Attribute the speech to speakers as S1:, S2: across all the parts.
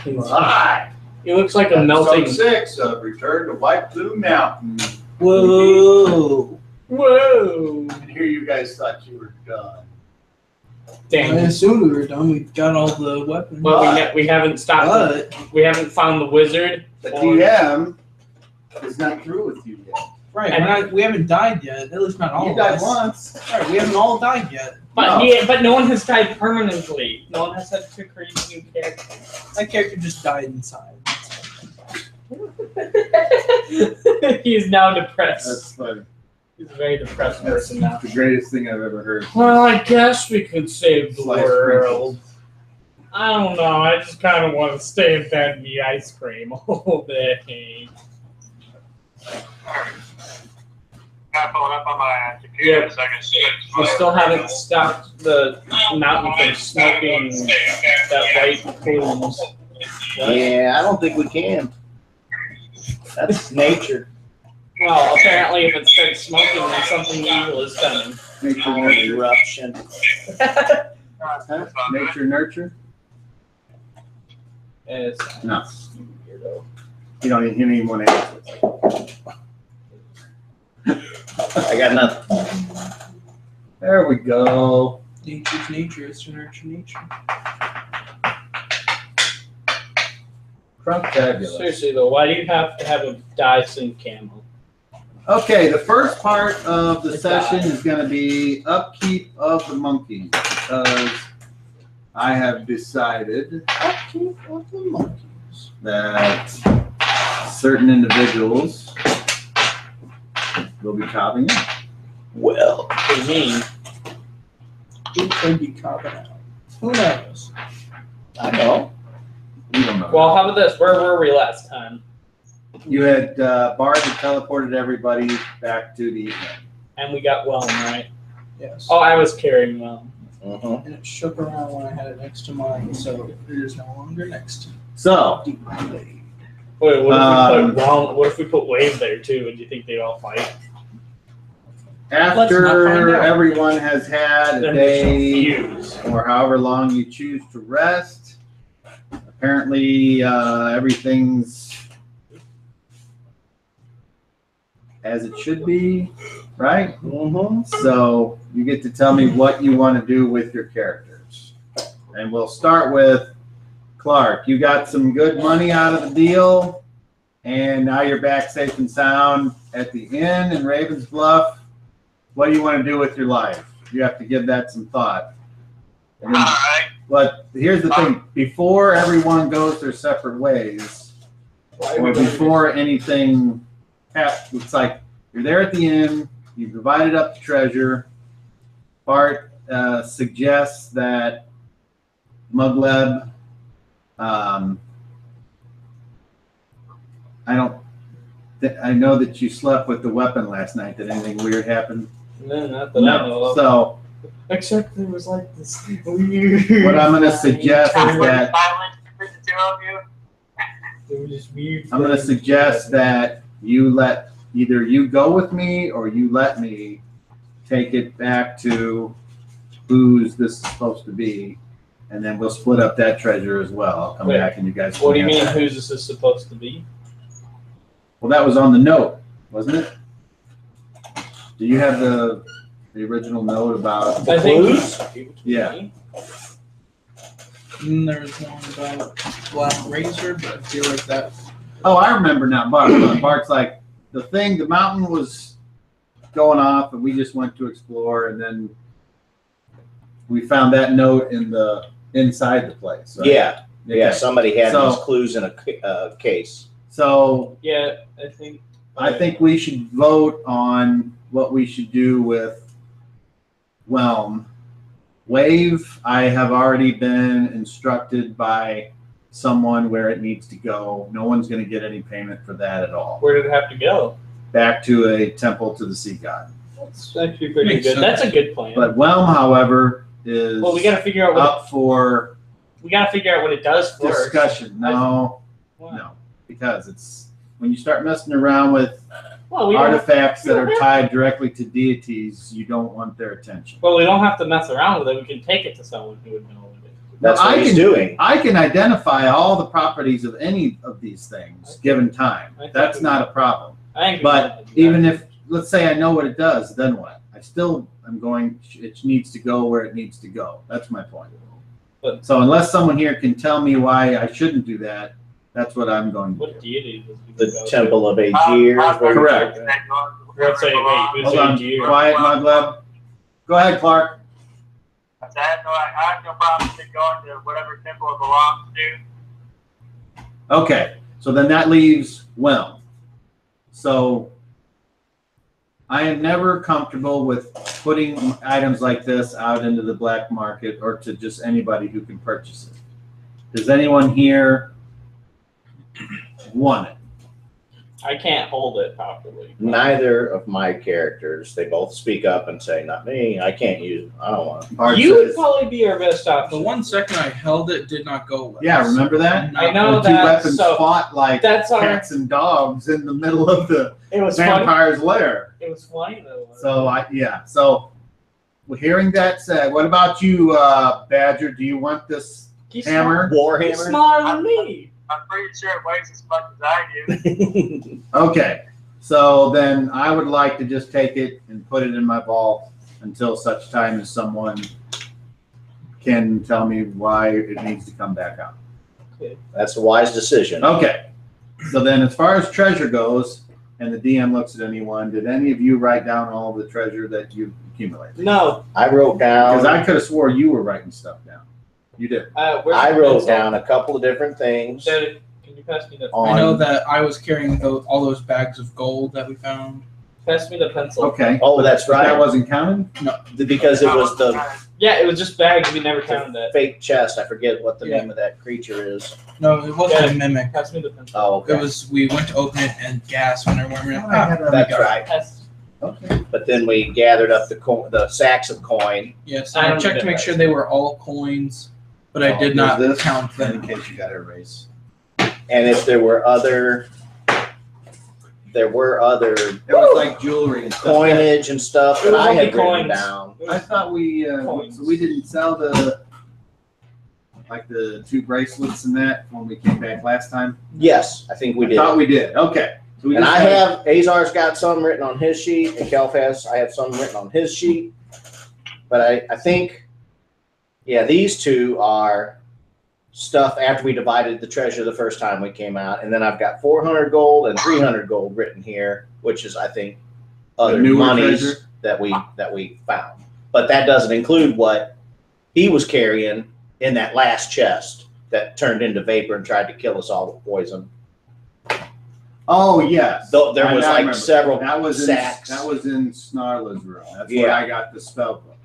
S1: Hi.
S2: He looks like a melting.
S1: Episode 6 of Return to White Plume Mountain.
S3: Whoa.
S2: Whoa.
S1: And here you guys thought you were done.
S2: Damn.
S3: I assumed we were done. We've got all the weapons.
S2: Well, we haven't stopped.
S3: But
S2: We haven't found the wizard.
S1: The DM is not through with you yet.
S3: right, we haven't died yet. At least not all
S1: You
S3: of
S1: died
S3: us.
S1: once.
S3: Right, we haven't all died yet.
S2: But
S1: No.
S2: but no one has died permanently. No one has had to create a new character.
S3: That character just died inside.
S2: He's now depressed.
S1: That's funny.
S2: He's a very depressed
S1: That's
S2: person now.
S1: the greatest thing I've ever heard.
S2: Well, I guess we could save the
S1: Sliced
S2: world. I don't know. I just kind of want to stay in bed and eat ice cream all day.
S4: Got pulled up on my computer so I can see it.
S2: We still haven't stopped the mountain from smoking that white plumes.
S5: Yeah, I don't think we can. That's nature.
S2: Well, apparently, if it starts smoking, then something evil is coming.
S1: Nature,
S5: Eruption.
S1: huh? Nature, nurture?
S2: It's
S1: No.
S2: weirdo.
S1: You don't even want to answer.
S5: I got nothing.
S1: There we go.
S3: Nature's nature is to nurture nature.
S1: Fabulous.
S2: Seriously, though, why do you have to have a Dyson camo?
S1: Okay, the first part of the session is going to be upkeep of the monkeys because I have decided
S3: Upkeep of the monkeys.
S1: that certain individuals will be cobbing in.
S5: Well,
S2: What do you mean?
S3: Who could be cobbing out? Who knows?
S5: I know.
S1: You don't know.
S2: Well, how about this? Where were we last time?
S1: You had Bard that teleported everybody back to the end.
S2: And we got Whelm, right?
S3: Yes.
S2: Oh, I was carrying Whelm.
S5: Uh-huh.
S3: And it shook around when I had it next to mine, so it is no longer next to
S1: So,
S3: deep blade.
S2: Wait, what if we put Wave there too? Would you think they'd all fight?
S3: Let's not find
S1: after
S3: out.
S1: everyone has had a
S2: Then
S1: day
S2: fuse.
S1: or however long you choose to rest, apparently everything's as it should be, right?
S5: Mm-hmm.
S1: So you get to tell me what you want to do with your characters. And we'll start with Clark. You got some good money out of the deal, and now you're back safe and sound at the inn in Ravens Bluff. What do you want to do with your life? You have to give that some thought. And then,
S4: Alright.
S1: but here's the thing. Before everyone goes their separate ways, or before anything happens, it's like you're there at the inn, you divided up the treasure. Bart suggests that Mugleb, I know that you slept with the weapon last night. Did anything weird happen?
S2: No, not that I know
S1: No.
S2: of.
S1: So
S2: Except there was like this weird.
S1: what I'm going to suggest is that
S4: Silent between the two of you.
S2: There was this weird.
S1: I'm going to
S2: thing.
S1: suggest that you let either you go with me or you let me take it back to whose this is supposed to be, and then we'll split up that treasure as well. I'll come
S2: Wait,
S1: back and you guys.
S2: What do you
S1: can
S2: mean?
S1: have that.
S2: Whose this is supposed to be?
S1: Well, that was on the note, wasn't it? Do you have the original note about?
S2: I think.
S1: Yeah.
S3: And there was one about Black Razor, but I feel like that.
S1: Oh, I remember now. Bart's like, the mountain was going off, and we just went to explore, and then we found that note inside the place. Right?
S5: Yeah.
S1: Okay.
S5: Yeah. Somebody had
S1: So-
S5: these clues in a case.
S1: So
S2: Yeah, I think.
S1: I think we should vote on what we should do with Whelm. Wave, I have already been instructed by someone where it needs to go. No one's going to get any payment for that at all.
S2: Where did it have to go?
S1: Back to a temple to the sea god.
S2: That's actually pretty
S3: Makes
S2: good.
S3: sense.
S2: That's a good plan.
S1: But Whelm, however, is
S2: well, we got to figure out what
S1: up for
S2: it does first.
S1: discussion. No,
S2: Wow.
S1: no, because it's when you start messing around with
S2: Well, we don't.
S1: artifacts that are tied directly to deities, you don't want their attention.
S2: Well, we don't have to mess around with it. We can take it to someone who would know what it is.
S5: That's what he's doing.
S1: I can identify all the properties of any of these things given time. That's not a problem. But even if, let's say I know what it does, then what? I still am going, it needs to go where it needs to go. That's my point. So unless someone here can tell me why I shouldn't do that, that's what I'm going to do.
S2: What deity does he
S5: The
S2: go to?
S5: Temple of Aegir.
S1: Correct.
S2: Let's say, wait, who's
S1: Hold on,
S2: Aegir?
S1: quiet, Mugleb. Go ahead, Clark.
S4: I have no problem with going to whatever temple it belongs to.
S1: Okay, so then that leaves Whelm. So I am never comfortable with putting items like this out into the black market or to just anybody who can purchase it. Does anyone here want it?
S2: I can't hold it properly.
S5: Neither of my characters, they both speak up and say, not me, I can't use it, I don't want it.
S1: Bart
S2: You would
S1: says-
S2: probably be our best option.
S3: The 1 second I held it did not go well.
S1: Yeah, remember that?
S2: I know
S1: The two
S2: that.
S1: weapons
S2: So
S1: fought like
S2: that's our.
S1: cats and dogs in the middle of the
S2: It was funny.
S1: vampire's lair.
S2: It was funny though.
S1: So hearing that said, what about you, Badger? Do you want this
S2: He's
S1: hammer?
S2: He's
S5: Warhammer?
S2: smaller than me.
S4: I'm pretty sure it weighs as much as I do.
S1: Okay, so then I would like to just take it and put it in my vault until such time as someone can tell me why it needs to come back out.
S5: That's a wise decision.
S1: Okay, so then as far as treasure goes, and the DM looks at anyone, did any of you write down all the treasure that you accumulated?
S2: No.
S5: I wrote
S1: Because
S5: down,
S1: I could have swore you were writing stuff down. You did.
S2: Where's
S5: I
S2: the
S5: wrote
S2: pencil?
S5: down a couple of different things
S2: Daddy, can you pass me the
S5: on.
S3: I know that I was carrying all those bags of gold that we found.
S2: pass me the pencil?
S1: Okay.
S5: Oh, that's
S1: But that
S5: right,
S1: wasn't counted?
S5: because it was the
S2: Yeah, it was just bags. We never counted that.
S5: fake chest. I forget what the
S3: Yeah.
S5: name of that creature is.
S3: No, it wasn't
S2: Yeah.
S3: a mimic.
S2: Pass me the pencil.
S5: Oh, okay.
S3: It was, we went to open it and gas when we were
S5: That's right.
S2: Pass.
S1: Okay.
S5: But then we gathered up the sacks of coin.
S3: Yes,
S2: I
S3: I
S2: don't
S3: checked
S2: get
S3: to make
S2: that.
S3: sure they were all coins, but I
S1: Oh,
S3: did not
S1: there's this,
S3: count
S1: in
S3: them.
S1: case you got to erase.
S5: And if there were other
S1: It was like jewelry and stuff.
S5: coinage and stuff
S2: It
S5: that
S2: was
S5: I had
S2: only
S5: written
S2: coins.
S5: down.
S1: I thought we
S2: Coins.
S1: so we didn't sell the 2 bracelets and that when we came back last time.
S5: Yes, I think we
S1: I
S5: did.
S1: thought we did. Okay. So we
S5: And
S1: just
S5: I
S1: gotta-
S5: have, Azar's got some written on his sheet, and Kelf I have some written on his sheet. But I think, yeah, these two are stuff after we divided the treasure the first time we came out. And then I've got 400 gold and 300 gold written here, which is, I think, other
S1: newer
S5: monies
S1: treasure?
S5: that we found. But that doesn't include what he was carrying in that last chest that turned into vapor and tried to kill us all with poison.
S1: Oh yes.
S5: Though there
S1: I
S5: was
S1: now
S5: like
S1: remember.
S5: several
S1: that was
S5: sacks.
S1: that was in Snarla's room. That's where
S5: Yeah.
S1: I got the spell book.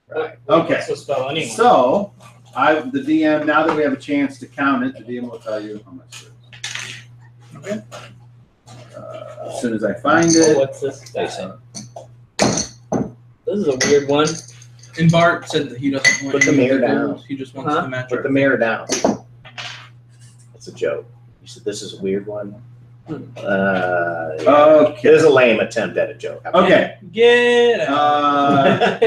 S5: Right.
S1: Okay.
S2: What's the spell anyway?
S1: So the DM, now that we have a chance to count it, the DM will tell you how much it is.
S3: Okay.
S1: As soon as I find
S2: Oh,
S1: it.
S2: what's this guy? This is a weird one.
S3: And Bart said that he doesn't want
S5: Put the
S3: any of
S5: mirror
S3: gold.
S5: down.
S3: He just wants
S2: Huh?
S3: the match.
S5: Put the mirror down. That's a joke. You said this is a weird one. Yeah.
S1: Okay.
S5: It is a lame attempt at a joke.
S1: Okay.
S3: Get out.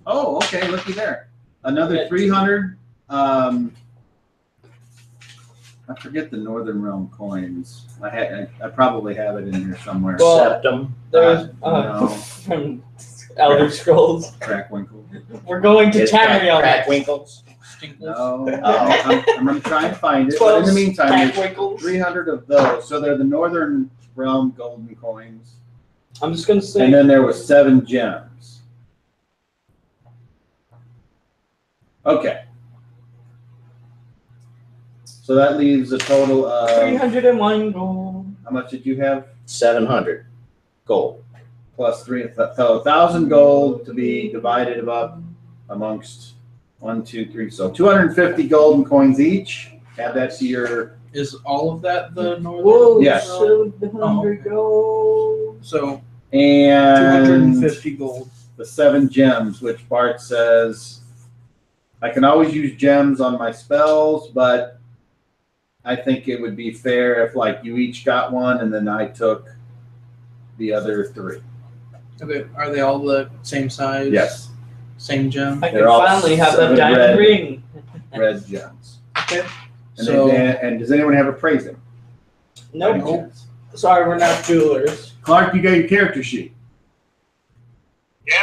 S1: Oh, okay. Looky there. Another 300. I forget the Northern Realm coins. I probably have it in here somewhere.
S2: Well,
S5: Septum.
S2: There's
S1: No.
S2: from Elder Scrolls.
S1: Crackwinkle.
S2: We're going to
S5: It's
S2: Tamriel.
S5: Crackwinkles.
S3: Stinkles.
S1: No.
S5: Oh.
S1: I'm going to try and find it. But in the meantime, there's
S2: Crackwinkles.
S1: 300 of those. So they're the Northern Realm golden coins.
S2: I'm just gonna say.
S1: And then there was 7 gems. Okay. So that leaves a total of,
S2: 301 gold.
S1: how much did you have?
S5: 700 gold.
S1: Plus 3, so 1,000 gold to be divided up amongst 1, 2, 3. So 250 golden coins each. Add that to your,
S3: Is all of that the northern?
S2: Whoa,
S1: Yes.
S2: 700 gold.
S3: So
S1: and
S3: 250 gold.
S1: the 7 gems, which Bart says, I can always use gems on my spells, but I think it would be fair if like you each got one and then I took the other 3.
S3: Okay, are they all the same size?
S1: Yes.
S3: Same gem?
S2: I can
S1: They're all
S2: finally have that
S1: 7
S2: diamond
S1: red.
S2: ring.
S1: red gems.
S3: Okay.
S1: And,
S3: So-
S1: and does anyone have appraising?
S3: Nope. Sorry, we're not jewelers.
S1: Clark, you got your character sheet.
S4: Yep.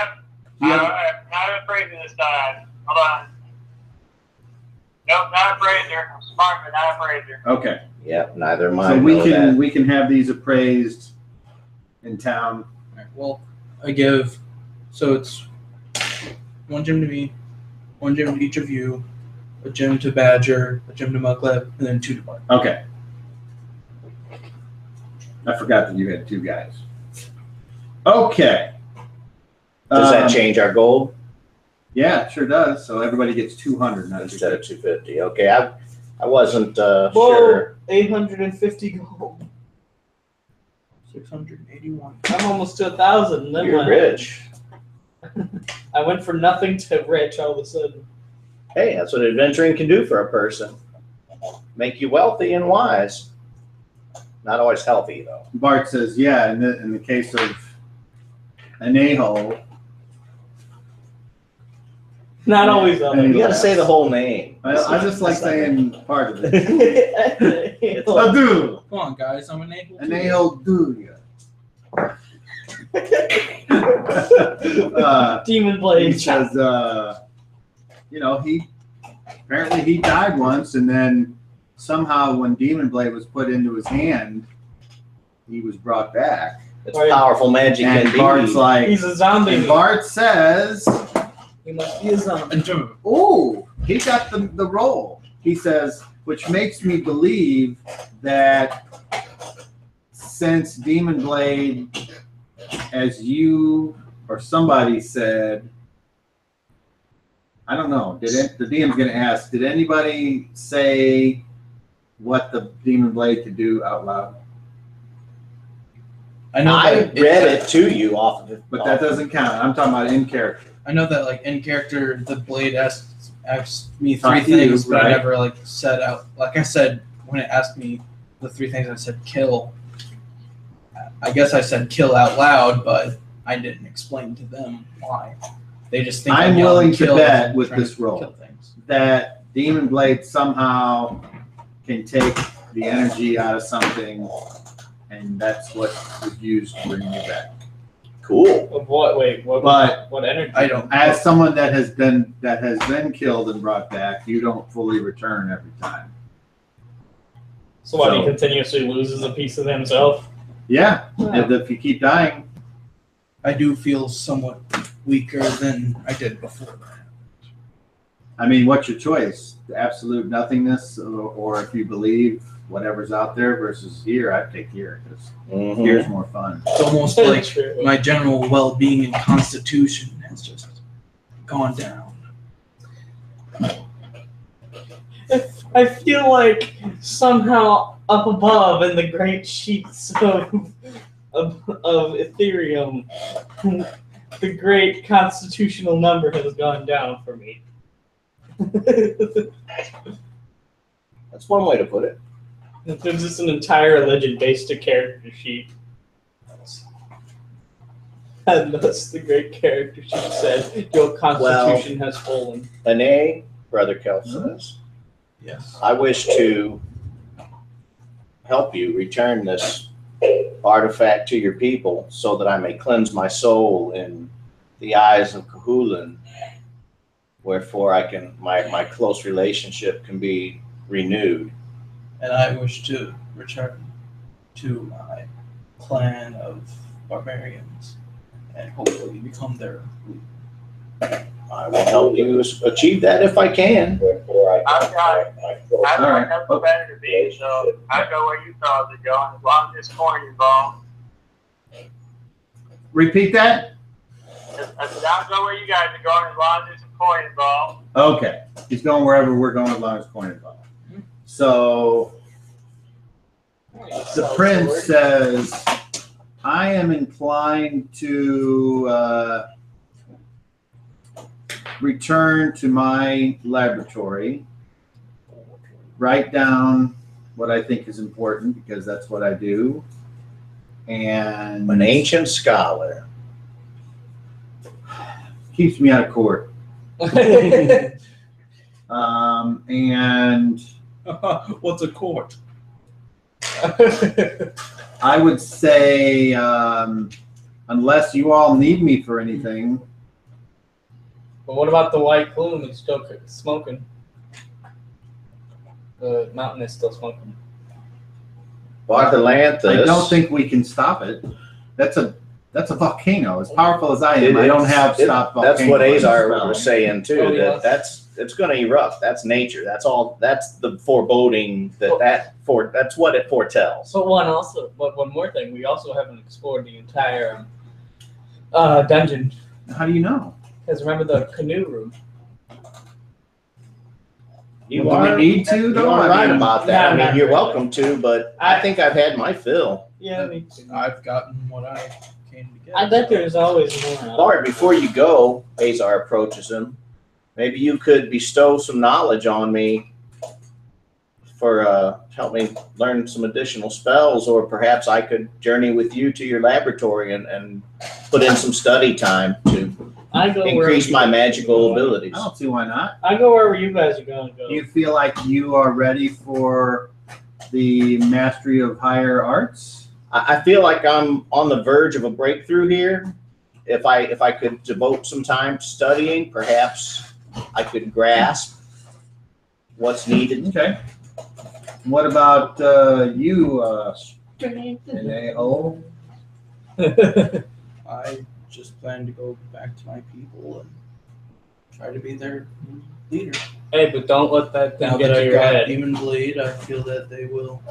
S1: Yeah.
S4: Not a appraiser this time. Hold on. Nope, not a appraiser. I'm smart, but not a appraiser.
S1: Okay.
S5: Yep, neither am I.
S1: So we
S5: know
S1: can
S5: that.
S1: we can have these appraised in town.
S3: Alright, well, I give, so it's 1 gem to me, 1 gem to each of you, a gem to Badger, a gem to Muggleb, and then 2 to Bart.
S1: Okay. I forgot that you had 2 guys. Okay.
S5: Does that change our goal
S1: Yeah, it sure does. So everybody gets 200 not
S5: instead of 250? Okay, I wasn't
S3: Whoa,
S5: sure.
S3: 850 gold. 681.
S2: I'm almost to 1,000. Then
S5: You're
S2: what?
S5: rich.
S2: I went from nothing to rich all of a sudden.
S5: Hey, that's what adventuring can do for a person. Make you wealthy and wise. Not always healthy, though.
S1: Bart says, yeah, in the case of an a-hole,
S2: Not always though.
S5: You got to say the whole name.
S1: I just like
S5: That's not
S1: saying part of it.
S2: It's
S1: A dude,
S3: Come on, guys, I'm an able.
S1: an a-hole dude.
S2: Demon
S1: He
S2: Blade.
S1: says, you know, he died once, and then somehow when Demon Blade was put into his hand, he was brought back.
S5: It's powerful magic
S1: And
S5: indeed.
S1: Bart's like,
S2: He's a zombie.
S1: and Bart says,
S2: He must be a zombie.
S1: oh, he got the role. He says, which makes me believe that since Demon Blade, as you or somebody said, I don't know, the DM's going to ask, did anybody say what the Demon Blade could do out loud?
S3: I know
S5: I
S3: that
S5: read it to you off of it.
S1: But that doesn't count. I'm talking about in character.
S3: I know that like in character, the blade asked me
S1: Talk
S3: 3
S1: to you,
S3: things, but I
S1: right.
S3: never like said out. Like I said when it asked me the 3 things, I said kill. I guess I said kill out loud, but I didn't explain to them why. They just think
S1: I'm
S3: yelling
S1: willing to
S3: kill
S1: bet
S3: and
S1: with
S3: trying
S1: this
S3: to
S1: roll
S3: kill things.
S1: that Demon Blade somehow can take the energy out of something, and that's what was used to bring you back.
S5: Cool.
S2: Of what? Wait, what?
S1: But
S2: what energy?
S3: I don't.
S1: as someone that has been killed and brought back, you don't fully return every time.
S2: So what?
S1: So-
S2: He continuously loses a piece of himself.
S1: Yeah,
S2: Yeah.
S1: if you keep dying.
S3: I do feel somewhat weaker than I did before that.
S1: I mean, what's your choice? The absolute nothingness, or if you believe whatever's out there versus here, I'd take here because
S5: Mhm.
S1: here's more fun.
S3: It's almost like
S2: True.
S3: my general well-being and constitution has just gone down.
S2: I feel like somehow up above in the great sheets of Ethereum, the great constitutional number has gone down for me.
S5: That's one way to put it.
S2: There's just an entire religion based a character sheet. And thus the great character sheet said, your constitution has fallen.
S5: Ane, Brother Kelp says,
S3: Yes.
S5: I wish to help you return this artifact to your people so that I may cleanse my soul in the eyes of Kahulin, wherefore I can my close relationship can be renewed.
S3: And I wish to return to my clan of barbarians and hopefully become their leader.
S5: I will help you achieve that if I can.
S4: I've got
S1: All right.
S4: nothing better to be, so I go where you fellas are going, as long as there's coin involved.
S1: Repeat that?
S4: I said, I'll go where you guys are going, as long as there's some coin involved.
S1: Okay. He's going wherever we're going as long as coin involved. So the prince says, I am inclined to return to my laboratory, write down what I think is important because that's what I do. And
S5: An ancient scholar.
S1: keeps me out of court. And
S3: What's a court?
S1: I would say, unless you all need me for anything,
S2: But what about the White Plume? It's still smoking. The mountain is still smoking.
S5: Bartholanthus.
S1: I don't think we can stop it. That's a volcano. As powerful as I am, I don't have stopped volcano.
S5: That's what Azar was saying too.
S2: Oh, yeah.
S5: It's going to erupt. That's nature. That's all. That's the foreboding that's what it foretells.
S2: But one more thing, we also haven't explored the entire dungeon.
S1: How do you know?
S2: Because remember the canoe room.
S5: You
S1: Do
S5: are
S1: we need to,
S5: You
S1: though?
S5: are
S1: I
S5: right
S1: mean,
S5: about that. I
S2: not
S5: mean, you're
S2: really.
S5: welcome to, but I think I've had my fill.
S2: Yeah, me too.
S3: I've gotten what I came to get.
S2: I bet there's always more.
S5: Bart, before you go, Azar approaches him. Maybe you could bestow some knowledge on me for help me learn some additional spells, or perhaps I could journey with you to your laboratory and put in some study time to
S2: I go
S5: increase my magical abilities.
S1: I don't see why not.
S2: I go wherever you guys are going to go.
S1: Do you feel like you are ready for the mastery of higher arts?
S5: I feel like I'm on the verge of a breakthrough here. If I could devote some time to studying, perhaps I could grasp what's needed.
S1: Okay. What about you, N-A-O?
S3: I just plan to go back to my people and try to be their leader.
S2: Hey, but don't let that thing
S3: Now
S2: get
S3: that
S2: out of
S3: you
S2: your
S3: got
S2: head.
S3: Demon Blade, I feel that they will.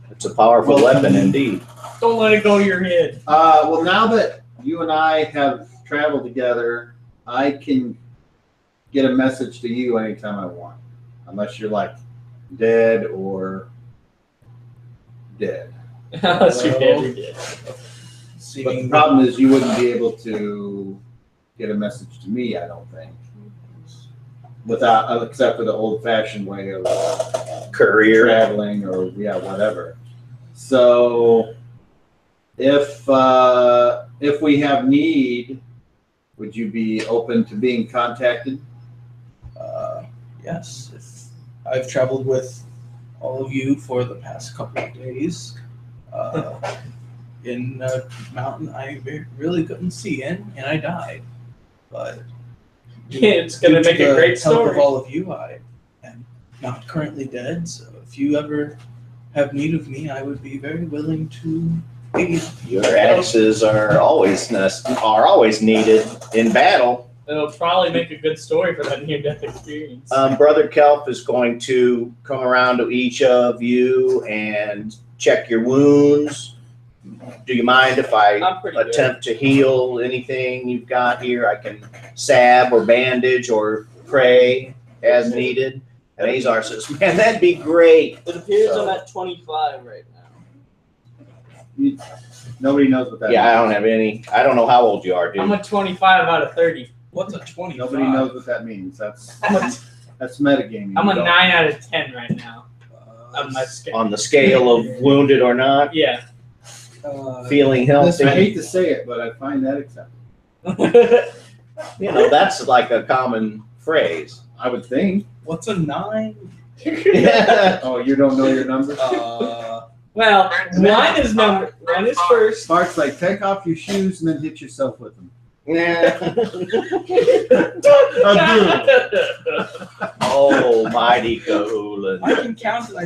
S5: It's a powerful weapon indeed.
S2: Don't let it go to your head.
S1: Well, now that you and I have traveled together, I can get a message to you anytime I want, unless you're like dead or dead.
S2: Unless you're dead, you're dead.
S1: But the
S3: Seeming
S1: problem is you wouldn't be able to get a message to me, I don't think, without except for the old-fashioned way of
S5: Career.
S1: traveling or whatever. So if we have need, would you be open to being contacted?
S3: yes, if I've traveled with all of you for the past couple of days. In a mountain I really couldn't see in, and I died. But
S2: It's going to
S3: due
S2: make a
S3: the
S2: great
S3: help
S2: story.
S3: of all of you, I am not currently dead. So if you ever have need of me, I would be very willing to aid.
S5: Your axes are always needed in battle.
S2: It'll probably make a good story for that near-death experience.
S5: Brother Kelp is going to come around to each of you and check your wounds. Do you mind if I
S2: I'm pretty good.
S5: attempt to heal anything you've got here? I can salve or bandage or pray as needed. And Azar says, man, that'd be great.
S2: It appears
S5: So-
S2: I'm at 25 right now.
S1: Nobody knows what that
S5: Yeah, I
S1: means.
S5: don't have any. I don't know how old you are, dude.
S2: I'm a 25 out of 30.
S3: What's a 25?
S1: Nobody knows what that means. That's
S2: I'm
S1: metagaming.
S2: a
S1: You don't-
S2: 9 out of 10 right now. On my scale.
S5: On the scale of wounded or not,
S2: Yeah.
S5: feeling
S1: Listen, I
S5: healthy.
S1: hate to say it, but I find that acceptable.
S5: You know, that's like a common phrase.
S1: I would think.
S3: What's a 9?
S1: Oh, you don't know your numbers?
S2: Well, one is first.
S1: Spark's like, take off your shoes and then hit yourself with them.
S5: Oh, mighty Kahulin.
S3: I can count it. I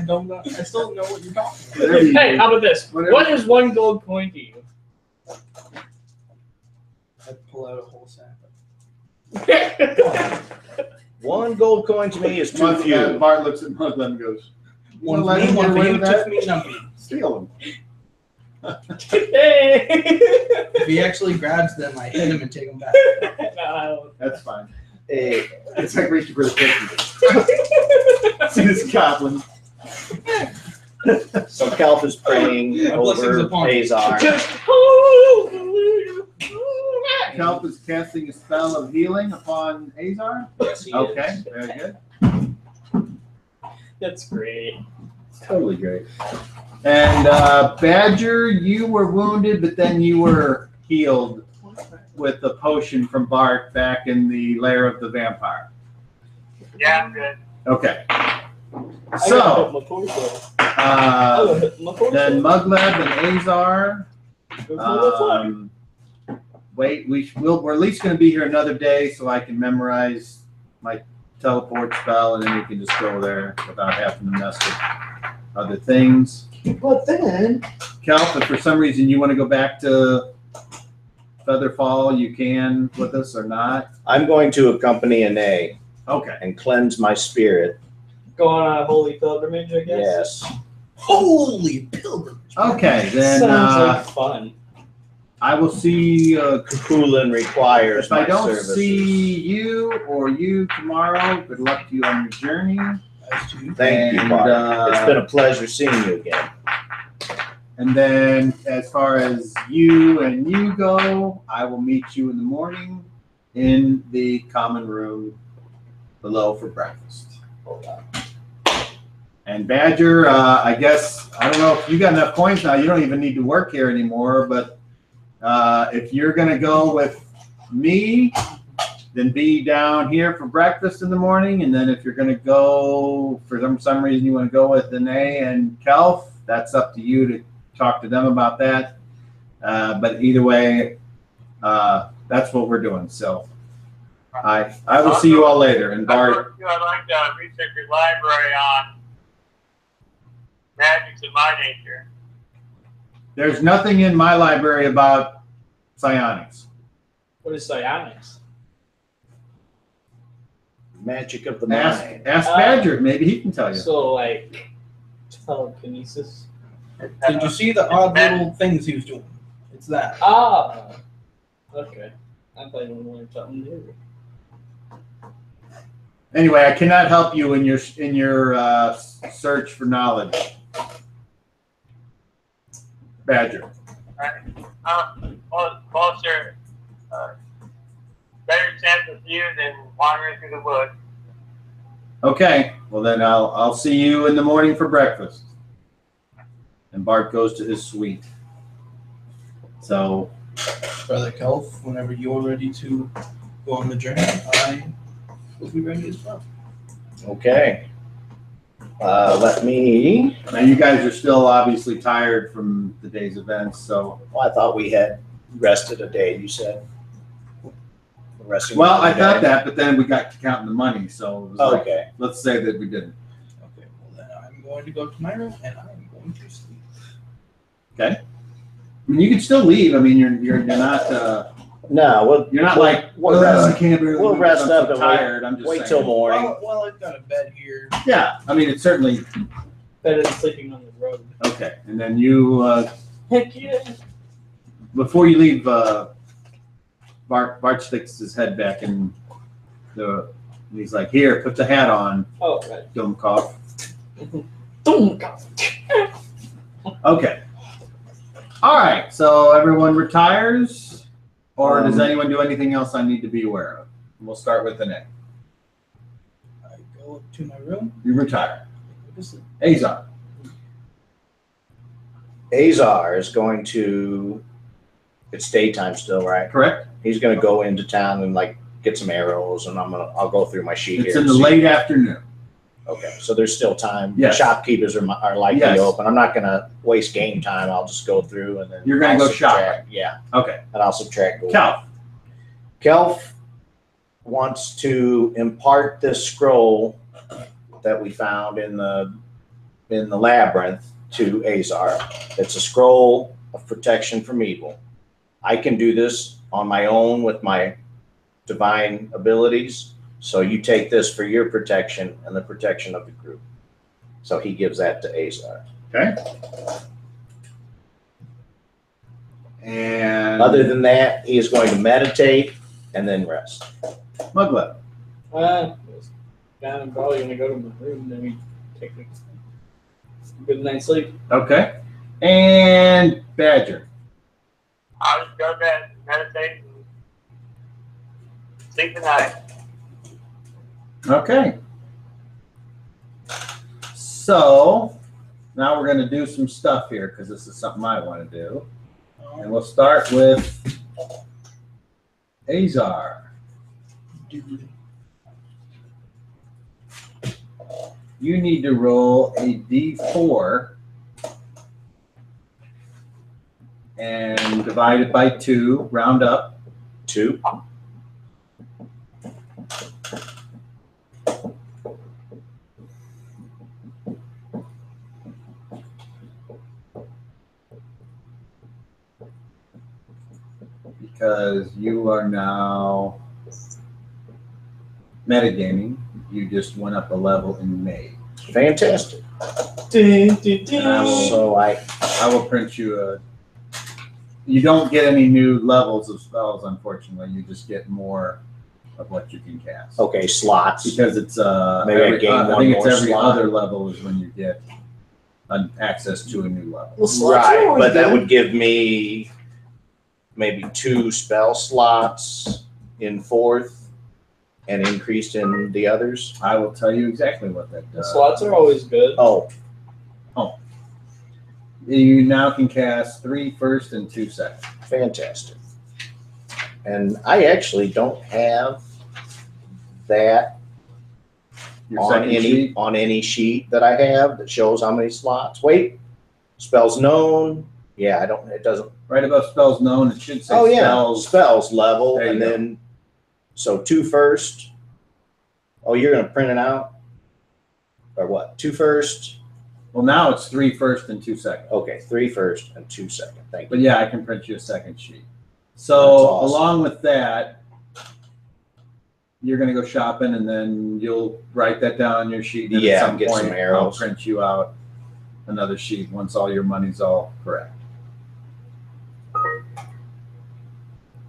S3: still don't know what you're talking about.
S1: Whatever you
S2: Hey,
S1: do.
S2: how about this?
S1: Whatever.
S2: What is one gold coin to you?
S3: I pull out a whole sack.
S5: One gold coin to me is too few.
S1: Bart looks at Mugler and goes,
S3: One
S1: let
S3: for
S1: him
S3: me, one
S1: get
S3: for
S1: away
S3: you,
S1: with
S3: two
S1: that?
S3: for me, none for you.
S1: steal them.
S3: If he actually grabs them, I hit him and take them back.
S2: No,
S1: That's fine.
S5: Hey,
S1: It's like reaching for the cookie. See this goblin.
S5: so Kelp is praying
S3: My blessings
S5: over
S3: upon you.
S5: Azar.
S1: Kelp is casting a spell of healing upon Azar.
S5: Yes, he
S1: Okay,
S5: is.
S1: very good.
S2: That's great.
S1: It's totally great. And Badger, you were wounded, but then you were healed with the potion from Bart back in the lair of the vampire.
S4: Yeah, I'm good.
S1: Okay.
S2: I gotta
S1: So,
S2: hit my torso.
S1: then
S2: My torso.
S1: Mugleb and Azar.
S2: Go for the flag.
S1: Wait, we're at least going to be here another day so I can memorize my teleport spell, and then we can just go there without having to mess with other things.
S2: But then,
S1: Kelp, if for some reason you want to go back to Featherfall, you can with us or not.
S5: I'm going to accompany Anae
S1: Okay.
S5: and cleanse my spirit.
S2: going on a holy pilgrimage, I guess.
S5: Yes.
S3: Holy pilgrimage.
S1: Okay, then
S2: Sounds like fun.
S1: I will see.
S5: Kukulin requires
S1: If I
S5: my
S1: don't
S5: services.
S1: see you or you tomorrow, good luck to you on your journey.
S3: As to
S5: Thank you,
S1: And,
S5: Bart. It's been a pleasure seeing you again.
S1: And then, as far as you go, I will meet you in the morning in the common room below for breakfast. And Badger, I guess, I don't know if you got enough coins now. You don't even need to work here anymore. But if you're going to go with me, then be down here for breakfast in the morning. And then if you're going to go, for some reason you want to go with Danae and Kelf, that's up to you to talk to them about that. But either way, that's what we're doing. So I will see you all later. And Bart,
S4: I'd like to research your library on magics of my nature.
S1: there's nothing in my library about psionics.
S2: What is psionics?
S5: Magic of the mind.
S1: Ask Badger. Maybe he can tell you.
S2: So, like, telekinesis.
S3: Did you see the odd little things he was doing? It's that.
S2: Ah! Okay. I thought you wanted something new.
S1: Anyway, I cannot help you in your search for knowledge. Badger.
S4: Closer, better chance with you than wandering through the woods.
S1: Okay. Well, then I'll see you in the morning for breakfast. And Bart goes to his suite. So,
S3: Brother Kelf, whenever you're ready to go on the journey, I will be ready as well.
S5: Okay. Let me.
S1: now you guys are still obviously tired from the day's events. So,
S5: Well, I thought we had rested a day. You said. Resting.
S1: well, I
S5: one
S1: thought
S5: day.
S1: that, but then we got to counting the money. So it was like,
S5: Okay.
S1: let's say that we didn't.
S3: Okay, well then I'm going to go to my room and I'm going to sleep.
S1: I mean, you can still leave. I mean, you're not
S5: No,
S1: you're not
S5: we'll-
S1: like
S5: we'll
S1: "Ugh,
S5: rest-
S1: I can't really
S5: we'll
S1: leave
S5: rest
S1: because I'm
S5: up
S1: so
S5: and
S1: tired. I'm just
S5: wait
S1: saying.
S5: till morning.
S3: Well, I've got a bed here.
S1: Yeah, I mean, it's certainly
S2: Better than sleeping on the road.
S1: okay. And then you
S2: Heck yeah.
S1: before you leave, Bart sticks his head back in and he's like, "Here, put the hat on,
S2: Oh, right.
S1: Dumkov."
S2: Don't go.
S1: Okay. All right. So everyone retires, or does
S5: Um,
S1: anyone do anything else I need to be aware of? We'll start with the name.
S3: I go up to my room.
S1: You retire.
S3: Go to sleep.
S1: Azar.
S5: Azar is going to. It's daytime still, right?
S1: Correct.
S5: He's going to go into town and like get some arrows, and I'll go through my sheet
S1: It's
S5: here.
S1: in
S5: and
S1: the
S5: see.
S1: late afternoon.
S5: Okay, so there's still time.
S1: Yes.
S5: Shopkeepers are likely
S1: Yes.
S5: open. I'm not going to waste game time. I'll just go through and then.
S1: You're gonna
S5: I'll
S1: go
S5: subtract-
S1: shopping.
S5: Yeah,
S1: Okay.
S5: and I'll subtract gold.
S1: Cal.
S5: Kelf wants to impart this scroll that we found in the labyrinth to Azar. It's a scroll of protection from evil. I can do this on my own with my divine abilities. So you take this for your protection and the protection of the group. So he gives that to Azar.
S1: Okay. And
S5: Other than that, he is going to meditate and then rest.
S1: Muglet.
S2: I'm probably gonna go to my room, then we take a good night's sleep.
S1: Okay. And Badger.
S4: I'll just go to bed, meditate, and sleep tonight.
S1: Okay. So now we're going to do some stuff here because this is something I want to do. And we'll start with Azar.
S3: Dude.
S1: you need to roll a d4 and divide it by 2, round up.
S5: 2.
S1: Because you are now metagaming. You just went up a level in May.
S5: Fantastic.
S2: Dun, dun, dun.
S1: And I will-
S5: So
S1: I will print you a. You don't get any new levels of spells, unfortunately. You just get more of what you can cast.
S5: okay, slots.
S1: Because it's
S5: Maybe I
S1: every,
S5: gain
S1: I
S5: one
S1: think it's
S5: more
S1: every
S5: slot.
S1: other level is when you get access to a new level.
S2: Well, slots are
S5: Right,
S2: always
S5: but that
S2: good.
S5: would give me maybe 2 spell slots in 4th and increased in the others.
S1: I will tell you exactly what that
S2: The
S1: does.
S2: slots are always good.
S5: Oh,
S1: You now can cast 3 first and 2 second.
S5: fantastic. And I actually don't have that
S1: Your
S5: on
S1: second
S5: any
S1: sheet.
S5: on any sheet that I have that shows how many slots. Wait, spells known. Yeah, I don't. It doesn't.
S1: Right above spells known, it should say
S5: Oh yeah,
S1: spells.
S5: spells level,
S1: There you
S5: and
S1: go.
S5: then so 2 first. Oh, you're gonna print it out, or what? 2 first.
S1: Well, now it's 3 first and 2 second.
S5: Okay, 3 first and 2 second. Thank you.
S1: But yeah, I can print you a second sheet. So
S5: That's awesome.
S1: along with that, you're going to go shopping, and then you'll write that down on your sheet. And
S5: Yeah,
S1: at some
S5: get
S1: point,
S5: some
S1: I'll
S5: arrows.
S1: print you out another sheet once all your money's all correct.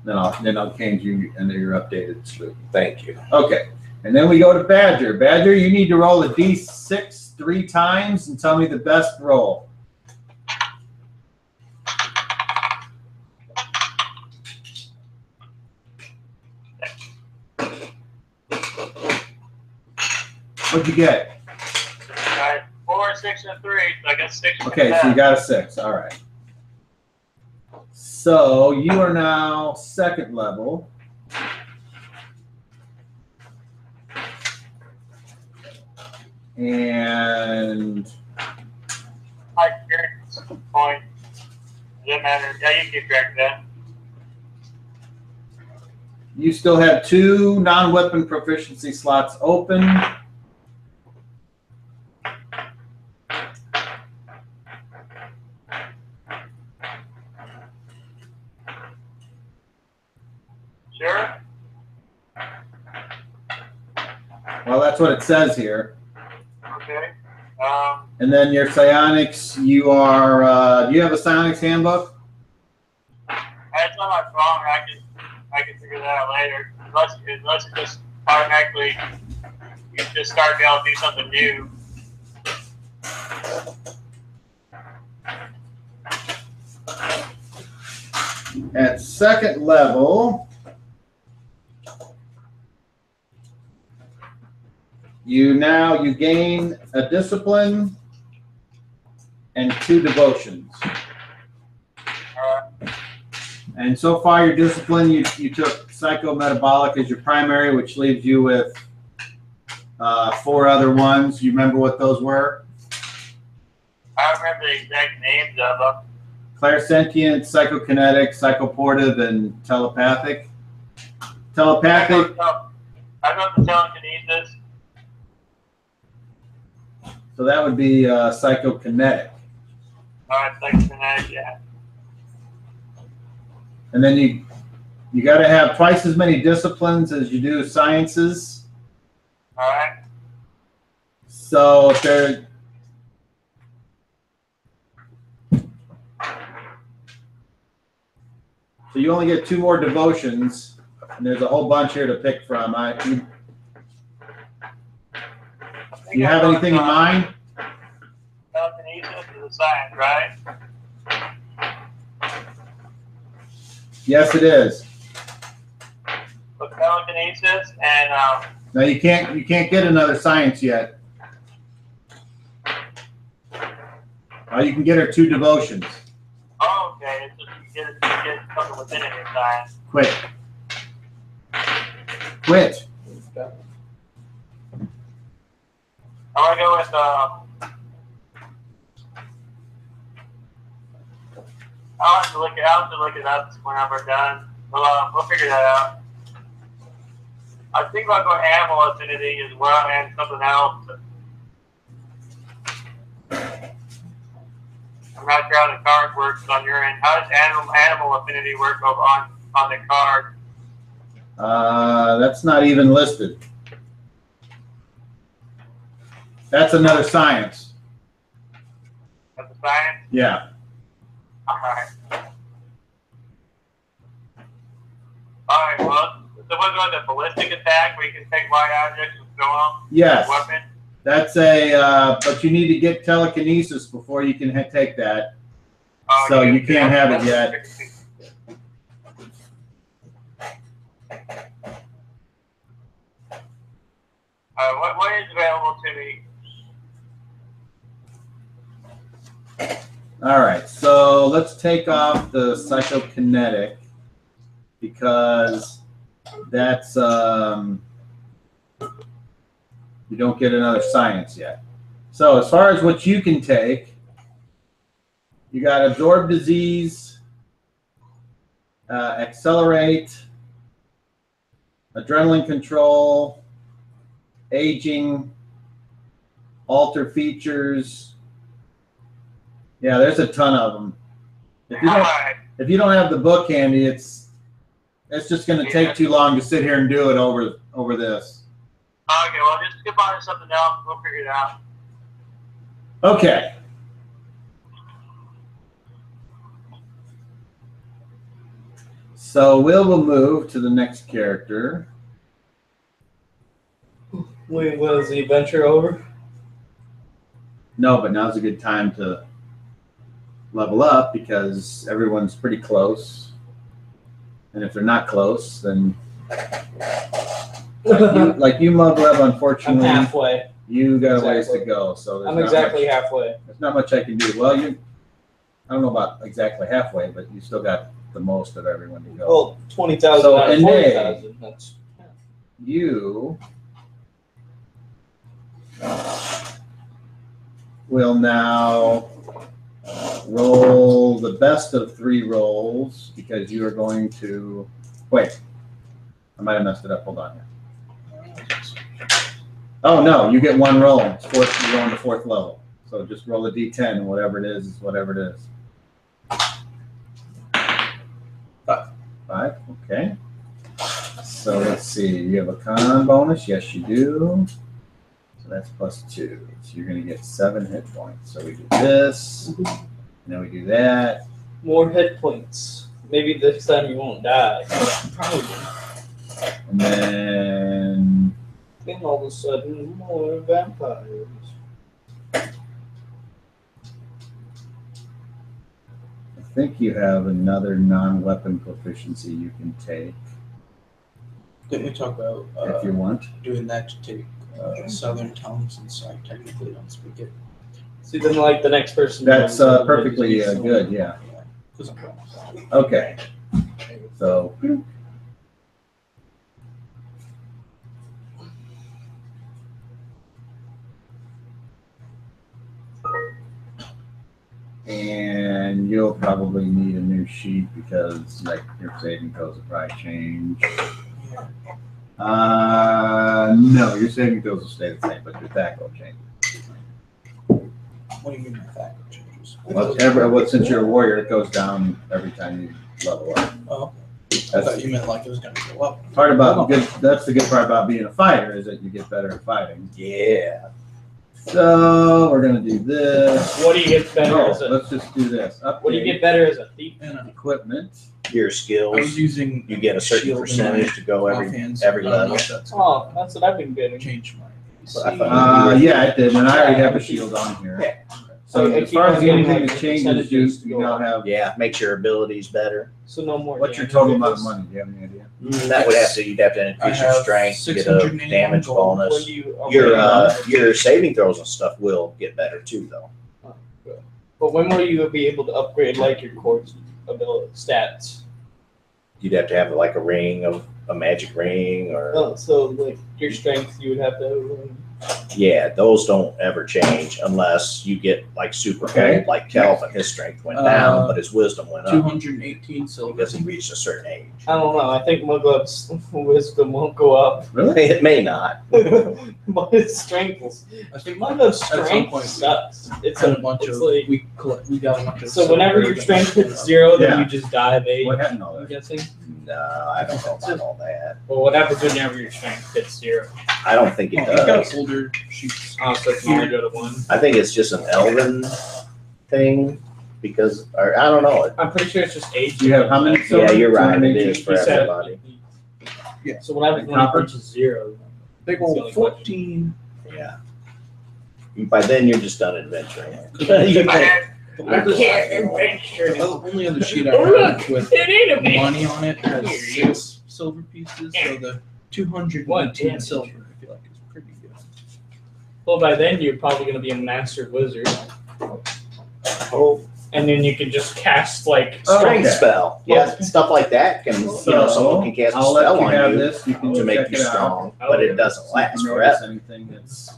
S1: Then I'll change you into your updated sloop.
S5: Thank you.
S1: Okay, and then we go to Badger. Badger, you need to roll a d6 3 times and tell me the best roll. What'd you get?
S4: All right, 4, 6, and 3. So I got 6.
S1: Okay, so you got a 6. All right. So you are now second level. And
S4: My experience point. Doesn't matter. Yeah, you keep track of that.
S1: you still have 2 non-weapon proficiency slots open.
S4: Sure.
S1: Well, that's what it says here.
S4: Okay.
S1: And then your psionics, you are, do you have a psionics handbook?
S4: It's on my phone. I can figure that out later. Unless it just automatically you just start being able to do something new.
S1: At second level, you gain a discipline and 2 devotions. And so far, your discipline, you took psychometabolic as your primary, which leaves you with 4 other ones. You remember what those were?
S4: I don't remember the exact names of them.
S1: Clairsentient, psychokinetic, psychoportive, and telepathic. Telepathic,
S4: I know the telekinesis.
S1: so that would be psychokinetic.
S4: Psychokinetic, yeah.
S1: And then you got to have twice as many disciplines as you do sciences.
S4: All right.
S1: So if there, so you only get 2 more devotions, and there's a whole bunch here to pick from. Do you have anything in mind?
S4: Telekinesis is a science, right?
S1: Yes, it is.
S4: With telekinesis and
S1: Now you can't get another science yet. You can get her 2 devotions.
S4: oh, okay, it's just you get something within it in science.
S1: Quit.
S4: I want to go with I'll have to look it up whenever we're done. We'll figure that out. I think about going animal affinity as well and something else. I'm not sure how the card works on your end. How does animal affinity work on the card?
S1: That's not even listed. That's another science.
S4: That's a science?
S1: Yeah.
S4: Alright. Alright, well, so we'll go to ballistic attack where you can take light objects and throw them.
S1: Yes.
S4: Weapon.
S1: That's a, but you need to get telekinesis before you can take that. So you can't have it yet.
S4: What is available to me?
S1: All right, so let's take off the psychokinetic because that's you don't get another science yet. So as far as what you can take, you got absorb disease, accelerate, adrenaline control, aging, alter features. Yeah, there's a ton of them. If you don't have the book handy, it's just going to take too long to sit here and do it over this.
S4: Okay, well, just skip on to something else. We'll figure it out.
S1: Okay. So we'll move to the next character.
S2: Wait, was the adventure over?
S1: No, but now's a good time to level up because everyone's pretty close. And if they're not close, then like you Mugweb,
S2: I'm
S1: unfortunately,
S2: halfway.
S1: you got a ways to go. So there's
S2: I'm
S1: not
S2: exactly
S1: much,
S2: halfway.
S1: there's not much I can do. Well, I don't know about exactly halfway, but you still got the most of everyone to go.
S2: Well, 20,000
S1: So,
S2: out of
S1: and
S2: 40,000. That's
S1: You will now roll the best of 3 rolls because you are going to wait. I might have messed it up. Hold on here. Oh no, you get 1 roll. It's fourth, you're on the 4th level. So just roll a d10 and whatever it is whatever it is. 5. Okay. So let's see. You have a con bonus. Yes, you do. So that's +2. So you're going to get 7 hit points. So we do this, and then we do that.
S2: more hit points. Maybe this time you won't die.
S3: Probably.
S1: And then
S2: Then all of a sudden, more vampires.
S1: I think you have another non-weapon proficiency you can take
S3: Didn't we talk about
S1: if you want.
S3: doing that to take Southern tongue since I technically don't speak it?
S2: See, then like the next person.
S1: That's
S2: knows
S1: perfectly
S2: it.
S1: good, yeah.
S3: Because I'm wrong.
S1: Okay. So and you'll probably need a new sheet because like your saving throws will probably change. No, your saving throws will stay the same, but your attack will change.
S3: What do you mean by that changes?
S1: Well, since you're a warrior, it goes down every time you level up.
S3: Oh, okay. I
S1: That's
S3: thought you meant like it was going to go up.
S1: part about good. That's the good part about being a fighter is that you get better at fighting.
S5: Yeah.
S1: So we're gonna do this.
S2: What do you get better
S1: Oh,
S2: as a?
S1: let's just do this. Update
S2: What do you get better as a thief?
S3: And
S1: equipment.
S5: Your
S3: I was
S5: skills,
S3: using
S5: you get a certain
S3: shield in
S5: percentage
S3: my
S5: to go every
S3: offhands.
S5: every
S3: I don't know
S5: level.
S3: if that's
S2: Oh, that's what I've been getting.
S3: change my AC.
S5: I thought
S1: Yeah, it did, and I already have a shield on here.
S5: Yeah.
S1: So
S2: I
S1: as
S2: keep
S1: far as
S2: on
S1: the
S2: getting,
S1: only thing
S2: like,
S1: that changes,
S2: percentages to
S1: you
S2: go
S1: now
S2: up.
S1: have.
S5: Yeah, makes your abilities better.
S2: So no more.
S1: What's your
S2: damage.
S1: total amount of money? Do you have any idea?
S5: That would have to you'd have to
S3: I
S5: increase your
S3: have
S5: strength to get a
S3: 681
S5: damage
S3: gold.
S2: When
S5: bonus.
S2: do you
S5: Your saving throws and stuff will get better too, though.
S2: But when will you be able to upgrade like your core ability stats?
S5: You'd have to have like a magic ring, or
S2: Oh, so like your strength, you would have to.
S5: Yeah, those don't ever change unless you get like super
S1: Okay.
S5: old, like Kelvin. His strength went down, but his wisdom went up
S3: 218 silver.
S5: because he reached a certain age.
S2: I don't know. I think Muglup's wisdom won't go up.
S1: Really?
S5: It may not.
S2: But his strength will.
S3: I think
S2: Muglup's
S3: at some
S2: strength
S3: point
S2: sucks. It's
S3: had a bunch
S2: it's
S3: of
S2: like,
S3: we got a bunch of.
S2: so whenever your strength hits 0, then you just die of age.
S1: What happened to all
S2: I'm
S1: that?
S2: guessing.
S5: No, I don't know about all that.
S2: Well, what happens whenever your strength hits 0?
S5: I don't think it
S3: Oh, we got
S5: does.
S3: older sheets.
S2: Oh, so it's only go to 1.
S5: I think it's just an elven thing because, or I don't know.
S2: I'm pretty sure it's just age.
S1: You have how many silver?
S5: Yeah, you're right. It
S1: 218?
S5: is for
S2: You said-
S5: everybody.
S3: Yeah.
S2: So what happens when
S1: Copper?
S2: it reaches 0?
S3: Big
S2: That's the
S3: old
S2: only
S3: 14.
S5: Yeah. By then, you're just done adventuring. You
S4: I
S5: can't-
S4: had,
S3: The
S2: I
S3: oldest-
S2: can't adventure.
S3: the only other sheet I
S2: Oh, look,
S3: have with
S2: it ain't a man.
S3: money on it has 6 silver pieces, so the 218
S2: What damage?
S3: silver I feel like is pretty good.
S2: Well, by then you're probably going to be a master wizard.
S5: Oh,
S2: And then you can just cast, like,
S5: strength
S1: Okay.
S5: spell. Yeah, stuff like that can, someone can cast a
S1: I'll let
S5: spell
S1: you
S5: on
S1: have
S5: you
S1: this. You can
S5: to make
S1: check
S5: you
S1: it out.
S5: strong,
S2: Oh,
S5: but
S2: yeah.
S5: it doesn't
S1: See if
S5: last
S1: you notice
S5: forever.
S1: anything that's.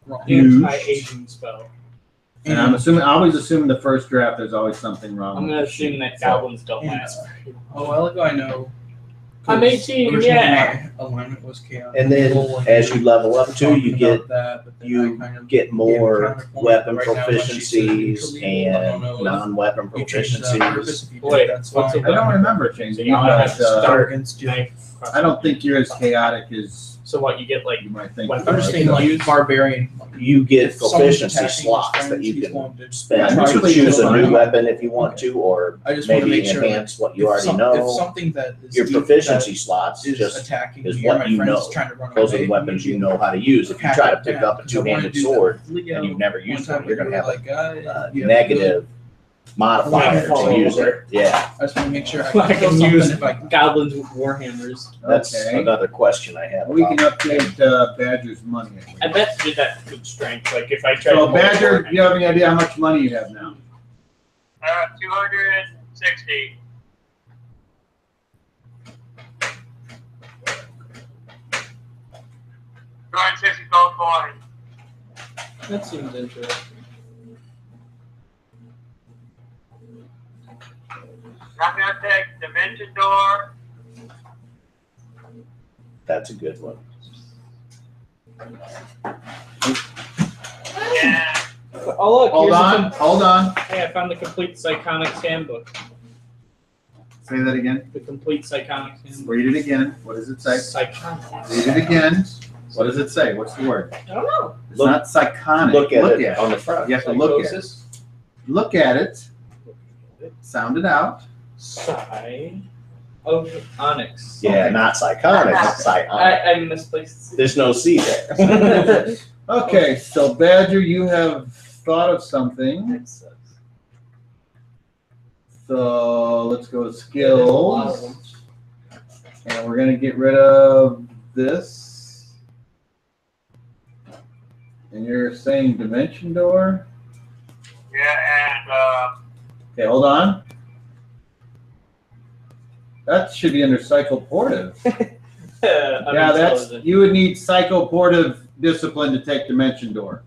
S3: Wrong.
S1: Huge.
S2: anti-aging spell.
S1: And I'm assuming, I always assume the first draft there's always something wrong.
S2: I'm
S1: with
S2: going to
S1: the sheet.
S2: assume that
S1: So,
S2: goblins don't
S3: Yeah.
S2: last.
S3: A while ago, I know.
S2: I'm 18,
S3: originally
S2: yeah.
S3: My alignment was chaotic.
S5: And then as you level up too, you get you get more
S3: counterpoint,
S5: weapon
S3: but right now, once you say
S5: proficiencies
S3: neutrally, I don't
S5: and
S3: know if
S5: non-weapon
S3: you change the
S5: proficiencies.
S3: purpose. If you
S2: Wait,
S3: did, that's
S2: what's
S3: fine.
S1: I don't remember changing,
S2: So you don't have
S1: but
S2: to
S3: Start against you.
S2: Knife.
S1: I don't think you're as chaotic as
S2: So what, you get, like,
S1: you might think.
S2: Weapon
S3: I'm just thinking like barbarian.
S5: You get
S3: If someone's
S5: proficiency
S3: attacking his
S5: slots that
S3: friends,
S5: you
S3: he's
S5: can
S3: going to-
S5: spend
S1: Yeah,
S5: to
S1: usually
S5: choose a
S1: you'll
S5: new
S1: find-
S5: weapon if you want to, or
S3: I just want to
S5: maybe
S3: make sure.
S5: enhance what you
S3: if
S5: already
S3: If
S5: know.
S3: something that is
S5: Your
S3: deep
S5: proficiency slots
S3: that is
S5: just
S3: attacking
S5: is
S3: me or
S5: what
S3: my
S5: you
S3: friends
S5: know.
S3: is trying to run
S5: Those are
S3: away,
S5: the weapons you
S3: usually
S5: know how to use. If you
S3: pack
S5: try to
S3: it
S5: pick
S3: down,
S5: up a
S3: 'cause I wanna
S5: two-handed
S3: do that
S5: sword
S3: with Leo.
S5: and you've never
S3: One
S5: used
S3: time
S5: one, you're
S3: we
S5: gonna
S3: were
S5: have
S3: like,
S5: a
S3: you have
S5: negative modifier to use it. Yeah,
S3: I just want to make sure I
S2: I
S3: can
S2: can
S3: kill something
S2: use
S3: if I
S2: goblins with warhammers.
S5: that's
S1: Okay.
S5: another question I have.
S1: We can
S5: about
S1: update Badger's money.
S2: I bet you did that with strength. Like, if I tried
S1: So
S2: to
S1: Badger, do you have any idea how much money you have now?
S4: 260. $260 coin.
S2: That seems interesting.
S4: I'm gonna take Dimension Door.
S5: That's a good one.
S4: Yeah.
S2: Oh, look,
S1: Hold
S2: here's
S1: on, hold on.
S2: Hey, I found the Complete Psychonics Handbook.
S1: Say that again.
S2: The Complete Psychonics Handbook.
S1: Read it again. What does it say?
S2: Psychonics.
S1: Read it again. What does it say? What's the word?
S2: I don't know.
S1: It's not psychonic.
S5: Look at it on the front.
S1: You have to look at it.
S2: Psychosis.
S1: Look at it. Sound it out.
S2: Psy of Onyx.
S5: Yeah, not psychonic, it's psionic.
S2: I misplaced.
S5: There's no C there.
S1: Okay, so Badger, you have thought of something. So let's go with skills. And we're gonna get rid of this. And you're saying dimension door?
S4: Yeah, and
S1: Okay, hold on. That should be under psychoportive. Yeah, that's, you would need psychoportive discipline to take dimension door.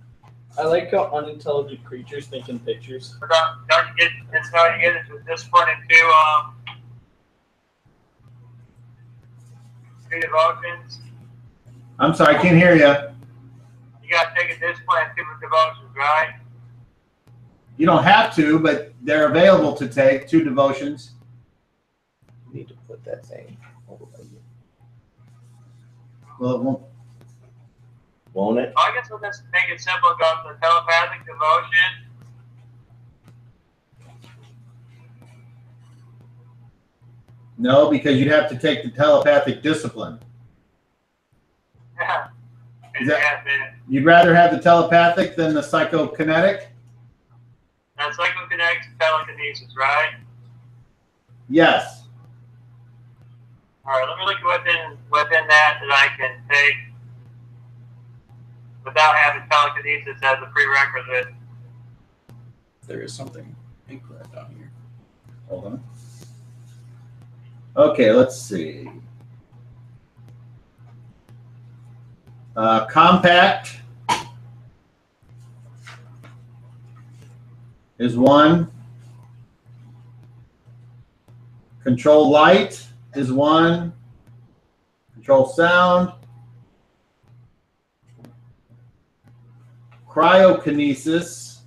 S2: I like how unintelligent creatures think in pictures.
S4: don't you get it's how you get into this point into two devotions.
S1: I'm sorry, I can't hear you.
S4: You gotta take a discipline and two devotions, right?
S1: You don't have to, but they're available to take 2 devotions.
S5: Need to put that thing over there.
S1: Well, it won't.
S5: Won't it?
S4: I guess we'll just make it simple. Go to the telepathic devotion.
S1: No, because you'd have to take the telepathic discipline.
S4: Yeah.
S1: Is that-
S4: Yeah, man.
S1: You'd rather have the telepathic than the psychokinetic?
S4: That's psychokinetic telekinesis, right?
S1: Yes.
S4: All right, let me look within that I can take without having telekinesis as a prerequisite.
S3: There is something incorrect on here.
S1: Hold on. Okay, let's see. Compact is 1. Control light is 1. Control sound. Cryokinesis.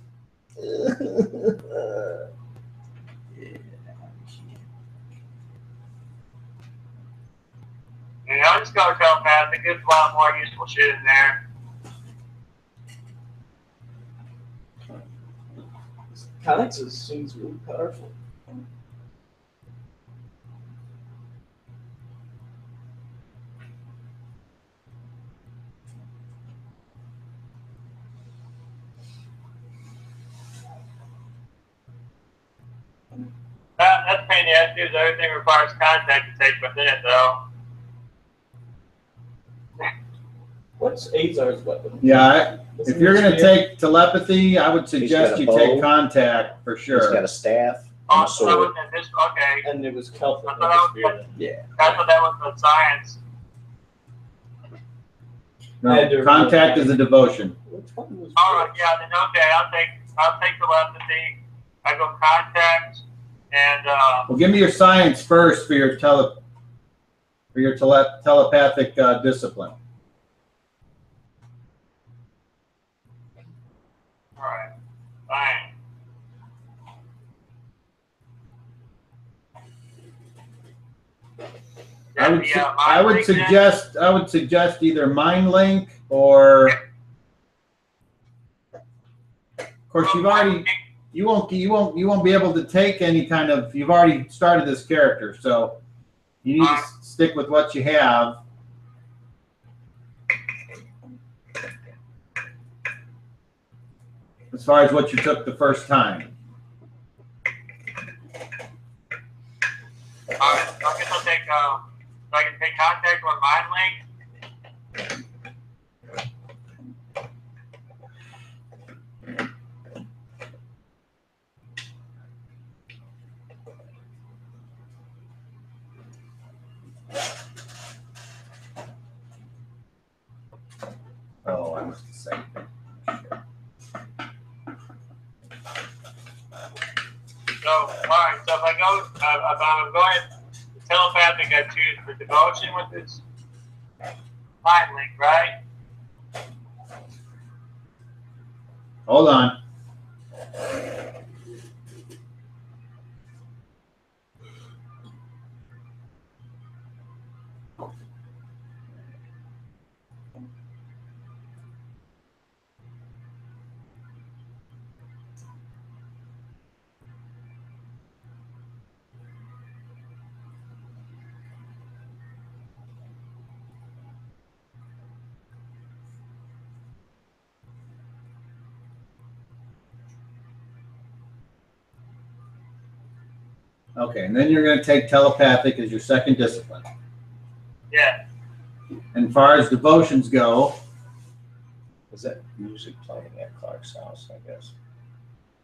S4: And I'll just go telepathic. There's a lot more useful shit in there.
S2: Comics seems really powerful.
S4: That's pain in the ass too. Everything requires contact to take within it, though.
S2: What's Azar's weapon?
S1: Yeah,
S2: Isn't
S1: if you're
S2: it
S1: going to
S2: spear?
S1: take telepathy, I would suggest
S5: got a
S1: you take
S5: bow.
S1: contact for
S5: He's
S1: sure.
S5: got a staff and
S4: Oh,
S5: a
S4: so that
S5: sword.
S4: was in this. Okay.
S2: And it was Kelp that
S4: I thought
S2: had
S4: that
S2: the
S4: was-
S2: spear.
S5: Yeah.
S4: I thought that was the science.
S1: No, contact is a devotion.
S2: Which one was
S4: All right,
S2: which?
S4: yeah, then okay, I'll take telepathy. I go contact, and
S1: Well, give me your science first for your telepathic discipline.
S4: all right, fine.
S1: I would,
S4: Yeah,
S1: I would suggest either mind link or, of course, you won't be able to take any kind of. You've already started this character, so you need to stick with what you have. As far as what you took the first time.
S4: All right, so I guess I'll take. So I can take contact or mind link.
S1: Oh, I must have said that.
S4: So, all right. So if I go, if I'm going telepathic, I choose the devotion with this mind link, right?
S1: Hold on. Okay, and then you're going to take telepathic as your second discipline.
S4: Yeah.
S1: And as far as devotions go,
S5: Is that music playing at Clark's house, I guess?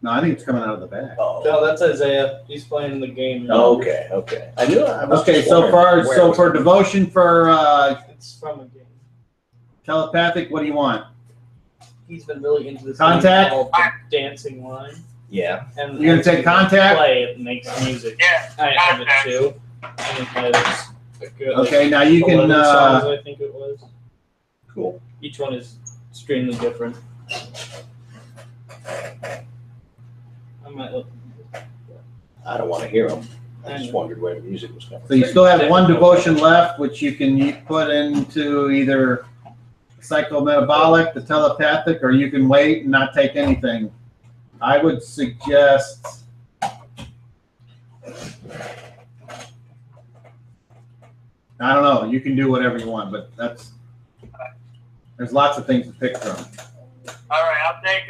S1: no, I think it's coming out of the bag.
S5: Oh.
S2: No, that's Isaiah. He's playing the game.
S5: Okay, okay. I knew I was
S1: Okay,
S5: just
S1: so
S5: wondering where it was
S1: for
S5: coming
S1: devotion for
S2: It's from a game.
S1: telepathic, what do you want?
S2: He's been really into this
S1: Contact?
S2: game called the Dancing Line.
S5: from. Yeah.
S2: And
S1: You're gonna take
S2: when you
S1: contact?
S2: Play it makes music.
S4: Yeah.
S2: I have it
S4: Contact.
S2: too. And it has a good,
S1: Okay, now you
S2: 11
S1: can,
S2: songs, I think it was.
S5: Cool.
S2: Each one is extremely different. I might look.
S5: I don't want to hear them. I just wondered where the music was coming
S1: so you still have one devotion left, which you can put into either psychometabolic, the telepathic, or you can wait and not take anything. I would suggest I don't know. You can do whatever you want, but there's lots of things to pick from.
S4: All right, I'll take.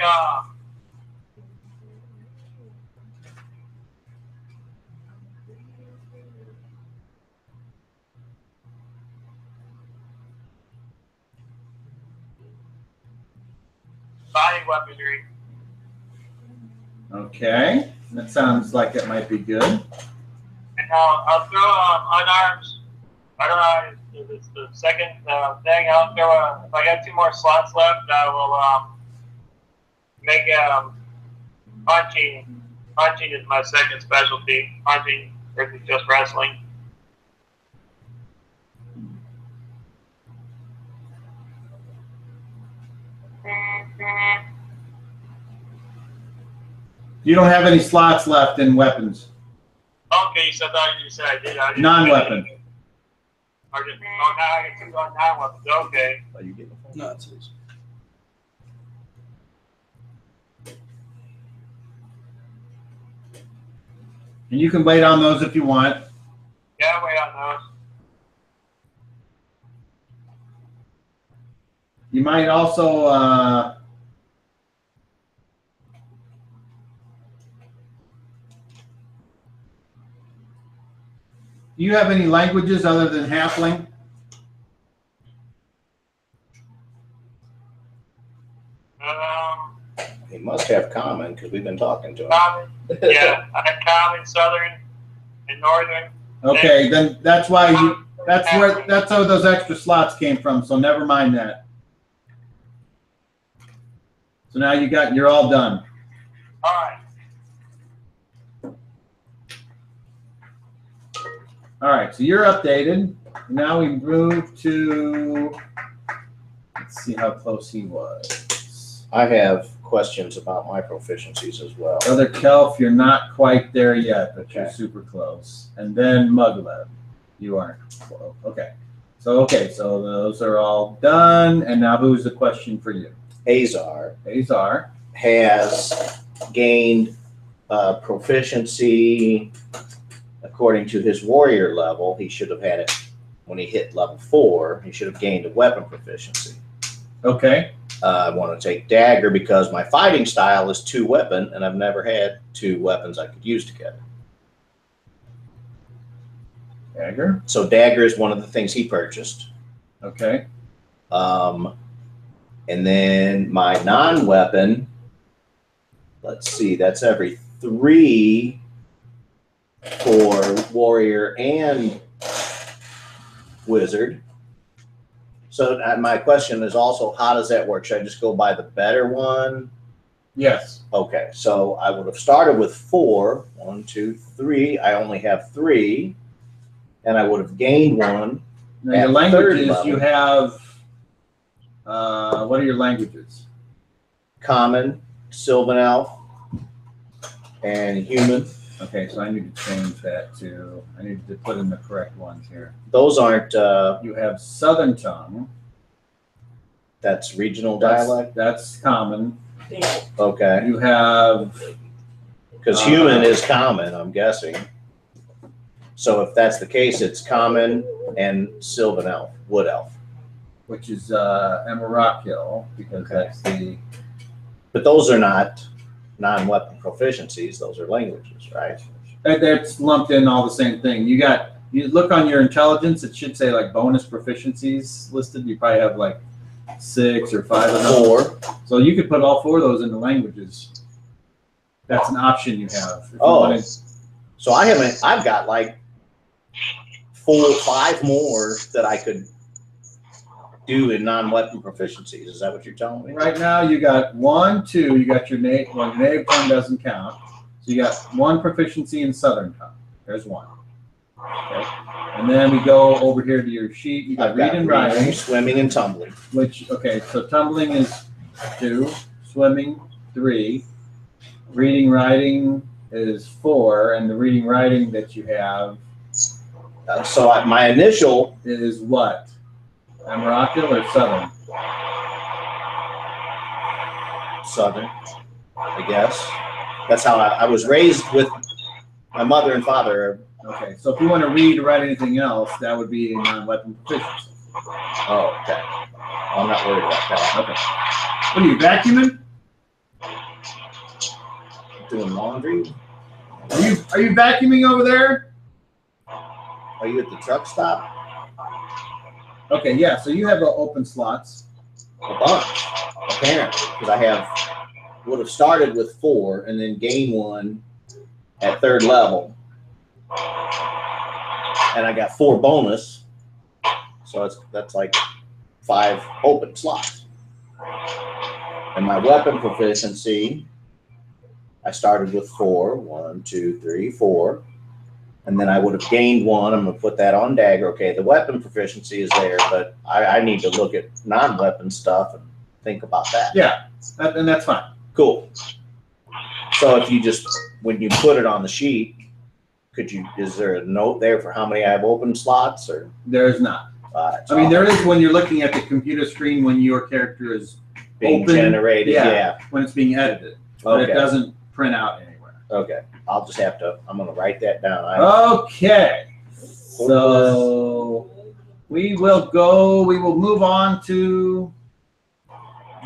S4: Body weaponry.
S1: Okay, that sounds like it might be good.
S4: And I'll throw unarmed. I don't know. It's the second thing. I'll go. If I got 2 more slots left, I will make punching. Punching is my second specialty. Punching versus just wrestling.
S1: You don't have any slots left in weapons.
S4: Okay, so you said I did.
S1: Non-weapon.
S4: Now I get 2 on non-weapons. Okay.
S5: Oh, you get the phone?
S3: No, it's his.
S1: And you can wait on those if you want.
S4: Yeah, wait on those.
S1: You might also do you have any languages other than Halfling?
S5: He must have common because we've been talking to him.
S4: Common. Yeah, I have common, southern, and northern.
S1: Okay, then that's why that's how those extra slots came from, so never mind that. So now you're all done.
S4: All right.
S1: All right, so you're updated. Now we move to, let's see how close he was.
S5: I have questions about my proficiencies as well.
S1: Brother Kelf, you're not quite there yet, but you're
S5: Okay.
S1: super close. And then Muglev, you aren't close. Okay, so those are all done. And now who's the question for you?
S5: Azar
S1: Azar.
S5: has gained proficiency according to his warrior level. He should have had it when he hit level 4. He should have gained a weapon proficiency.
S1: Okay.
S5: I want to take dagger because my fighting style is 2 weapon, and I've never had 2 weapons I could use together.
S1: Dagger.
S5: So dagger is one of the things he purchased.
S1: Okay.
S5: And then my non-weapon, let's see, that's every 3 for warrior and wizard. So my question is also, how does that work? Should I just go by the better one?
S1: Yes.
S5: Okay, so I would have started with 4. 1, 2, 3. I only have 3. And I would have gained 1.
S1: Now your
S5: At
S1: languages,
S5: third
S1: you have, what are your languages?
S5: Common, Sylvan Elf, and human.
S1: Okay, so I need to change that to, I need to put in the correct ones here.
S5: Those aren't,
S1: You have Southern Tongue.
S5: that's regional
S1: That's-
S5: dialect?
S1: That's common.
S5: Okay,
S1: You have,
S5: because human is common, I'm guessing. So if that's the case, it's common and Sylvan Elf, Wood Elf.
S1: which is Emerakil, because
S5: Okay.
S1: that's the,
S5: But those are not non-weapon proficiencies, those are languages, right?
S1: that's lumped in all the same thing. You look on your intelligence, it should say like bonus proficiencies listed. You probably have like 6 or 5 of those.
S5: 4.
S1: So you could put all 4 of those into languages. That's an option you have. If you
S5: Oh.
S1: wanted-
S5: So I've got like 4 or 5 more that I could do in non-weapon proficiencies. Is that what you're telling me?
S1: Right now, you got 1, 2. You got your native. Well, your native tongue doesn't count. So you got 1 proficiency in Southern tongue. There's 1. Okay. And then we go over here to your sheet. You got
S5: I've
S1: read
S5: got
S1: and
S5: reading,
S1: writing,
S5: swimming, and tumbling.
S1: which so tumbling is 2, swimming 3, reading writing is 4, and the reading writing that you have
S5: So my initial,
S1: is what? Emerakil or Southern?
S5: Southern, I guess. That's how I was raised with my mother and father.
S1: Okay, so if you want to read or write anything else, that would be a non-weapon proficiency.
S5: Oh, okay. I'm not worried about that.
S1: Okay. What are you, vacuuming?
S5: Doing laundry?
S1: Are you vacuuming over there?
S5: Are you at the truck stop?
S1: Okay, yeah, so you have open slots.
S5: A bunch, apparently, because would have started with 4 and then gained 1 at 3rd level. And I got 4 bonus. So that's like 5 open slots. And my weapon proficiency, I started with 4. 1, 2, 3, 4. And then I would have gained 1. I'm going to put that on dagger. Okay, the weapon proficiency is there, but I need to look at non-weapon stuff and think about that.
S1: Yeah, and that's fine.
S5: Cool. So if you just, when you put it on the sheet, is there a note there for how many I have open slots, or?
S1: There's not.
S5: So
S1: I mean, there is when you're looking at the computer screen when your character is
S5: being
S1: open,
S5: generated. Yeah.
S1: when it's being edited, but
S5: Okay.
S1: it doesn't print out anywhere.
S5: Okay. I'll just have to. I'm going to write that down.
S1: Okay. So we will move on to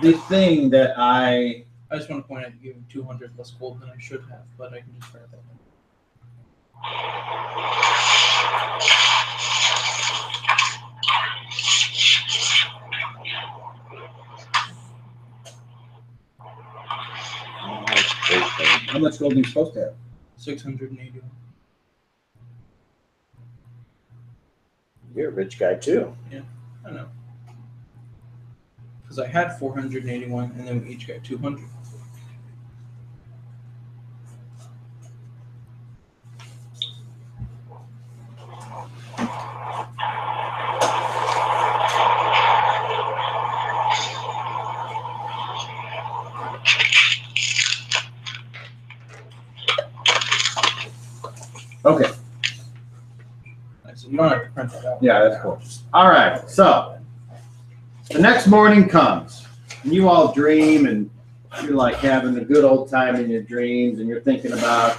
S1: the thing that
S3: I just want to point out you gave him 200 less gold than I should have, but I can just write that down.
S1: how much gold are you supposed to have?
S3: 681.
S5: You're a rich guy too.
S3: I know. Because I had 481, and then we each got 200.
S1: Okay.
S3: So you don't have to print that out.
S1: Yeah, that's cool. All right. So the next morning comes, and you all dream, and you're like having a good old time in your dreams, and you're thinking about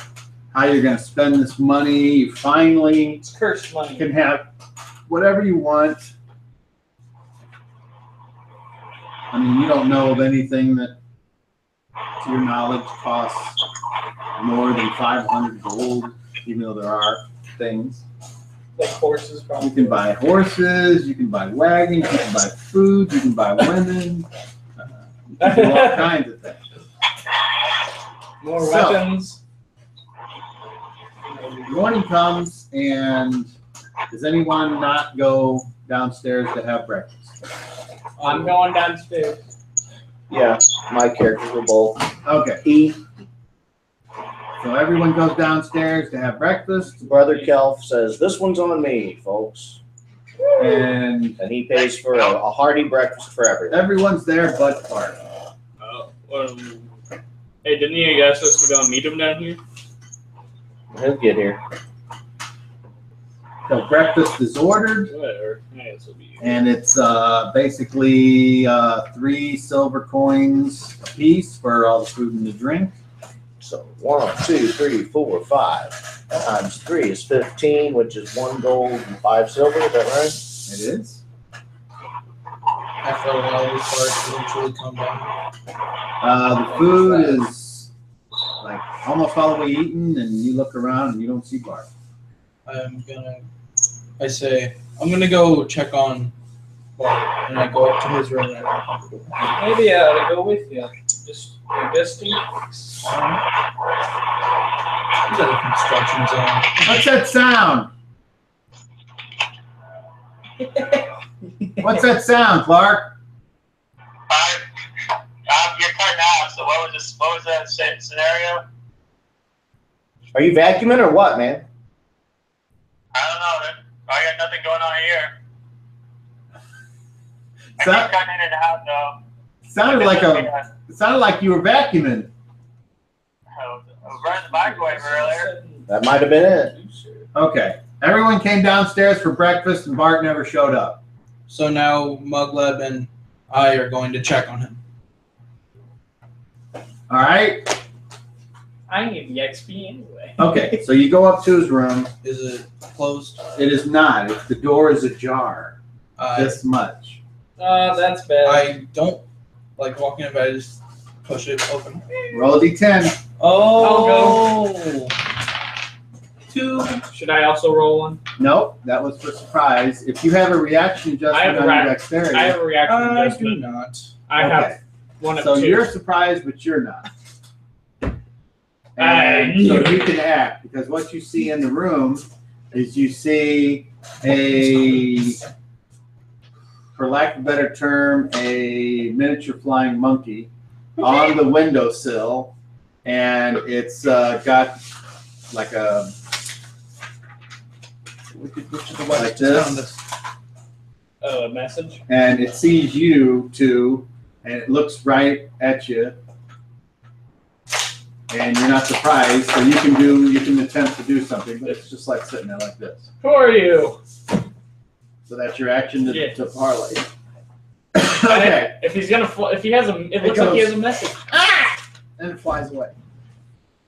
S1: how you're going to spend this money. You finally
S2: It's cursed money.
S1: can have whatever you want. I mean, you don't know of anything that, to your knowledge, costs more than 500 gold, even though there are things.
S2: Like horses,
S1: You
S2: probably.
S1: can buy horses, you can buy wagons, you can buy food, you can buy women, you can do all kinds of things.
S2: More
S1: So-
S2: weapons.
S1: Morning comes, and does anyone not go downstairs to have breakfast?
S2: I'm going downstairs.
S5: Yeah, my characters were both
S1: Okay,
S5: eat.
S1: so everyone goes downstairs to have breakfast,
S5: Brother Kelf says, "This one's on me, folks,"
S1: and
S5: and he pays for a hearty breakfast for everyone.
S1: everyone's there but Clark.
S2: Hey, didn't you guys supposed to go and meet him down here?
S5: He'll get here.
S1: So breakfast is ordered,
S2: Whatever. I guess it'll be.
S1: and it's basically 3 silver coins a piece for all the food and the drink.
S5: So 1, 2, 3, 4, 5 times 3 is 15, which is 1 gold and 5 silver. Is that right?
S1: It is.
S3: After a while, we start to eventually come down.
S1: The food is like almost all the way eaten, and you look around and you don't see Bart.
S3: I'm gonna go check on Bart, and I go up to his room and I knock on the door.
S2: Maybe I ought to go with you. Just investing.
S3: He's at a construction zone.
S1: What's that sound? What's that sound, Clark?
S4: You're cutting out. So what was that scenario?
S5: Are you vacuuming or what, man?
S4: I don't know. I got nothing going on here. I
S1: So-
S4: keep cutting in and out though.
S1: It sounded like you were vacuuming.
S4: I was running the microwave earlier.
S5: That might have been it.
S1: Okay. Everyone came downstairs for breakfast, and Bart never showed up.
S3: So now Mugleb and I are going to check on him.
S1: All right.
S2: I need the XP anyway.
S1: Okay. So you go up to his room.
S3: Is it closed?
S1: It is not. The door is ajar. This much.
S2: That's bad.
S3: I don't like walking in, but I just push it open.
S1: Roll a d10.
S3: Oh, 2.
S2: Should I also roll one?
S1: Nope. That was for surprise. If you have a reaction
S2: I have
S1: adjustment
S2: a
S1: on your
S2: ra-
S1: dexterity,
S2: I have a reaction
S3: I do
S2: adjustment.
S3: not.
S2: I
S1: Okay.
S2: have one of
S1: so
S2: 2.
S1: you're surprised, but you're not.
S2: I
S1: And
S2: knew
S1: so
S2: it.
S1: you can act, because what you see in the room is you see a for lack of a better term, a miniature flying monkey on the windowsill, and it's got like a like this,
S2: Oh, a message?
S1: and it sees you too, and it looks right at you, and you're not surprised, so you can attempt to do something, but it's just like sitting there like this.
S2: Who are you?
S1: So that's your action to,
S2: Yeah.
S1: to parlay. Okay,
S2: If he's gonna, if he has a, it looks like he has a message.
S1: and it flies away.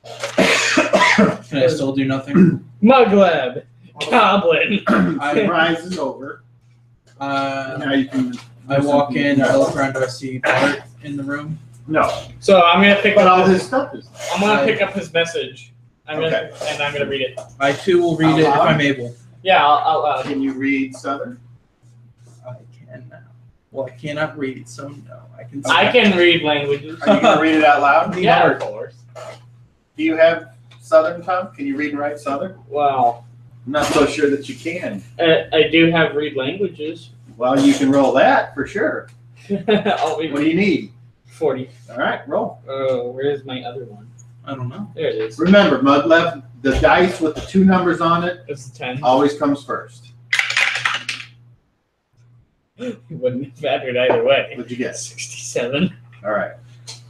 S3: Can I still do nothing?
S2: Mugleb, goblin.
S1: Surprise is over. Now you can.
S3: I walk in, I look around, do I see Bart in the room?
S1: No,
S2: So I'm gonna pick
S1: but all
S2: up.
S1: his stuff is.
S2: I'm gonna pick up his message.
S1: Okay.
S2: And I'm gonna read it.
S3: I too will read it if I'm able.
S2: Yeah, I'll
S1: Can you read Southern?
S3: I can now. Well, I cannot read, so no. I can.
S2: I can read languages.
S1: Are you gonna read it out loud?
S2: Yeah, of course.
S1: Do you have Southern, Tom? Can you read and write Southern?
S2: Well,
S1: I'm not so sure that you can.
S2: I do have read languages.
S1: Well, you can roll that for sure.
S2: I'll read
S1: What do you need?
S2: 40.
S1: All right, roll.
S2: Where's my other one?
S3: I don't know.
S2: There it is.
S1: Remember, Mudlev, the dice with the 2 numbers on it
S2: It's a 10.
S1: always comes first.
S2: It wouldn't have mattered either way.
S1: What'd you get?
S2: 67.
S1: All right.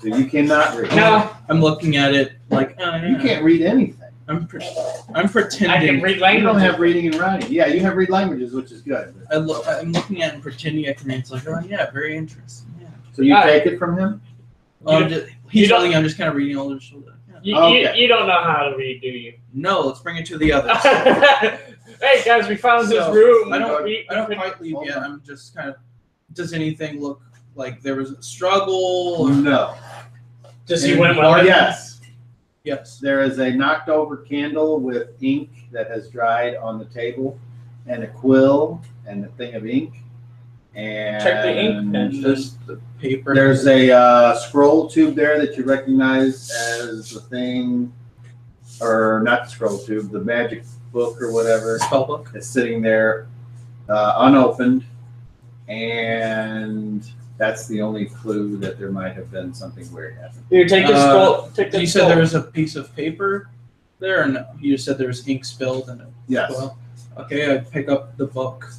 S1: So you cannot read.
S2: No,
S3: I'm looking at it like
S1: You can't read anything.
S3: I'm
S2: I
S3: pretending.
S2: can read
S1: You
S2: languages.
S1: don't have reading and writing. Yeah, you have read languages, which is good.
S3: I'm looking at it and pretending I can read. It's like, oh yeah, very interesting. Yeah.
S1: So you
S2: All right.
S1: take it from him?
S3: He's
S2: don't-
S3: telling you I'm just kind of reading all this. Yeah.
S1: Okay.
S2: You don't know how to read, do you?
S3: No, let's bring it to the others.
S2: Hey guys, we found this
S3: So,
S2: room.
S3: I don't
S2: We
S3: quite leave yet. I'm just kind of. Does anything look like there was a struggle? Or,
S1: No.
S2: Just you went well.
S1: Or yes.
S3: yes.
S1: There is a knocked over candle with ink that has dried on the table, and a quill and a thing of ink. And
S2: Check the ink pen.
S3: Just the paper.
S1: there's a scroll tube there that you recognize as the thing, or not the scroll tube, the magic book or whatever.
S3: spell book.
S1: It's sitting there unopened, and that's the only clue that there might have been something weird happening.
S2: Here, take the scroll. Take the
S3: You
S2: scroll.
S3: said there was a piece of paper there, or no? You said there was ink spilled in it.
S1: Yes.
S3: Well, okay, I pick up the book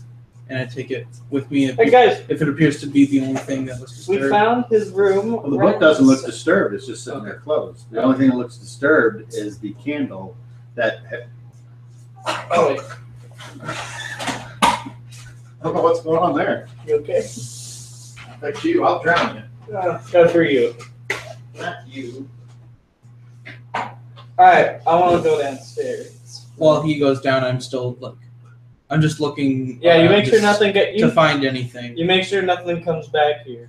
S3: and I take it with me.
S2: Hey guys,
S3: If it appears to be the only thing that was
S2: we
S3: disturbed.
S2: found his room.
S1: Well, the book doesn't look disturbed. It's just sitting there closed. The only thing that looks disturbed is the candle that.
S2: Oh wait,
S1: I don't know what's going on there.
S2: you okay?
S1: That's you. I'll drown you.
S2: Go for you.
S1: Not you.
S2: All right, I want to go downstairs.
S3: While he goes down, I'm still like, I'm just looking.
S2: Yeah, you
S3: around
S2: make sure
S3: just
S2: nothing get
S3: to
S2: you.
S3: find anything.
S2: You make sure nothing comes back here.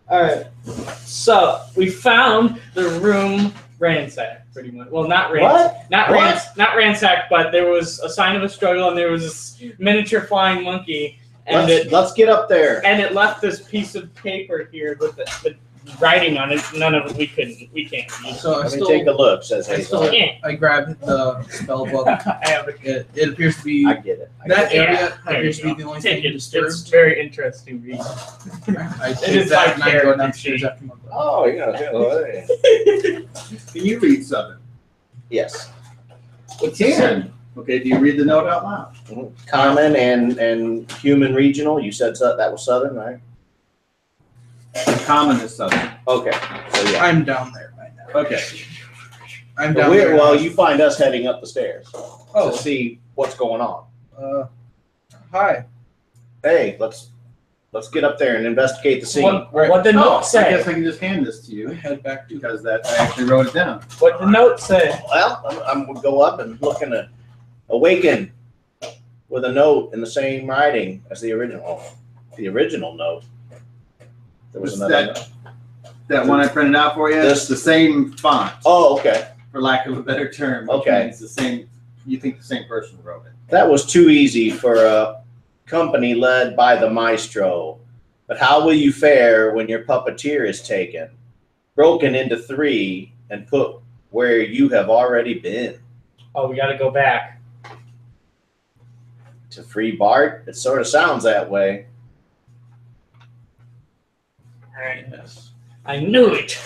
S2: All right. So we found the room ransacked, pretty much. Well, not ransacked.
S5: What?
S2: Not ransacked, but there was a sign of a struggle, and there was this miniature flying monkey, and
S5: Let's get up there.
S2: it left this piece of paper here with the writing on it. None of it we can't read.
S3: So I
S5: Let me
S3: still,
S5: take a look, says
S3: I
S5: Hazel.
S3: still, I grab the spell book.
S2: I have it.
S3: It appears to be
S5: I get it.
S3: that
S2: Yeah,
S3: area
S2: there
S3: appears
S2: you
S3: to be
S2: go.
S3: the only
S2: Take
S3: thing
S2: it. It's
S3: disturbed.
S2: very interesting read.
S3: I
S2: It
S3: take
S2: is
S3: that
S2: my
S3: and I go
S2: character
S3: downstairs
S2: sheet.
S3: after my book.
S5: Oh, yeah.
S1: Can you read something?
S5: Yes.
S1: You can. Okay. Do you read the note out loud?
S5: Common and human regional. You said that was Southern, right?
S1: Common is Southern.
S5: Okay. So yeah.
S3: I'm down there right now.
S1: Okay.
S3: I'm down there.
S5: Well, you find us heading up the stairs
S3: Oh.
S5: to see what's going on.
S3: Hi.
S5: Hey, let's get up there and investigate the scene.
S2: What the
S1: Oh,
S2: note
S1: I
S2: say?
S1: guess I can just hand this to you
S3: Head back to.
S1: because I actually wrote it down.
S2: What the note say?
S5: Well, I'm gonna go up and look in awaken with a note in the same writing as the original. The original note. There was
S1: Is
S5: another
S1: that-
S5: note.
S1: That one I printed out for you.
S5: This-
S1: It's the same font,
S5: Oh, okay.
S1: for lack of a better term. Which
S5: Okay.
S1: means the same. You think the same person wrote it?
S5: That was too easy for a company led by the maestro. But how will you fare when your puppeteer is taken, broken into 3, and put where you have already been?
S2: Oh, we got to go back.
S5: To free Bart? It sort of sounds that way.
S4: Right.
S3: Yes.
S2: I knew it.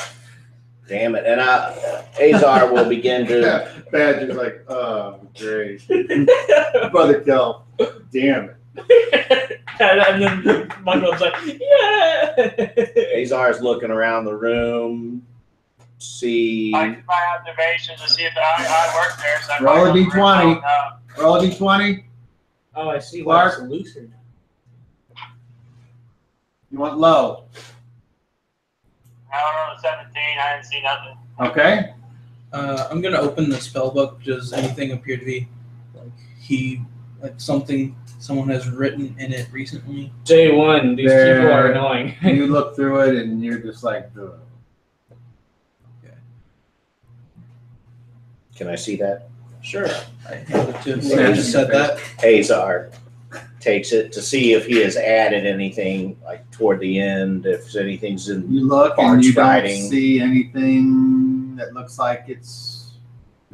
S5: Damn it. And Azar will begin to.
S1: Badger's like, oh, great. Brother Kel, damn it.
S2: And then Michael's like, yeah.
S5: Azar is looking around the room. See.
S4: I did my observations to see if I worked there. So I
S1: Roll a
S4: might
S1: d20.
S4: know.
S1: Roll a d20.
S2: Oh, I see why it's
S1: Clark.
S2: looser.
S1: You want low.
S4: I don't know, 17. I didn't see nothing.
S1: Okay.
S3: I'm gonna open the spell book. Does anything appear to be like someone has written in it recently?
S2: J1, these
S1: There.
S2: people are annoying.
S1: You look through it and you're just like, ugh.
S5: Can I see that?
S3: Sure. I handed it to him.
S1: Yeah,
S3: I just said that.
S5: Azar takes it to see if he has added anything like toward the end, if anything's in.
S1: You look and
S5: Bart's
S1: you don't
S5: writing.
S1: see anything that looks like it's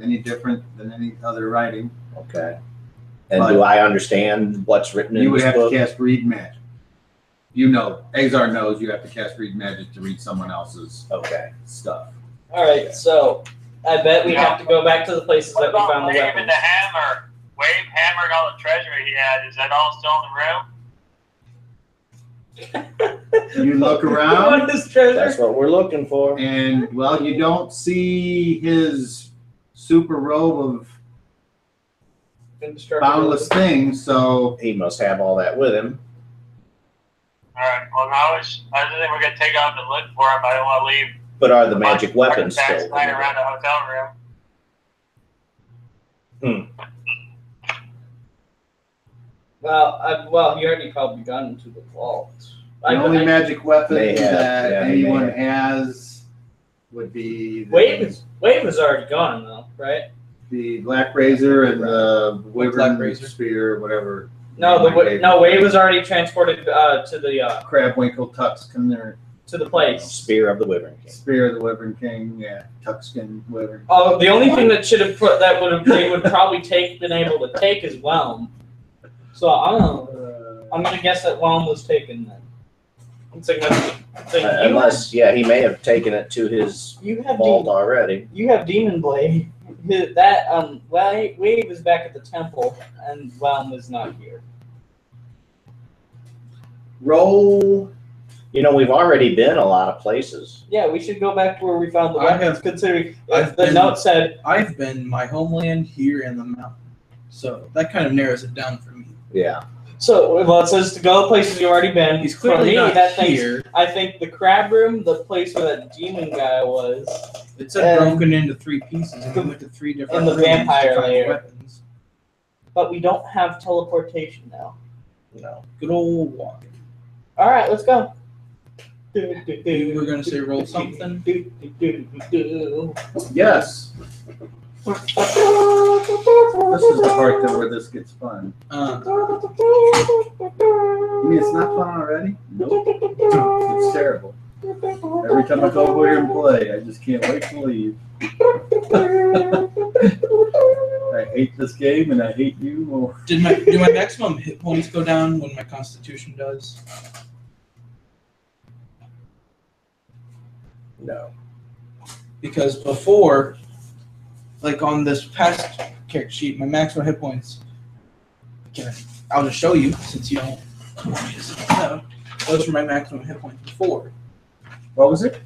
S1: any different than any other writing.
S5: Okay. And
S1: But-
S5: do I understand what's written in
S1: You would
S5: this
S1: have
S5: book?
S1: to cast Read Magic. You know, Azar knows you have to cast Read Magic to read someone else's
S5: Okay.
S1: stuff.
S2: All right, so I bet we have to go back to the places
S4: What
S2: that we
S4: about
S2: found the
S4: Wave
S2: weapons.
S4: and the hammer? Wave, hammer, and all the treasure he had. Is that all still in the room?
S1: You look
S2: You
S1: around
S2: want his treasure?
S5: That's what we're looking for.
S1: and, well, you don't see his super robe of boundless things, so
S5: He must have all that with him.
S4: All right. Well, now I think we're gonna take off and look for him. I don't want to leave.
S5: But are the magic weapons
S4: artifacts
S5: still?
S4: lying around the hotel room.
S2: Well, he already probably got into the vault.
S1: the only magic weapon
S5: They have,
S1: that
S5: yeah, they
S1: anyone
S5: have.
S1: has would be
S2: Wave is already gone though, right?
S1: the Black Razor and the
S3: Black
S1: Wyvern
S3: Razor?
S1: Spear, whatever.
S2: No, Wave was already transported to the
S1: Crabwinkle, Tuxkin, or
S2: place.
S5: Spear of the Wyvern King.
S1: Spear of the Wyvern King, yeah, Tuxkin, Wyvern.
S2: Oh, the only thing that should have put that they would probably been able to take is Whelm. So I'm gonna guess that Whelm was taken then. It's like
S5: Unless, yeah, he may have taken it to his
S2: you have
S5: vault already.
S2: You have Demon Blade. That Wave is back at the temple, and Whelm is not here.
S1: Roll.
S5: You know, we've already been a lot of places.
S2: Yeah, we should go back to where we found the
S3: I
S2: weapons,
S3: have-
S2: considering
S3: I've
S2: the
S3: been-
S2: note said.
S3: I've been my homeland here in the mountain, so that kind of narrows it down for me.
S5: Yeah.
S2: So, well, it says to go places you've already been.
S3: He's
S2: For
S3: clearly
S2: me,
S3: not
S2: that thing's-
S3: here.
S2: I think the crab room, the place where that demon guy was,
S3: It said
S2: And-
S3: broken into 3 pieces, and we went to 3 different
S2: and the
S3: rooms to
S2: vampire
S3: find
S2: lair.
S3: weapons.
S2: but we don't have teleportation now.
S5: No.
S3: Good old walking.
S2: All right, let's go.
S3: You were gonna say roll something.
S1: Yes. This is the part where this gets fun. You mean it's not fun already? Nope. It's terrible. Every time I go over here and play, I just can't wait to leave. I hate this game and I hate you more.
S3: Do my maximum hit points go down when my Constitution does?
S5: No.
S3: Because before, like on this past character sheet, my maximum hit points. I'll just show you since you don't. No, those were my maximum hit points before.
S1: What was it?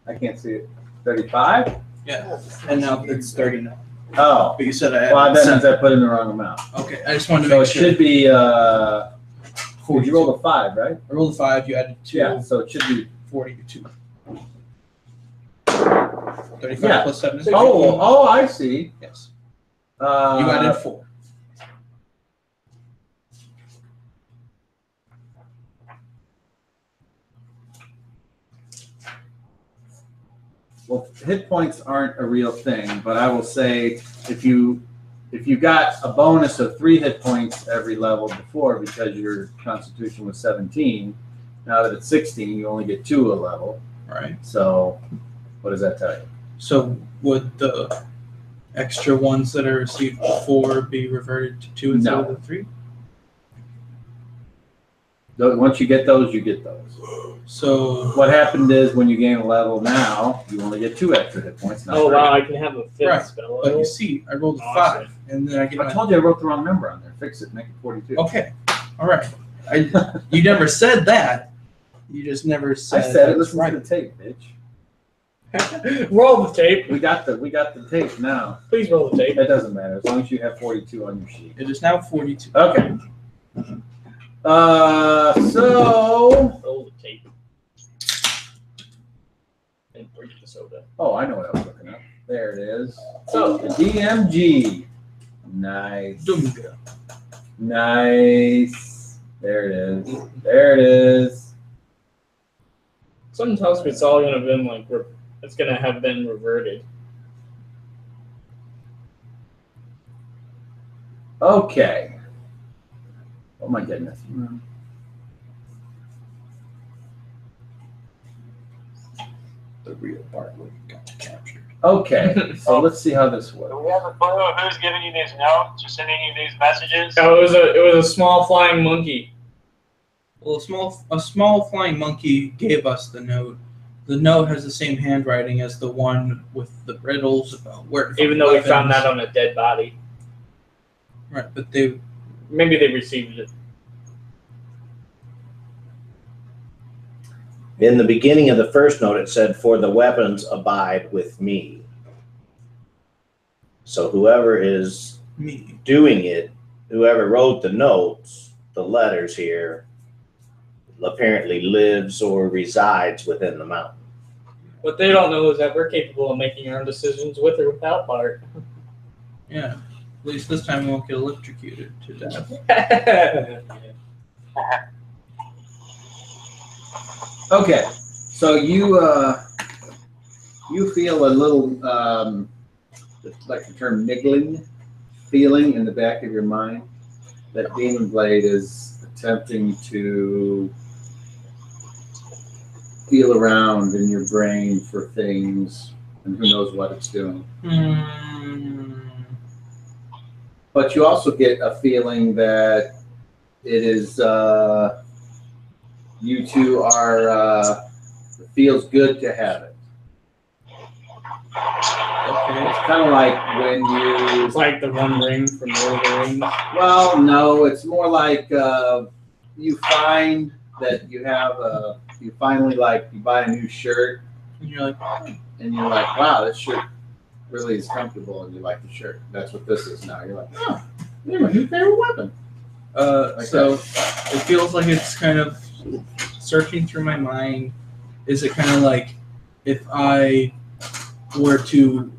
S1: I can't see it. 35?
S3: Yeah, and now it's 39.
S1: Oh.
S3: But you said I had.
S1: Well, that means
S3: 7.
S1: I put in the wrong amount.
S3: Okay, I just wanted to
S1: So
S3: make
S1: it
S3: sure.
S1: should be, you rolled a 5, right?
S3: I rolled a 5. You added 2.
S1: Yeah, so it should be.
S3: 42. 35
S1: Yeah.
S3: plus 7 is
S1: Oh, I see.
S3: yes.
S1: You
S3: You added 4.
S1: Well, hit points aren't a real thing, but I will say if you got a bonus of 3 hit points every level before because your constitution was 17, now that it's 16, you only get 2 a level.
S3: Right.
S1: So what does that tell you?
S3: So would the extra ones that are received before be reverted to 2 instead of the 3?
S1: Once you get those, you get those.
S3: So
S1: What happened is when you gain a level now, you only get 2 extra hit points. Not
S2: Oh
S1: 3.
S2: wow, I can have a 5th
S3: Right,
S2: spell.
S3: but you see, I rolled a 5, and then I get
S1: I told you I wrote the wrong number on there. Fix it, make it 42.
S3: Okay, all right. You never said that. You just never said.
S1: I said it.
S3: that's
S1: Listen to the tape, bitch.
S2: Roll the tape.
S1: We got the tape now.
S2: Please roll the tape.
S1: It doesn't matter as long as you have 42 on your sheet.
S3: It is now 42.
S1: Okay. So.
S2: Roll the tape. And drink the soda.
S1: Oh, I know what I was looking up. There it is.
S2: So
S1: The DMG. Nice.
S3: Dunga.
S1: Nice. There it is. There it is.
S2: something tells me it's all gonna been like it's gonna have been reverted.
S1: Okay. Oh my goodness.
S3: The real Bartlett got captured.
S1: Okay, so let's see how this
S4: Do
S1: works.
S4: we have a clue of who's giving you these notes or sending you these messages?
S2: Oh, it was a small flying monkey.
S3: Well, a small flying monkey gave us the note. The note has the same handwriting as the one with the riddles about where.
S2: Even though we found that on a dead body.
S3: Right, but
S2: Maybe they received it.
S5: In the beginning of the first note, it said, "For the weapons abide with me." So whoever is
S3: me.
S5: doing it, whoever wrote the notes, the letters here, apparently lives or resides within the mountain.
S2: What they don't know is that we're capable of making our own decisions with or without Bart.
S3: Yeah. At least this time we won't get electrocuted to death.
S1: Okay, so you feel a little like the term niggling feeling in the back of your mind that Demon Blade is attempting to feel around in your brain for things, and who knows what it's doing. But you also get a feeling that it is you two are it feels good to have it.
S3: Okay.
S1: It's kind of like when you.
S2: It's like the One Ring from Lord of the Rings.
S1: Well, no, it's more like you find that you have you finally you buy a new shirt
S3: And you're like,
S1: and you're like, wow, this shirt really is comfortable, and you like the shirt. That's what this is now. You're like, oh, you're my new favorite weapon.
S3: so it feels like it's kind of searching through my mind. Is it kind of like if I were to,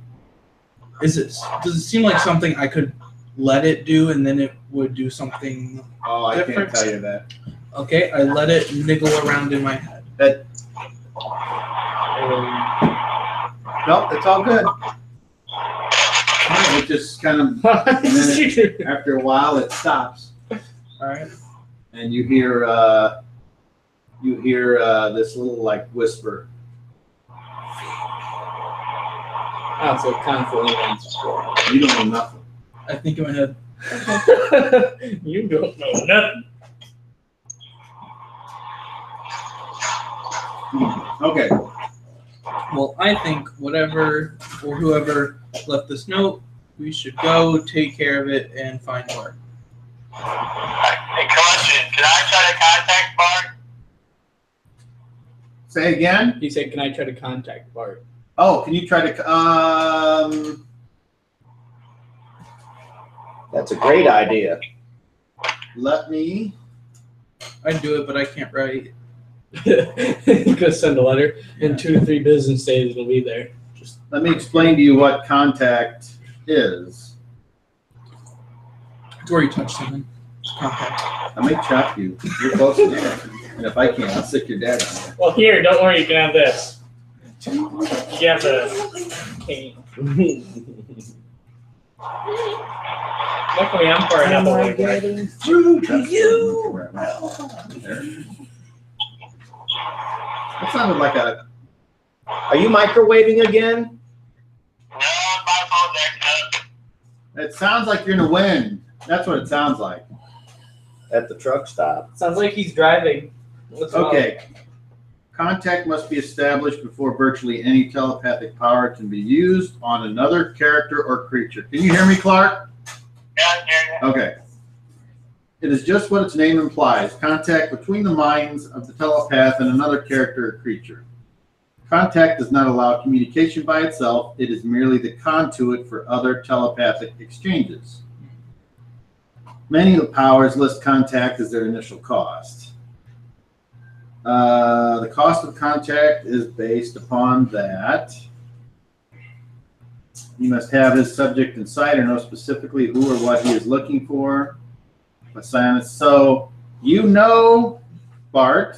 S3: does it seem like something I could let it do and then it would do something?
S1: Oh, I
S3: different?
S1: can't tell you that.
S3: Okay, I let it niggle around in my head.
S1: Nope, it's all good. It just kind of, and then after a while, it stops,
S3: All right.
S1: and you hear this little whisper.
S2: Oh, so confidence.
S1: You don't know nothing.
S3: I think in my head.
S2: You don't know nothing.
S1: Okay.
S3: Well, I think whatever or whoever left this note, we should go take care of it and find Bart.
S4: Hey, question. Can I try to contact Bart?
S1: Say again.
S2: He said, "Can I try to contact Bart?"
S1: Oh, can you try to?
S5: That's a great idea.
S1: Let me.
S3: I'd do it, but I can't write.
S2: You could send a letter. In 2 to 3 business days, it'll be there.
S1: Let me explain to you what contact is.
S3: It's where you touch something. It's contact.
S1: I may chop you. You're close enough. And if I can't, I'll sick your dad on you.
S2: Well, here, don't worry, you can have this. You have the cane. Luckily, I'm far enough away.
S5: Through to you.
S1: That sounded like a.
S5: Are you microwaving again?
S4: No, my phone's acting up.
S1: It sounds like you're in the wind. That's what it sounds like.
S5: At the truck stop.
S2: Sounds like he's driving. What's wrong?
S1: Okay. Contact must be established before virtually any telepathic power can be used on another character or creature. Can you hear me, Clark?
S4: Yeah, I hear you.
S1: Okay. It is just what its name implies, contact between the minds of the telepath and another character or creature. Contact does not allow communication by itself. It is merely the conduit for other telepathic exchanges. Many of the powers list contact as their initial cost. The cost of contact is based upon that. He must have his subject in sight or know specifically who or what he is looking for. So, you know, Bart,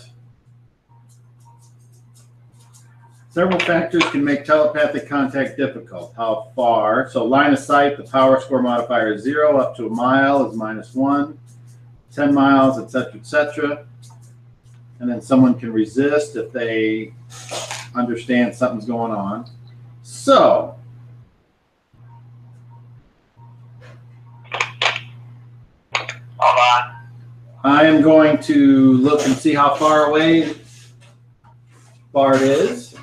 S1: several factors can make telepathic contact difficult. How far? So line of sight, the power score modifier is 0, up to a mile is -1, 10 miles, etc., etc. And then someone can resist if they understand something's going on. So,
S4: Hold on.
S1: I am going to look and see how far away Bart is.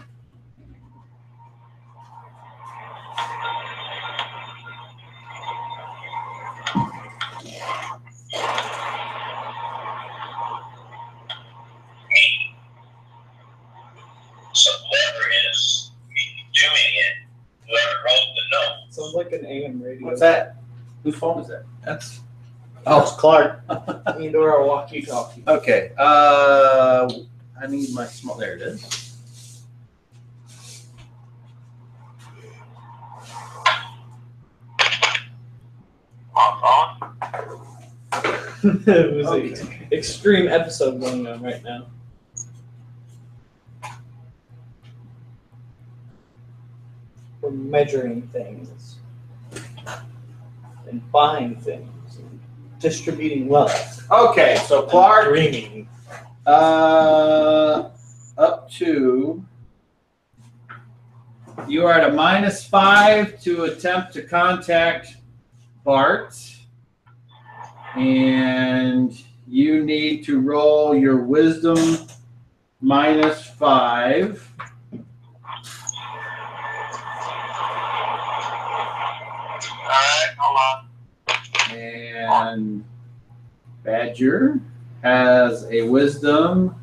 S6: So whoever is doing it, whoever wrote the note.
S2: Sounds like an AM radio.
S1: What's that? Whose phone is that?
S3: That's
S5: Oh, it's Clark.
S2: Or a walkie-talkie.
S1: Okay. I need my small. There it is.
S4: On phone.
S2: It was
S1: Okay.
S2: an extreme episode going on right now. We're measuring things and buying things and distributing wealth.
S1: Okay, so Clark,
S2: Dreaming.
S1: up to, you are at a -5 to attempt to contact Bart, and you need to roll your wisdom -5.
S4: Alright, hold on.
S1: And Badger has a wisdom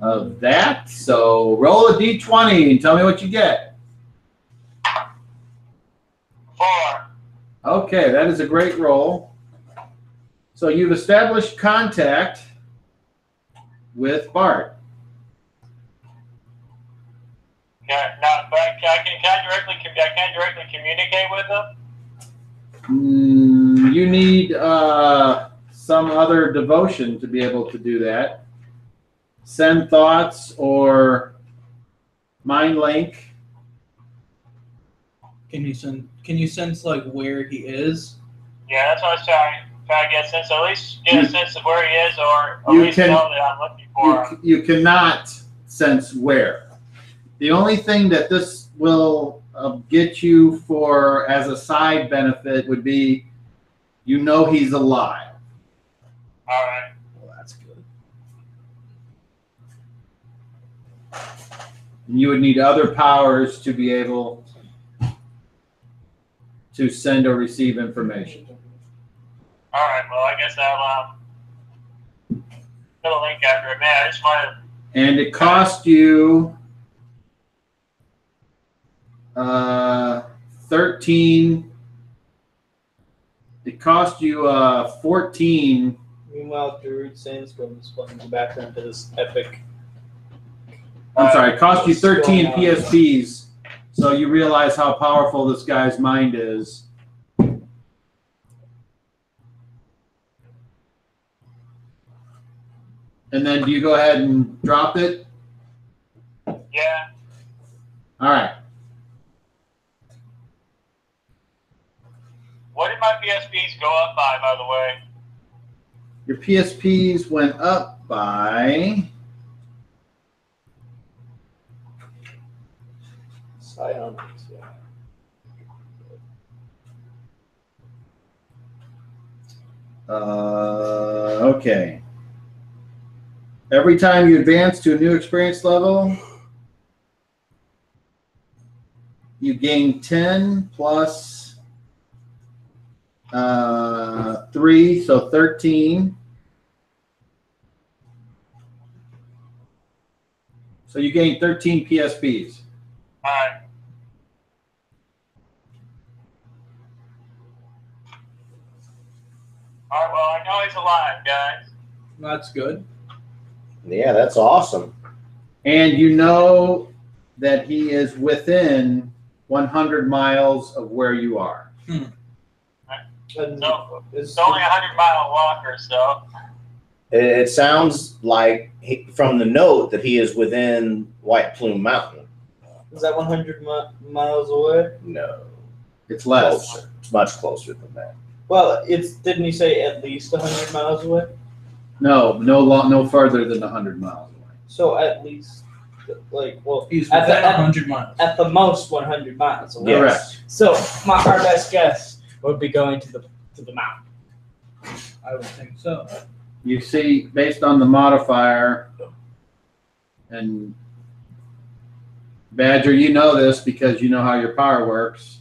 S1: of that. So roll a d20 and tell me what you get.
S4: 4.
S1: Okay, that is a great roll. So you've established contact with Bart.
S4: Yeah, no, but can I directly communicate with them?
S1: You need some other devotion to be able to do that. Send thoughts or mind link.
S3: Can you sense like where he is?
S4: Yeah, that's what I was trying to get a sense. At least get a sense of where he is, or at
S1: You
S4: least
S1: can-
S4: know that I'm looking for him.
S1: You cannot sense where. The only thing that this will get you for as a side benefit would be, you know he's alive.
S4: All right.
S3: Well, that's good.
S1: And you would need other powers to be able to send or receive information.
S4: All right. Well, I guess I'll put a link after it. Man, I just wanted.
S1: And it cost you 13. It cost you 14.
S2: Meanwhile, Darude Sandstorm is playing the background to this epic.
S1: I'm sorry, it cost you
S2: What's going
S1: 13
S2: on?
S1: PSPs. So you realize how powerful this guy's mind is. And then do you go ahead and drop it?
S4: Yeah.
S1: All right.
S4: What did my PSPs go up by the way?
S1: Your PSPs went up by
S2: Psionics, yeah.
S1: Okay. Every time you advance to a new experience level, you gain 10 plus 3, so 13. So you gain 13 PSPs.
S4: Alright. Alright, well, I know he's alive, guys.
S3: That's good.
S5: Yeah, that's awesome.
S1: And you know that he is within 100 miles of where you are.
S2: And
S4: So,
S2: is
S4: it's only a 100-mile walk or so.
S5: It sounds like from the note that he is within White Plume Mountain.
S2: that 100 miles away?
S5: No,
S1: It's less.
S5: closer. It's much closer than that.
S2: Well, didn't he say at least 100 miles away?
S1: No further than 100 miles away.
S2: So at least, well,
S3: He's
S2: at
S3: within
S2: the,
S3: 100 miles.
S2: at the most 100 miles away.
S1: Correct.
S2: So our best guess would be going to the mountain.
S3: I would think so.
S1: You see, based on the modifier, and Badger, you know this because you know how your power works.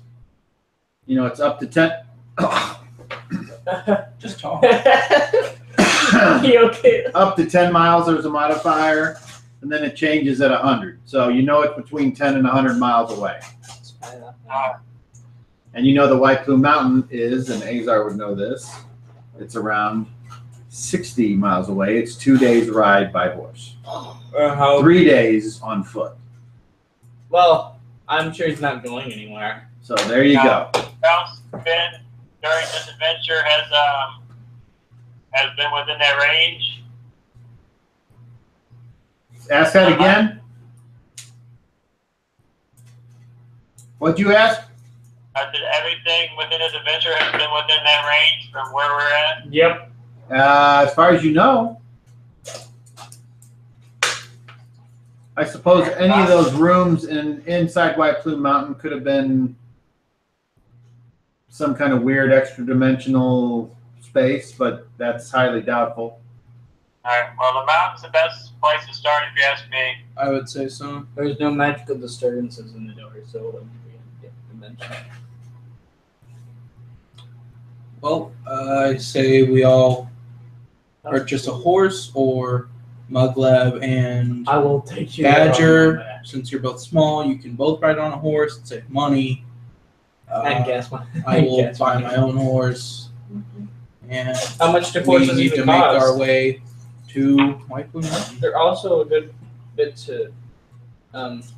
S1: You know, it's up to 10.
S3: Just talk.
S2: He okay?
S1: Up to 10 miles, there's a modifier, and then it changes at 100. So you know it's between 10 and 100 miles away. And you know the White Plume Mountain is, and Azar would know this, it's around 60 miles away. It's 2 days ride by horse. 3 days on foot.
S2: Well, I'm sure he's not going anywhere.
S1: So there you go.
S4: Bounce been during this adventure has been within that range.
S1: Ask that again. What'd you ask?
S4: I said everything within his adventure has been within that range from where we're at.
S2: Yep.
S1: As far as you know. I suppose any of those rooms inside White Plume Mountain could have been some kind of weird extra dimensional space, but that's highly doubtful.
S4: Alright, well, the mountain's the best place to start if you ask me.
S3: I would say so.
S2: There's no magical disturbances in the door, so it wouldn't be a different dimension.
S3: Well, I say we all purchase a horse, or Muglab and
S2: I will take you there on
S3: Badger.
S2: my back.
S3: Since you're both small, you can both ride on a horse and save money.
S2: And gas money.
S3: I will
S2: Gas
S3: buy
S2: money.
S3: my own horse, and
S2: How much do
S3: we
S2: horses
S3: need
S2: even
S3: to make
S2: cost?
S3: our way to White Plume Mountain.
S2: They're also a good bit to.
S4: I
S2: Is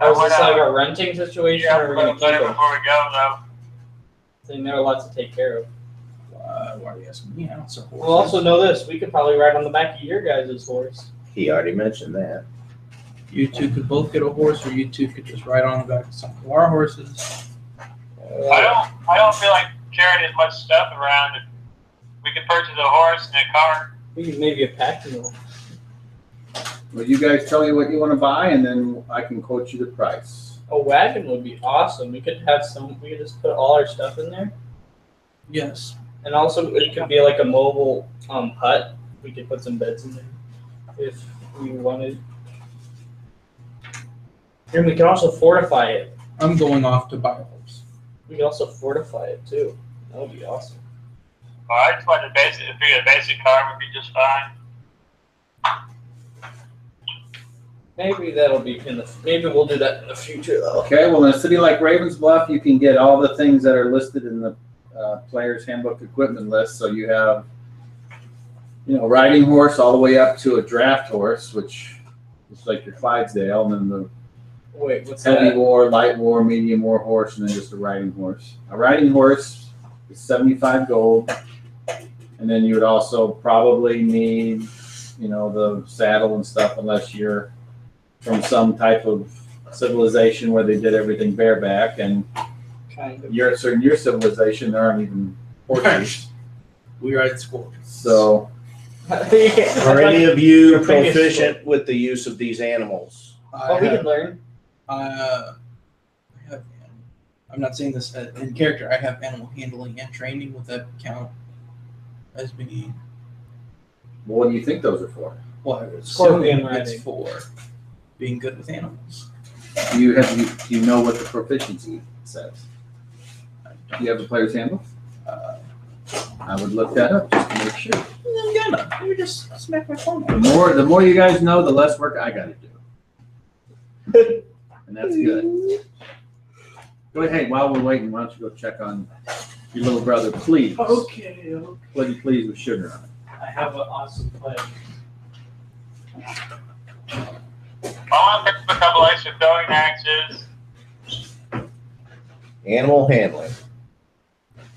S4: would,
S2: this like a renting situation,
S4: Yeah,
S2: or are we
S4: we're
S2: gonna
S4: gonna
S2: keep them?
S4: before we go, though.
S2: I think there are lots to take care of.
S3: Why are you asking me? I don't sell horses.
S2: We'll also know this: we could probably ride on the back of your guys' horse.
S5: He already mentioned that.
S3: You two could both get a horse, or you two could just ride on the back of some of our horses.
S4: I don't feel like carrying as much stuff around. If we could purchase a horse and a cart.
S2: We could maybe a pack mule.
S1: Well, you guys tell me what you want to buy, and then I can quote you the price.
S2: A wagon would be awesome. We could have some. We could just put all our stuff in there,
S3: Yes.
S2: and also it could be like a mobile hut. We could put some beds in there if we wanted. And we can also fortify it.
S3: I'm going off to buy a horse.
S2: We could also fortify it too. That would be awesome.
S4: Well, I just wanted to figure the basic car would be just fine.
S2: Maybe that'll be maybe we'll do that in the future though.
S1: Okay, well, in a city like Ravens Bluff, you can get all the things that are listed in the player's handbook equipment list. So you have, riding horse all the way up to a draft horse, which is like your Clydesdale, and then the
S2: Wait, what's
S1: heavy
S2: that?
S1: war, light war, medium war horse, and then just a riding horse. A riding horse is 75 gold, and then you would also probably need, the saddle and stuff, unless you're from some type of civilization where they did everything bareback, and
S2: Kind of.
S1: your civilization, there aren't even horses.
S3: We ride squirrels.
S1: So
S5: Are any of you
S2: your previous
S5: proficient with the use of these animals?
S2: Oh, we can learn.
S3: I have. I'm not saying this in character. I have animal handling and training. Would that count? as we need.
S1: Well, what do you think those are for?
S3: Well, I would
S2: Scorpion
S3: assume it's
S2: riding.
S3: for being good with animals.
S1: Do you know what the proficiency says? Do you have a player's handbook? I would look that up just to make sure.
S3: Let me just smack my phone.
S1: The more you guys know, the less work I got to do, and that's good. Go ahead. Hey, while we're waiting, why don't you go check on your little brother, please?
S2: Okay.
S1: Please with sugar on it.
S2: I have an awesome plan.
S4: I want to pick up a couple extra throwing axes.
S5: Animal handling.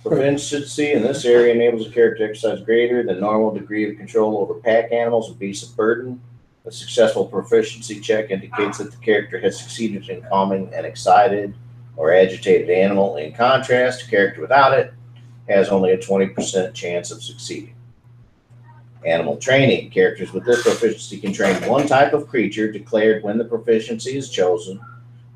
S5: Proficiency in this area enables a character to exercise greater than normal degree of control over pack animals and beasts of burden. A successful proficiency check indicates that the character has succeeded in calming an excited or agitated animal. In contrast, a character without it has only a 20% chance of succeeding. Animal training. Characters with this proficiency can train one type of creature declared when the proficiency is chosen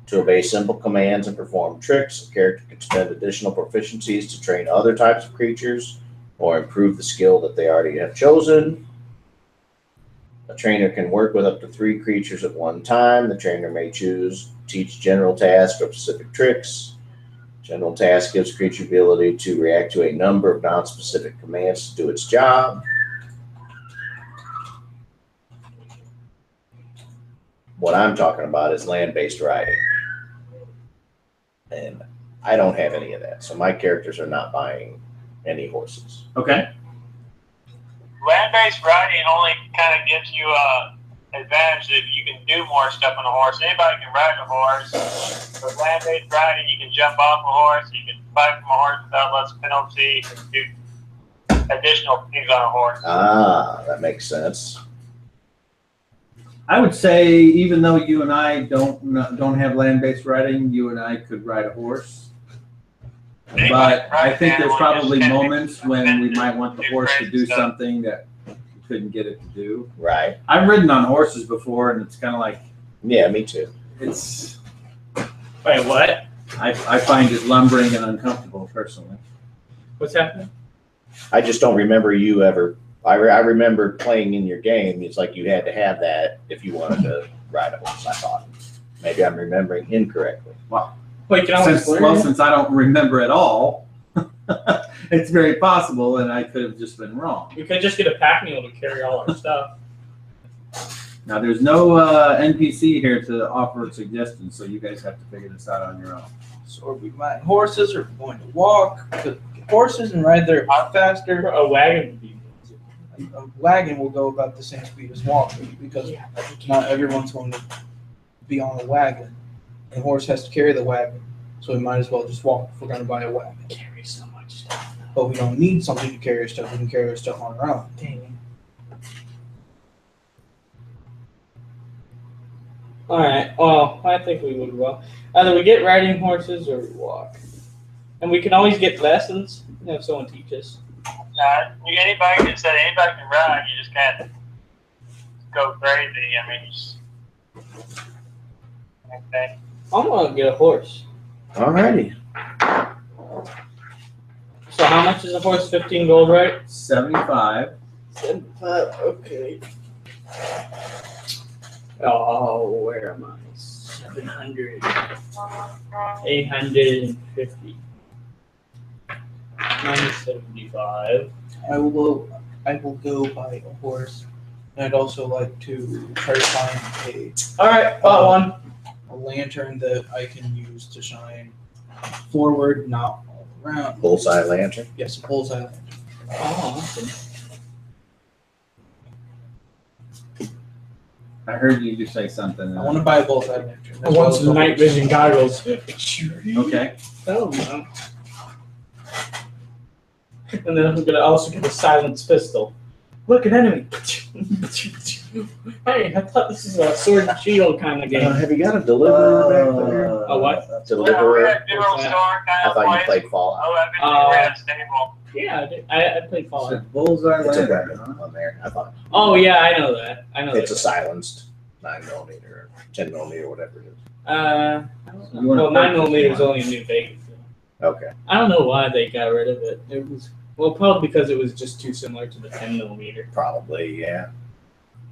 S5: to obey simple commands and perform tricks. A character can spend additional proficiencies to train other types of creatures or improve the skill that they already have chosen. A trainer can work with up to 3 creatures at one time. The trainer may choose to teach general tasks or specific tricks. General task gives creature ability to react to a number of non-specific commands to do its job. What I'm talking about is land-based riding. And I don't have any of that, so my characters are not buying any horses.
S1: Okay.
S4: Land-based riding only kind of gives you advantage that you can do more stuff on a horse. Anybody can ride a horse, but land-based riding, you can jump off a horse, you can fight from a horse without less penalty, you can do additional things on a horse.
S5: Ah, that makes sense.
S1: I would say, even though you and I don't have land-based riding, you and I could ride a horse. But I think there's probably moments when we might want the horse to do something that we couldn't get it to do.
S5: Right.
S1: I've ridden on horses before, and it's kind of like
S5: Yeah, me too.
S1: it's.
S2: Wait, what?
S1: I find it lumbering and uncomfortable personally.
S2: What's happening?
S5: I just don't remember you ever. I remember playing in your game. It's like you had to have that if you wanted to ride a horse. I thought. Maybe I'm remembering incorrectly.
S2: Wait, can I
S1: Since I don't remember at all, it's very possible, and I could have just been wrong.
S2: We could just get a pack mule to carry all our stuff.
S1: Now, there's no NPC here to offer suggestions, so you guys have to figure this out on your own.
S3: So are we riding horses or are we going to walk? Because horses and ride there faster.
S2: A wagon would be.
S3: A wagon will go about the same speed as walking because not everyone's going to be on a wagon. And the horse has to carry the wagon, so we might as well just walk if we're going to buy a wagon.
S2: Carry so much stuff.
S3: But we don't need something to carry our stuff. We can carry our stuff on our own.
S2: Dang it. Alright, well, I think we would well. Either we get riding horses or we walk. And we can always get lessons, have someone teach us.
S4: Anybody can ride. You just can't go crazy. I mean, just okay.
S2: I'm gonna get a horse.
S5: Alrighty.
S2: So how much is a horse? 15 gold, right?
S1: 75.
S2: 75, okay. Oh, where am I? 700. 850. Minus 75.
S3: I will go buy a horse. And I'd also like to try to find
S2: Alright, bought one.
S3: a lantern that I can use to shine forward, not all around.
S5: Bullseye lantern.
S3: Yes, a bullseye lantern.
S2: Oh, awesome.
S1: I heard you just say something.
S3: I want to buy a bullseye lantern.
S2: I want some night vision goggles.
S1: Okay.
S2: Oh, no. And then I'm gonna also get a silenced pistol. Look, an enemy. Hey, I thought this is a sword and shield kind of game.
S5: Have you got a deliverer back there?
S2: A what?
S4: We're
S5: Deliverer.
S4: at General Store
S5: I
S4: kind of
S5: thought you
S4: place.
S5: played Fallout.
S4: Oh, we're at a stable.
S2: Yeah, I did. I played Fallout.
S1: It's a bullseye
S5: It's a
S1: lantern,
S5: weapon
S1: huh?
S5: on there. I thought
S2: Oh yeah, I know that. I know
S5: it's a
S2: that.
S5: silenced 9mm or 10mm, whatever it is.
S2: I don't know.
S1: You wanna
S2: Well, 9mm is
S1: purchase one?
S2: only a new Vegas.
S5: Okay.
S2: I don't know why they got rid of it. It was Well, probably because it was just too similar to the 10mm.
S5: Probably, yeah.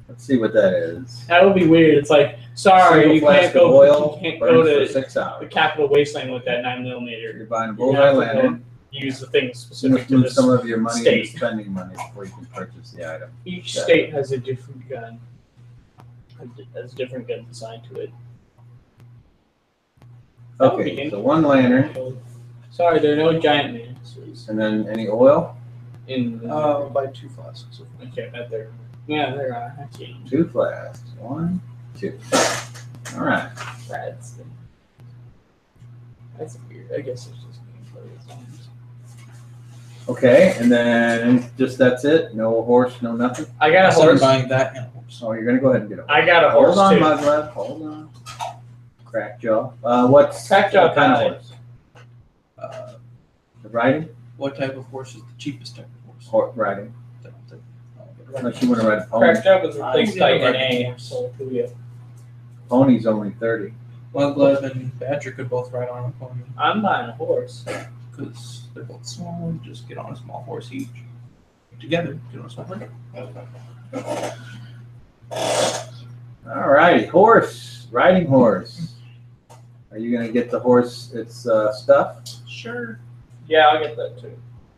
S1: Let's see what that is.
S2: That would be weird. It's like, sorry,
S1: Single
S2: you
S1: flask
S2: can't
S1: of
S2: go.
S1: oil
S2: You can't go
S1: burns for
S2: to
S1: 6
S2: the
S1: hours.
S2: Capitol Wasteland with that 9mm.
S1: You're buying a
S2: You
S1: bullseye
S2: have to
S1: lantern.
S2: use the thing
S1: You
S2: specific
S1: must
S2: to
S1: move
S2: this.
S1: some of your money
S2: state.
S1: into spending money before you can purchase the item.
S2: Each
S1: Yeah.
S2: state has a different gun. Has different guns assigned to it. That would be
S1: Okay, so 1 lantern,
S2: Sorry, there are no giant manaces
S1: and then any oil?
S2: in.
S3: Buy 2 flasks.
S2: Okay, that there. Yeah, there are. I see.
S1: 2 flasks. 1, 2. All right.
S2: That's weird. I guess it's just gameplay zones.
S1: Okay, and then just that's it? No horse, no nothing?
S2: I got a
S3: Instead of
S2: horse.
S3: buying that and a horse.
S1: Oh, you're gonna go ahead and get a horse.
S2: I got a horse
S1: Hold on,
S2: too.
S1: Mudlab. Hold on. Crackjaw. What's
S2: Crackjaw
S1: what kind of
S2: died.
S1: horse?
S3: Uh,
S1: The riding?
S3: what type of horse is the cheapest type of horse?
S1: Riding.
S3: I'll get a
S1: Unless you want to ride a pony.
S2: Cracked up was replaced by
S3: I'm gonna
S2: NA.
S3: ride
S2: So who you?
S1: Pony's only 30.
S3: Mudlab and Badger could both ride on a pony
S2: I'm buying a horse.
S3: because they're both small and just get on a small horse each. Together, get on a small horse.
S1: All righty, horse. Riding horse. Are you gonna get the horse its stuff?
S3: Sure.
S2: Yeah, I'll get that too.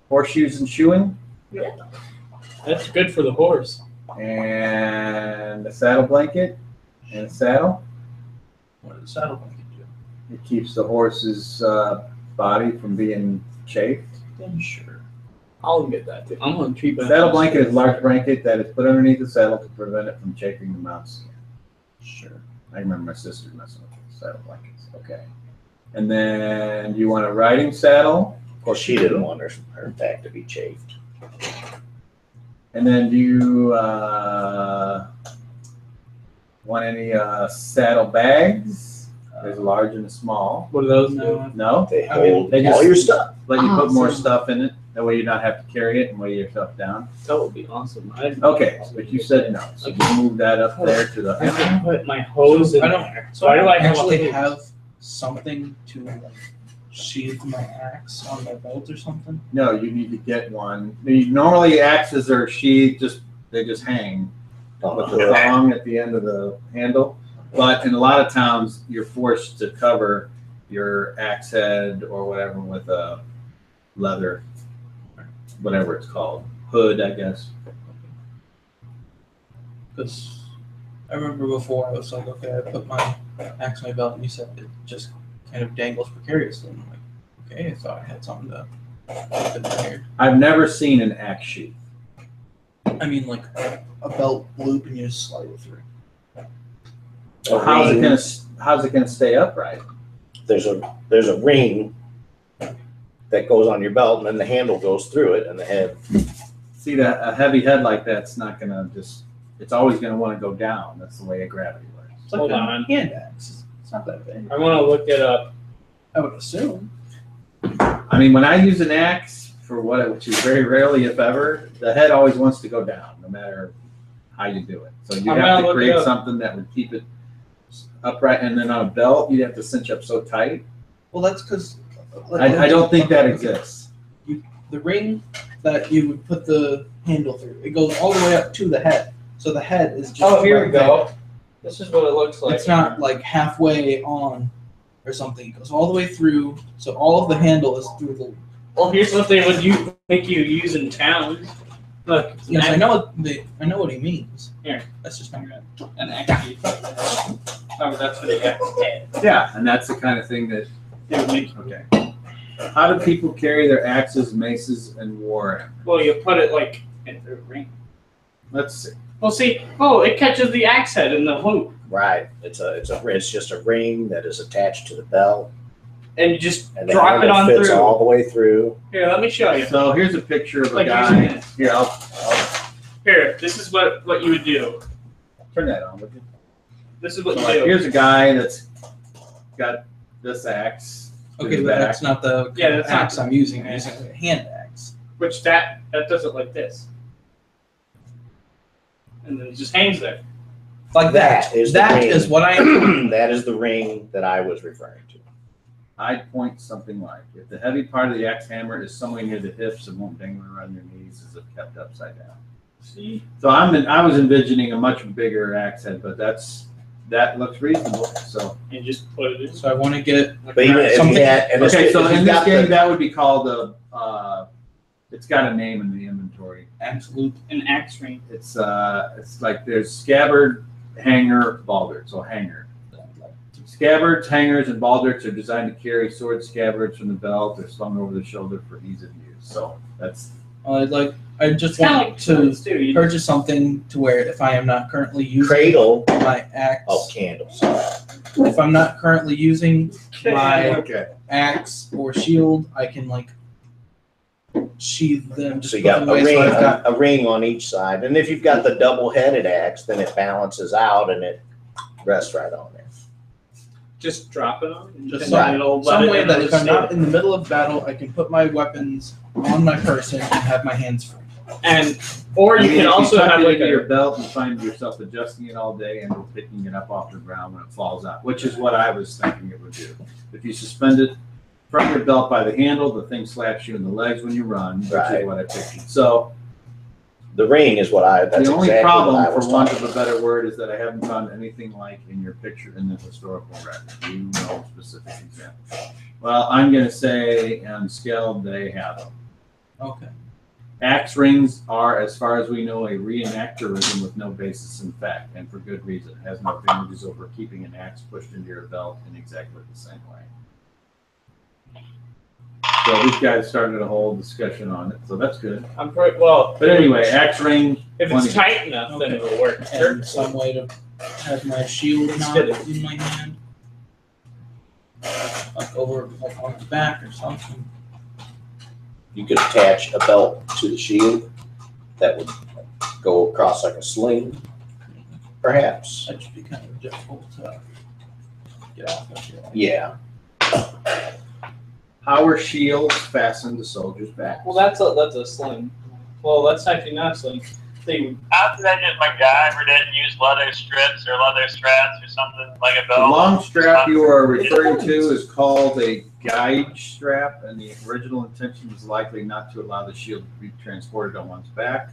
S1: Horseshoes and shoeing?
S2: That's good for the horse.
S1: And a saddle blanket and a saddle.
S3: What does the saddle blanket do?
S1: It keeps the horse's body from being chafed.
S3: Then sure.
S2: I'll get that too. I'm gonna treat
S1: The
S2: that.
S1: saddle blanket is a large blanket that is put underneath the saddle to prevent it from chafing the mount's skin.
S3: Sure.
S1: I remember my sister messing with the saddle blankets. Okay. And then you want a riding saddle.
S5: Of course, she didn't want her back to be chafed.
S1: And then do you want any saddle bags? There's a large and a small.
S2: What are those?
S3: No.
S1: No?
S5: They
S3: I mean,
S5: hold
S1: they
S5: all
S1: just-
S5: your stuff.
S1: Let you put more
S2: Awesome.
S1: stuff in it. That way you not have to carry it and weigh yourself down.
S2: That would be awesome.
S1: Okay, but you said no. So you move that up there to
S2: I
S1: the.
S2: can put my hose in
S3: I don't-
S2: there.
S3: So
S2: Why do I
S3: actually
S2: have?
S3: have something to like sheath my axe on my belt or something?
S1: No, you need to get one. Normally axes are sheathed, they just hang
S5: On the
S1: with the
S5: hook.
S1: thong at the end of the handle. But in a lot of towns, you're forced to cover your axe head or whatever with a leather, whatever it's called, hood, I guess.
S3: Because I remember before I was like, okay, I put my axe on my belt, and you said it just kind of dangles precariously. And I'm like, okay, I thought I had something to keep it there.
S1: I've never seen an axe sheath.
S3: I mean, like a belt loop, and you just slide it through.
S1: So how's it gonna stay upright?
S5: There's a ring that goes on your belt, and then the handle goes through it, and the head.
S1: See, a heavy head like that's not gonna it's always gonna want to go down. That's the way gravity works.
S3: It's like
S2: Hold
S3: a
S2: on.
S3: hand axe. It's not that big.
S2: I want to look it up.
S3: I would assume.
S1: I mean, when I use an axe which is very rarely, if ever, the head always wants to go down, no matter how you do it. So you
S2: I'm
S1: have
S2: gonna
S1: to
S2: look it
S1: create
S2: up.
S1: something that would keep it upright, and then on a belt, you'd have to cinch up so tight.
S3: Well, that's because
S1: I don't think that exists.
S3: The ring that you would put the handle through, it goes all the way up to the head. So the head is just.
S2: Oh, here we
S3: right there.
S2: go. This is what it looks like.
S3: It's not like halfway on or something. It goes all the way through. So all of the handle is through the.
S2: Well, here's what they would make you use in town. Look, it's
S3: Yes, I
S2: an
S3: know what he means.
S2: Here.
S3: That's just not good.
S2: an axe. Oh, that's for the axe head.
S1: Yeah, and that's the kind of thing that.
S2: They would make.
S1: Okay. How do people carry their axes, maces, and war hammers?
S2: Well, you put it like in the ring.
S1: Let's see.
S2: Well, see, it catches the axe head in the loop,
S5: Right. It's just a ring that is attached to the belt,
S2: and you just
S5: and the
S2: drop it
S5: handle
S2: on
S5: fits
S2: through.
S5: all the way through.
S2: Here, let me show you.
S1: So here's a picture of a
S2: Like
S1: guy.
S2: using this.
S1: Here, I'll
S2: Here, this is what you would do.
S1: turn that on with you.
S2: This is what
S1: So
S2: you
S1: like,
S2: do.
S1: here's a guy that's got this axe. in
S3: Okay,
S1: the
S3: but
S1: back.
S3: that's not the
S2: Yeah, that's
S3: axe
S2: not-
S3: I'm using. I'm using a hand axe.
S2: Which that does it like this, and then it just hangs there.
S3: Like that.
S5: That is the
S3: That
S5: ring.
S3: is what I.
S5: That is the ring that I was referring to.
S1: I'd point something like, if the heavy part of the axe hammer is somewhere near the hips and won't dangle around your knees as if kept upside down.
S2: See?
S1: So I was envisioning a much bigger axe head, but that looks reasonable. So
S2: And just put it in.
S3: So I want to get
S5: But even if
S3: Something-
S5: you had, and
S1: okay, so
S5: if you
S1: in this
S5: got
S1: game
S5: the,
S1: that would be called it's got a name in the inventory.
S3: absolute.
S2: An axe ring.
S1: It's like there's scabbard, hanger, baldric. So hanger. Scabbards, hangers, and baldricks are designed to carry sword scabbards from the belt or slung over the shoulder for ease of use. So that's
S3: I just
S2: It's kind of
S3: want
S2: like
S3: to
S2: swords too. You
S3: purchase something to where if I am not currently using
S5: cradle
S3: my axe,
S5: of candles.
S3: if I'm not currently using my
S1: okay.
S3: axe or shield, I can like sheath them. Just
S5: So you
S3: put
S5: got
S3: them
S5: a
S3: away
S5: ring,
S3: so I've got
S5: a ring on each side. And if you've got the double-headed axe, then it balances out and it rests right on there.
S2: just drop it on. And
S3: Just
S2: then
S5: right.
S2: it'll let
S3: some
S2: it-
S3: way that if I'm
S2: stay
S3: not
S2: there.
S3: in the middle of battle, I can put my weapons on my person and have my hands free.
S2: And or you
S1: I mean,
S2: can
S1: if
S2: also
S1: tuck
S2: have
S1: it
S2: like
S1: into your
S2: a
S1: belt and find yourself adjusting it all day and picking it up off the ground when it falls out, which is what I was thinking it would do. If you suspend it from your belt by the handle, the thing slaps you in the legs when you run, which
S5: Right.
S1: is what I pictured. So
S5: The ring is that's
S1: the only
S5: exactly
S1: problem,
S5: what I was
S1: for want
S5: talking
S1: of a better word, is that I haven't found anything like in your picture in the historical record. You know specific examples. Well, I'm going to say on Skell they have them.
S3: Okay.
S1: Axe rings are, as far as we know, a reenactorism with no basis in fact, and for good reason. It has no advantages over keeping an axe pushed into your belt in exactly the same way. So these guys started a whole discussion on it, so that's good.
S2: I'm pretty well.
S1: But anyway, axe ring.
S2: If
S1: plenty.
S2: it's tight enough, then
S3: Okay.
S2: it'll work.
S3: And some way to have my shield knot
S2: good.
S3: in my hand, like over like on the back or something.
S5: You could attach a belt to the shield that would go across like a sling, perhaps.
S3: That should be kind of difficult to get off of here.
S5: Yeah.
S1: How are shields fastened to soldiers' backs?
S2: Well, that's a sling. Well, that's actually not a sling. They
S4: After that, just MacGyver didn't use leather strips or leather straps or something like a
S1: The
S4: belt.
S1: long strap you are referring to is called a guide strap, and the original intention was likely not to allow the shield to be transported on one's back,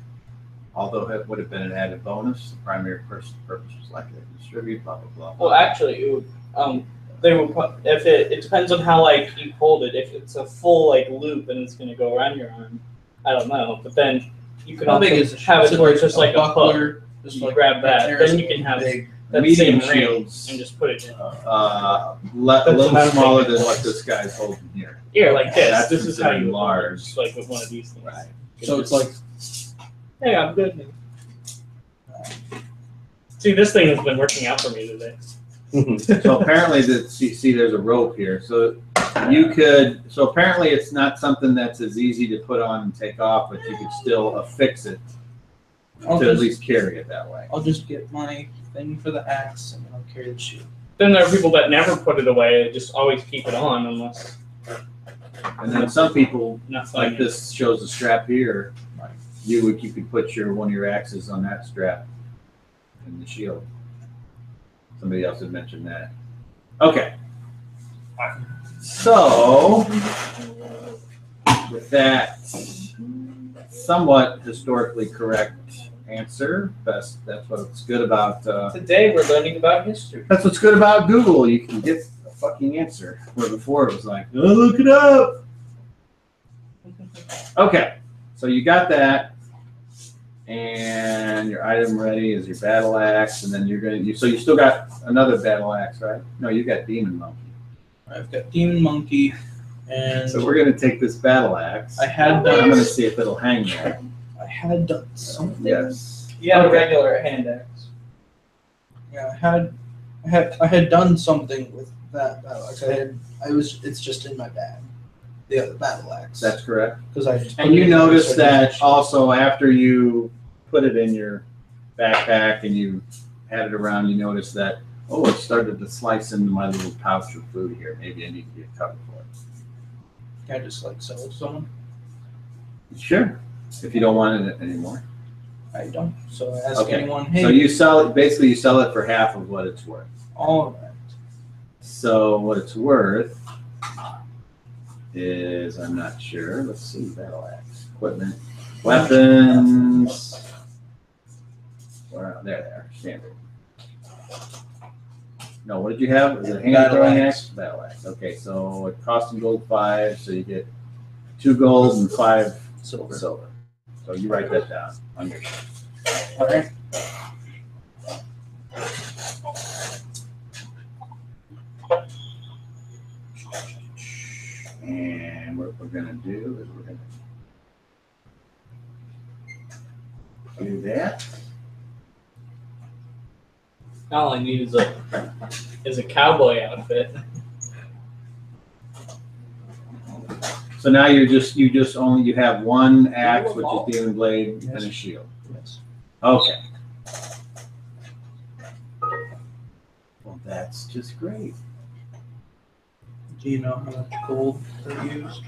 S1: although it would have been an added bonus. The primary purpose was likely to distribute, blah, blah, blah.
S2: well, actually, it would, they would put if it depends on how like you hold it. If it's a full like loop and it's gonna go around your arm, I don't know. But then you can
S3: How
S2: also
S3: big is the
S2: have it
S3: shield?
S2: where it's just like a hook.
S3: buckler, just
S2: You
S3: like
S2: grab that,
S3: there's
S2: then you can have
S3: big.
S2: that
S1: medium
S2: same ring
S1: shields,
S2: and just put it in.
S1: a
S2: That's
S1: little
S2: what I'm
S1: smaller
S2: thinking.
S1: than what this guy's holding here.
S2: Here, like this.
S1: That's
S2: This is how
S1: considered
S2: you
S1: large.
S2: large, like with one of these things.
S1: Right.
S3: So it's like
S2: Hey, I'm good. See, this thing has been working out for me today.
S1: So apparently, see, there's a rope here. So you could. So apparently, it's not something that's as easy to put on and take off, but you could still affix it
S3: I'll
S1: to at
S3: just,
S1: least carry it that way.
S3: I'll just get my thing for the axe and then I'll carry the shield.
S2: Then there are people that never put it away; they just always keep it on unless
S1: And then some people,
S2: not
S1: like this shows the strap here. You could put one of your axes on that strap in the shield. Somebody else had mentioned that. Okay. So with that somewhat historically correct answer, that's what's good about
S2: Today we're learning about history.
S1: that's what's good about Google. You can get a fucking answer. Where before it was like, oh, look it up. Okay, so you got that, and your item ready is your battle axe, and then so you still got another battle axe, right? No, you got demon monkey.
S3: I've got demon monkey, and
S1: So we're gonna take this battle axe.
S3: I had
S1: I'm
S3: done.
S1: gonna see if it'll hang there.
S3: I had done something.
S1: Yes.
S2: You have a
S1: Okay.
S2: regular hand axe.
S3: Yeah, I had done something with that battle axe. It's just in my bag. The other battle axe.
S1: That's correct.
S3: because I just.
S1: And you notice that also after you put it in your backpack and you had it around, you notice that, oh, it started to slice into my little pouch of food here. Maybe I need to get covered for it.
S3: Can I just like sell it to someone?
S1: Sure. If you don't want it anymore.
S3: I don't. So I ask
S1: Okay.
S3: anyone, hey,
S1: So you sell it, basically you sell it for half of what it's worth.
S3: all right.
S1: So what it's worth is, I'm not sure. Let's see, battle axe, equipment, weapons. There they are, standard. No, what did you have? Was it a hand
S3: Battle
S1: throwing
S3: axe.
S1: axe? Battle axe. Okay, so it cost them gold 5, so you get 2 gold and 5
S3: Silver.
S1: silver. So you write that down on your sheet.
S3: All right.
S1: And what we're gonna do is we're gonna do that.
S2: All I need is a cowboy outfit.
S1: So now you have one axe, which is demon blade, and a
S3: Yes.
S1: shield.
S3: Yes.
S1: Okay. Well, that's just great.
S3: Do you know how much gold they used?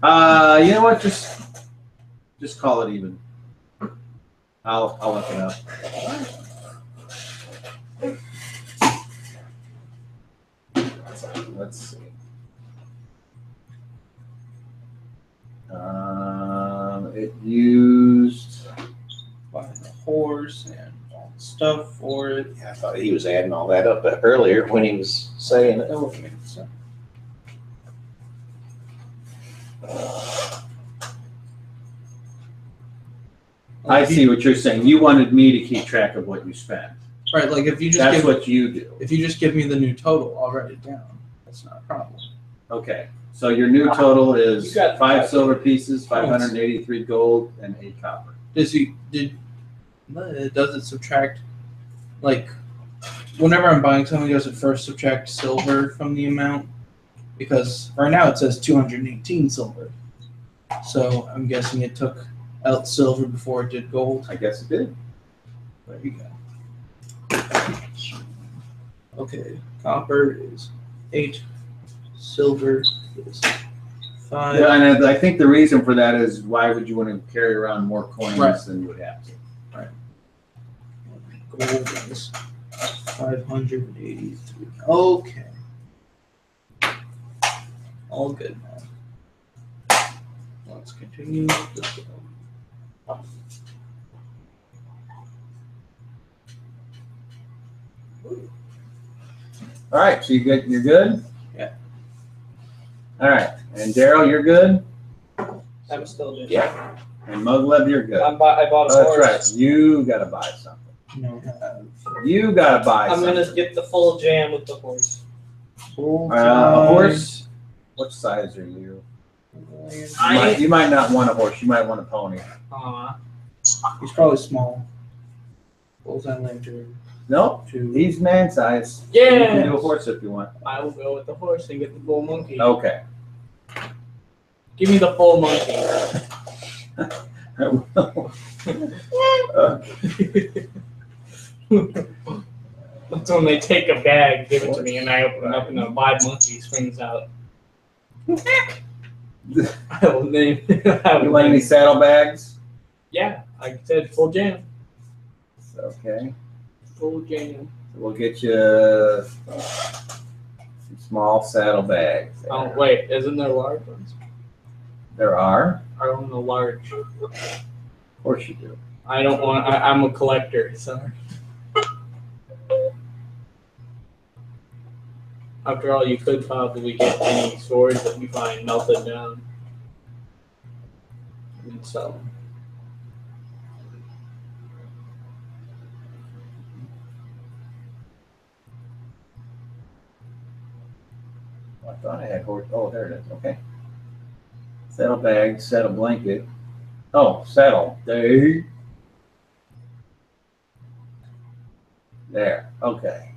S1: You know what? Just call it even. I'll look it up. Let's see. It used.
S3: Buying a horse and all the stuff for it.
S5: Yeah, I thought he was adding all that up earlier when he was saying it.
S3: Okay, so
S1: I see what you're saying. You wanted me to keep track of what you spent.
S3: right, like if you just
S1: That's
S3: give
S1: what you do.
S3: if you just give me the new total, I'll write it down. That's not a problem.
S1: Okay. So your new total is
S2: You got
S1: 5 silver pieces, 583 gold, and 8 copper.
S3: Does it subtract, like, whenever I'm buying something, does it first subtract silver from the amount? Because right now it says 218 silver. So I'm guessing it took out silver before it did gold.
S1: I guess it did.
S3: There you go. Okay, copper is 8, silver is 5.
S1: Yeah, and I think the reason for that is why would you want to carry around more coins
S3: Right.
S1: than you would have to?
S3: Gold is 583. Okay. All good now. Let's continue this one.
S1: All right, so you're good?
S3: Yeah.
S1: All right, and Daryl, you're good?
S2: I'm still doing.
S5: Yeah.
S1: And Mugleb, you're good.
S2: I bought a
S1: Oh, that's
S2: horse.
S1: right. You gotta buy something.
S3: No,
S1: You gotta buy
S2: I'm
S1: something.
S2: gonna get the full jam with the horse.
S1: A horse? What size are you? You might not want a horse. You might want a pony.
S3: He's probably small. Bullseye lantern.
S1: No,
S3: 2.
S1: he's man size. You can
S2: Yeah.
S1: do a horse if you want.
S2: I will go with the horse and get the full monkey.
S1: Okay.
S2: Give me the full monkey. That's when they take a bag, give it to me, and I open it up, and a live monkey springs out. I will name.
S1: You want any saddlebags?
S2: Yeah, I said full jam.
S1: Okay.
S2: Full jam.
S1: We'll get you some small saddlebags.
S2: Oh wait, isn't there large ones?
S1: There are.
S2: I don't know large.
S1: Of course you do.
S2: I don't want. I'm a collector, so. After all, you could probably get any swords that you find melted down and sell them.
S1: I thought I had horse. Oh, there it is. Okay. Saddlebag, saddle blanket. Oh, saddle. There. There. Okay.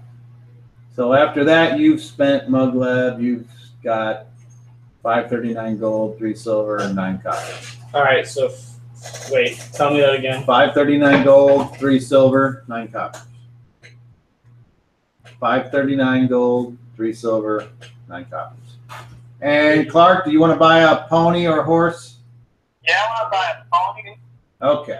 S1: So after that, you've spent Mugleb. You've got 539 gold, 3 silver, and 9 copper.
S2: All right, so wait, tell me that again.
S1: 539 gold, 3 silver, 9 copper. 539 gold, 3 silver, 9 coppers. And Clark, do you want to buy a pony or a horse?
S4: Yeah, I want to buy a pony.
S1: Okay.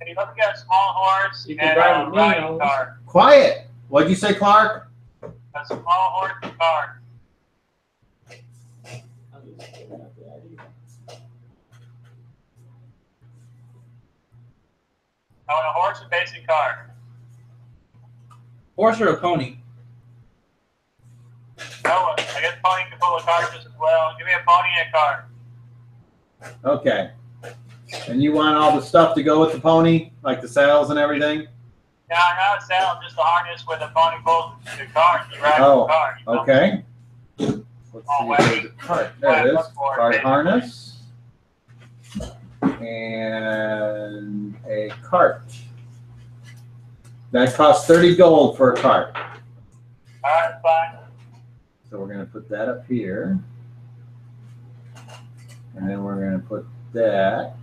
S4: And you look at a small horse
S2: You can
S4: and
S2: drive
S4: a
S2: with me,
S4: riding
S2: Elvis.
S4: car.
S1: Quiet. What'd you say, Clark?
S4: A small horse and car. I want a horse and basic car.
S3: Horse or a pony?
S4: No, I guess pony can pull the cartridges as well. Give me a pony and a car.
S1: Okay. And you want all the stuff to go with the pony, like the saddles and everything?
S4: No, not a saddle, just a harness where the pony pulls the cart. You ride
S1: Oh,
S4: the car. You know?
S1: Okay. Let's see. There's a cart. There it is. Cart harness. And a cart. That costs 30 gold for a cart.
S4: All right, fine.
S1: So we're going to put that up here. And then we're going to put that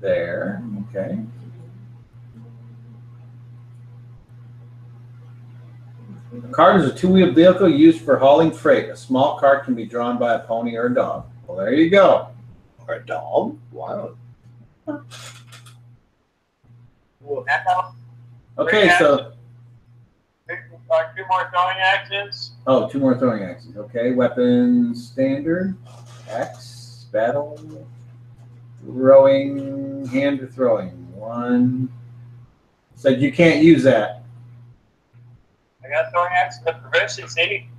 S1: there. Okay. A cart is a two-wheeled vehicle used for hauling freight. A small cart can be drawn by a pony or a dog. Well, there you go.
S5: Or a dog? Wow.
S1: Okay, so,
S4: Two more throwing axes.
S1: oh, two more throwing axes. Okay, weapons, standard, axe, battle, throwing, hand or throwing. One. Said you can't use that.
S4: I got throwing axes with proficiency.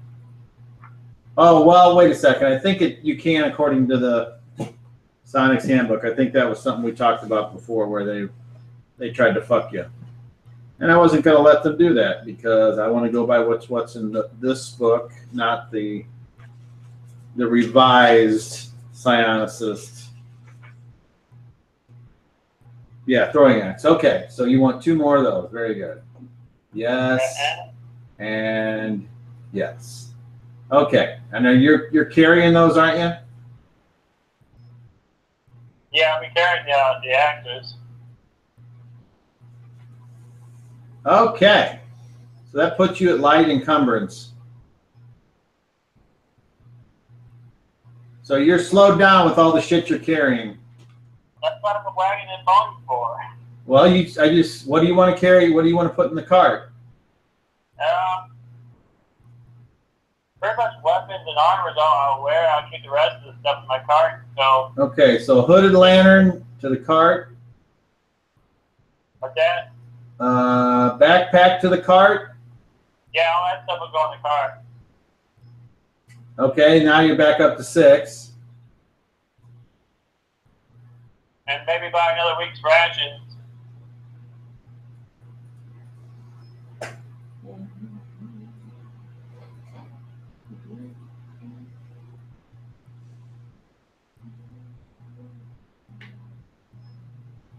S1: Oh, well, wait a second. I think you can according to the Sonic's handbook. I think that was something we talked about before where they tried to fuck you. And I wasn't going to let them do that because I want to go by what's in this book, not the revised Psionicist. Yeah, throwing axe. Okay, so you want two more of those. Very good. Yes. And yes. Okay. I know you're carrying those, aren't you?
S4: Yeah, we carried the axes.
S1: Okay. So that puts you at light encumbrance. So you're slowed down with all the shit you're carrying.
S4: That's what I'm wagon and pony for.
S1: Well, what do you want to carry? What do you want to put in the cart?
S4: Pretty much weapons and armor is all I'll wear. I'll keep the rest of the stuff in my cart. So,
S1: Okay, so hooded lantern to the cart.
S4: like that.
S1: Backpack to the cart.
S4: Yeah, all that stuff will go in the cart.
S1: Okay, now you're back up to 6.
S4: And maybe buy another week's rations.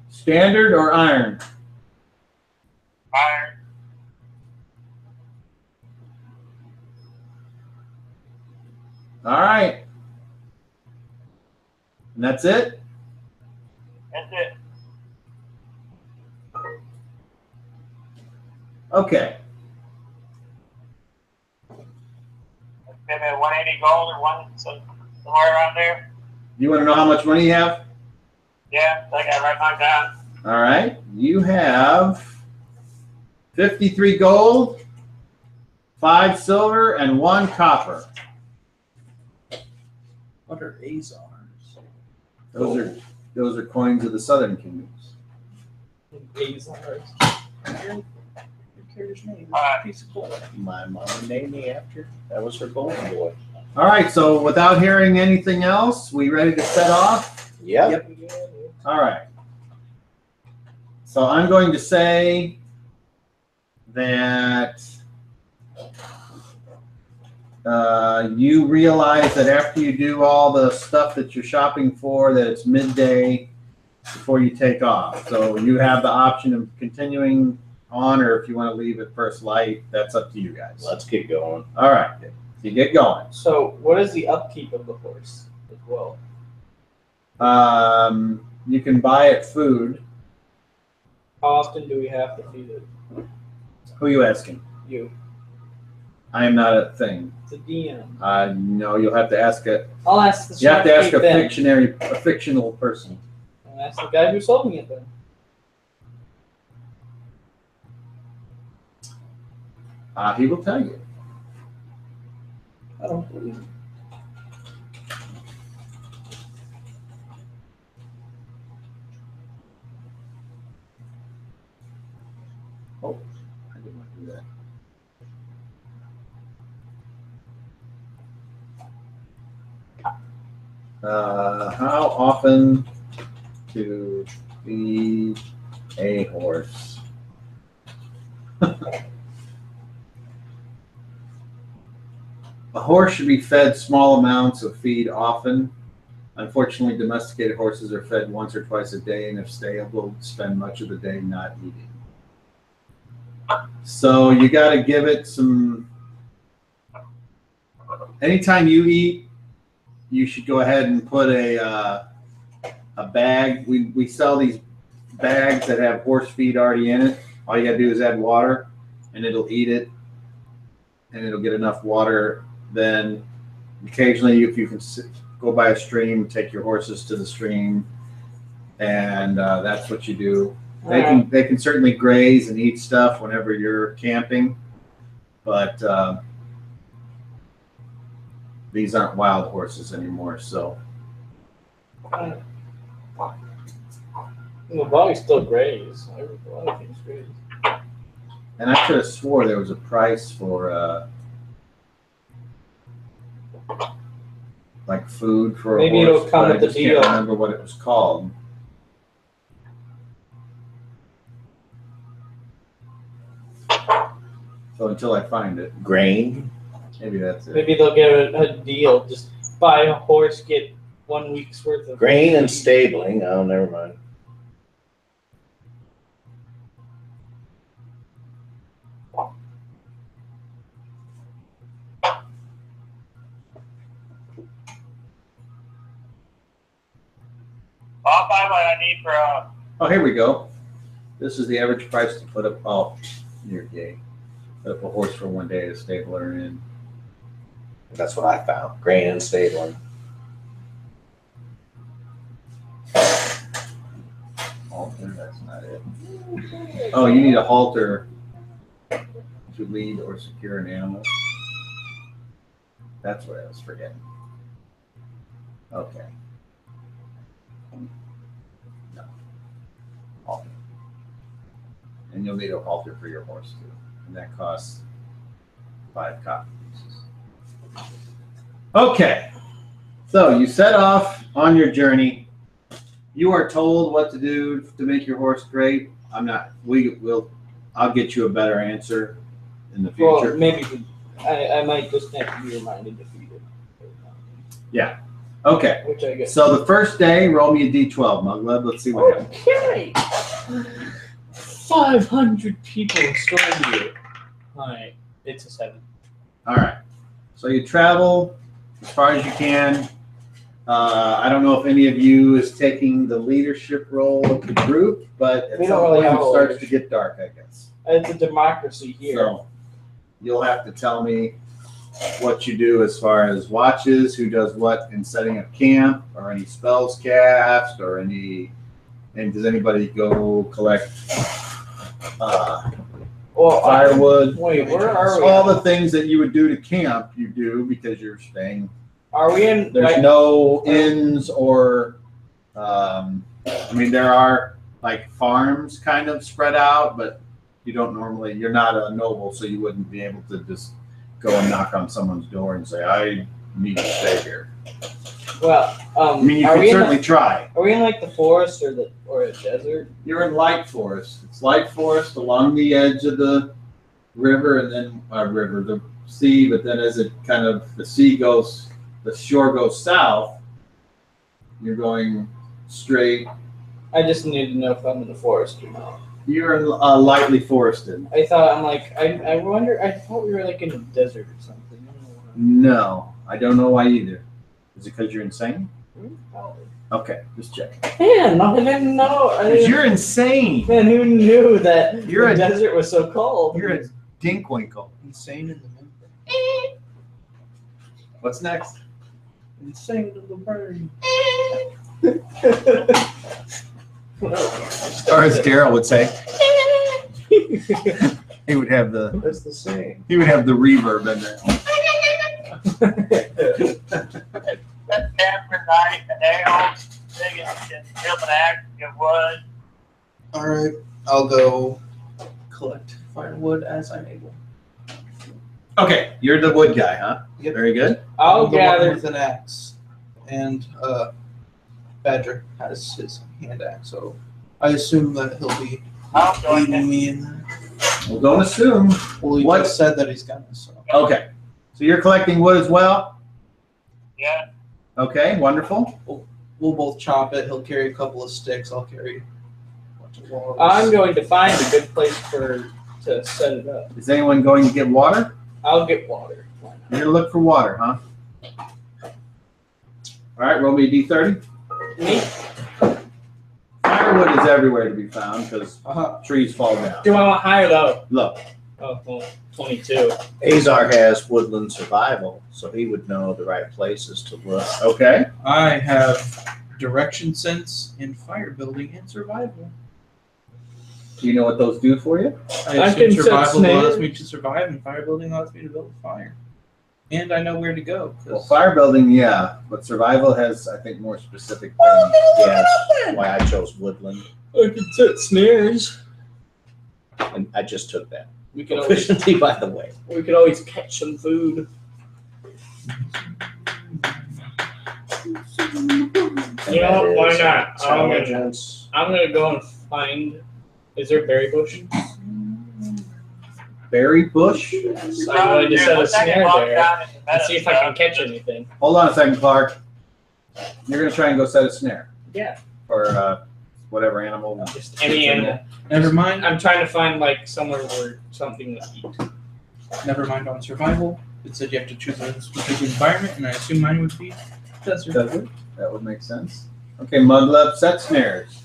S1: Standard or iron?
S4: Iron.
S1: All right. And that's it?
S4: That's it.
S1: Okay.
S4: Maybe 180 gold or somewhere around there.
S1: You want to know how much money you have?
S4: Yeah, I got right back down.
S1: All right. You have 53 gold, 5 silver, and 1 copper.
S3: What are Azars?
S1: Those are coins of the Southern Kingdoms.
S2: Azars.
S3: Your character's name.
S4: Alright.
S3: Piece of gold.
S5: My mom named me after. That was her golden boy.
S1: All right. So without hearing anything else, we ready to set off?
S5: Yep.
S1: All right. So I'm going to say that you realize that after you do all the stuff that you're shopping for, that it's midday before you take off. So you have the option of continuing on, or if you want to leave at first light, that's up to you guys.
S5: Let's get going.
S1: All right. So you get going.
S2: So, what is the upkeep of the horse as well?
S1: You can buy it food.
S2: How often do we have to feed it?
S1: Who are you asking?
S2: You.
S1: I am not a thing.
S2: It's a DM.
S1: No, you'll have to ask it.
S2: I'll ask the
S1: You have to ask
S2: shopkeep then.
S1: a fictional person.
S2: I'll ask the guy who's holding it then.
S1: He will tell you.
S3: I don't believe it.
S1: How often to feed a horse? A horse should be fed small amounts of feed often. Unfortunately, domesticated horses are fed once or twice a day, and if stable, spend much of the day not eating. So you got to give it some. Anytime you eat, you should go ahead and put a bag. We sell these bags that have horse feed already in it. All you got to do is add water, and it'll eat it, and it'll get enough water. Then occasionally, if you can go by a stream, take your horses to the stream, and that's what you do. They can certainly graze and eat stuff whenever you're camping, but these aren't wild horses anymore. So
S2: The body still graze. A lot of things graze.
S1: and I could have swore there was a price for like food for a
S2: Maybe
S1: horse,
S2: it'll come
S1: but I
S2: with the
S1: just
S2: deal.
S1: can't remember what it was called. So until I find it,
S5: Grain.
S1: maybe that's it.
S2: Maybe they'll get a deal. Just buy a horse, get 1 week's worth of
S5: Grain and
S2: feed.
S5: stabling. Oh, never mind.
S4: I'll buy what I need for
S1: Oh, here we go. This is the average price to put up. Oh, you're gay. Put up a horse for 1 day at a stable or in.
S5: That's what I found. Grain and stabling.
S1: Halter, that's not it. Oh, you need a halter to lead or secure an animal. That's what I was forgetting. Okay. No. Halter. And you'll need a halter for your horse too. And that costs 5 copper pieces. Okay. So you set off on your journey. You are told what to do to make your horse great. I'm not. I'll get you a better answer in the future.
S2: Well, maybe I might just have to be reminded to feed it.
S1: Yeah. Okay.
S2: Which I guess.
S1: So the first day, roll me a d12, Mugleb. Let's see what happens.
S2: Okay. 500 people stormed you. Alright, it's a 7.
S1: All right. So you travel as far as you can. I don't know if any of you is taking the leadership role of the group, but at
S2: We
S1: some
S2: don't really
S1: point
S2: have
S1: it
S2: a
S1: starts to get dark, I guess.
S2: It's a democracy here.
S1: So you'll have to tell me what you do as far as watches, who does what in setting up camp, or any spells cast, or and does anybody go collect
S2: Well,
S1: firewood?
S2: wait, where are we?
S1: All the things that you would do to camp, you do because you're staying.
S2: Are we in?
S1: There's
S2: like,
S1: no inns or, there are like farms kind of spread out, but you're not a noble, so you wouldn't be able to just go and knock on someone's door and say, I need to stay here.
S2: Well,
S1: You
S2: are
S1: can
S2: we
S1: certainly try.
S2: Are we in like the forest or a desert?
S1: You're in light forest. It's light forest along the edge of the river and then the sea, but then as it kind of, the shore goes south, you're going straight.
S2: I just need to know if I'm in the forest or not.
S1: You're lightly forested.
S2: I thought I wonder. I thought we were like in a desert or something. I don't know why.
S1: No, I don't know why either. Is it because you're insane?
S2: Probably.
S1: Okay, just check.
S2: Man, I didn't know.
S1: Because you're insane.
S2: Man, who knew that
S1: You're
S2: the
S1: a-
S2: desert was so cold?
S1: You're a dinkwinkle.
S3: Insane in the membrane.
S1: What's next?
S3: Insane in the brain.
S1: Or as Daryl would say, he would have the
S5: That's the same.
S1: reverb in there.
S4: that's camp for night, a nail, dig and build an axe, get wood.
S3: All right, I'll go collect firewood as I'm able.
S1: Okay, you're the wood guy, huh?
S3: Yep.
S1: Very good.
S2: I'll
S3: I'm the one
S2: gather.
S3: with an axe and Badger has his hand axe, so I assume that he'll be
S4: I'll join
S3: leading
S4: you.
S3: me in that.
S1: Well, don't assume.
S3: Well, he
S1: What?
S3: just said that he's gonna, so.
S1: Okay. So you're collecting wood as well?
S4: Yeah.
S1: Okay, wonderful.
S3: We'll both chop it. He'll carry a couple of sticks. I'll carry a bunch of logs.
S2: I'm going to find a good place to set it up.
S1: Is anyone going to get water?
S2: I'll get water. Why
S1: You're going to look for water, huh? All right, roll me a d30.
S2: not? Me?
S1: Firewood is everywhere to be found because
S3: Uh-huh.
S1: trees fall down.
S2: Do I want high or low?
S1: Look,
S2: Oh, well, 22.
S5: Azar has woodland survival, so he would know the right places to look.
S1: okay.
S3: I have direction sense in fire building and survival.
S1: Do you know what those do for you?
S3: I
S2: I
S3: assume
S2: can set
S3: survival allows
S2: snares.
S3: me to survive, and fire building allows me to build a fire. And I know where to go. 'Cause
S1: Well, fire building, yeah, but survival has, I think, more specific things.
S5: Yeah, that's why I chose woodland,
S2: I can set snares.
S5: and I just took that.
S2: We could always
S5: Efficiency, by the way.
S2: catch some food. You know what, why not?
S5: Intelligence.
S2: I'm gonna go and find. Is there a berry bush?
S1: Berry bush?
S2: I'm going to set a snare there and see if I can catch anything.
S1: Hold on a second, Clark. You're going to try and go set a snare.
S2: Yeah.
S1: For whatever animal.
S2: Just any animal.
S3: Never mind.
S2: I'm trying to find like somewhere where something to eat.
S3: Never mind on survival. It said you have to choose a specific environment, and I assume mine would be desert.
S1: Does it? That would make sense. Okay, Muglub, set snares.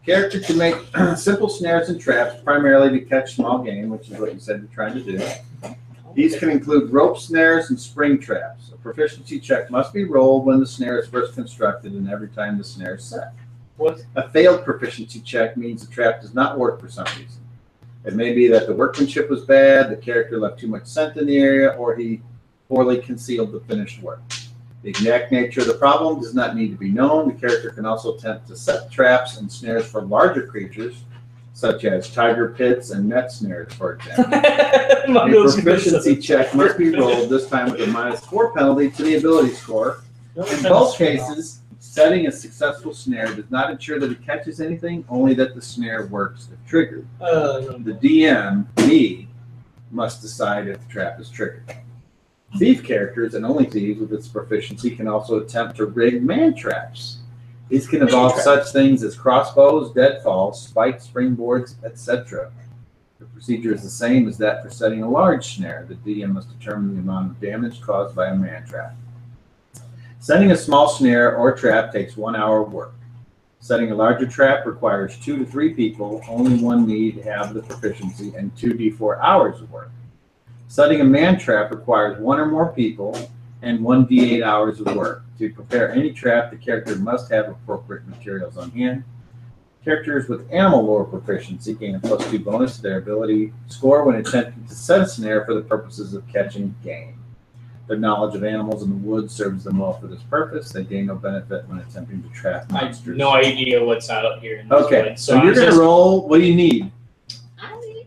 S1: Character can make simple snares and traps, primarily to catch small game, which is what you said you're trying to do. These can include rope snares and spring traps. A proficiency check must be rolled when the snare is first constructed and every time the snare is set.
S2: What?
S1: A failed proficiency check means the trap does not work for some reason. It may be that the workmanship was bad, the character left too much scent in the area, or he poorly concealed the finished work. The exact nature of the problem does not need to be known. The character can also attempt to set traps and snares for larger creatures, such as tiger pits and net snares, for example. A proficiency check must be rolled, this time with a -4 penalty to the ability score. In both cases, setting a successful snare does not ensure that it catches anything, only that the snare works if triggered. The DM, me, must decide if the trap is triggered. Thief characters, and only thieves with its proficiency, can also attempt to rig man traps. These can involve such things as crossbows, deadfalls, spikes, springboards, etc. The procedure is the same as that for setting a large snare. The DM must determine the amount of damage caused by a man trap. Setting a small snare or trap takes 1 hour of work. Setting a larger trap requires 2 to 3 people. Only one need to have the proficiency and 2d4 hours of work. Setting a man trap requires 1 or more people and 1d8 hours of work. To prepare any trap, the character must have appropriate materials on hand. Characters with animal lore proficiency gain a +2 bonus to their ability score when attempting to set a snare for the purposes of catching game. Their knowledge of animals in the woods serves them well for this purpose. They gain no benefit when attempting to trap
S2: I have
S1: monsters.
S2: no idea what's out here in this
S1: Okay,
S2: woods,
S1: so you're going to roll. What do you need?
S2: I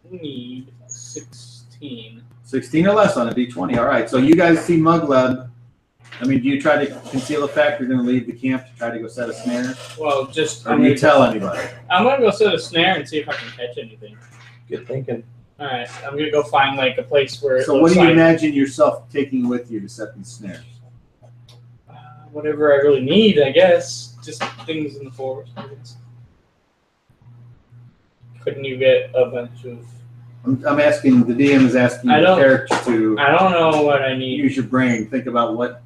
S2: need 16.
S1: 16 or less on a d20. All right. So you guys see Mugleb. I mean, do you try to conceal the fact you're going to leave the camp to try to go set a snare?
S2: Well, just
S1: Or do you tell anybody?
S2: I'm gonna go set a snare and see if I can catch anything.
S5: Good thinking.
S2: All right, I'm gonna go find like a place where it
S1: So what
S2: looks
S1: do you
S2: like
S1: imagine yourself taking with you to set these snares?
S2: whatever I really need. I guess just things in the forest. I guess. Couldn't you get a bunch of?
S1: I'm asking, the DM is asking
S2: I
S1: the
S2: don't-
S1: character to
S2: I don't know what I need.
S1: use your brain, think about what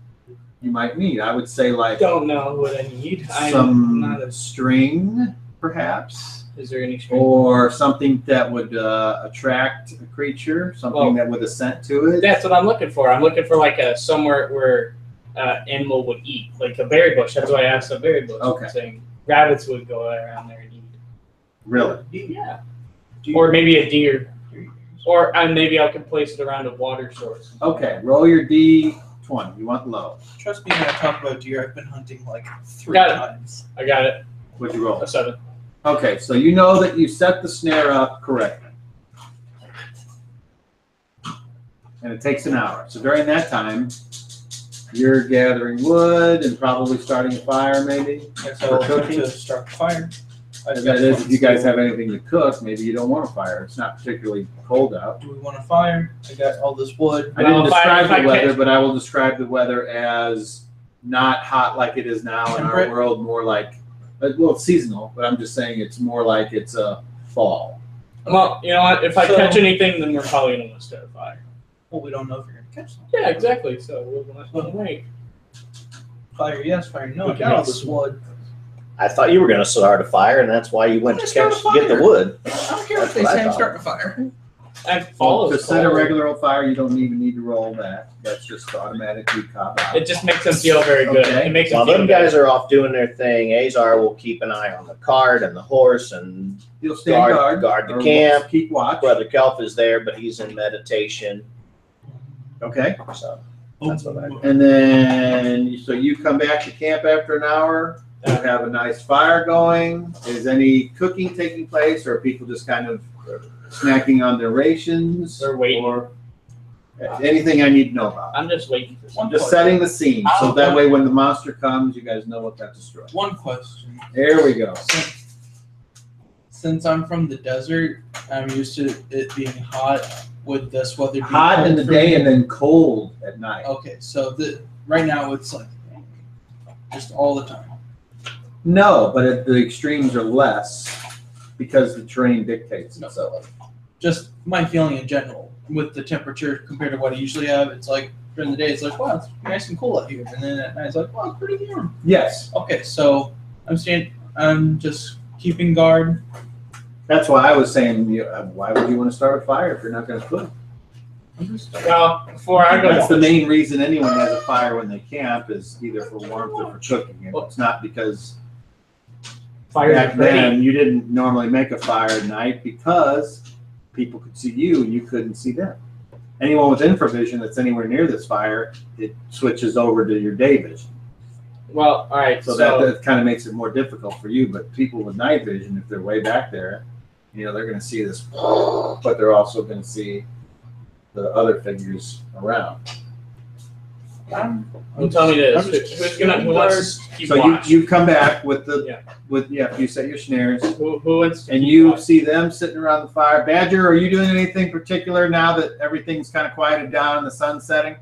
S1: you might need. I would say like
S2: Don't know what I need. I'm
S1: some
S2: not a.
S1: string, perhaps,
S2: Is there any string?
S1: or something that would attract a creature, something
S2: Well-
S1: that with a scent to it.
S2: That's what I'm looking for. I'm looking for like a somewhere where animal would eat, like a berry bush. That's why I asked a berry bush.
S1: Okay.
S2: Saying rabbits would go around there and eat.
S1: Really?
S2: Yeah. Or maybe a deer. Or maybe I could place it around a water source.
S1: Okay, roll your d20. You want low.
S3: Trust me when I talk about deer, I've been hunting like 3
S2: Got it.
S3: times.
S2: I got it.
S1: What'd you roll?
S2: A 7.
S1: Okay, so you know that you set the snare up correctly. And it takes an hour. So during that time, You're gathering wood and probably starting a fire, maybe.
S3: Yes, I will attempt to start the fire.
S1: And that is, if you guys have anything to cook, maybe you don't want a fire. It's not particularly cold out.
S3: Do we want a fire? I got all this wood.
S1: I didn't
S2: Well,
S1: describe
S2: fire-
S1: the weather, but I will describe the weather as not hot like it is now in our
S3: Temperate.
S1: world, more like, well, it's seasonal, but I'm just saying it's more like it's a fall.
S2: Well, you know what? If I
S3: So-
S2: catch anything, then we're probably gonna start a fire.
S3: Well, we don't know if you're gonna catch something.
S2: Yeah, exactly. So we're gonna wait.
S3: Fire yes, fire no.
S2: We
S3: I
S2: can
S3: got all
S2: make
S3: this wood.
S5: I thought you were going to start a fire, and that's why you went to
S3: Let's start
S5: catch,
S3: a
S5: get the
S3: fire.
S5: wood.
S3: I don't care if
S5: That's
S3: they
S5: what I
S3: say I'm
S5: thought.
S3: starting a fire.
S2: And
S1: Well,
S2: fall
S1: to
S2: is
S1: set a
S2: cold.
S1: regular old fire, you don't even need to roll that. That's just automatically caught out.
S2: It just makes them feel very good.
S1: Okay.
S2: It makes
S5: While
S2: them feel
S5: them guys are off doing their thing, Azar will keep an eye on the cart and the horse, and
S1: You'll stand
S5: guard
S1: guard,
S5: the
S1: or
S5: camp.
S1: keep watch.
S5: Brother Kelf is there, but he's in meditation.
S1: Okay.
S5: So that's what I do.
S1: And then, so you come back to camp after an hour, you have a nice fire going. Is any cooking taking place, or are people just kind of snacking on their rations?
S2: They're waiting.
S1: Or anything I need to know about?
S2: I'm just waiting for
S1: I'm
S2: something.
S1: just setting the scene, so that way when the monster comes, you guys know what got destroyed.
S3: One question.
S1: There we go.
S3: Since I'm from the desert, I'm used to it being hot. Would this weather be
S1: Hot in
S3: cold
S1: the
S3: for
S1: day
S3: me?
S1: and then cold at night.
S3: Okay, so right now it's like just all the time.
S1: No, but the extremes are less because the terrain dictates it. So
S3: Just my feeling in general with the temperature compared to what I usually have. It's like during the day, it's like, wow, it's nice and cool out here, and then at night, it's like, wow, it's pretty warm.
S1: yes,
S3: Okay, so I'm just keeping guard.
S1: that's why I was saying, why would you want to start a fire if you're not going to cook?
S2: Well, before I go,
S1: That's the main reason anyone has a fire when they camp, is either for warmth or for cooking. And it's not because
S2: fire
S1: back
S2: is ready.
S1: then you didn't normally make a fire at night because people could see you and you couldn't see them. Anyone with infravision that's anywhere near this fire, it switches over to your day vision.
S2: Well, all right.
S1: So
S2: So,
S1: that kind of makes it more difficult for you. But people with night vision, if they're way back there, they're going to see this, but they're also going to see the other figures around.
S2: you tell me this. Who wants to keep
S1: So
S2: watch?
S1: you come back with the
S2: Yeah.
S1: you set your snares
S2: Who wants to
S1: and
S2: keep
S1: you
S2: watch?
S1: see them sitting around the fire. Badger, are you doing anything particular now that everything's kind of quieted down and the sun's setting?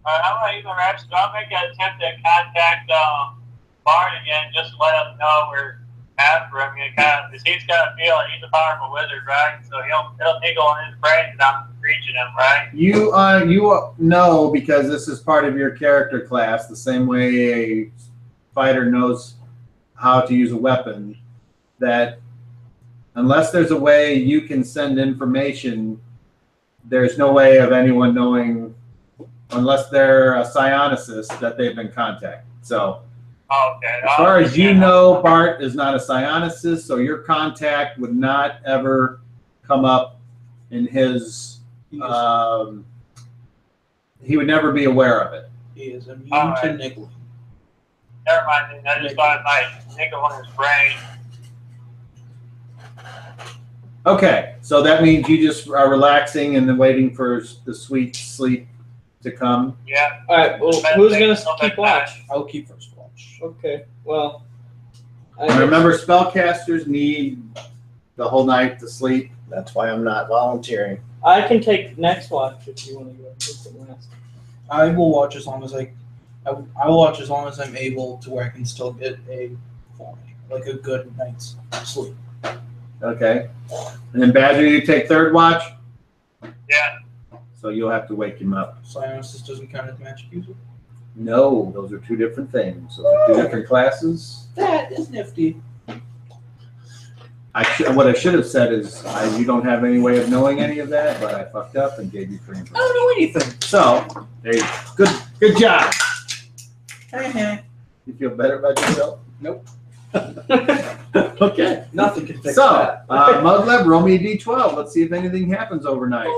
S4: How about you, Rex? I'll make an attempt to contact Bart again, just to let him know we're after him. Because he's got a feel he's a powerful wizard, right? So it'll tingle in his brain that I'm reaching him, right?
S1: You know, because this is part of your character class, the same way a fighter knows how to use a weapon, that unless there's a way you can send information, there's no way of anyone knowing, unless they're a psionicist, that they've been contacted. So
S4: Okay.
S1: as far as you know, Bart is not a psionicist, so your contact would not ever come up in his, he would never be aware of it.
S3: He is immune
S4: Alright.
S3: to niggling.
S4: Never mind. I just thought it might tingle in his brain.
S1: Okay, so that means you just are relaxing and then waiting for the sweet sleep to come.
S4: Yeah.
S2: All right. Well, who's gonna keep watch?
S3: I'll keep first watch.
S2: Okay. Well,
S1: And remember, spellcasters need the whole night to sleep.
S5: That's why I'm not volunteering.
S2: I can take next watch if you want to go. Take the last.
S3: I will watch as long as I will watch as long as I'm able to where I can still get a good night's sleep.
S1: Okay, and then Badger, you take third watch,
S4: Yeah.
S1: so you'll have to wake him up.
S3: Psionicist doesn't count as magic user.
S1: No, those are two different things. Those are two different classes.
S3: That is nifty.
S1: What I should have said is you don't have any way of knowing any of that, but I fucked up and gave you free
S3: I
S1: information.
S3: don't know anything.
S1: So there you go. Good job.
S3: Hey.
S1: You feel better about yourself?
S3: Nope.
S1: Okay.
S3: Nothing can fix
S1: So,
S3: that.
S1: Mugleb, roll me a d12. Let's see if anything happens overnight.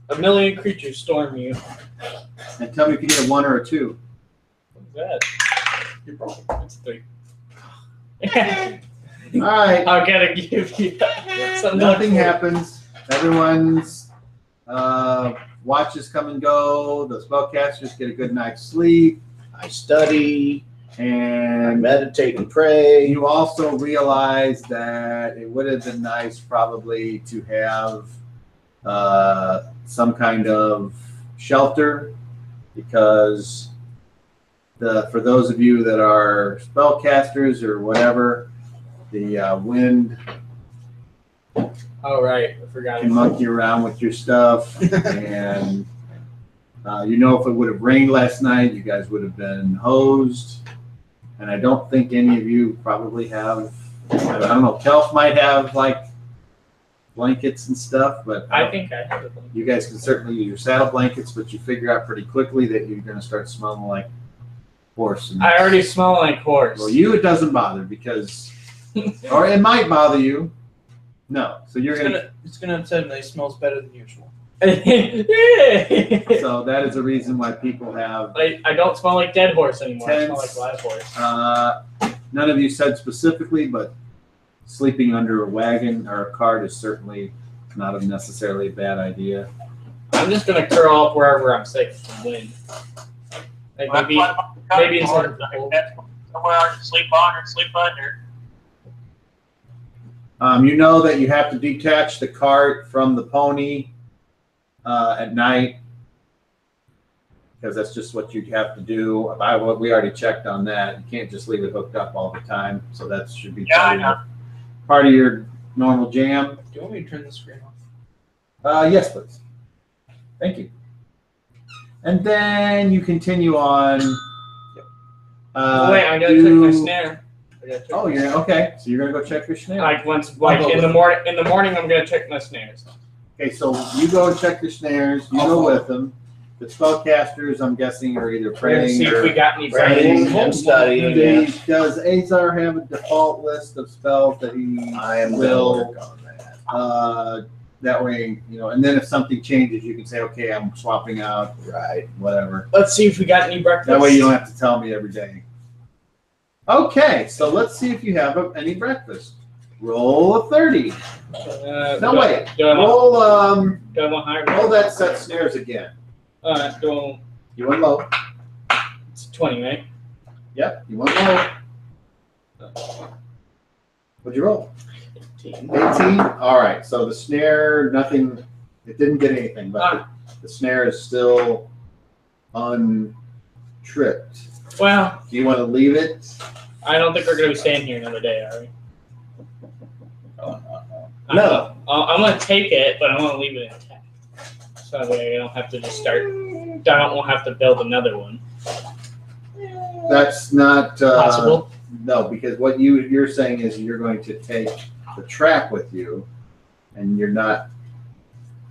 S2: A million creatures storm you.
S1: And tell me if you get a 1 or a 2.
S2: What's that?
S3: You're wrong.
S2: It's 3.
S1: All right.
S2: I'll get a give you something.
S1: Nothing happens. Everyone's watches come and go. The spellcasters get a good night's sleep.
S5: I study, I
S1: And
S5: meditate and pray.
S1: you also realize that it would have been nice probably to have some kind of shelter, because for those of you that are spellcasters or whatever, the wind
S2: Oh right, I forgot.
S1: can monkey around with your stuff. And if it would have rained last night, you guys would have been hosed. And I don't think any of you probably have, I don't know, Kelf might have like blankets and stuff, but
S2: I think I have it.
S1: you guys can certainly use your saddle blankets, but you figure out pretty quickly that you're going to start smelling like horse.
S2: I already smell like horse.
S1: Well, you, it doesn't bother because, or it might bother you. No. So you're
S3: It's gonna upset him that he smells better than usual.
S1: so that is the reason why people have,
S2: I don't smell like dead horse anymore. I smell
S1: Tents.
S2: like live horse.
S1: none of you said specifically, but sleeping under a wagon or a cart is certainly not necessarily a bad idea.
S2: I'm just gonna curl up wherever I'm safe from wind. Like maybe inside of the hole.
S4: Somewhere I can sleep on or sleep under.
S1: You know that you have to detach the cart from the pony at night, because that's just what you have to do. We already checked on that. You can't just leave it hooked up all the time, so that should be part of your normal jam.
S3: Do you want me to turn the screen off?
S1: Yes, please. Thank you. And then you continue on.
S2: Wait, I gotta check my snare.
S1: Oh, you're okay. So you're gonna go check your snare.
S2: Like in the morning, I'm gonna check my snares.
S1: Okay, so you go and check your snares. You go with them. The spellcasters, I'm guessing, are either
S2: We're gonna
S1: praying
S2: see if
S1: or
S2: we got any
S5: Praying
S2: friends.
S5: and studying. Yeah.
S1: Does Azar have a default list of spells that he
S5: I am
S1: will?
S5: work on that.
S1: That way, and then if something changes, you can say, okay, I'm swapping out,
S5: Right.
S1: whatever.
S2: Let's see if we got any breakfast.
S1: That way you don't have to tell me every day. Okay, so let's see if you have any breakfast. Roll a 30. No, wait.
S2: Do I
S1: Roll
S2: want higher?
S1: roll that set snares again.
S2: You
S1: went low.
S2: It's 20, right?
S1: Yep, you went low. What'd you roll?
S2: 18.
S1: 18? All right, so the snare, nothing, it didn't get anything, but the snare is still untripped.
S2: Well,
S1: Do you want to leave it?
S2: I don't think we're gonna be staying here another day, are we?
S3: Oh,
S5: No.
S2: I'm gonna take it, but I want to leave it intact. So that way I don't have to just start. I don't have to build another one.
S1: That's not
S2: Possible.
S1: No, because what you're saying is you're going to take the trap with you, and you're not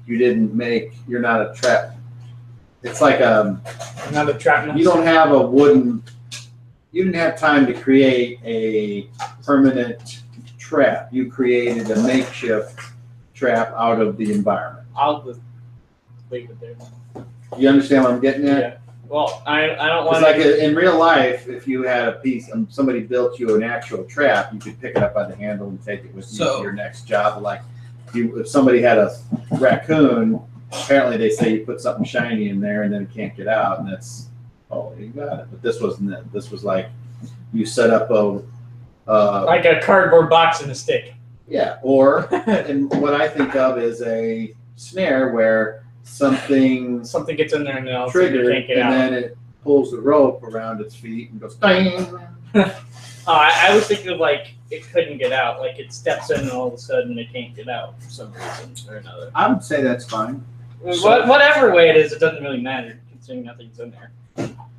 S1: a trap. It's like
S2: Another trap.
S1: you don't have a wooden. You didn't have time to create a permanent trap. You created a makeshift trap out of the environment.
S2: I'll just leave it there.
S1: You understand what I'm getting at?
S2: Yeah. Well, I don't
S1: It's
S2: want
S1: like in real life, if you had a piece, somebody built you an actual trap, you could pick it up by the handle and take it with you to your next job. Like if somebody had a raccoon, apparently they say you put something shiny in there and then it can't get out, and that's, oh, you got it. But this wasn't it. This was like you set up
S2: like a cardboard box and a stick.
S1: yeah, or and what I think of is a snare where something
S2: Something gets in there and then all of a sudden
S1: triggered,
S2: you can't get
S1: and
S2: out.
S1: then it pulls the rope around its feet and goes ding.
S2: I was thinking of like it couldn't get out, like it steps in and all of a sudden it can't get out for some reason or another.
S1: I would say that's fine.
S2: Whatever way it is, it doesn't really matter considering nothing's in there.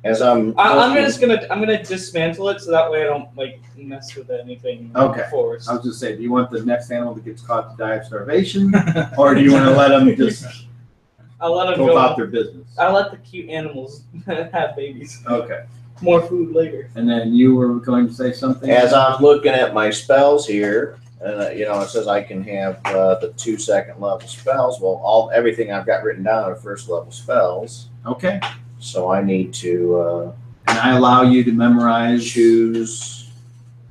S5: As I'm
S2: I'm gonna dismantle it so that way I don't like mess with anything.
S1: Okay.
S2: Force.
S1: I was just saying, do you want the next animal that gets caught to die of starvation, or do you want to let them just
S2: I'll let them
S1: go
S2: go.
S1: about their business?
S2: I'll let the cute animals have babies.
S1: Okay.
S2: More food later.
S1: And then you were going to say something?
S5: As I'm looking at my spells here, it says I can have the 2 second level spells. Well, everything I've got written down are first level spells.
S1: Okay.
S5: So I need to
S1: And I allow you to memorize.
S5: choose.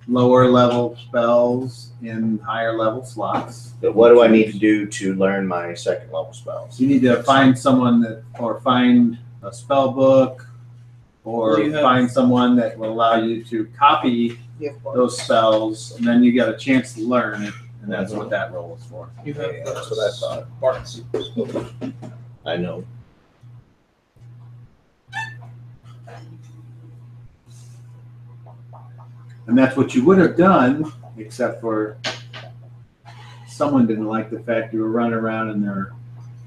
S1: lower level spells in higher level slots.
S5: But what do I need to do to learn my second level spells?
S1: You need to find someone that, or find a spell book, or
S3: Well, you have-
S1: find someone that will allow you to copy
S3: You have
S1: those spells, and then you get a chance to learn it, and that's what that roll is for.
S3: You have
S5: Yeah, that's what I thought.
S3: Bards.
S5: I know.
S1: And that's what you would have done, except for someone didn't like the fact you were running around in their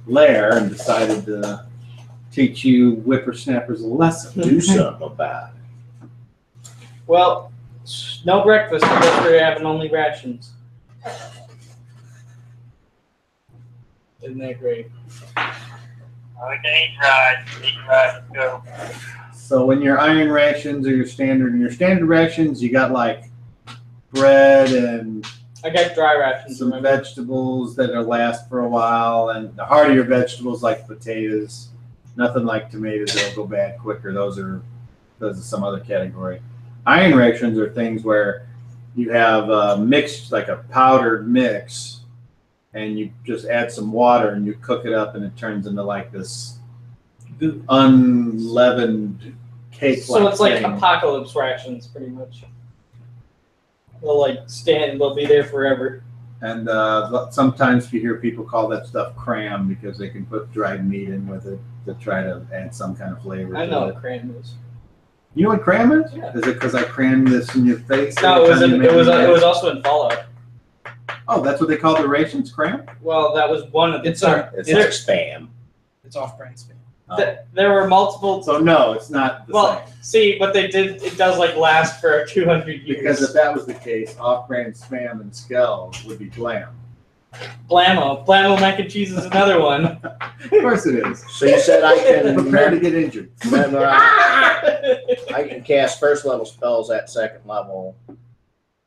S1: lair and decided to teach you whippersnappers a lesson.
S5: Do something about it.
S2: Well, no breakfast because we're having only rations. Isn't that great?
S4: Okay, try. Let's go.
S1: So when your iron rations or your standard rations, you got like bread and
S2: I got dry rations.
S1: some
S2: remember?
S1: vegetables that'll last for a while, and the heartier vegetables like potatoes. Nothing like tomatoes that'll go bad quicker. Those are some other category. Iron rations are things where you have a mixed, like a powdered mix, and you just add some water and you cook it up, and it turns into like this unleavened cake.
S2: So it's like
S1: thing.
S2: apocalypse rations, pretty much. They'll be there forever.
S1: And sometimes you hear people call that stuff cram because they can put dried meat in with it to try to add some kind of flavor.
S2: I
S1: to
S2: know
S1: it.
S2: what cram is.
S1: You know what cram is?
S2: Yeah.
S1: Is it because I crammed this in your face?
S2: No,
S1: every time you make
S2: it
S1: me mad?
S2: was also in Fallout.
S1: Oh, that's what they call the rations, cram?
S2: Well, that was one of the.
S3: It's a-
S5: It's
S2: there,
S5: like spam.
S3: It's off-brand spam.
S2: there were multiple.
S1: So no, it's not the
S2: Well,
S1: same.
S2: see, but it does like last for 200 years.
S1: Because if that was the case, off-brand spam and Skell would be blam.
S2: Blammo mac and cheese is another one.
S1: Of course it is.
S5: So you said I can
S1: Prepare to get injured.
S5: memorize. I can cast first level spells at second level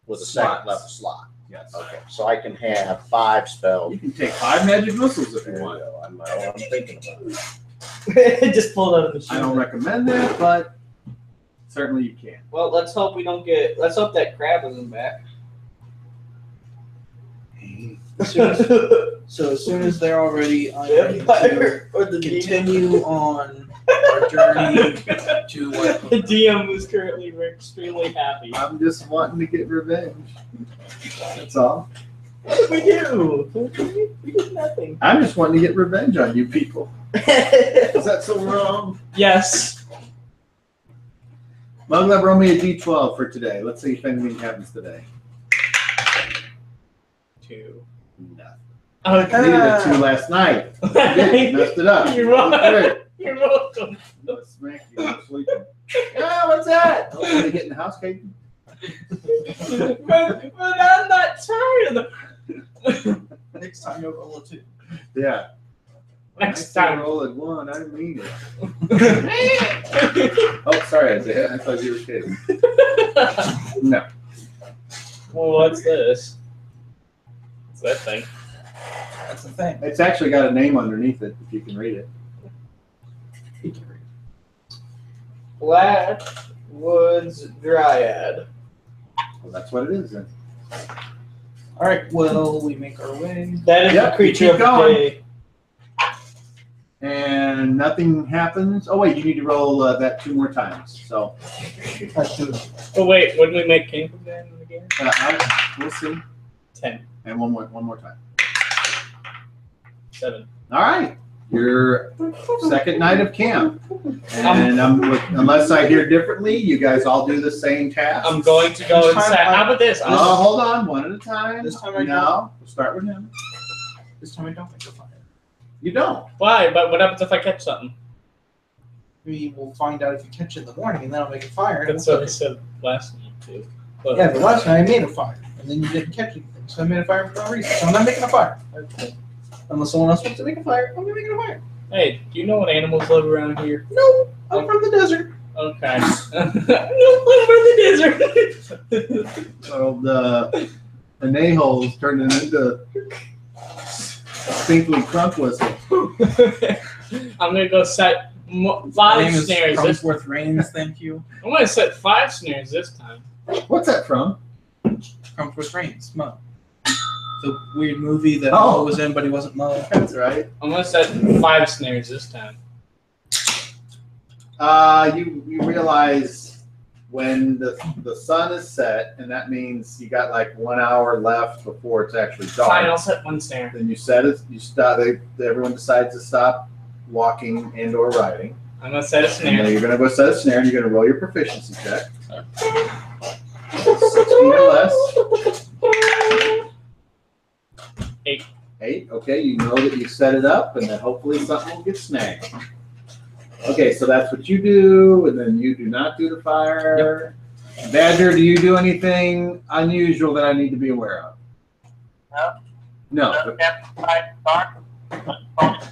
S5: with a second
S1: Slots.
S5: level slot.
S1: Yes.
S5: Okay, so I can have 5 spells.
S1: You can take 5 magic missiles if you
S5: There you
S1: want.
S5: go. I'm thinking about it.
S2: Just pulled out of the machine.
S1: I don't recommend that, but certainly you can.
S2: Well, let's hope we don't get. Let's hope that crab isn't back.
S3: So as soon as they're all ready, I'm ready to
S2: Or the
S3: continue on our journey to what?
S2: The DM is currently extremely happy.
S1: I'm just wanting to get revenge. That's all.
S2: What did we do? We did nothing.
S1: I'm just wanting to get revenge on you people. Is that so wrong?
S2: Yes.
S1: Mugla, roll me a d12 for today. Let's see if anything happens today.
S2: 2.
S1: Nothing.
S2: Okay.
S1: I needed a 2 last night. Yeah, messed it up.
S2: You're welcome.
S1: Great.
S2: You're welcome.
S1: I'm gonna smack you. I'm sleeping. Yeah, what's that? Oh, they getting house cake?
S2: but I'm not tired of the.
S3: Next time you'll roll a 2.
S1: Yeah.
S2: Next
S1: When I say
S2: time.
S1: roll at 1, I mean it. Oh, sorry, Isaiah. I thought you were kidding. No.
S2: Well, what's this? What's that thing?
S3: That's the thing.
S1: It's actually got a name underneath it, if you can read it.
S2: Blackwood's Dryad.
S1: Well, that's what it is then.
S3: All right. Well, we make our way.
S2: That is
S1: Yep,
S2: the creature
S1: keep
S2: of the
S1: going.
S2: day.
S1: And nothing happens. Oh, wait, you need to roll that 2 more times. So,
S3: Let's do it.
S2: Oh wait, wouldn't we make King from that again?
S1: we'll see.
S2: 10,
S1: And one more time.
S2: 7.
S1: All right. Your second night of camp. And unless I hear differently, you guys all do the same task.
S2: I'm going to go and say, how about this?
S1: Oh, hold on, one at a time.
S3: This time I
S1: No, we'll start with him.
S3: This time I don't make a fire.
S1: You don't.
S2: Why? But what happens if I catch something?
S3: We will find out if you catch it in the morning, and then I'll make a fire. and
S2: That's
S3: we'll
S2: what I
S3: cook it.
S2: said last night too. But,
S3: Yeah, but last time I made a fire, and then you didn't catch anything, so I made a fire for no reason. So I'm not making a fire.
S2: Okay.
S3: Unless someone else wants to make a fire, I'm not making a fire.
S2: Hey, do you know what animals live around here?
S3: No, I'm from the desert.
S2: Okay. No, from the desert.
S1: So the a-holes turning into distinctly crunk whistle.
S2: I'm gonna go set
S3: My
S2: 5
S3: name is
S2: snares.
S3: Crumpsworth Rains, thank you.
S2: I'm gonna set 5 snares this time.
S1: What's that from?
S3: Comes with rain. It's Mo. The weird movie that
S1: Oh.
S3: Mo was in, but he wasn't Mo.
S1: That's right.
S2: I'm gonna set 5 snares this time.
S1: You realize when the sun is set, and that means you got like 1 hour left before it's actually dark.
S2: Fine, I'll set 1 snare.
S1: Then you set it. You stop. Everyone decides to stop walking and/or riding.
S2: I'm gonna set a
S1: And then
S2: snare.
S1: you're gonna go set a snare, and you're gonna roll your proficiency check. 16 or less.
S2: 8.
S1: 8. Okay, you know that you set it up, and that hopefully something will get snagged. Okay, so that's what you do, and then you do not do the fire. Badger, do you do anything unusual that I need to be aware of?
S4: No.
S1: No.
S4: Bonus.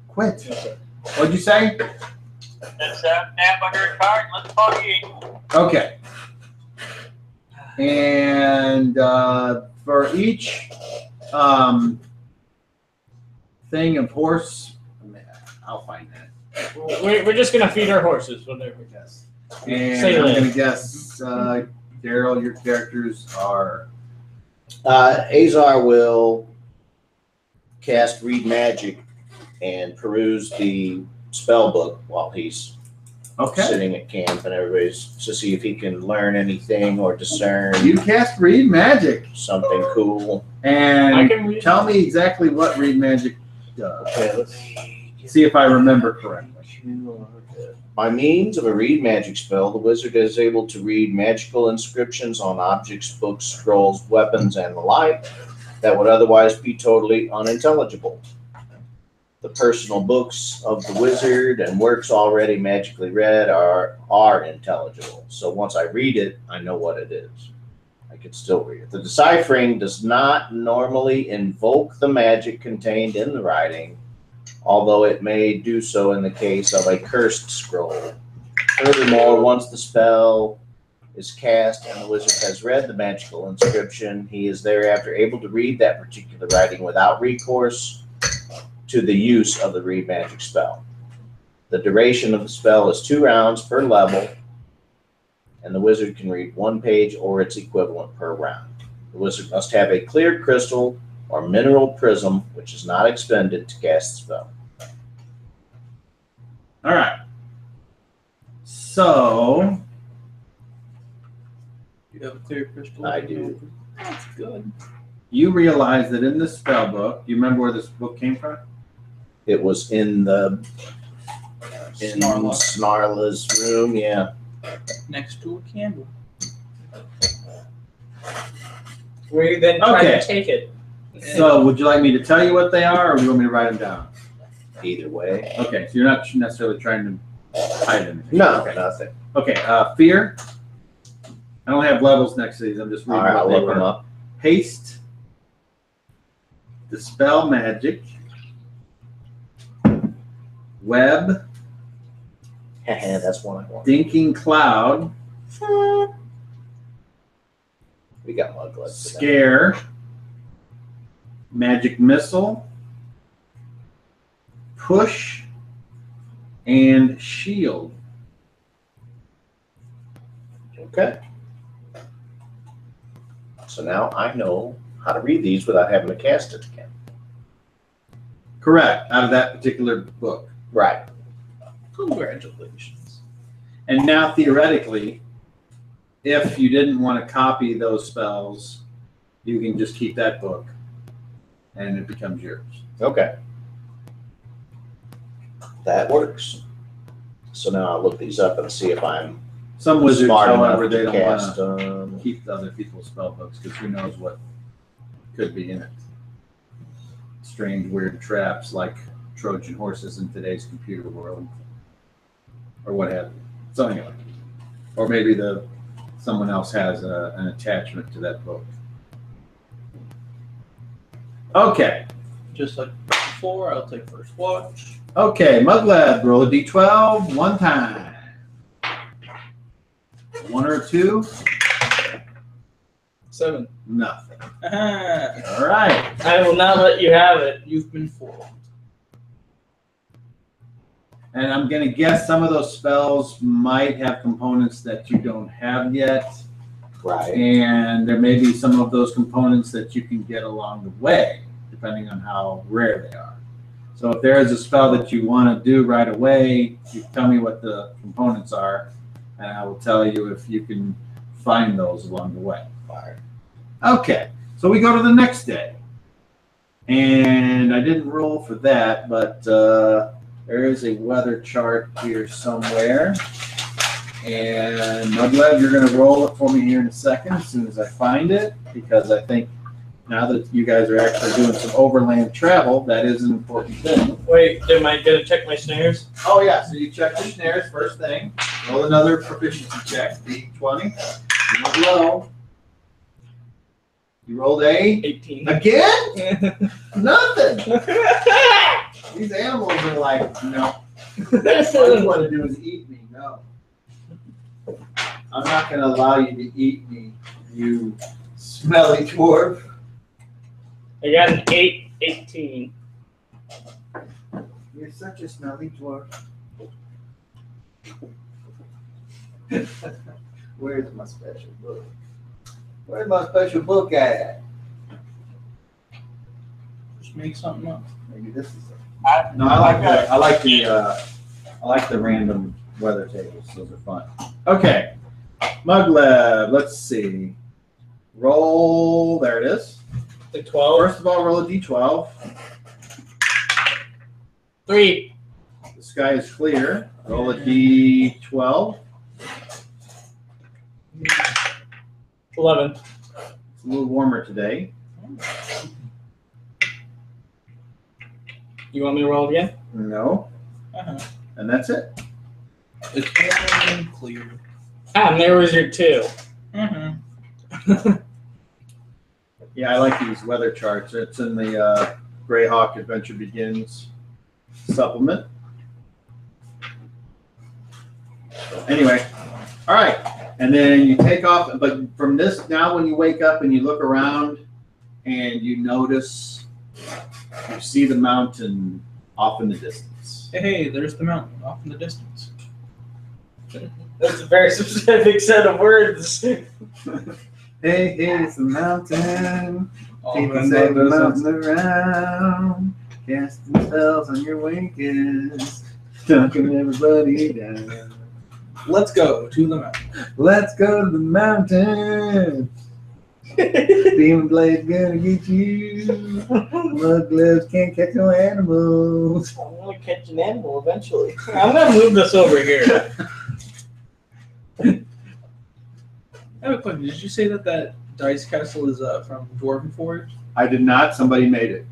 S1: Quit. What'd you say?
S4: Let's snap under a card. Let's party.
S1: Okay. And for each thing of horse, I'll find that.
S2: We're just gonna feed our horses, whatever.
S1: Yes. And
S2: Say
S1: I'm
S2: that.
S1: gonna guess, Daryl, your characters are.
S5: Azar will cast Read Magic and peruse the spell book while he's
S1: Okay.
S5: sitting at camp, and everybody's to see if he can learn anything or discern
S1: You cast Read Magic.
S5: something cool.
S2: I
S1: And
S2: can read.
S1: tell me exactly what Read Magic does.
S5: Okay, let's
S1: See if I remember correctly.
S5: By means of a read magic spell, the wizard is able to read magical inscriptions on objects, books, scrolls, weapons, and the like that would otherwise be totally unintelligible. The personal books of the wizard and works already magically read are intelligible. So once I read it, I know what it is. I can still read it. The deciphering does not normally invoke the magic contained in the writing, although it may do so in the case of a cursed scroll. Furthermore, once the spell is cast and the wizard has read the magical inscription, he is thereafter able to read that particular writing without recourse to the use of the read magic spell. The duration of the spell is 2 rounds per level, and the wizard can read 1 page or its equivalent per round. The wizard must have a clear crystal or mineral prism, which is not expended to cast the spell.
S1: All right. So
S3: You have a clear crystal.
S5: I do.
S3: That's good.
S1: you realize that in the spell book, you remember where this book came from?
S5: It was in
S3: Snarla.
S5: Snarla's room, yeah.
S3: Next to a candle.
S2: We then try
S1: Okay.
S2: to take it.
S1: So would you like me to tell you what they are, or do you want me to write them down?
S5: Either way.
S1: Okay, so you're not necessarily trying to hide anything.
S5: No,
S1: Okay.
S5: nothing.
S1: Okay, fear. I don't have levels next to these. I'm just
S5: All
S1: reading
S5: right,
S1: what
S5: I'll
S1: they
S5: look them
S1: were.
S5: up.
S1: Haste. Dispel magic. Web.
S5: That's one I want.
S1: Dinking cloud.
S5: We got mug gloves today.
S1: Scare. Magic missile. Push. And shield.
S5: Okay. So now I know how to read these without having to cast it again.
S1: Correct, out of that particular book.
S5: Right.
S3: Congratulations.
S1: And now theoretically, if you didn't want to copy those spells, you can just keep that book and it becomes yours.
S5: Okay. That works. So now I'll look these up and see if I'm
S1: Some wizards,
S5: smart
S1: however,
S5: enough
S1: they
S5: to
S1: don't want
S5: cast
S1: to keep the other people's spell books because who knows what could be in it. Strange, weird traps like Trojan horses in today's computer world, or what have you. So anyway, or maybe someone else has an attachment to that book. Okay,
S3: Just like before, I'll take first watch.
S1: okay, Muglab, roll a d12 one time. 1 or 2,
S3: 7.
S1: nothing.
S3: Ah,
S1: All right.
S2: I will not let you have it.
S3: you've been fooled.
S1: And I'm going to guess some of those spells might have components that you don't have yet.
S5: Right.
S1: And there may be some of those components that you can get along the way, depending on how rare they are. So if there is a spell that you want to do right away, you tell me what the components are, and I will tell you if you can find those along the way.
S5: Right.
S1: Okay, so we go to the next day. And I didn't roll for that, but there is a weather chart here somewhere. And Muglev, you're going to roll it for me here in a second as soon as I find it, because I think now that you guys are actually doing some overland travel, that is an important thing.
S2: Wait, am I gonna check my snares?
S1: Oh, yeah, so you check your snares first thing. Roll another proficiency check, D20. You roll low. You rolled a
S2: 18.
S1: again? Nothing. These animals are like, no. All you want to do is eat me. No. I'm not going to allow you to eat me, you smelly dwarf.
S2: I got an 18.
S1: You're such a smelly dwarf. Where's my special book? Where's my special book at?
S3: Just make something up.
S1: Maybe this is it. No, I like the random weather tables. Those are fun. Okay, Muglev. Let's see. Roll. There it is.
S2: The 12.
S1: First of all, roll a d12.
S2: 3.
S1: The sky is clear. Roll a d12.
S2: 11.
S1: It's a little warmer today.
S2: You want me to roll again?
S1: No.
S3: Uh-huh.
S1: And that's it.
S3: It's warm and clear.
S2: Ah, and there was your 2.
S3: Mm-hmm.
S1: Yeah, I like these weather charts. It's in the Greyhawk Adventure Begins supplement. So anyway, all right. And then you take off, but from this, now when you wake up and you look around and you notice, you see the mountain off in the distance.
S3: Hey, there's the mountain off in the distance.
S2: That's a very specific set of words.
S1: Hey, here's the mountain.
S3: All
S1: People
S3: of
S1: say the
S3: those
S1: mountain around, casting spells on your winkers, dunking everybody down.
S3: Let's go to the mountain.
S1: Let's go to the mountain. Demon Blade's gonna get you. Muglevs can't catch no animals.
S2: I'm gonna catch an animal eventually. I'm gonna move this over here.
S3: I have a question. Did you say that dice castle is from Dwarven Forge?
S1: I did not. Somebody made it.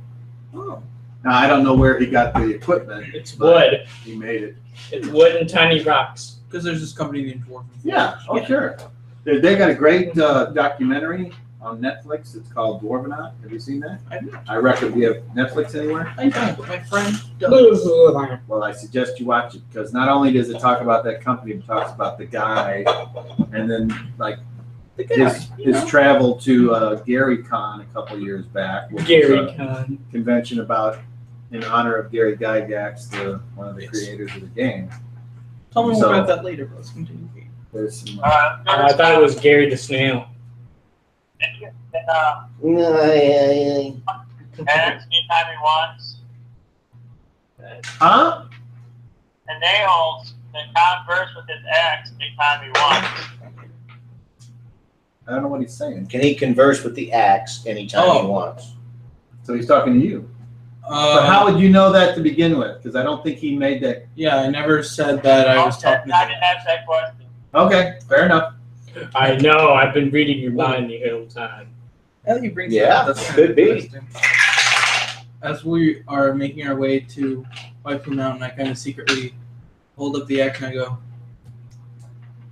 S3: Oh.
S1: Now I don't know where he got the equipment.
S2: It's
S1: but
S2: wood.
S1: He made it.
S2: It's wood and tiny rocks.
S3: Because there's this company named Dwarven Forge.
S1: Yeah. Oh, sure. They got a great documentary on Netflix. It's called Dwarvenaut. Have you seen that? I recommend. Do you have Netflix anywhere?
S3: I don't, but my friend does.
S1: Well, I suggest you watch it because not only does it talk about that company, it talks about the guy, and then like his travel to Gary Con a couple years back. Which
S2: Gary
S1: was a
S2: Con.
S1: convention about in honor of Gary Gygax, one of the creators of the game.
S3: Tell me more
S1: So-
S3: about that later, but let's continue.
S1: There's some.
S2: I thought it was Gary the Snail.
S4: And anytime he wants.
S1: Huh?
S4: And Nails can converse with his ex anytime he wants.
S1: I don't know what he's saying.
S5: Can he converse with the axe anytime he wants?
S1: So he's talking to you. But how would you know that to begin with? Because I don't think he made that.
S3: Yeah, I never said that I was talking
S4: I
S3: to
S4: didn't ask that question.
S1: Okay, fair enough.
S2: I know. I've been reading your mind the whole time.
S3: Now that you bring
S5: Yeah,
S3: that up, that's kind
S5: could
S3: of
S5: be.
S3: interesting. As we are making our way to White Plume Mountain, I kind of secretly hold up the axe and I go,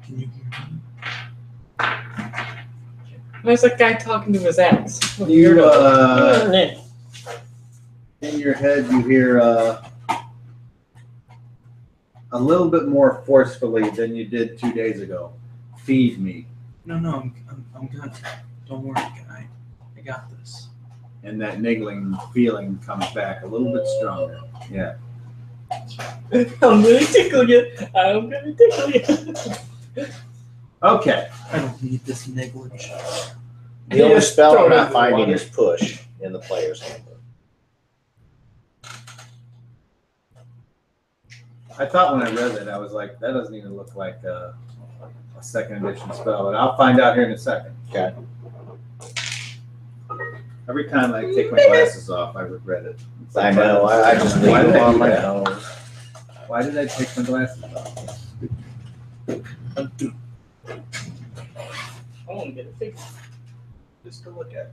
S3: "Can you hear me?"
S2: There's a guy talking to his ex.
S1: You in your head, you hear a little bit more forcefully than you did 2 days ago. Feed me,
S3: No, I'm good. Don't worry, guy. I got this.
S1: and that niggling feeling comes back a little bit stronger. Yeah.
S2: I'm gonna tickle you. I'm gonna tickle you.
S1: Okay.
S3: I don't need this negligence.
S5: The only
S2: Just
S5: spell
S2: throw
S5: I'm
S2: it
S5: not
S2: in the
S5: finding
S2: water.
S5: is push in the player's handbook.
S1: I thought when I read it, I was like, that doesn't even look like a second edition spell, but I'll find out here in a second.
S5: Okay.
S1: Every time I take my glasses off, I regret it. It's
S5: I
S1: like,
S5: know. I just leave
S1: why did
S5: them
S1: I
S5: on
S1: do
S5: my
S1: that?
S5: nose.
S1: Why did I take my glasses off?
S2: I want to get a figure just to look at.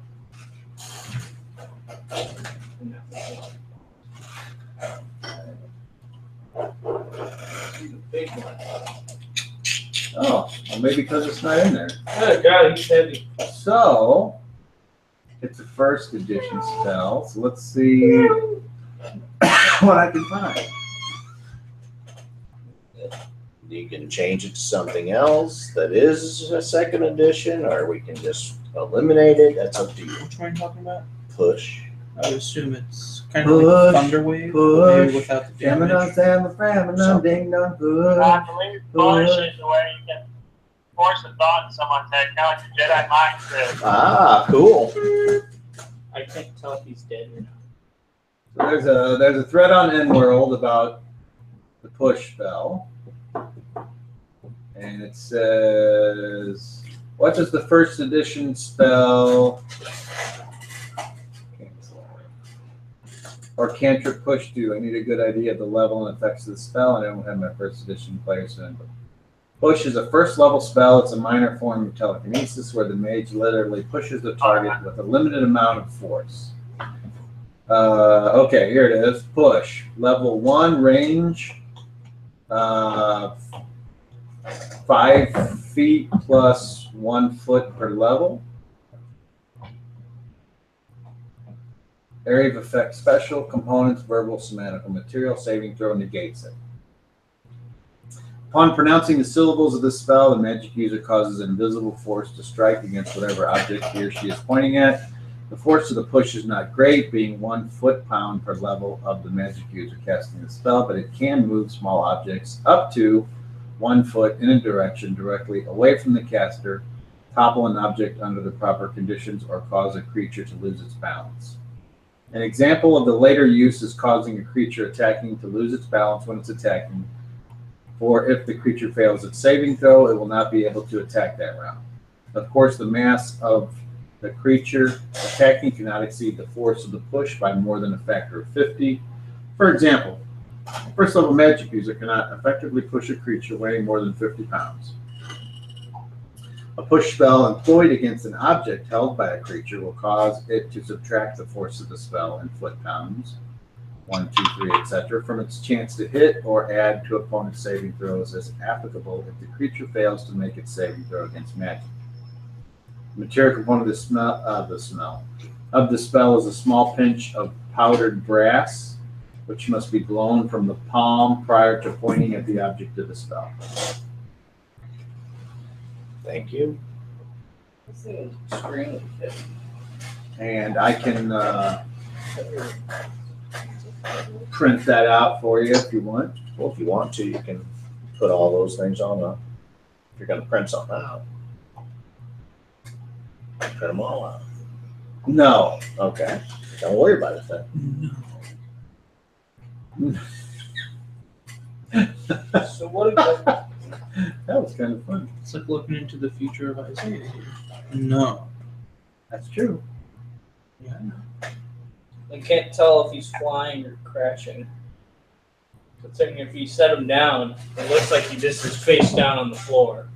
S2: He's a big one.
S1: Oh, well, maybe because it's not in there.
S2: Oh God, he's heavy.
S1: So, it's a first edition spell. So let's see what I can find.
S5: You can change it to something else that is a second edition, or we can just eliminate it. That's up to you.
S3: Which one are you talking about?
S5: Push.
S3: I would assume it's kind of like Thunderwave,
S1: push,
S3: maybe without the
S1: Gemini,
S3: damage.
S1: Sam, ding dong, push.
S4: I believe push is the way you can force a thought in someone's head, kind of like the Jedi mind trick.
S5: Ah, cool.
S2: I can't tell if he's dead or not.
S1: So there's a thread on N-World about the push spell. And it says, what does the first edition spell or cantrip push do? I need a good idea of the level and effects of the spell, and I don't have my first edition player's handbook. Push is a first level spell. It's a minor form of telekinesis where the mage literally pushes the target with a limited amount of force. Okay, here it is. Push. Level 1 range. 5 feet plus 1 foot per level. Area of effect special, components, verbal, semantical material, saving throw negates it. Upon pronouncing the syllables of this spell, the magic user causes an invisible force to strike against whatever object he or she is pointing at. The force of the push is not great, being 1 foot-pound per level of the magic user casting the spell, but it can move small objects up to 1 foot in a direction directly away from the caster, topple an object under the proper conditions, or cause a creature to lose its balance. An example of the later use is causing a creature attacking to lose its balance when it's attacking, or if the creature fails its saving throw, it will not be able to attack that round. Of course, the mass of the creature attacking cannot exceed the force of the push by more than a factor of 50. For example, a first level magic user cannot effectively push a creature weighing more than 50 pounds. A push spell employed against an object held by a creature will cause it to subtract the force of the spell in foot-pounds, 1, 2, 3, etc., from its chance to hit, or add to opponent's saving throws as applicable if the creature fails to make its saving throw against magic. The material component of the spell is a small pinch of powdered brass, which must be blown from the palm prior to pointing at the object of the spell.
S5: Thank you.
S2: This thing is extremely heavy.
S1: And I can print that out for you if you want.
S5: Well, if you want to, you can put all those things on if you're going to print something out. Print them all out.
S1: No.
S5: Okay. Don't worry about it then.
S2: So what about
S1: That was kind of fun.
S3: It's like looking into the future of Isaiah here. No.
S1: That's true.
S3: Yeah.
S2: I can't tell if he's flying or crashing. Considering if you set him down, it looks like he just is face down on the floor.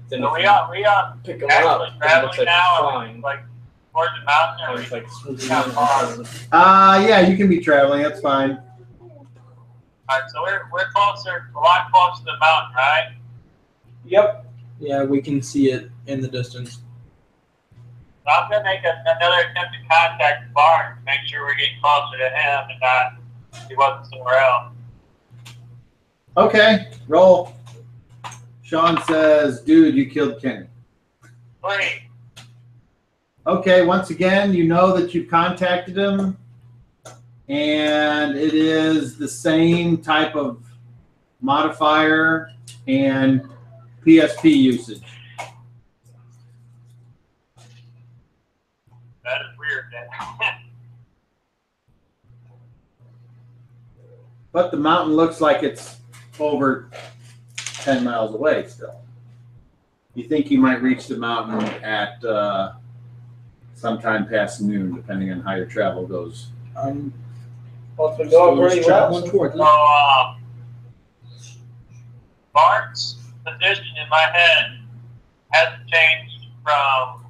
S2: Then
S4: So
S2: if
S4: we
S2: you
S4: are
S2: pick him
S4: actually
S2: up, it looks
S4: traveling
S2: like
S4: now,
S2: he's
S4: or
S2: flying.
S4: like towards the mountain, or
S2: Or
S4: we
S2: he's like swooping
S4: Yeah,
S2: in on something.
S1: Yeah, you can be traveling. That's fine.
S4: Alright, so we're closer, a lot closer to the mountain, right?
S2: Yep.
S3: Yeah, we can see it in the distance.
S4: So I'm gonna make another attempt to contact Bart to make sure we're getting closer to him and not he wasn't somewhere else.
S1: Okay, roll. Sean says, dude, you killed Kenny.
S4: 3.
S1: Okay, once again, you know that you contacted him, and it is the same type of modifier and PSP usage.
S4: That is weird. Then.
S1: But the mountain looks like it's over 10 miles away still. You think you might reach the mountain at sometime past noon, depending on how your travel goes.
S2: Well, it's been going pretty well.
S3: Towards
S4: So, Mark's position in my head hasn't changed from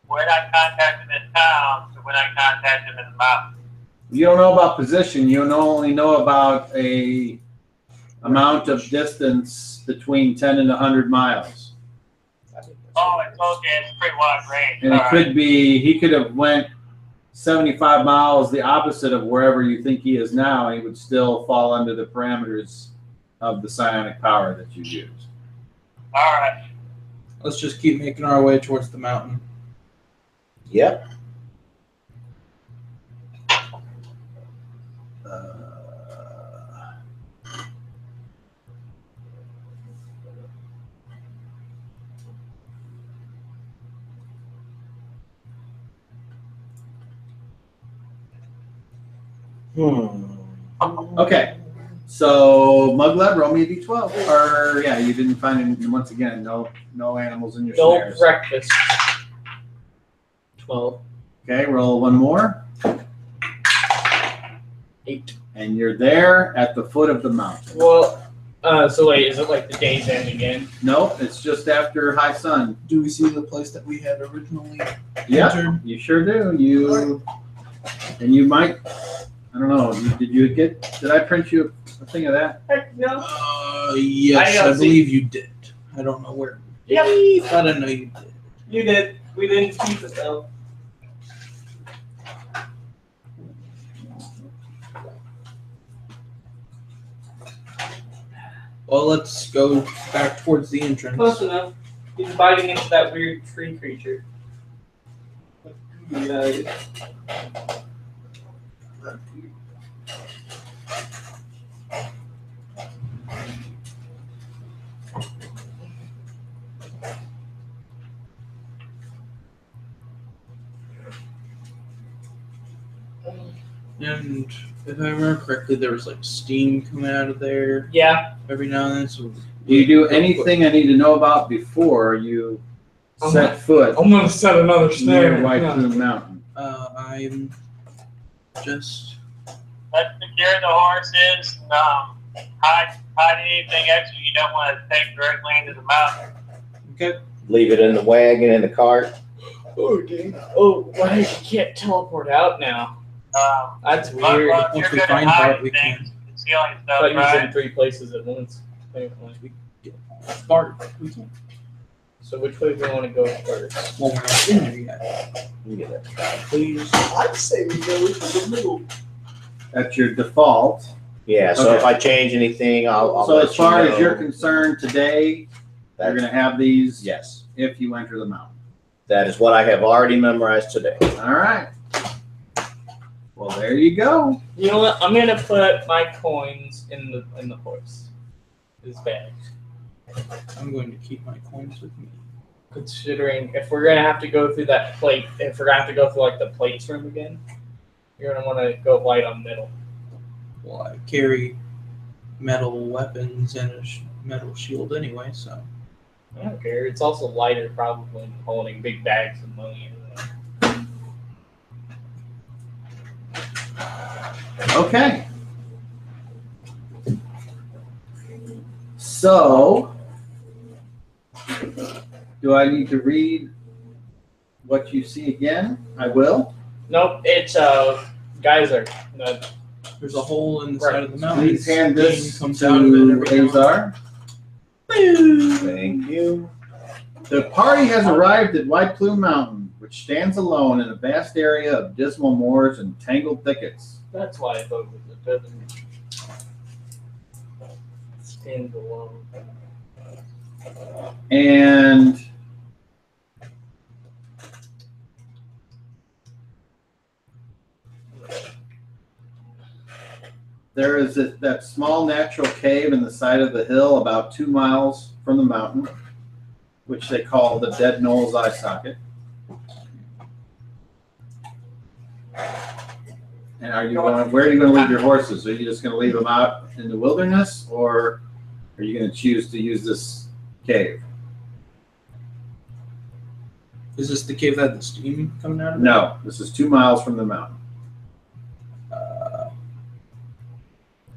S4: when I contacted him in town to when I contacted him in the mountain.
S1: You don't know about position. You only know about a amount of distance between 10 and 100 miles.
S4: Oh, it's okay. It's pretty wide range.
S1: And it could be, he could have went 75 miles the opposite of wherever you think he is now, and he would still fall under the parameters of the psionic power that you use.
S4: All right.
S3: Let's just keep making our way towards the mountain.
S5: Yep.
S1: Okay, so Muglet, roll me a d12. Or yeah, you didn't find any. Once again, no animals in your
S2: No
S1: snares.
S2: breakfast. 12.
S1: Okay, roll one more,
S2: 8.
S1: and you're there at the foot of the mountain.
S2: Well, so wait, is it like the day's end again?
S1: No, it's just after high sun.
S3: Do we see the place that we had originally
S1: Yeah,
S3: entered?
S1: you sure do. And you might. I don't know. Did I print you a thing of that?
S2: Heck no.
S3: Yes,
S2: I
S3: I
S2: don't see-
S3: believe you did. I don't know where.
S2: Yep.
S3: But I know you did.
S2: You did. We didn't keep it though.
S3: Well, let's go back towards the entrance.
S2: Close enough. He's biting into that weird tree creature. Yeah.
S3: And if I remember correctly, there was like steam coming out of there
S2: Yeah.
S3: every now and then. So
S1: Do you do anything I need to know about before you set foot
S2: I'm gonna set another snare.
S1: near White
S2: Yeah.
S1: Plume Mountain?
S3: I'm just
S4: Let's secure the horses. Hide anything extra you don't want to take directly into the mountain.
S3: okay.
S5: Leave it in the wagon in the cart.
S2: Oh, dang. Oh, right. You can't teleport out now. That's
S4: But,
S2: weird.
S4: if you're
S3: Once we
S4: good at
S3: find
S4: hiding
S3: Bart, we
S4: things, concealing
S2: But
S4: stuff,
S2: he's
S4: right?
S2: in 3 places at once. Apparently.
S3: Bart, we can't.
S2: So which way do we want to go first?
S3: Well, we're not in there yet.
S5: You get it.
S3: Please.
S2: I'd say we go to the middle.
S1: That's your default.
S5: Yeah, so
S1: Okay.
S5: if I change anything, I'll
S1: So
S5: let
S1: as far
S5: you know.
S1: as you're concerned today, you're going to have these
S5: Yes,
S1: if you enter the mountain.
S5: that is what I have already memorized today.
S1: All right. Well, there you go.
S2: You know what? I'm gonna put my coins in the horse. His bag.
S3: I'm going to keep my coins with me.
S2: Considering if we're gonna have to go through that plate, if we're gonna have to go through like the plates room again, you're gonna want to go light on middle.
S3: Well, I carry metal weapons and a metal shield anyway, so.
S2: I don't care. It's also lighter probably than holding big bags of money.
S1: Okay. So, do I need to read what you see again? I will.
S2: Nope, it's geyser. No,
S3: There's a hole in the side of the mountain.
S1: Please hand this
S3: Steam comes
S1: to
S3: out of it every now and then.
S1: Azar.
S5: Thank you.
S1: The party has arrived at White Plume Mountain, which stands alone in a vast area of dismal moors and tangled thickets.
S2: that's why I thought it was a desert. Stand alone.
S1: And There is that small natural cave in the side of the hill about 2 miles from the mountain, which they call the Dead Knoll's Eye Socket. And where are you going to leave your horses? Are you just going to leave them out in the wilderness, or are you going to choose to use this cave?
S3: Is this the cave that had the steam coming out of it?
S1: No, this is 2 miles from the mountain.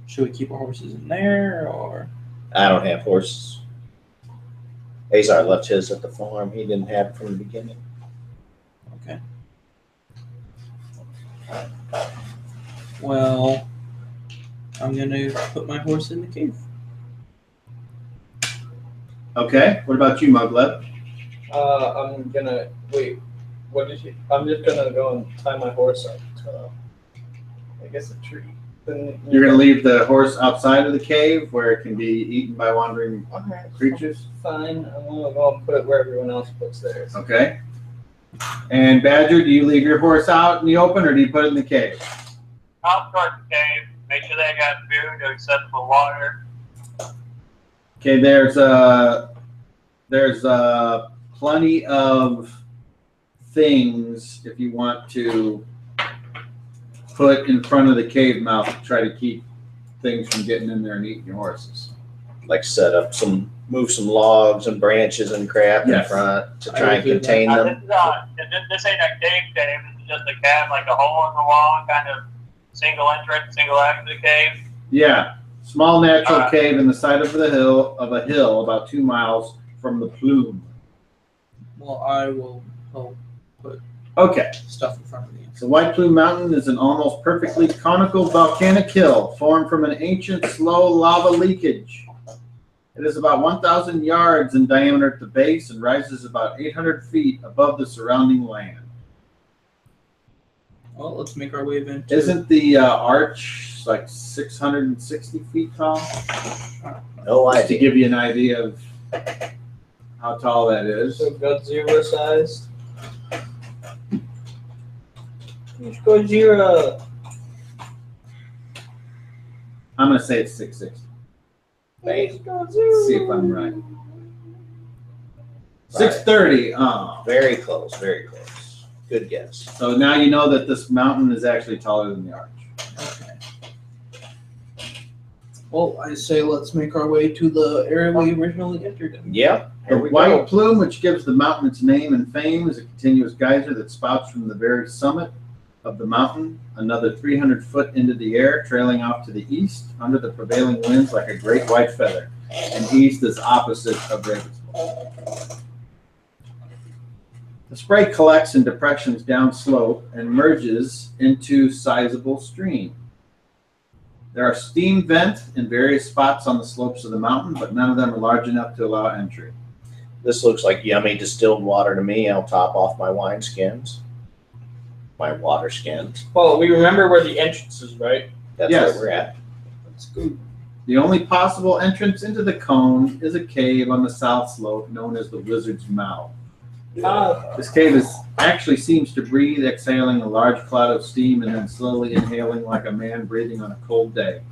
S3: Should we keep our horses in there, or?
S5: I don't have horses. Azar left his at the farm. He didn't have it from the beginning.
S3: Okay. Well, I'm gonna put my horse in the cave.
S1: Okay. What about you, Muglet?
S2: I'm gonna wait. What did you? I'm just gonna go and tie my horse up to, I guess, a tree. Then
S1: You're going to leave the horse outside of the cave where it can be eaten by wandering creatures?
S2: Fine. I'm gonna go and put it where everyone else puts theirs.
S1: Okay. And Badger, do you leave your horse out in the open, or do you put it in the cave?
S4: I'll start the cave. Make sure they got food, accessible water.
S1: Okay, there's plenty of things if you want to put in front of the cave mouth to try to keep things from getting in there and eating your horses.
S5: Like move some logs and branches and crap
S1: Yes.
S5: in front to try and contain them.
S4: This ain't a cave. This is just a cave, like a hole in the wall, kind of single entrance, single exit cave.
S1: Yeah, small natural cave in the side of a hill about 2 miles from the plume.
S3: Well, I will help put
S1: Okay.
S3: stuff in front of you.
S1: So White Plume Mountain is an almost perfectly conical volcanic hill formed from an ancient slow lava leakage. It is about 1,000 yards in diameter at the base and rises about 800 feet above the surrounding land.
S3: Well, let's make our way into.
S1: Isn't the arch like 660 feet tall?
S5: No
S1: Just to
S5: idea.
S1: give you an idea of how tall that is.
S2: So Godzilla sized. Gojira.
S1: I'm going to say it's 660. Let's see if I'm right. 630. Oh.
S5: Very close, very close. Good guess.
S1: So now you know that this mountain is actually taller than the arch.
S3: Okay. Well, I say let's make our way to the area we originally entered in.
S5: Yep.
S1: The
S5: Here we
S1: White
S5: go.
S1: Plume, which gives the mountain its name and fame, is a continuous geyser that spouts from the very summit of the mountain, another 300 foot into the air, trailing off to the east under the prevailing winds like a great white feather. And east is opposite of Ravenswood. The spray collects in depressions downslope and merges into sizable stream. There are steam vents in various spots on the slopes of the mountain, but none of them are large enough to allow entry.
S5: This looks like yummy distilled water to me. I'll top off my wine skins. My water skins.
S2: Well, we remember where the entrance is, right?
S5: That's
S1: Yes.
S5: where we're at.
S2: That's good.
S1: The only possible entrance into the cone is a cave on the south slope known as the Wizard's Mouth. This cave actually seems to breathe, exhaling a large cloud of steam and then slowly inhaling like a man breathing on a cold day.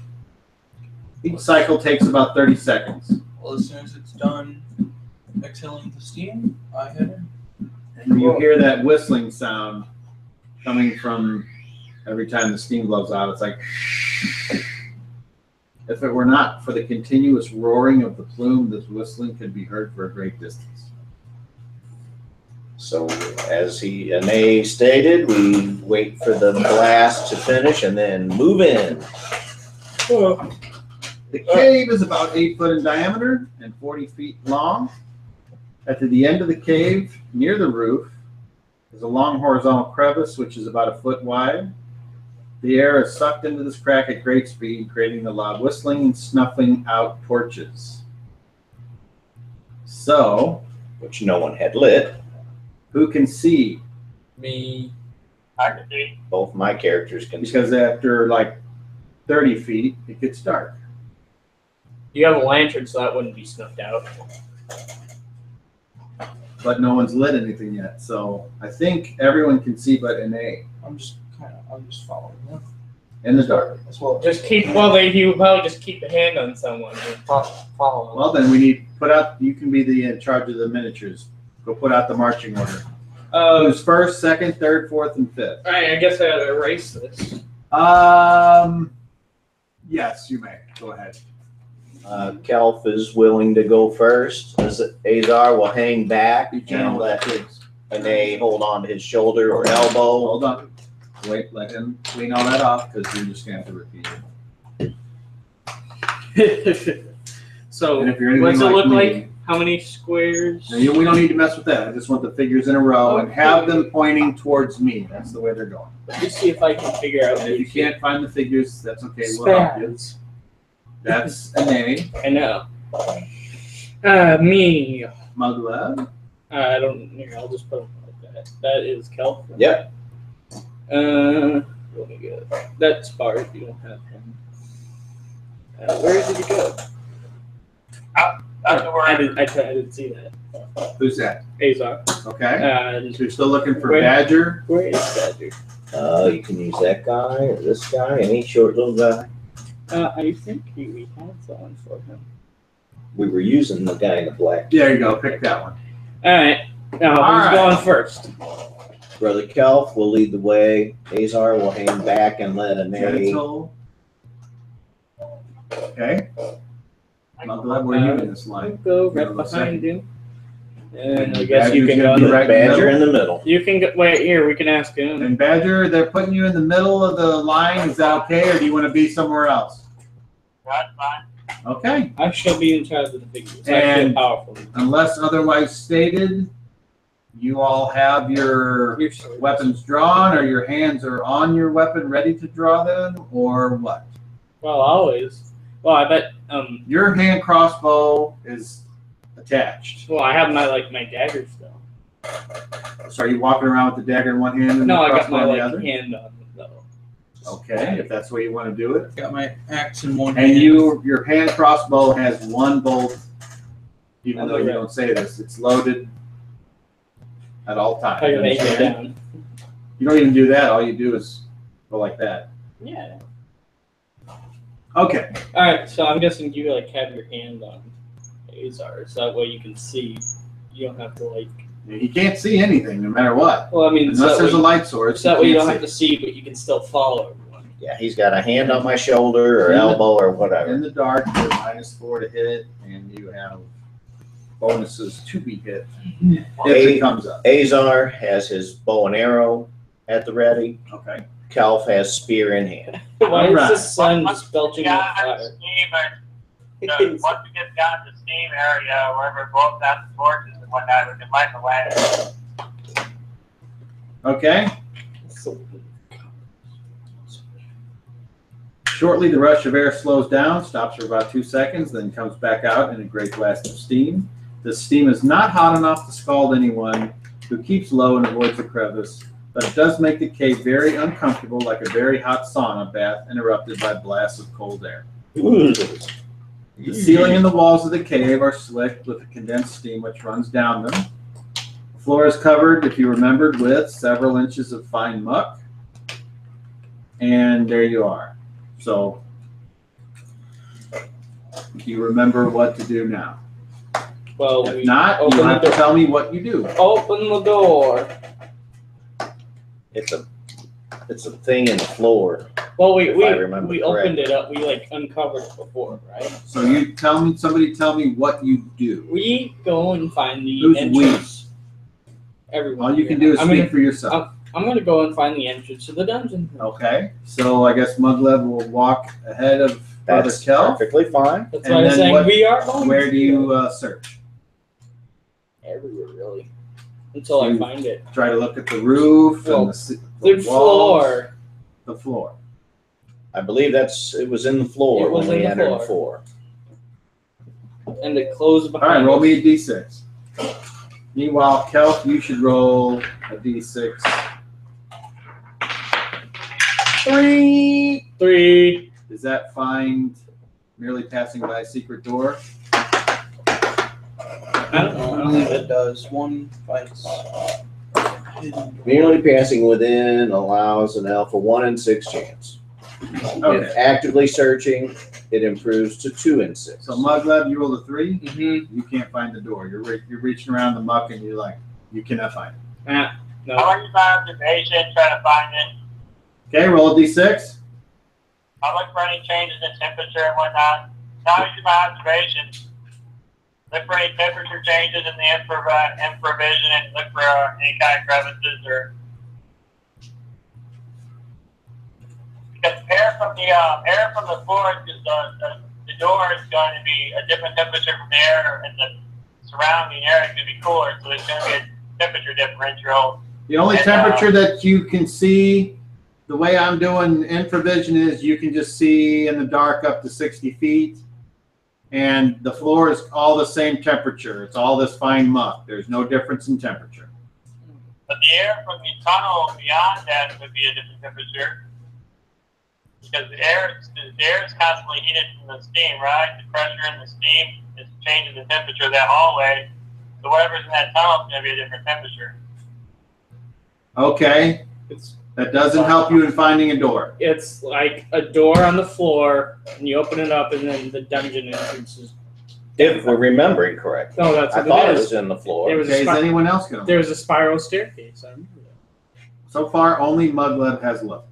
S1: Each cycle takes about 30 seconds.
S3: Well, as soon as it's done exhaling the steam, I head in.
S1: And you hear that whistling sound coming from every time the steam blows out. It's like, if it were not for the continuous roaring of the plume, this whistling could be heard for a great distance.
S5: So as Anae stated, we wait for the blast to finish and then move in.
S1: The cave is about 8 foot in diameter and 40 feet long. At the end of the cave, near the roof, is a long horizontal crevice which is about 1 foot wide. The air is sucked into this crack at great speed, creating the loud whistling and snuffing out torches. So,
S5: Which no one had lit.
S1: who can see?
S2: Me.
S4: I can see.
S5: Both my characters can see.
S1: Because after like 30 feet, it gets dark.
S2: You have a lantern, so that wouldn't be snuffed out.
S1: But no one's lit anything yet. So I think everyone can see but Anae.
S3: I'm just following them.
S1: In the dark.
S3: As well.
S2: Just keep. Well, you probably just keep a hand on someone and follow.
S1: Well, then we need put out. You can be the in charge of the miniatures. Go put out the marching order. Who's first, second, third, fourth, and fifth?
S2: All right. I guess I gotta erase this.
S1: Yes, you may. Go ahead.
S5: Kelf is willing to go first. Azar will hang back
S1: Be
S5: and
S1: gentle with
S5: let
S1: the kids.
S5: Anae hold on to his shoulder or elbow.
S1: Hold on. Wait, let him clean all that off because you're just gonna have to repeat it.
S2: So,
S1: And if you're anything
S2: what's it
S1: like
S2: look
S1: me-
S2: like? How many squares?
S1: No, we don't need to mess with that. I just want the figures in a row and have them pointing towards me. That's the way they're going.
S2: Let me see if I can figure out.
S1: And if you can't find the figures, that's okay. We'll help you.
S2: Spaz.
S1: That's a name.
S2: I know. Me.
S1: Muglev.
S2: I don't. Here, I'll just put them like that. That is Kelp.
S5: Yep.
S2: Let me go. That's Bart. You don't have him. Where did he go?
S4: That's the word.
S2: I didn't see that.
S1: Who's that?
S2: Azar.
S1: Okay. So you're still looking for
S2: Where-
S1: Badger.
S2: Where is Badger?
S5: You can use that guy or this guy, any short little guy.
S2: I think we had someone for him.
S5: We were using the guy in the black.
S1: There you go. Pick that one.
S2: All right. Now
S1: All
S2: who's
S1: right.
S2: going first?
S5: Brother Kelf will lead the way. Azar will hang back and let Anae.
S1: Gentle. Okay. Muglev, where are you in this
S2: I'll
S1: line?
S2: go right
S1: You're the
S2: behind you. And I
S1: And
S2: guess you
S1: Badger's
S2: can
S1: gonna
S2: go.
S1: be right in the
S5: Badger
S1: middle.
S5: in the middle.
S2: You can go. Wait here. We can ask him.
S1: And Badger, they're putting you in the middle of the line. Is that okay, or do you want to be somewhere else?
S4: That's fine.
S1: Okay.
S2: I shall be in charge of the figures. I
S1: And-
S2: feel powerful.
S1: Unless otherwise stated, you all have your
S2: Your sword.
S1: weapons drawn, or your hands are on your weapon ready to draw them, or what?
S2: Well, always. Well, I bet.
S1: Your hand crossbow is attached.
S2: Well, I have my dagger still.
S1: So are you walking around with the dagger in one hand and
S2: No,
S1: the
S2: I got
S1: crossbow
S2: my
S1: in the other?
S2: hand on it though.
S1: Okay, if that's the way you want to do it.
S3: Got my axe in one
S1: And
S3: hand.
S1: your hand crossbow has one bolt, even though you
S2: Okay.
S1: don't say this, it's loaded at all times.
S2: I can make it
S1: Understand?
S2: down.
S1: You don't even do that. All you do is go like that.
S2: Yeah.
S1: Okay.
S2: All right. So I'm guessing you have your hand on Azar, so that way you can see. You don't have to like.
S1: He can't see anything, no matter what.
S2: Well, I mean,
S1: Unless there's a light source.
S2: so that way you don't
S1: can't
S2: have to see, but you can still follow everyone.
S5: Yeah, he's got a hand on my shoulder or
S1: In the-
S5: elbow or
S1: see.
S5: whatever.
S1: In the dark, you're -4 to hit, and you have bonuses to be hit if it comes up.
S5: Azar has his bow and arrow at the ready.
S1: Okay.
S5: Kelf has spear in hand.
S2: Why is
S1: Alright.
S2: the sun just belching out
S4: Yeah,
S2: fire?
S4: steam and once we get down to the steam area, wherever it blows out the torches and whatnot, we can light the lantern.
S1: Okay.
S2: So-
S1: Shortly, the rush of air slows down, stops for about 2 seconds, then comes back out in a great blast of steam. The steam is not hot enough to scald anyone who keeps low and avoids the crevice, but it does make the cave very uncomfortable, like a very hot sauna bath interrupted by blasts of cold air. The ceiling and the walls of the cave are slick with the condensed steam which runs down them. The floor is covered, if you remembered, with several inches of fine muck. And there you are. So, do you remember what to do now?
S2: Well,
S1: If
S2: we
S1: not, you
S2: open
S1: have
S2: the
S1: to
S2: door.
S1: tell me what you do.
S2: Open the door.
S5: It's a thing in the floor.
S2: Well,
S5: If I remember
S2: we opened it up. We uncovered it before, right?
S1: So you tell me, somebody tell me what you do.
S2: We go and find the
S1: Who's
S2: entrance. Everyone.
S1: All you can
S2: here.
S1: do is
S2: I'm
S1: speak
S2: gonna,
S1: for yourself.
S2: I'm gonna go and find the entrance to the dungeon.
S1: Okay, so I guess Muglev will walk ahead of Brother
S5: That's
S1: Kel.
S5: perfectly fine.
S2: That's
S1: And
S2: why I'm
S1: then
S2: saying
S1: what-
S2: we are going.
S1: Where do you search?
S2: Everywhere, really. Until I
S1: You-
S2: find it.
S1: Try to look at the roof
S2: Well,
S1: and the
S2: The
S1: walls.
S2: floor.
S1: The floor.
S5: I believe it was in the floor
S2: It was
S5: when we
S2: in the
S5: entered
S2: floor.
S5: before.
S2: And it closed
S1: All right,
S2: behind
S1: roll
S2: us.
S1: me a d6. Meanwhile, Kelp, you should roll a d6.
S2: 3.
S1: Does that find merely passing by a secret door?
S2: I don't know.
S3: I believe it does. One fights.
S5: Merely passing within allows an elf a 1 in 6 chance. With actively searching, it improves to 2 and 6.
S1: So Muggleb, you rolled a 3.
S2: Mm-hmm.
S1: You can't find the door. You're reaching around the muck and you're like, you cannot find it.
S2: No.
S4: I'll use my observation, try to find it.
S1: Okay, roll a d6.
S4: I'll look for any changes in temperature and whatnot. Now I use my observation. Look for any temperature changes in the infravision and look for any kind of crevices or. Because air from the floor, because the door is going to be a different temperature from the air, and the surrounding area is going to be cooler, so there's going to be a temperature differential.
S1: The only temperature that you can see, the way I'm doing infravision is you can just see in the dark up to 60 feet. And the floor is all the same temperature. It's all this fine muck. There's no difference in temperature.
S4: But the air from the tunnel beyond that would be a different temperature. Because the air is constantly heated from the steam, right? The pressure in the steam is changing the temperature of that hallway. So whatever's in that tunnel is going to be a different temperature.
S1: Okay. That doesn't help you in finding a door.
S2: It's like a door on the floor, and you open it up, and then the dungeon entrance is.
S5: If we're remembering correctly.
S2: Oh, that's
S5: I
S2: what
S5: thought
S2: it
S5: it
S2: is.
S5: was in the floor.
S2: There was
S1: Okay, is anyone else going to
S2: There was a spiral staircase. I remember that.
S1: So far, only Muggleb has looked.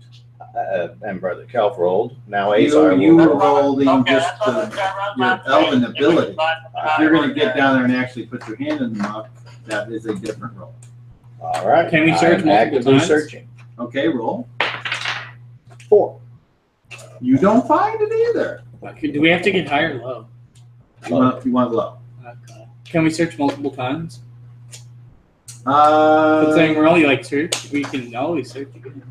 S5: And Brother Kelf rolled. Now Azar
S1: You
S5: will
S1: were
S5: roll.
S1: rolling just your elven ability. If you're going to get down there and actually put your hand in the muck, that is a different roll.
S5: All right.
S2: Can we search
S5: I'm
S2: multiple
S5: actively
S2: times?
S5: searching.
S1: Okay, roll.
S5: 4.
S1: You don't find it either.
S2: Do we have to get high or low?
S1: You want low.
S2: Okay. Can we search multiple times?
S1: Uh,
S2: Saying we're only like search, we can always search again.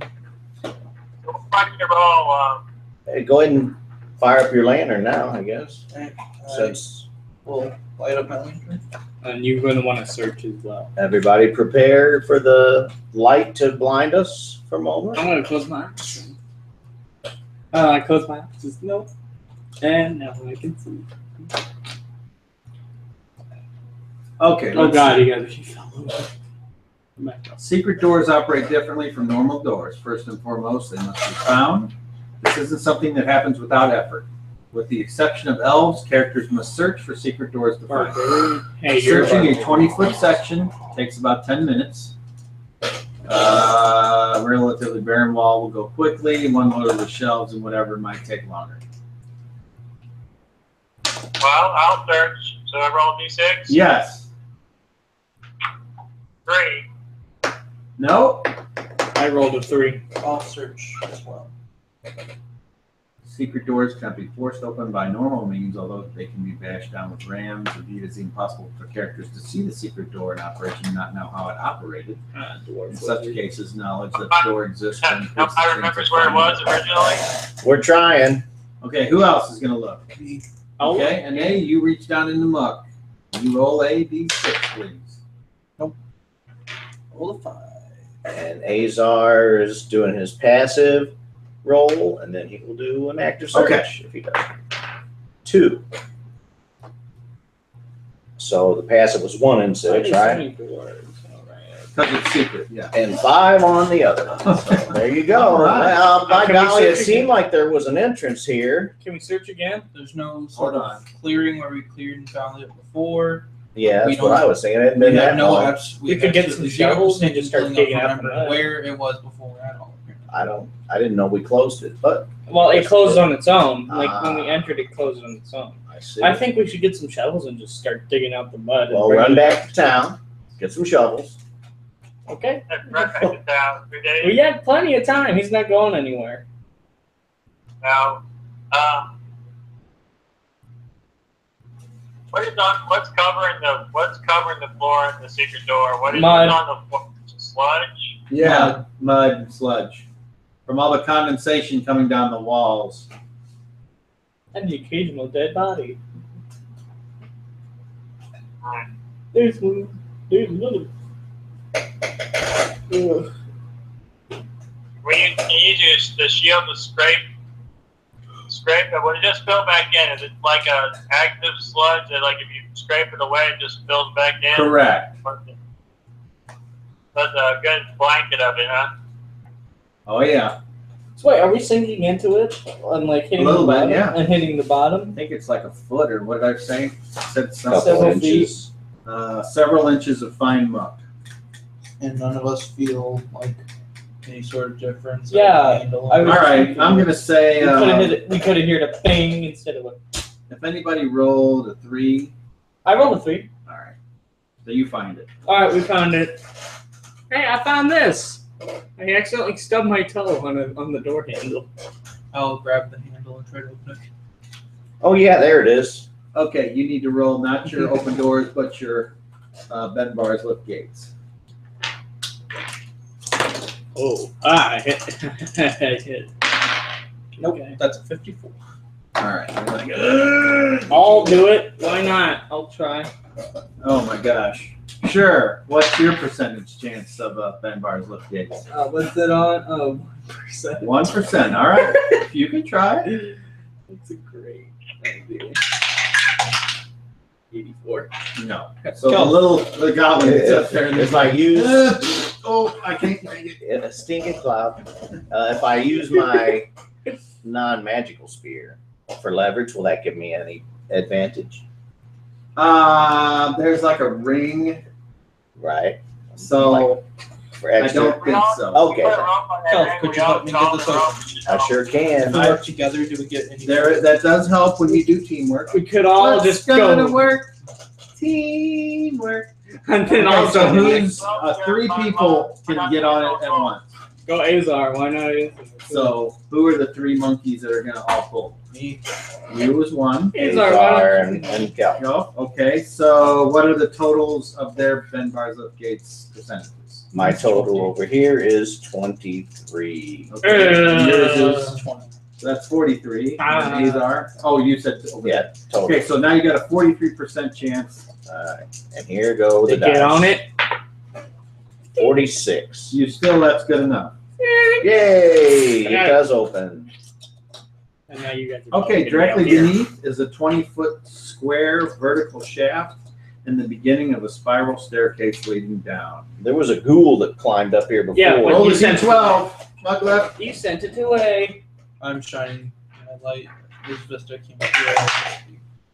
S5: Hey, go ahead and fire up your lantern now, I guess. Since
S3: We'll light up my lantern.
S2: And you're going to want to search as well.
S5: everybody prepare for the light to blind us for a moment.
S2: I'm going to close my eyes. I close my eyes. Just no. And now I can see.
S1: okay.
S2: Oh
S1: let's
S2: God,
S1: see.
S2: you got to fell over. Back up.
S1: Secret doors operate differently from normal doors. First and foremost, they must be found. This isn't something that happens without effort. With the exception of elves, characters must search for secret doors to find.
S2: Hey, you're
S1: Searching a 20-foot section takes about 10 minutes. Relatively barren wall will go quickly. One load of the shelves and whatever might take longer.
S4: Well, I'll search. So I roll D6?
S1: Yes.
S4: 3.
S1: No.
S2: I rolled a 3.
S3: I'll search as well.
S1: Secret doors can't be forced open by normal means, although they can be bashed down with rams. Indeed, it's impossible for characters to see the secret door in operation and not know how it operated. In such cases, knowledge that the door exists.
S4: I remember where it was originally.
S5: We're trying.
S1: Okay, who else is going to look?
S2: Oh,
S1: Okay, and A, you reach down in the muck. You roll a d6, please.
S3: Roll a 5.
S5: And Azar is doing his passive roll, and then he will do an active search if he does. 2. So the passive was 1 and 6, right?
S1: Because it's secret, yeah.
S5: And 5 on the other one. So there you go.
S1: All right.
S5: Well, by
S2: Can we
S5: golly, it
S2: search
S5: seemed
S2: again?
S5: like there was an entrance here.
S2: Can we search again?
S3: There's no sort
S1: Hold
S3: of
S1: on.
S3: clearing where we cleared and found it before.
S5: Yeah,
S3: We
S5: that's what
S3: don't-
S5: I was saying. It hadn't
S3: We
S5: been
S3: have
S5: that
S3: no
S5: long.
S2: We could get some shovels and just start digging up
S3: remember
S2: the mud.
S3: where it was before at all.
S5: I didn't know we closed it, but
S2: Well, it closed on its own. Like when we
S5: Ah.
S2: entered, it closed on its own.
S5: I see.
S2: I think we should get some shovels and just start digging out the mud.
S5: Well, run back to town, get some shovels.
S2: Okay.
S4: Run back to town. 3 days.
S2: We have plenty of time. He's not going anywhere.
S4: Now, what's covering the floor in the secret door? What is
S2: Mud.
S4: on the floor? Sludge?
S1: Yeah, mud and sludge. From all the condensation coming down the walls.
S2: And the occasional dead body.
S4: Hmm.
S2: There's one. There's another. Ugh.
S4: Can you use the shield to scrape it? When it just fill back in, is it like a active sludge that, like, if you scrape it away, it just fills back in?
S1: Correct.
S4: That's a good blanket of it, huh?
S1: Oh, yeah.
S2: So wait, are we sinking into it and like hitting
S1: A little
S2: the
S1: bit,
S2: bottom?
S1: yeah.
S2: And hitting the bottom?
S1: I think it's like a foot or what did I say? Said
S5: Couple
S1: something.
S2: Several
S5: inches.
S1: Several inches of fine muck.
S3: And none of us feel like any sort of difference.
S2: Yeah,
S3: Handle.
S2: I was-
S1: All right, I'm gonna say
S2: We could have heard a ping instead of a.
S1: if anybody rolled a 3,
S2: I rolled a 3.
S1: all right, so you find it.
S2: All right, we found it. Hey, I found this. I accidentally stubbed my toe on the door handle.
S3: I'll grab the handle and try to open it.
S5: Oh yeah, there it is.
S1: Okay, you need to roll not your open doors, but your bend bars, lift gates.
S2: Oh, I hit. I hit.
S3: Nope,
S2: Okay.
S3: that's a 54.
S1: All right. I'm gonna go,
S2: I'll do it. Why not? I'll try.
S1: oh my gosh. Sure. What's your percentage chance of bend bars, lift gates?
S2: What's it on? Oh, 1%.
S1: 1%. All right. You can try.
S2: That's a great idea. 84.
S1: No. So the goblin gets up there and
S5: If I use
S1: oh, I can't make it.
S5: a stinking cloud, if I use my non-magical spear for leverage, will that give me any advantage?
S1: There's like a ring,
S5: Right.
S1: so
S5: For
S1: I
S5: extra.
S1: don't think so.
S5: Okay.
S3: Could you let me get this open?
S5: I sure
S3: If
S5: can.
S3: we work together, do we get any?
S1: That does help when you do teamwork.
S2: We could all
S1: Let's
S2: just
S1: gotta
S2: go.
S1: work. Teamwork.
S2: And then
S1: Okay,
S2: also
S1: so who's 3 people can get on it at once.
S2: go Azar. Why not?
S1: So who are the 3 monkeys that are gonna all pull?
S3: Me.
S1: You is one.
S2: Azar, why
S5: Azar
S2: don't
S5: and Kel.
S1: Go. Okay. So what are the totals of their bend bars lift gates percentages?
S5: My total over here is 23.
S1: Okay. Yours is
S3: 20.
S1: so that's 43.
S2: Ah.
S1: And Azar. Oh, you said over there.
S5: Yeah, total.
S1: Okay, so now you got a 43% chance.
S5: And here go the
S2: to get
S5: dice.
S2: on it?
S5: 46.
S1: You still, that's good enough.
S5: Yay! It
S2: Yeah.
S5: does open.
S2: And now you got to
S1: Okay,
S2: get
S1: directly
S2: out here.
S1: beneath is a 20-foot square vertical shaft and the beginning of a spiral staircase leading down.
S5: There was a ghoul that climbed up here before.
S2: Yeah, but
S1: Roll
S2: you
S1: a
S2: sent
S1: d12. Mug left.
S2: You sent it away.
S3: I'm shining my light. This vista came through.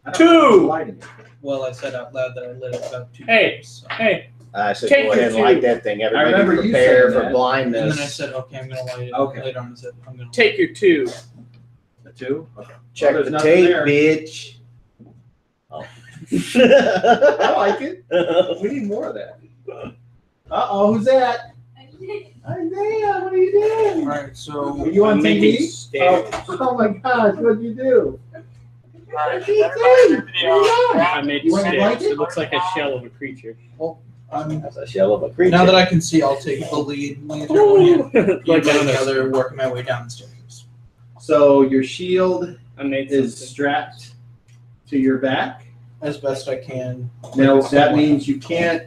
S1: I don't know who's lighting it.
S3: Well, I said out loud that I lit it about 2
S2: Hey.
S3: times. So.
S2: Hey,
S5: I said,
S2: Take
S5: go ahead
S2: your
S5: and light
S2: two.
S5: that thing. Everybody
S1: remember you
S5: prepare
S1: saying
S5: for
S1: that.
S3: And
S5: blindness.
S3: then I said, okay, I'm going to light it
S1: Okay.
S3: later on. I said, I'm going to
S2: take your 2.
S1: A 2? Okay.
S5: Check
S1: Well,
S5: the
S1: there's
S5: tape,
S1: nothing there.
S5: bitch. Oh.
S1: I like it. We need more of that. Uh-oh, who's that? Isaiah, what are you doing?
S3: Alright, so
S1: Are you on
S2: I'm making
S1: TV?
S2: stairs.
S1: Oh my gosh, what'd you do?
S2: I made
S1: You wanna
S2: stairs.
S1: like it?
S2: It looks like a shell of a creature.
S5: That's a shell of a creature.
S3: now that I can see, I'll take the lead. Like down
S2: like down there.
S3: together, working my way down the stairs.
S1: So your shield
S2: I made
S1: is
S2: something.
S1: strapped to your back.
S3: As best I can.
S1: Now, that means you can't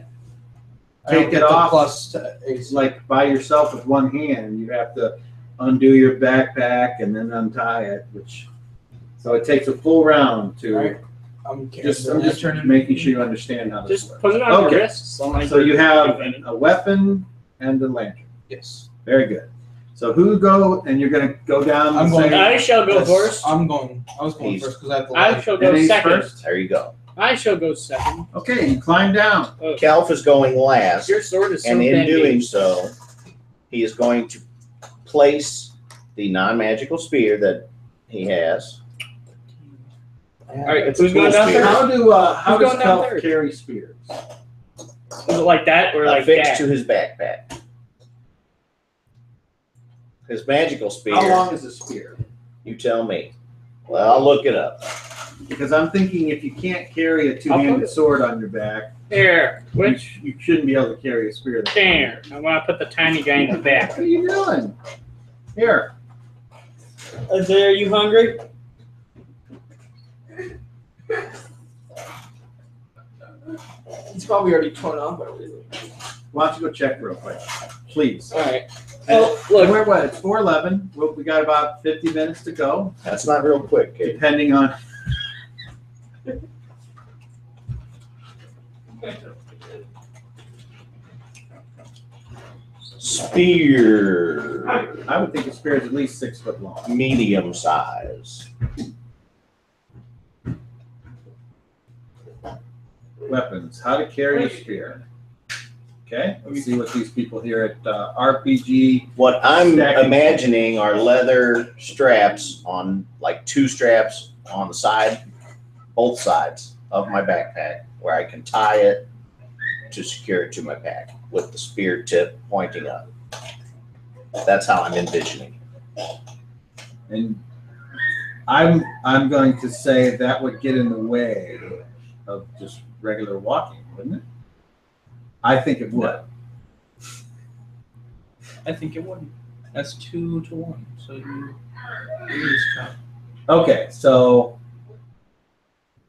S3: I don't
S1: take
S3: get
S1: it
S3: the
S1: off.
S3: plus to AC.
S1: like by yourself with one hand. You have to undo your backpack and then untie it, so it takes a full round to
S3: Right. I'm
S1: just making sure you understand how this
S2: Just
S1: works.
S2: put it on
S1: Okay.
S2: your wrists.
S1: So you have a weapon and a lantern.
S3: Yes.
S1: Very good. So who go and you're gonna go down
S3: I'm
S1: the
S3: going-
S1: same
S2: I shall go
S3: Yes,
S2: first.
S3: I was going
S5: He's-
S3: first because I have the
S2: I
S3: light.
S2: shall go
S1: and he's
S2: second.
S1: first.
S5: There you go.
S2: I shall go second.
S1: Okay, you climb down.
S2: Oh,
S5: Kelf is going last,
S2: your sword is so
S5: and in
S2: bendy.
S5: doing so, he is going to place the non-magical spear that he has.
S2: All right,
S5: It's a
S2: who's going
S5: cool
S2: down
S5: spear.
S1: How
S2: Who's
S1: does
S2: going down
S1: Kelp
S2: third?
S1: carry spears?
S2: Is it like that or like
S5: Affixed
S2: that?
S5: to his backpack. His magical spear.
S1: How long is a spear?
S5: You tell me. Well, I'll look it up.
S1: Because I'm thinking if you can't carry a
S2: I'll
S1: two-handed
S2: put it-
S1: sword on your back,
S2: Here, which
S1: you shouldn't be able to carry a spear.
S2: there? I want to put the tiny guy in the back.
S1: What are you doing? Here.
S2: Isaiah, are you hungry? He's probably already torn off everything.
S1: Why don't you go check real quick, please?
S2: All right.
S1: And
S2: Oh, look.
S1: we're what? It's 4:11. We got about 50 minutes to go,
S5: That's not real quick, kid.
S1: depending on.
S5: Spear,
S1: I would think a spear is at least 6 foot long.
S5: medium size.
S1: Weapons. How to carry a spear. Okay, let's see what these people here at RPG.
S5: What I'm
S1: Stacking.
S5: imagining are leather straps on, like 2 straps on the side, both sides of my backpack, where I can tie it to secure it to my pack with the spear tip pointing up. That's how I'm envisioning.
S1: And I'm going to say that would get in the way of just regular walking, wouldn't it? I think it would.
S3: I think it wouldn't. That's 2 to 1. So you lose count.
S1: Okay, so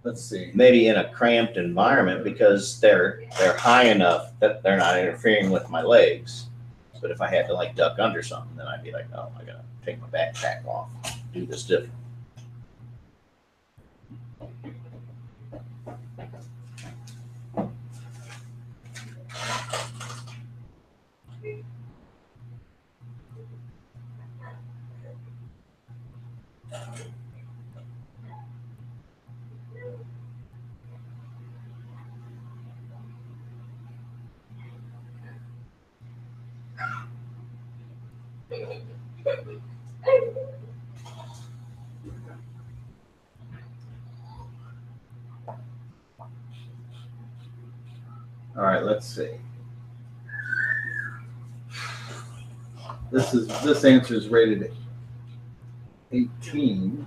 S1: let's see.
S5: Maybe in a cramped environment because they're high enough that they're not interfering with my legs. But if I had to like duck under something, then I'd be like, oh, I gotta take my backpack off, do this different.
S1: All right, let's see. This answer is rated 18.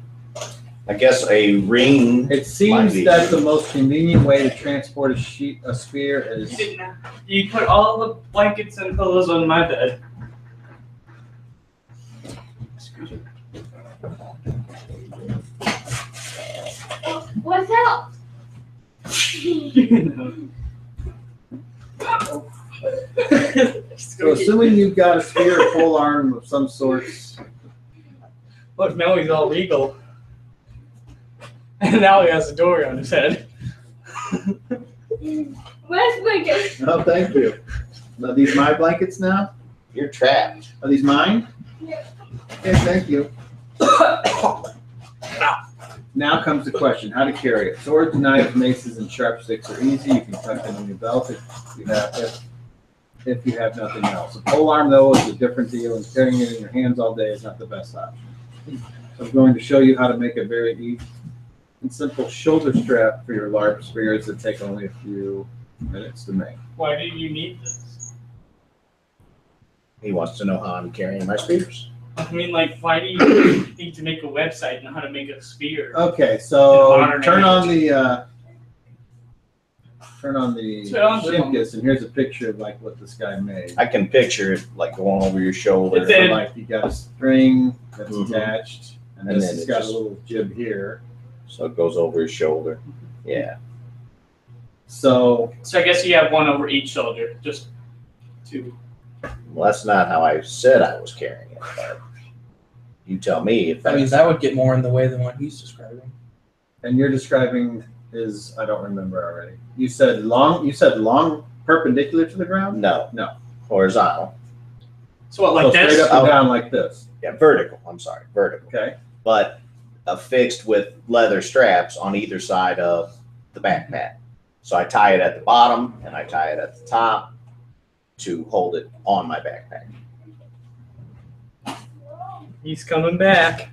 S5: I guess a ring.
S1: It seems that the most convenient way to transport a spear is.
S2: You put all the blankets and pillows on my bed.
S7: What's up?
S1: So assuming you've got a spear or pole arm of some sorts.
S2: Look, now he's all regal. And now he has a dory on his head.
S7: Where's blanket?
S1: Oh, thank you. Are these my blankets now?
S5: You're trapped.
S1: Are these mine?
S7: Yeah.
S1: Okay, thank you. Now comes the question, how to carry it. Swords, knives, maces, and sharp sticks are easy. You can tuck them in your belt if you have nothing else. A pole arm, though, is a different deal, and carrying it in your hands all day is not the best option. So I'm going to show you how to make a very easy and simple shoulder strap for your large spears that take only a few minutes to make.
S2: Why do you need this?
S5: He wants to know how I'm carrying my spears.
S2: I mean, like, why do you need to make a website on how to make a spear?
S1: Okay, so
S2: Modern
S1: turn
S2: age.
S1: on the
S2: Turn on the-
S1: Shimkus, and here's a picture of like what this guy made.
S5: I can picture it like going over your shoulder.
S2: It's
S1: So
S2: in-
S1: like you got a string that's
S5: Mhm.
S1: attached, and
S5: And
S1: this
S5: then
S1: has
S5: it
S1: got
S5: just-
S1: a little jib here.
S5: So it goes over his shoulder. Yeah.
S1: So
S2: So I guess you have one over each shoulder, just two.
S5: Well, that's not how I said I was carrying it, but you tell me if
S3: I mean,
S5: that's.
S3: that would get more in the way than what he's describing.
S1: and you're describing is I don't remember already. You said long perpendicular to the ground?
S5: No.
S1: No.
S5: Horizontal.
S2: So what, like
S1: So straight
S2: this?
S1: up and
S5: Oh.
S1: down like this.
S5: Yeah, vertical. I'm sorry, vertical.
S1: Okay.
S5: But affixed with leather straps on either side of the backpack. So I tie it at the bottom and I tie it at the top to hold it on my backpack.
S2: He's coming back.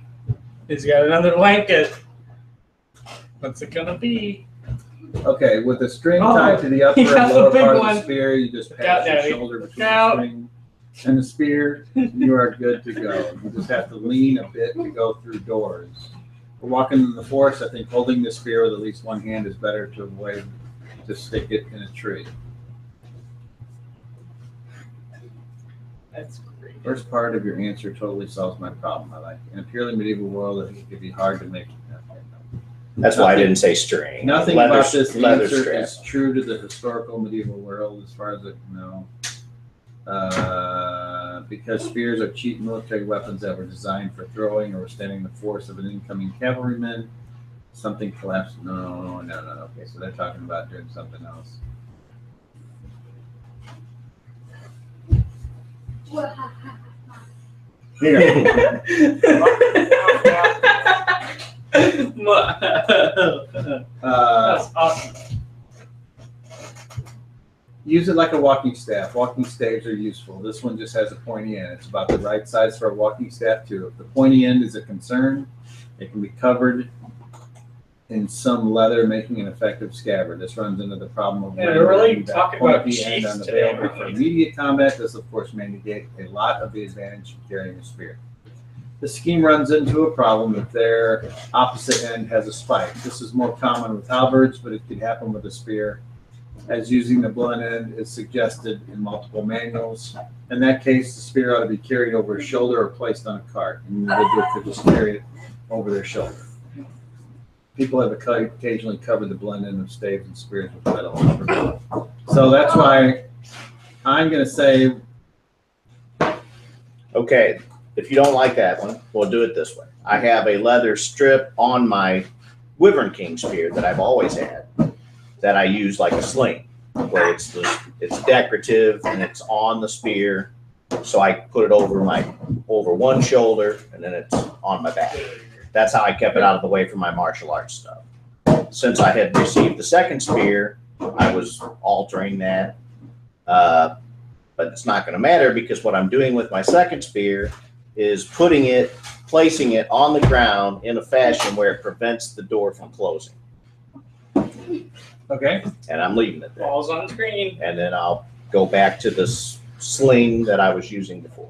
S2: He's got another blanket. What's it gonna be?
S1: Okay, with the string
S2: Oh,
S1: tied to the upper
S2: he
S1: and
S2: has a
S1: lower
S2: big
S1: part of
S2: one.
S1: the spear, you just
S2: out,
S1: pass your
S2: Daddy.
S1: shoulder between
S2: out.
S1: the string and the spear, you are good to go. You just have to lean a bit to go through doors. For walking in the forest, I think holding the spear with at least one hand is better to avoid to stick it in a tree.
S2: That's great.
S1: First part of your answer totally solves my problem. I like it. In a purely medieval world, it could be hard to make.
S5: That's why I didn't say string.
S1: Nothing
S5: Leather-
S1: about this
S5: leather
S1: answer
S5: strap.
S1: is true to the historical medieval world, as far as I know. Because spears are cheap military weapons that were designed for throwing or withstanding the force of an incoming cavalryman. Something collapsed. No. Okay, so they're talking about doing something else. Here.
S2: That's awesome.
S1: Use it like a walking staff. Walking staves are useful. This one just has a pointy end. It's about the right size for a walking staff too. If the pointy end is a concern, it can be covered in some leather, making an effective scabbard. This runs into the problem of
S2: Yeah, we're really
S1: rendering that
S2: talking about
S1: pointy end
S2: chiefs today,
S1: unavailable
S2: aren't
S1: for
S2: we?
S1: immediate combat. This, of course, may negate a lot of the advantage of carrying a spear. The scheme runs into a problem if their opposite end has a spike. This is more common with halberds, but it could happen with a spear, as using the blunt end is suggested in multiple manuals. In that case, the spear ought to be carried over his shoulder or placed on a cart. An individual could just carry it over their shoulder. People have occasionally covered the blunt end of staves and spears with metal. So that's why I'm going to say,
S5: Okay, if you don't like that one, we'll do it this way. I have a leather strip on my Wyvern King spear that I've always had that I use like a sling, where it's decorative and it's on the spear. So I put it over one shoulder and then it's on my back. That's how I kept it out of the way from my martial arts stuff. Since I had received the second spear, I was altering that. But it's not going to matter because what I'm doing with my second spear is placing it on the ground in a fashion where it prevents the door from closing.
S1: okay,
S5: And I'm leaving it there.
S2: Balls on screen.
S5: And then I'll go back to the sling that I was using before.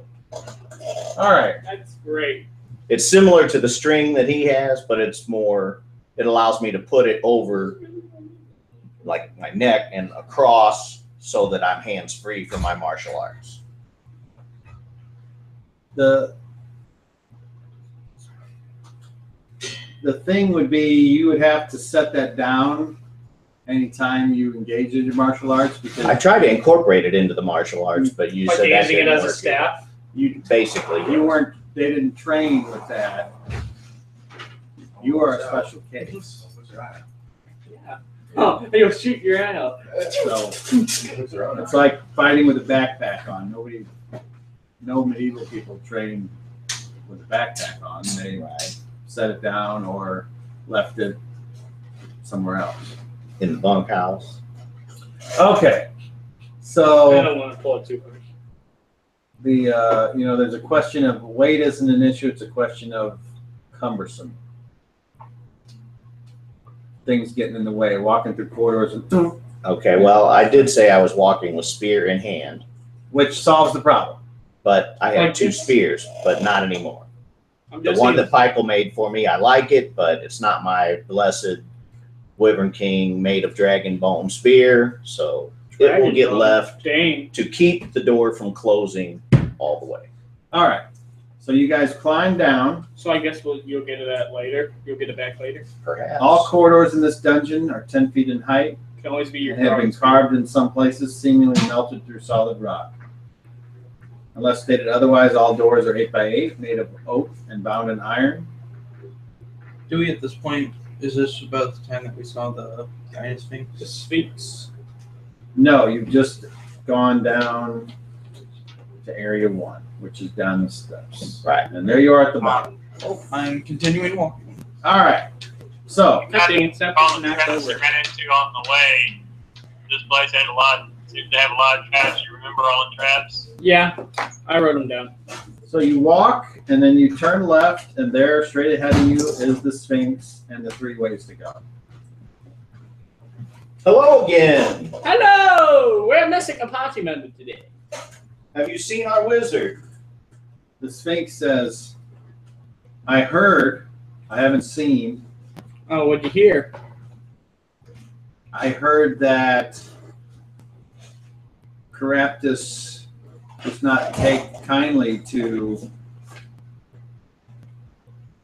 S1: all right.
S2: That's great.
S5: It's similar to the string that he has, but it allows me to put it over like my neck and across so that I'm hands-free from my martial arts.
S1: The thing would be you would have to set that down anytime you engage in your martial arts because
S5: I tried to incorporate it into the martial arts, but you
S2: Like
S5: said that
S2: using it
S5: didn't
S2: as a
S5: work.
S2: staff.
S1: you
S5: Basically,
S1: they didn't train with that. You are a special case.
S2: Yeah. Oh, you'll shoot your eye out.
S1: So it's like fighting with a backpack on. No medieval people trained with a backpack on. They set it down or left it somewhere else.
S5: in the bunkhouse.
S1: Okay,
S2: I
S1: so
S2: don't want to pull it too hard.
S1: there's a question of weight isn't an issue. It's a question of cumbersome. Things getting in the way, walking through corridors, and
S5: Okay, well, I did say I was walking with spear in hand,
S1: which solves the problem.
S5: but I have
S2: Like
S5: two
S2: this?
S5: spears, but not anymore.
S2: I'm
S5: The
S2: just
S5: one
S2: saying-
S5: that Pikel made for me, I like it, but it's not my blessed Wyvern King made of dragon bone spear, so it will
S2: Dragon
S5: get
S2: bone.
S5: left
S2: Dang.
S5: to keep the door from closing all the way.
S1: All right, so you guys climb down.
S2: So I guess you'll get to that later. You'll get it back later.
S5: Perhaps.
S1: All corridors in this dungeon are 10 feet in height
S2: Can always be your
S1: and have been
S2: cards.
S1: carved in some places, seemingly melted through solid rock. Unless stated otherwise, all doors are 8 by 8, made of oak and bound in iron.
S3: Do we at this point, is this about the time that we saw the giant sphinx?
S2: The Sphinx.
S1: No, you've just gone down to area 1, which is down the steps.
S5: Right.
S1: And there you are at the bottom.
S3: Oh, I'm continuing walking.
S1: All right, so
S2: God dang it, Steph
S4: All the
S2: knocked
S4: traps we
S2: over.
S4: ran into on the way. This place seemed to have a lot of traps. You remember all the traps?
S2: Yeah, I wrote them down.
S1: So you walk, and then you turn left, and there, straight ahead of you, is the Sphinx and the 3 ways to go.
S5: Hello again.
S2: Hello! We're missing a party member today.
S5: Have you seen our wizard?
S1: The Sphinx says, I heard, I haven't seen,
S2: Oh, what'd you hear?
S1: I heard that Caraptus does not take kindly to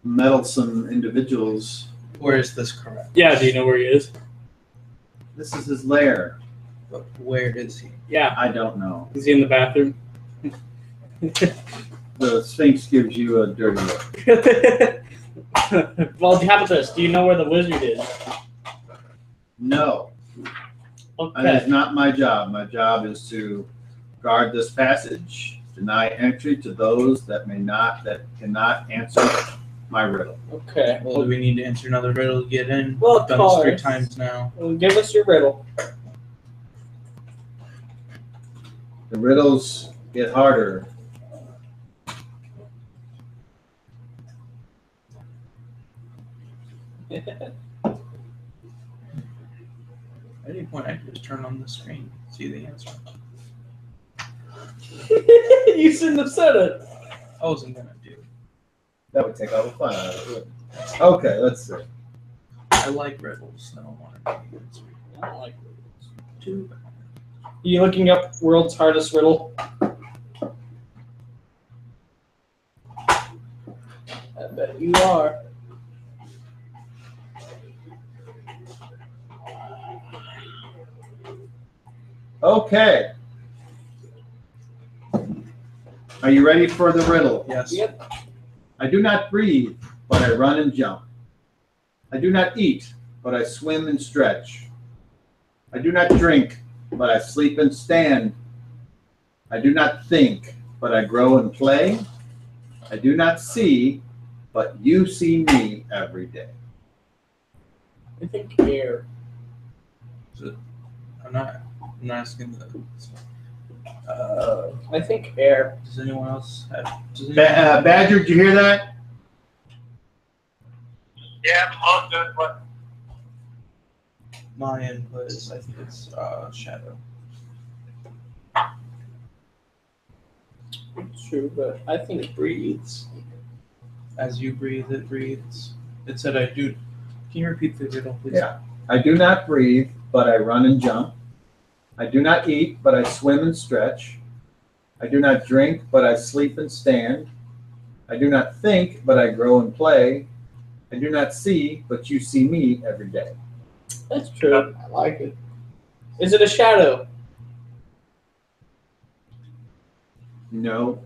S1: meddlesome individuals.
S3: Where is this correct?
S2: Yeah, do you know where he is?
S1: This is his lair.
S3: But where is he?
S2: Yeah,
S1: I don't know.
S2: is he in the bathroom?
S1: The Sphinx gives you a dirty look.
S2: Well, how about this? Do you know where the wizard is?
S1: No, that
S2: Okay.
S1: is not my job. My job is to guard this passage Deny entry to those that cannot answer my riddle.
S2: Okay.
S3: Well, do we need to answer another riddle to get in?
S2: Well,
S3: I've done this 3
S2: course.
S3: times now.
S2: Well, give us your riddle.
S1: The riddles get harder.
S3: At any point, I can just turn on the screen, see the answer.
S2: You shouldn't have said it.
S3: I wasn't gonna do.
S1: That would take all the fun out of it. Okay, let's see.
S3: I like riddles. I don't want to be answered.
S2: I don't like riddles.
S3: Too bad.
S2: You looking up world's hardest riddle? I bet you are.
S1: Okay. Are you ready for the riddle?
S3: Yes.
S2: Yep.
S1: I do not breathe, but I run and jump. I do not eat, but I swim and stretch. I do not drink, but I sleep and stand. I do not think, but I grow and play. I do not see, but you see me every day.
S2: I think air.
S3: I'm not asking the.
S2: I think air.
S3: Does anyone else have?
S1: Badger, did you hear that?
S4: Yeah, most good. What?
S3: My input is, I think it's shadow.
S2: It's true, but I think it breathes.
S3: As you breathe, it breathes. It said I do. Can you repeat the riddle, please?
S1: Yeah. I do not breathe, but I run and jump. I do not eat, but I swim and stretch. I do not drink, but I sleep and stand. I do not think, but I grow and play. I do not see, but you see me every day.
S2: That's true.
S5: I like it.
S2: Is it a shadow?
S1: No.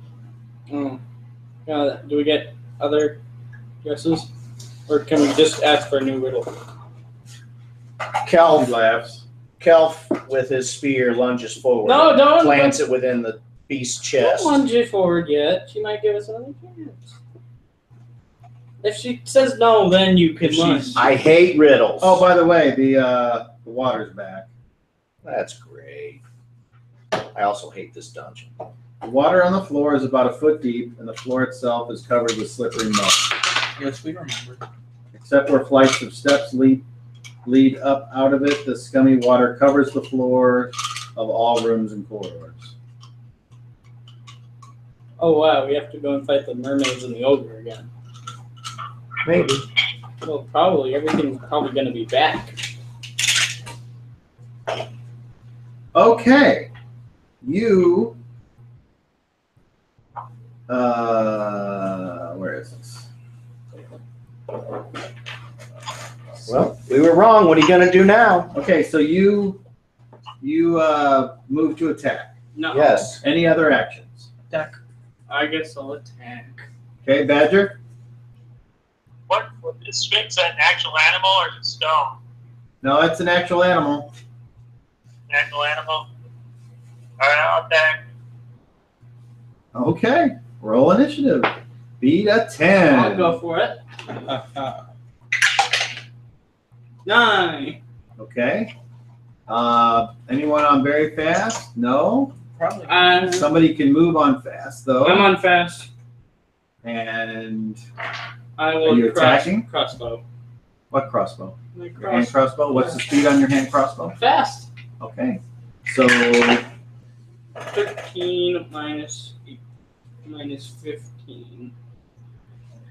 S2: Do we get other guesses? Or can we just ask for a new riddle?
S1: He
S5: Kelf,
S1: laughs.
S5: with his spear, lunges forward.
S2: No, don't.
S5: Plants it within the beast's chest.
S2: Don't lunge it forward yet. She might give us another chance. If she says no, then you can
S3: If
S2: lunge.
S3: she's-
S5: I hate riddles.
S1: Oh, by the way, the water's back.
S5: That's great. I also hate this dungeon.
S1: The water on the floor is about a foot deep, and the floor itself is covered with slippery mud.
S3: Yes, we remember.
S1: Except where flights of steps lead up out of it, the scummy water covers the floor of all rooms and corridors.
S2: Oh wow, we have to go and fight the mermaids and the ogre again.
S5: Maybe.
S2: Well, probably. Everything's probably going to be back.
S1: Okay. You, where is this?
S5: Well, we were wrong. What are you going to do now?
S1: Okay, so you move to attack.
S2: No.
S5: Yes.
S1: Any other actions?
S3: Attack.
S2: I guess I'll attack.
S1: Okay, Badger?
S4: What? Is Sphinx an actual animal or is it stone?
S1: No, it's an actual animal.
S4: An actual animal? All right, I'll attack.
S1: Okay, roll initiative. Beat a 10.
S2: I'll go for it. 9.
S1: Okay. Anyone on very fast? No.
S3: Probably.
S2: I'm
S1: Somebody can move on fast though.
S2: on fast.
S1: And
S2: I
S1: Are
S2: will
S1: you attacking?
S2: crossbow.
S1: what crossbow?
S2: My
S1: Your hand crossbow? What's the speed on your hand crossbow?
S2: Fast.
S1: Okay. So
S2: 13 minus 15.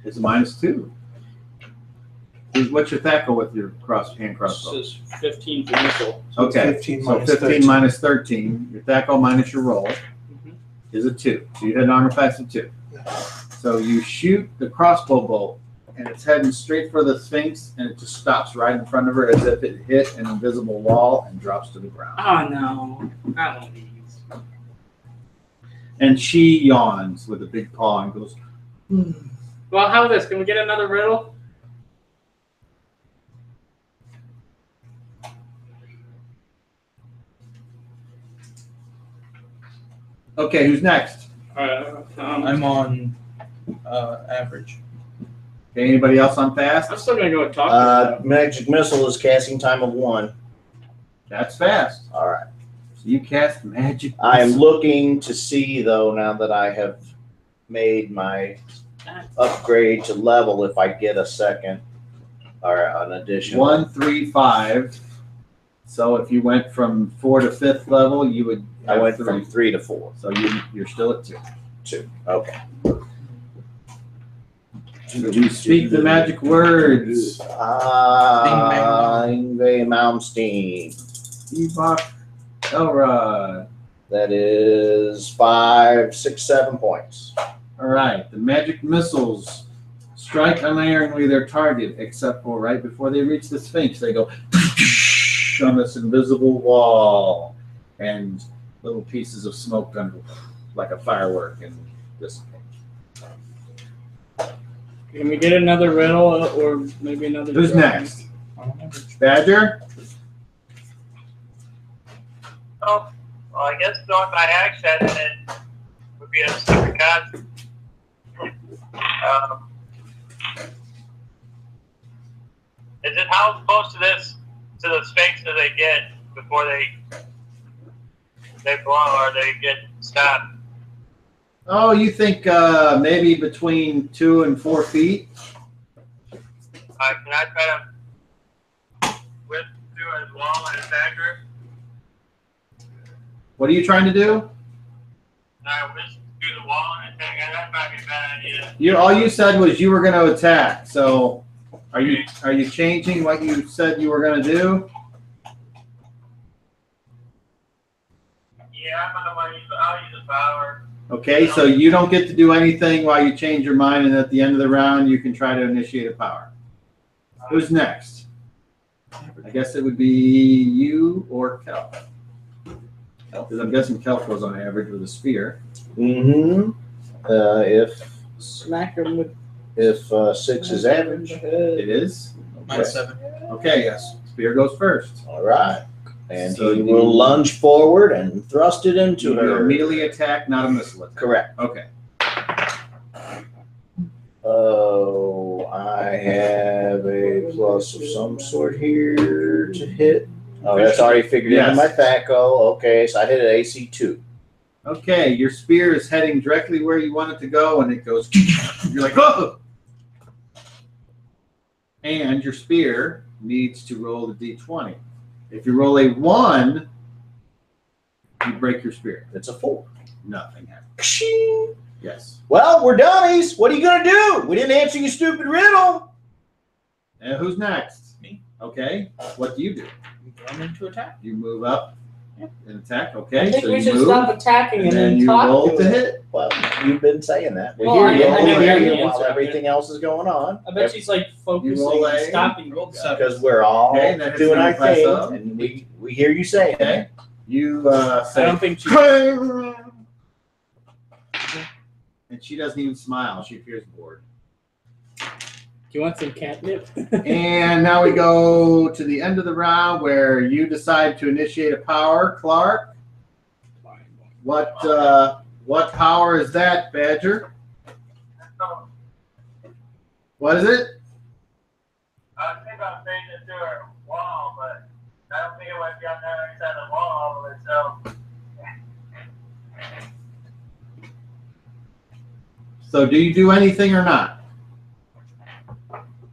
S1: it's a -2. What's your tackle with your hand crossbow?
S2: This is 15 for missile.
S3: So it's
S1: Okay,
S3: 15
S1: so
S3: minus
S1: 15
S3: 13.
S1: minus 13. Your tackle minus your roll
S2: Mhm.
S1: is a 2. So you had an armor class of 2. So you shoot the crossbow bolt, and it's heading straight for the Sphinx, and it just stops right in front of her as if it hit an invisible wall and drops to the ground.
S2: Oh no. Not one of these.
S1: And she yawns with a big paw and goes,
S2: Well, how about this? Can we get another riddle?
S1: okay, who's next?
S3: I'm on average.
S1: Okay, anybody else on fast?
S2: I'm still gonna go with talk.
S5: Magic missile is casting time of 1.
S1: That's fast.
S5: All right.
S1: So you cast magic.
S5: I am looking to see though now that I have made my upgrade to level if I get a second or an additional.
S1: 1, 3, 5. So if you went from 4 to 5th level, you would.
S5: I
S1: have
S5: went
S1: 3.
S5: from 3 to 4.
S1: So you're still at 2.
S5: 2. Okay.
S1: Would you speak the magic words?
S5: Ingve Malmsteen.
S1: Ebok Elrod.
S5: That is 5, 6, 7 points.
S1: All right. The magic missiles strike unerringly their target, except for right before they reach the Sphinx. They go on this invisible wall, and little pieces of smoke go like a firework and dissipate.
S2: Can we get another riddle or maybe another?
S1: Who's next? Badger?
S4: Oh, well, I guess going by action it would be a stupid concept. Is it how close to the Sphinx do they get before they blow or they get stopped?
S1: Oh, you think maybe between 2 and 4 feet?
S4: Can I try to whip through a wall and attack her?
S1: What are you trying to do?
S4: I whisk through the wall and attack her. That might be a bad idea.
S1: All you said was you were going to attack. So are you changing what you said you were going to do?
S4: Yeah, I'll use the power.
S1: Okay, so you don't get to do anything while you change your mind, and at the end of the round, you can try to initiate a power. Who's next? I guess it would be you or Kelp. Because I'm guessing Kelp goes on average with a spear.
S5: Mm-hmm.
S2: Smack him with.
S5: If 6 is average.
S1: It is?
S3: Mine's 7.
S1: Okay, yes. Spear goes first.
S5: All right. And
S1: So
S5: he will lunge forward and thrust it into
S1: You do a
S5: her.
S1: melee attack, not a missile attack.
S5: Correct.
S1: Okay.
S5: Oh, I have a plus of some sort here to hit. Oh, that's already figured into my THAC0. Okay, so I hit an AC 2.
S1: Okay, your spear is heading directly where you want it to go, and it goes. You're like, oh! And your spear needs to roll the d20. If you roll a 1, you break your spear.
S5: It's a 4.
S1: Nothing happens.
S5: Pshing.
S1: Yes.
S5: Well, we're dummies. What are you going to do? We didn't answer your stupid riddle.
S1: And who's next?
S3: Me.
S1: Okay. What do you do?
S3: I'm into attack.
S1: You move up and attack. Okay.
S2: I think
S1: so
S2: we
S1: you
S2: should
S1: move,
S2: stop attacking
S1: and
S2: and
S1: then
S2: then
S1: you
S2: talk
S1: roll to
S2: it.
S1: hit.
S5: Well, you've been saying that. We
S2: Well,
S5: hear you.
S2: I
S5: We
S2: never
S5: hear
S2: heard
S5: you
S2: the
S5: while
S2: answer.
S5: everything else is going on.
S2: I bet she's like focusing
S1: roll
S2: and
S1: a-
S2: stopping.
S3: Rolled
S2: stuff.
S3: 7.
S5: Because we're all
S1: Okay, that is
S5: doing our
S1: gonna
S5: thing,
S1: press up.
S5: and we hear you saying
S1: Okay.
S5: it.
S1: You
S2: I
S1: say,
S2: don't think she.
S1: and she doesn't even smile. She appears bored.
S2: Do you want some catnip?
S1: And now we go to the end of the round where you decide to initiate a power. Clark, what power is that, Badger?
S4: So,
S1: What is it?
S4: I was thinking about putting it through a wall, but I don't think it might be on the other side of the wall all the way, so.
S1: So do you do anything or not?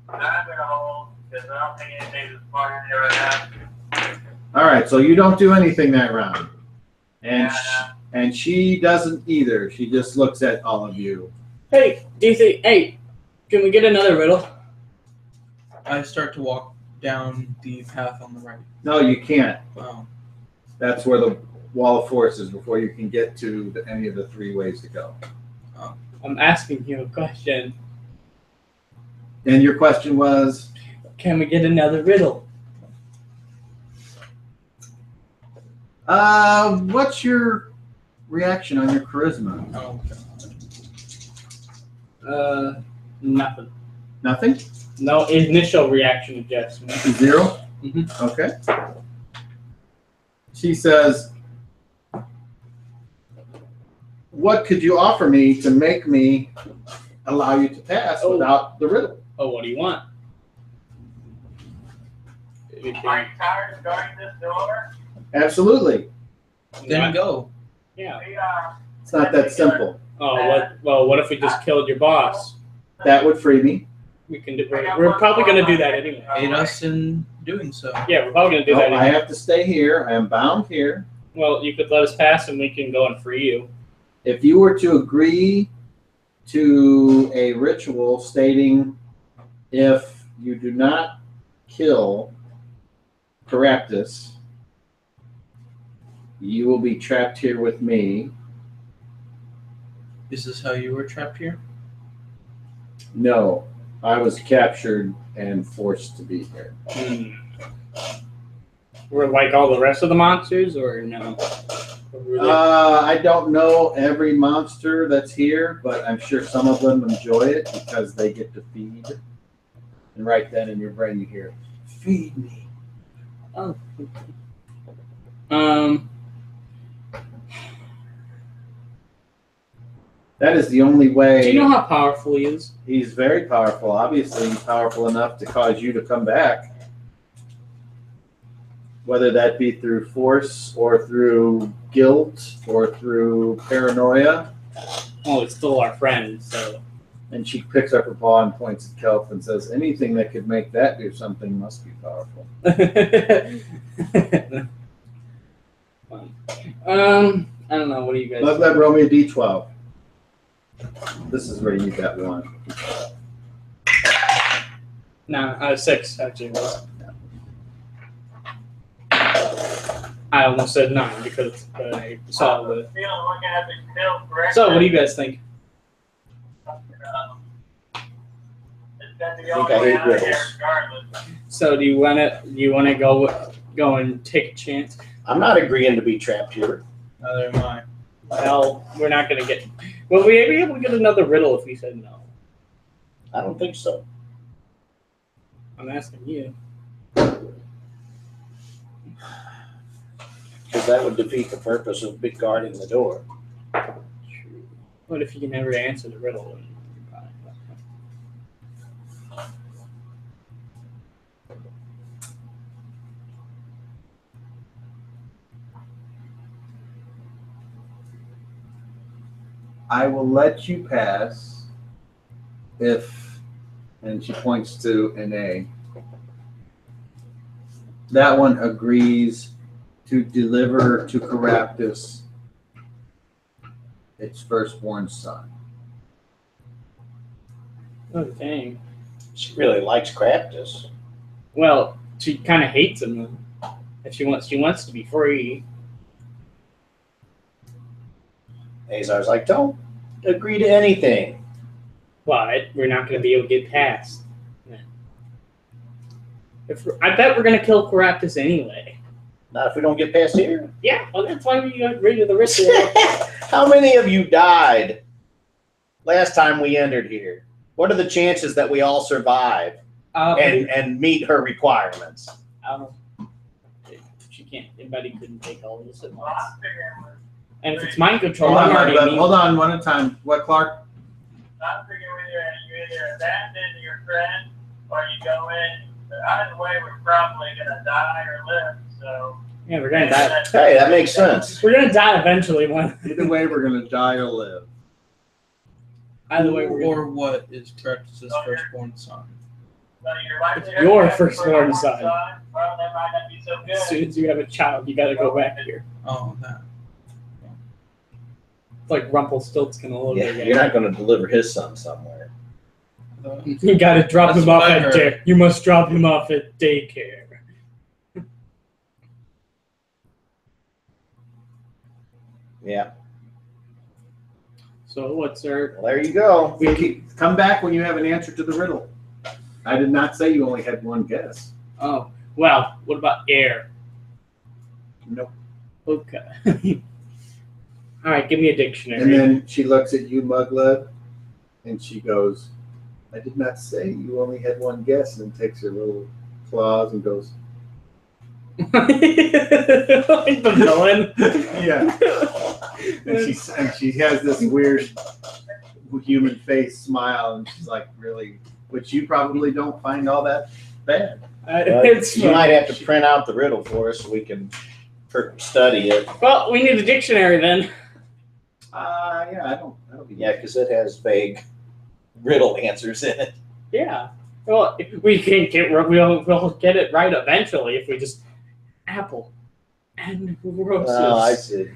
S4: I'm going to hold, because I don't think anything is smarter than ever have.
S1: All right, so you don't do anything that round. And
S4: Yeah,
S1: and she doesn't either. She just looks at all of you.
S2: Hey, do you think? Hey, can we get another riddle?
S3: I start to walk down the path on the right.
S1: No, you can't.
S3: Wow.
S1: That's where the wall of force is before you can get to any of the 3 ways to go.
S2: I'm asking you a question.
S1: And your question was?
S2: Can we get another riddle?
S1: What's your reaction on your charisma?
S3: Oh, God.
S2: Nothing.
S1: Nothing?
S2: No initial reaction adjustment.
S1: 0?
S2: Mhm.
S1: Okay. She says, what could you offer me to make me allow you to pass without the riddle?
S8: Oh, what do you want?
S4: Are you tired of guarding this door?
S1: Absolutely.
S3: Then go.
S8: Yeah.
S1: It's not that simple.
S8: Oh, what? Well, what if we just killed your boss?
S1: That would free me.
S8: We can do. We're probably gonna do that anyway.
S3: Aid us in doing so.
S8: Yeah, we're probably gonna do
S1: No,
S8: that.
S1: I
S8: Anyway.
S1: have to stay here. I am bound here.
S8: Well, you could let us pass, and we can go and free you.
S1: If you were to agree to a ritual stating if you do not kill Caraptus, you will be trapped here with me.
S3: Is this how you were trapped here?
S1: No, I was captured and forced to be here.
S8: We're like all the rest of the monsters, or no? Or were they-
S1: I don't know every monster that's here, but I'm sure some of them enjoy it because they get to feed. And right then in your brain you hear, feed me.
S8: Oh.
S1: That is the only way.
S8: Do you know how powerful he is?
S1: He's very powerful. Obviously, he's powerful enough to cause you to come back. Whether that be through force or through guilt or through paranoia.
S8: Oh, it's still our friend, so.
S1: And she picks up her paw and points at Kelp and says, anything that could make that do something must be powerful.
S8: I don't know. What do you guys?
S1: Let roll me a d12. This is where you got one.
S8: No, 6 actually was. I almost said 9 because I saw the.
S4: Looking at the kill correctly.
S8: So, what do you guys think?
S4: It's gonna be
S5: I
S4: all
S5: think I
S4: the way
S5: hate
S4: out of here
S5: riddles.
S4: regardless.
S8: So, do you want to go and take a chance?
S5: I'm not agreeing to be trapped here.
S3: Neither am I.
S8: Well, we're not gonna get. Will we be able to get another riddle if we said no?
S5: I don't think so.
S8: I'm asking you.
S5: Because that would defeat the purpose of big guarding the door.
S8: What if you can never answer the riddle?
S1: I will let you pass if, and she points to an A. That one agrees to deliver to Caraptus its firstborn son.
S8: Oh dang.
S5: She really likes Craptus.
S8: Well, she kind of hates him though. If she wants to be free.
S5: Azar's like, don't agree to anything.
S8: But we're not going to be able to get past. I bet we're going to kill Caraptus anyway.
S5: Not if we don't get past here.
S8: Yeah, well, that's why we got rid of the ritual.
S5: How many of you died last time we entered here? What are the chances that we all survive and meet her requirements?
S8: She can't. Anybody couldn't take all of this at
S4: Well,
S8: once.
S4: I'm figuring,
S8: And if it's mind control,
S1: Hold
S8: I'm
S1: on,
S8: already.
S1: hold on, one at a time. What, Clark?
S4: I'm figuring you either abandon your friend or you go in. Either way, we're probably gonna die or live. So.
S8: Yeah, we're gonna die.
S5: Hey, that makes sense.
S8: We're gonna die eventually.
S1: Either way, we're going to die or live.
S8: Either way, we're gonna.
S3: Or what is Caraptus' firstborn son?
S4: So your life
S8: It's your firstborn
S4: son.
S8: son.
S4: Well, that might not be so good.
S8: As soon as you have a child, you gotta go back here.
S3: Oh, that.
S8: It's like Rumpelstiltskin all over
S5: Yeah,
S8: again.
S5: you're not going to deliver his son somewhere.
S8: You gotta drop
S3: That's
S8: him off
S3: what I
S8: at
S3: heard.
S8: day. You must drop him off at daycare.
S5: Yeah.
S8: So what's our?
S5: Well, there you go.
S1: Come back when you have an answer to the riddle. I did not say you only had one guess.
S8: Oh, well. What about air?
S1: Nope.
S8: Okay. All right, give me a dictionary.
S1: And then she looks at you, Muglet, and she goes, I did not say you only had one guess, and then takes her little claws and goes,
S8: Like the villain.
S1: yeah. and she has this weird human face smile, and she's like, really, which you probably don't find all that bad.
S8: It's
S5: You might have to print out the riddle for us so we can study it.
S8: Well, we need a dictionary then.
S1: Yeah, that'll be
S5: Yeah, because it has vague riddle answers in it.
S8: Yeah. Well, we can we'll get it right eventually if we just apple and roses.
S5: Oh, I see.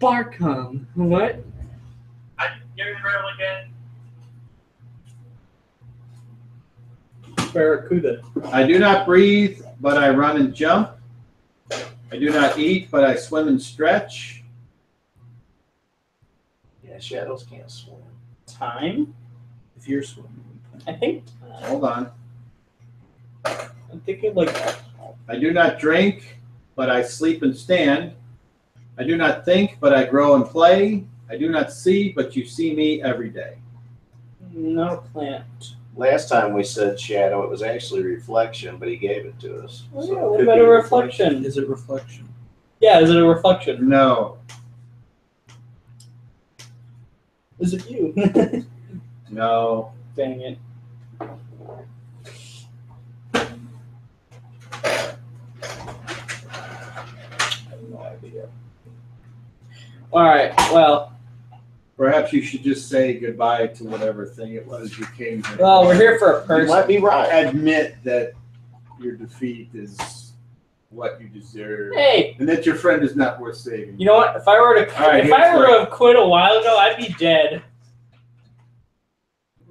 S8: Barcom. What?
S4: I give me the riddle again.
S8: Barracuda.
S1: I do not breathe, but I run and jump. I do not eat, but I swim and stretch.
S5: Yeah, shadows can't swim.
S8: Time.
S3: If you're swimming.
S8: I think.
S1: Hold on.
S8: I'm thinking like.
S1: I do not drink, but I sleep and stand. I do not think, but I grow and play. I do not see, but you see me every day.
S8: No plant.
S5: Last time we said shadow, it was actually reflection, but he gave it to us.
S8: Oh,
S5: So
S8: yeah,
S5: it
S8: what
S5: could
S8: about
S5: be
S8: a reflection?
S3: Is it reflection?
S8: Yeah, is it a reflection?
S1: No,
S8: Is it you?
S1: no.
S8: Dang it. I have no idea. Alright, well.
S1: Perhaps you should just say goodbye to whatever thing it was you came here.
S8: Well, we're here for a
S5: You
S8: person.
S5: might be right.
S1: Admit that your defeat is what you deserve,
S8: Hey,
S1: and that your friend is not worth saving.
S8: you know what? If I were to
S1: All right,
S8: if I
S1: here's
S8: were to
S1: what-
S8: have quit a while ago, I'd be dead.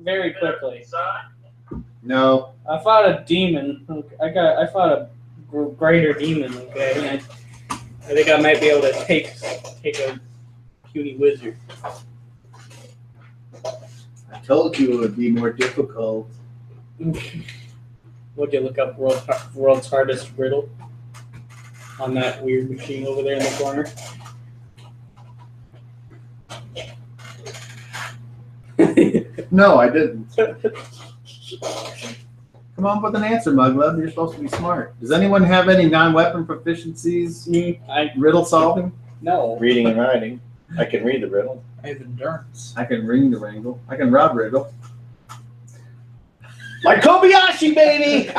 S8: Very quickly.
S4: Son,
S1: No,
S8: I fought a demon. I fought a greater demon. Okay, and I think I might be able to take a puny wizard.
S1: I told you it would be more difficult.
S8: Would you look up world's hardest riddle on that weird machine over there in the corner?
S1: No, I didn't. Come on with an answer, Muglub. You're supposed to be smart. Does anyone have any non-weapon proficiencies? Riddle solving?
S8: No.
S5: Reading and writing. I can read the riddle.
S3: I have endurance.
S1: I can ring the wrangle. I can rob riddle.
S5: Like Kobayashi, baby!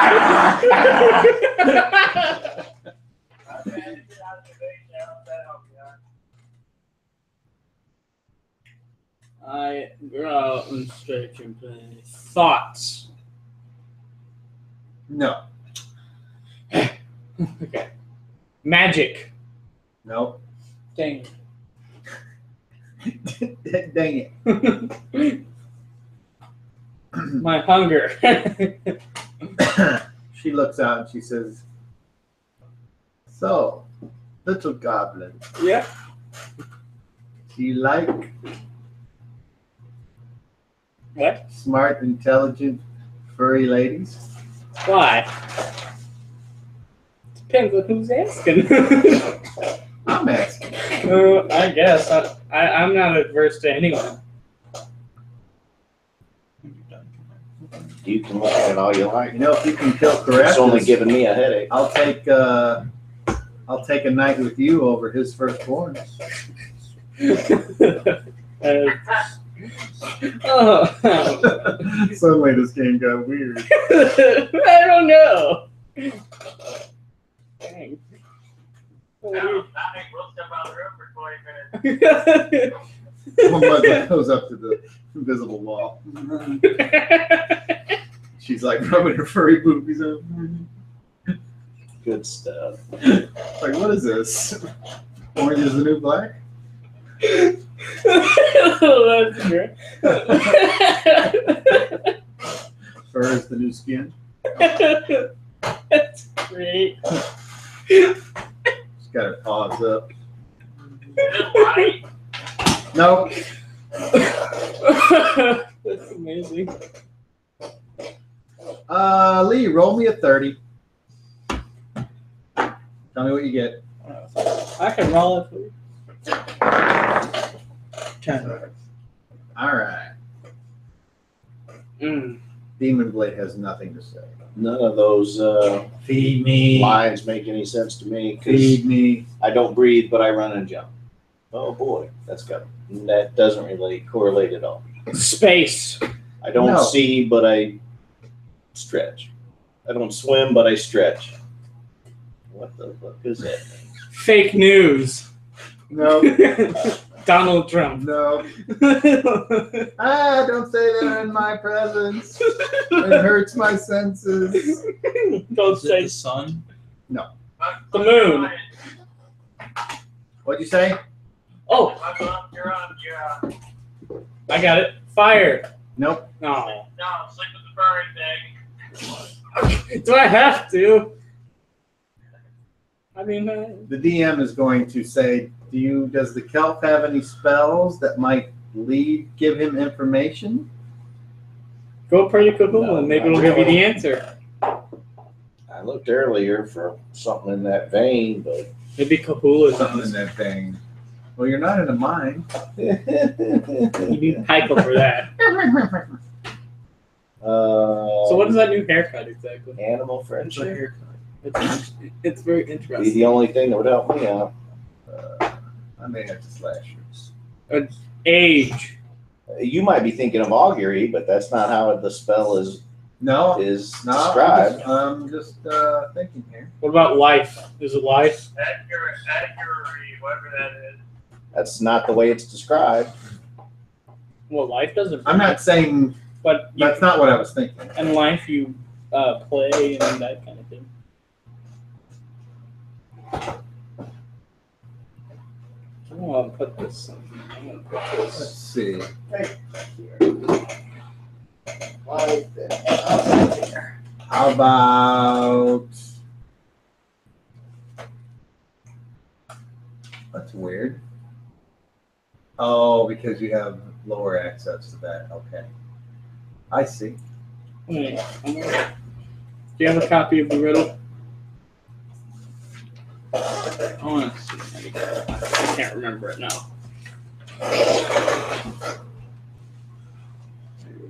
S8: I grow and stretch and play. Thoughts.
S1: No.
S8: Okay. Magic.
S1: No.
S8: Dang.
S1: Dang it.
S8: My hunger.
S1: She looks out and she says, "So, little goblin,
S8: Yeah.
S1: do you like
S8: What?
S1: smart, intelligent, furry ladies?"
S8: Why? Depends on who's asking.
S1: I'm asking.
S8: I guess. I'm not adverse to anyone.
S5: You can look at it all you like.
S1: You know, if you can kill
S5: It's only
S1: Caracas,
S5: giving me a headache.
S1: I'll take a night with you over his firstborn.
S8: Oh.
S1: Suddenly this game got weird.
S8: I don't know. Dang.
S4: I think we'll step out of the room for 20 minutes.
S1: One Muggle goes up to the invisible wall. She's like rubbing her furry boobies on.
S5: Good stuff.
S1: Like, what is this? Orange is the new black?
S8: Oh, that's great.
S1: Fur is the new skin?
S8: That's great.
S1: She's got her paws up. Nope.
S8: That's amazing.
S1: Lee, roll me a 30. Tell me what you get.
S8: I can roll it for you.
S3: 10.
S1: All right. Demon Blade has nothing to say.
S5: None of those
S1: Feed me.
S5: lines make any sense to me because
S1: Feed me.
S5: I don't breathe, but I run and jump. Oh boy, that doesn't really correlate at all.
S8: Space.
S5: I don't
S1: No.
S5: see, but I stretch. I don't swim, but I stretch. What the fuck is that?
S8: Fake news.
S1: No,
S8: Donald Trump.
S1: no. Don't say that in my presence. It hurts my senses.
S8: Don't
S3: Is it
S8: say
S3: the sun?
S8: the moon.
S1: What'd you say?
S8: Oh,
S4: You're on.
S8: I got it. Fire.
S1: Nope.
S8: No.
S4: No, sleep with the furry thing.
S8: Do I have to? I mean,
S1: The DM is going to say, does the kelp have any spells that might give him information?
S8: go pretty cool
S5: No,
S8: and maybe
S5: not
S8: it'll give you
S5: really.
S8: the answer.
S5: I looked earlier for something in that vein, but
S8: Maybe Kahula's
S1: Something
S8: on
S1: in
S8: this.
S1: that thing. Well, you're not in a mine.
S8: You need Heiko for that. So what is that new haircut exactly?
S5: Animal
S3: It's a
S5: friendship?
S3: haircut.
S8: It's very
S5: Be
S8: interesting.
S5: the only thing that would help me out.
S1: I may have to slash yours.
S8: Age.
S5: You might be thinking of augury, but that's not how the spell is
S1: No,
S5: described.
S1: I'm just thinking here.
S8: What about life? Is it life?
S4: Accuracy, whatever that is.
S5: That's not the way it's described.
S8: Well, life doesn't.
S1: I'm not saying
S8: But you,
S1: that's not what I was thinking.
S8: in life, you play and that kind of thing. I want to put this. I'm gonna put
S1: Let's
S8: this.
S1: see. How about? That's weird. Oh, because you have lower access to that. Okay. I see.
S8: Wait, do you have a copy of the riddle? I want to see. I can't remember it now.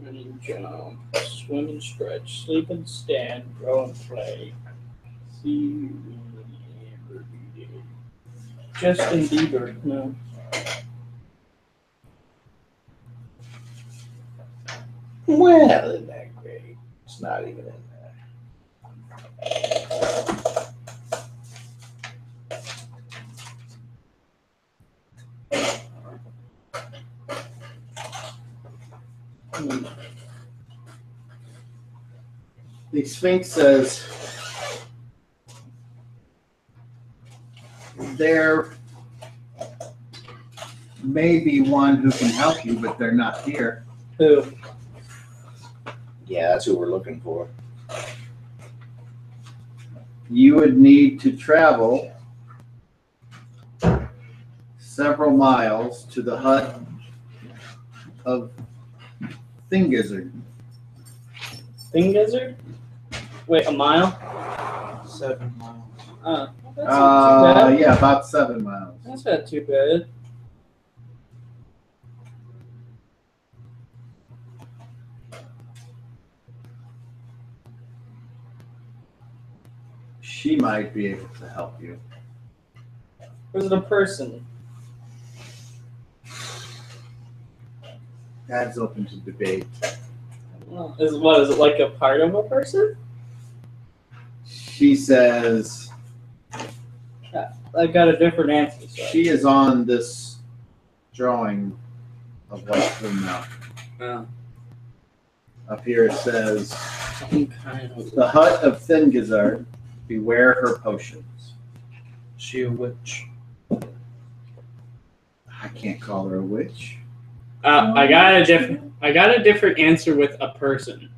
S8: Run and jump, swim and stretch, sleep and stand, grow and play. See, Justin Bieber, no.
S5: Well, isn't that great? It's not even in there.
S1: The Sphinx says there may be one who can help you, but they're not here.
S8: Who?
S5: Yeah, that's who we're looking for.
S1: You would need to travel several miles to the hut of Thingizzard.
S8: Thing Gizzard? Wait, a mile?
S3: 7 miles.
S8: That's not too bad.
S1: Yeah, about 7 miles.
S8: That's not too bad.
S1: She might be able to help you.
S8: Or is it a person?
S1: That's open to debate.
S8: Is it like a part of a person?
S1: She says
S8: I got a different answer. So.
S1: she is on this drawing of White Plume Mountain.
S8: Oh.
S1: Up here it says,
S8: Some kind of.
S1: the hut of Thingizard, beware her potions.
S3: She a witch.
S1: I can't call her a witch.
S8: I got a different answer with a person.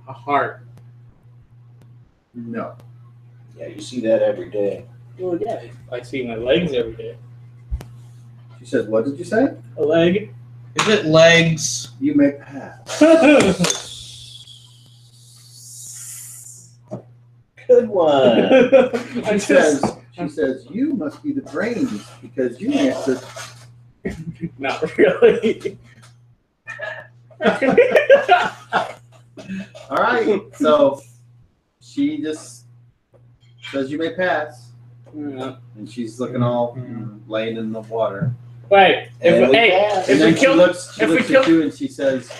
S8: A heart.
S1: No.
S5: Yeah, you see that every day.
S8: Well, yeah, I see my legs every day.
S1: She says, what did you say?
S8: A leg.
S3: Is it legs?
S1: You may pass.
S5: Good one.
S8: I
S1: She says, you must be the brains because you answered.
S8: Not really.
S1: All right. So she just says you may pass.
S8: Yeah.
S1: And she's looking all laying in the water.
S8: Wait,
S5: And we
S8: hey,
S5: passed.
S8: if
S1: And
S8: we
S1: then she
S8: kill,
S1: looks
S8: if we
S1: at
S8: kill-
S1: you and she says,